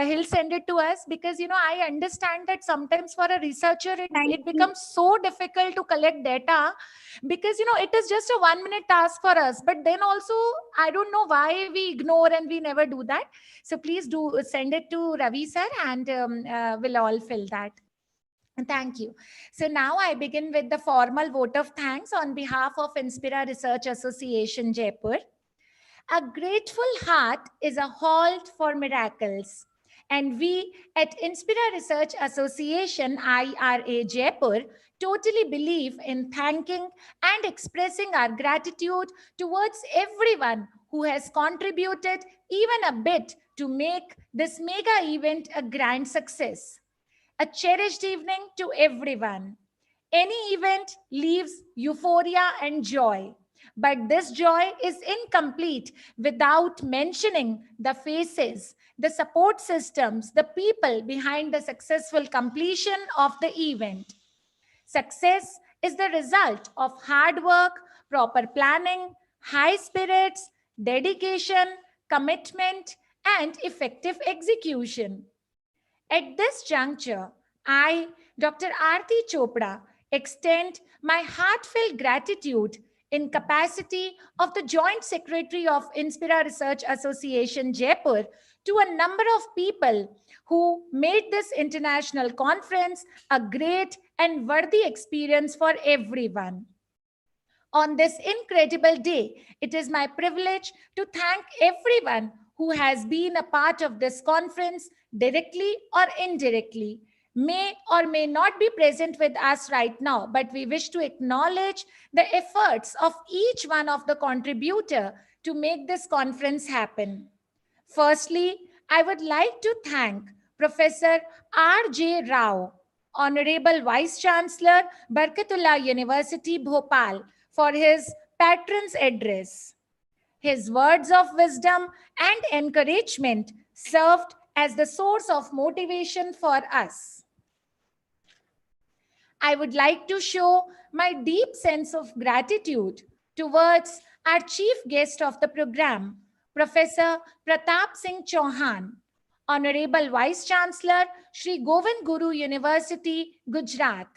he'll send it to us, because I understand that sometimes for a researcher it becomes so difficult to collect data, because it is just a 1-minute task for us. But then also, I don't know why we ignore and we never do that. So please do send it to Ravi sir, and we'll all fill that. Thank you. So now I begin with the formal vote of thanks on behalf of Inspira Research Association, Jaipur. A grateful heart is a halt for miracles. And we at Inspira Research Association, IRA Jaipur, totally believe in thanking and expressing our gratitude towards everyone who has contributed even a bit to make this mega event a grand success. A cherished evening to everyone. Any event leaves euphoria and joy. But this joy is incomplete without mentioning the faces, the support systems, the people behind the successful completion of the event. Success is the result of hard work, proper planning, high spirits, dedication, commitment, and effective execution. At this juncture, I, Dr. Aarti Chopra, extend my heartfelt gratitude in capacity of the Joint Secretary of Inspira Research Association, Jaipur, to a number of people who made this international conference a great and worthy experience for everyone. On this incredible day, it is my privilege to thank everyone who has been a part of this conference directly or indirectly, may or may not be present with us right now, but we wish to acknowledge the efforts of each one of the contributor to make this conference happen. Firstly, I would like to thank Professor R.J. Rao, Honorable Vice Chancellor, Barkatullah University, Bhopal, for his patron's address. His words of wisdom and encouragement served as the source of motivation for us. I would like to show my deep sense of gratitude towards our chief guest of the program, Professor Pratap Singh Chauhan, Honorable Vice Chancellor, Sri Govind Guru University, Gujarat,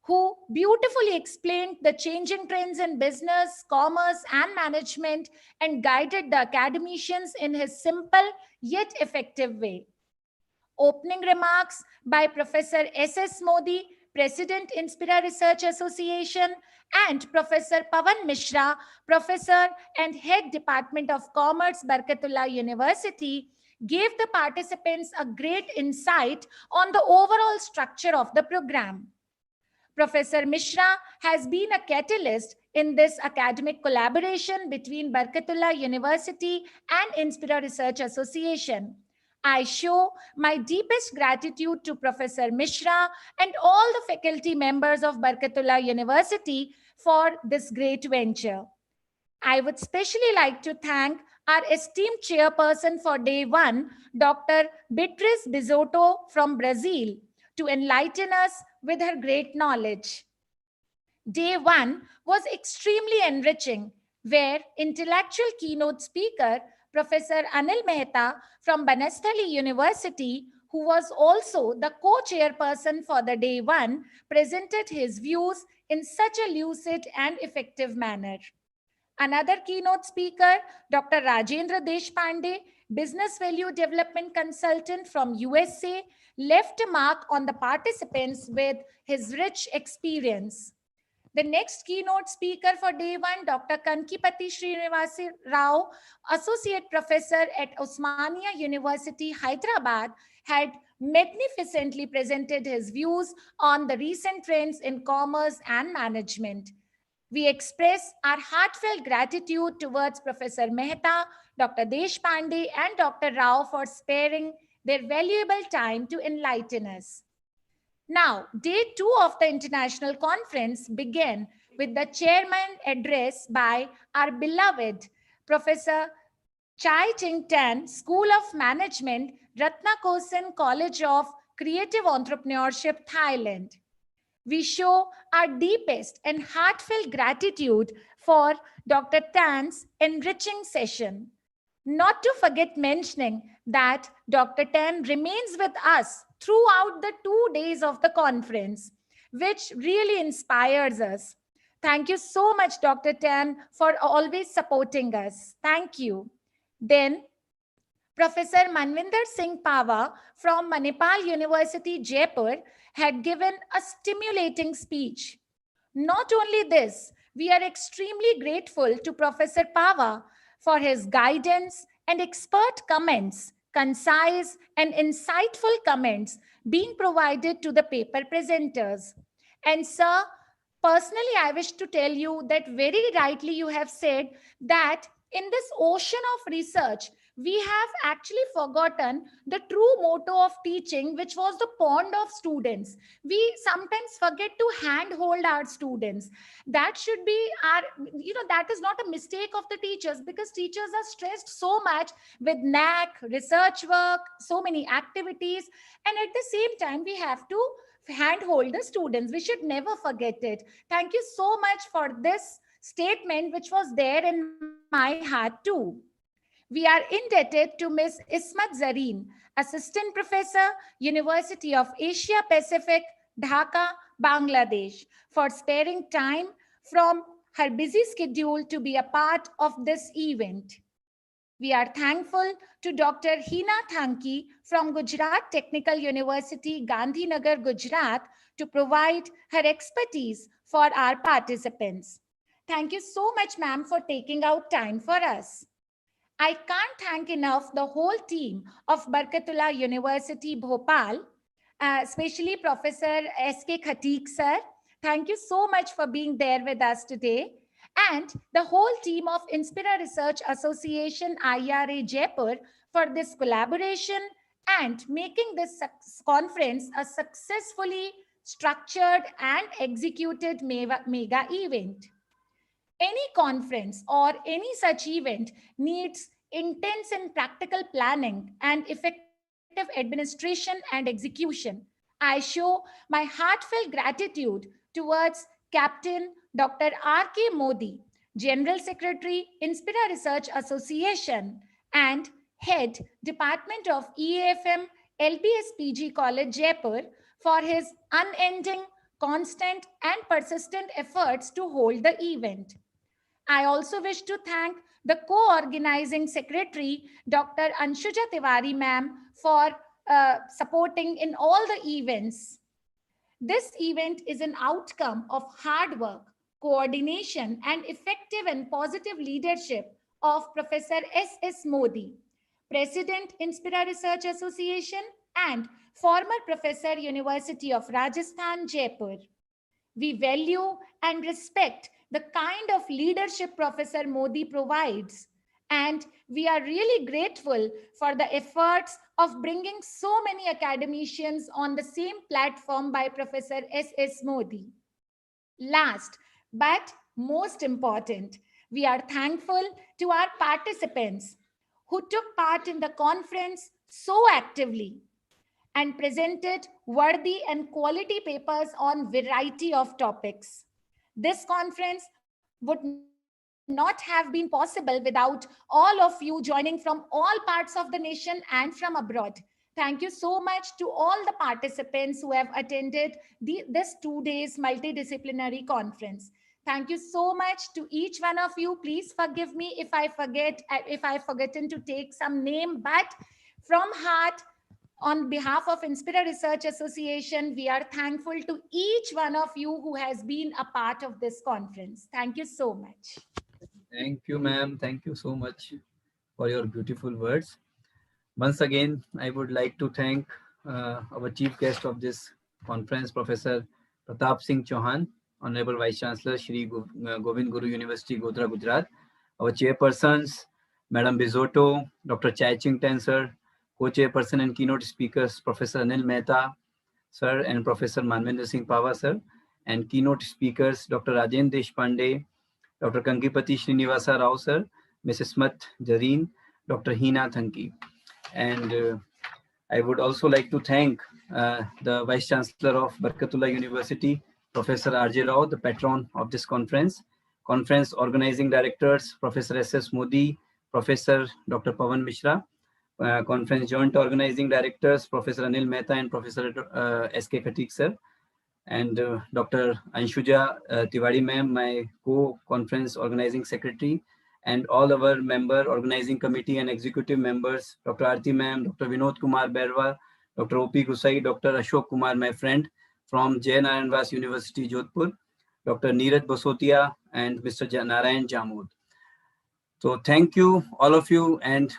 who beautifully explained the changing trends in business, commerce, and management, and guided the academicians in his simple yet effective way. Opening remarks by Professor S.S. Modi, President, Inspira Research Association, and Professor Pawan Mishra, Professor and Head Department of Commerce, Barkatullah University, gave the participants a great insight on the overall structure of the program. Professor Mishra has been a catalyst in this academic collaboration between Barkatullah University and Inspira Research Association. I show my deepest gratitude to Professor Mishra and all the faculty members of Barkatullah University for this great venture. I would especially like to thank our esteemed chairperson for day one, Dr. Beatriz Bisotto from Brazil, to enlighten us with her great knowledge. Day one was extremely enriching, where intellectual keynote speaker, Professor Anil Mehta from Banasthali University, who was also the co-chairperson for the day one, presented his views in such a lucid and effective manner. Another keynote speaker, Dr. Rajendra Deshpande, business value development consultant from USA, left a mark on the participants with his rich experience. The next keynote speaker for day 1, Dr. Kankipati Srinivasi Rao, Associate Professor at Osmania University, Hyderabad, had magnificently presented his views on the recent trends in commerce and management. We express our heartfelt gratitude towards Professor Mehta, Dr. Deshpande, and Dr. Rao for sparing their valuable time to enlighten us. Now, day 2 of the international conference began with the chairman address by our beloved Professor Chai Ching Tan, School of Management, Ratnakosin College of Creative Entrepreneurship, Thailand. We show our deepest and heartfelt gratitude for Dr. Tan's enriching session. Not to forget mentioning that Dr. Tan remains with us throughout the 2 days of the conference, which really inspires us. Thank you so much, Dr. Tan, for always supporting us. Thank you. Then, Professor Manvinder Singh Pava from Manipal University, Jaipur, had given a stimulating speech. Not only this, we are extremely grateful to Professor Pava for his guidance and expert comments, concise and insightful comments being provided to the paper presenters. And sir, personally, I wish to tell you that very rightly you have said that in this ocean of research, we have actually forgotten the true motto of teaching, which was the pond of students. We sometimes forget to handhold our students. That should be our, that is not a mistake of the teachers, because teachers are stressed so much with NAC, research work, so many activities. And at the same time, we have to handhold the students. We should never forget it. Thank you so much for this statement, which was there in my heart too. We are indebted to Ms. Ismat Zareen, Assistant Professor, University of Asia Pacific, Dhaka, Bangladesh, for sparing time from her busy schedule to be a part of this event. We are thankful to Dr. Hina Thanki from Gujarat Technical University, Gandhinagar, Gujarat, to provide her expertise for our participants. Thank you so much, ma'am, for taking out time for us. I can't thank enough the whole team of Barkatullah University, Bhopal, especially Professor S.K. Khatik, sir. Thank you so much for being there with us today. And the whole team of Inspira Research Association-IRA Jaipur for this collaboration and making this conference a successfully structured and executed mega event. Any conference or any such event needs intense and practical planning and effective administration and execution. I show my heartfelt gratitude towards Captain Dr. R.K. Modi, General Secretary, Inspira Research Association, and Head, Department of EAFM, LBS PG College, Jaipur, for his unending, constant, and persistent efforts to hold the event. I also wish to thank the co-organizing secretary, Dr. Anshuja Tiwari ma'am, for supporting in all the events. This event is an outcome of hard work, coordination, and effective and positive leadership of Professor S.S. Modi, President, Inspira Research Association, and former Professor, University of Rajasthan, Jaipur. We value and respect the kind of leadership Professor Modi provides. And we are really grateful for the efforts of bringing so many academicians on the same platform by Professor S.S. Modi. Last, but most important, we are thankful to our participants who took part in the conference so actively and presented worthy and quality papers on variety of topics. This conference would not have been possible without all of you joining from all parts of the nation and from abroad. Thank you so much to all the participants who have attended this 2 days multidisciplinary conference. Thank you so much to each one of you. Please forgive me if I've forgotten to take some name, but from heart, On behalf of Inspira Research Association, we are thankful to each one of you who has been a part of this conference. Thank you so much. Thank you, ma'am. Thank you so much for your beautiful words. Once again, I would like to thank our chief guest of this conference, Professor Pratap Singh Chauhan, Honorable Vice Chancellor, Shri Govind Guru University, Godhra, Gujarat. Our chairpersons, Madam Bizotto, Dr. Chai Ching Tan, sir, co-chairperson and keynote speakers, Professor Anil Mehta, sir, and Professor Manvendra Singh Pava, sir, and keynote speakers, Dr. Rajendra Deshpande, Dr. Kankipati Srinivasa Rao, sir, Mrs. Smat Jareen, Dr. Hina Thanki. And I would also like to thank the Vice Chancellor of Barkatullah University, Professor R.J. Rao, the patron of this conference. Conference organizing directors, Professor S.S. Modi, Professor Dr. Pawan Mishra. Conference joint organizing directors, Professor Anil Mehta and Professor S.K. Khatik, sir. And Dr. Anshuja Tiwari ma'am, my co-conference organizing secretary, and all our member organizing committee and executive members, Dr. Aarti ma'am, Dr. Vinod Kumar Berwa, Dr. O.P. Gusai, Dr. Ashok Kumar, my friend from J. Narayan Vas University, Jodhpur, Dr. Neeraj Basotia, and Mr. Narayan Jamud. So thank you, all of you, and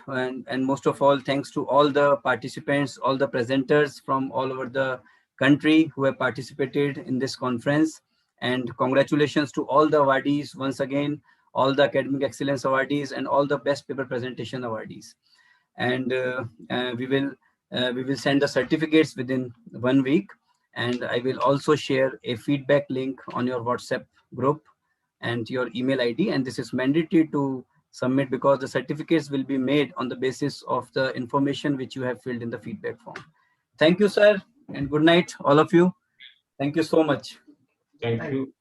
most of all, thanks to all the participants, all the presenters from all over the country who have participated in this conference. And congratulations to all the awardees, once again, all the academic excellence awardees and all the best paper presentation awardees. And we will send the certificates within 1 week. And I will also share a feedback link on your WhatsApp group and your email ID. And this is mandatory to submit because the certificates will be made on the basis of the information which you have filled in the feedback form. Thank you, sir, and good night, all of you. Thank you so much. Thank you.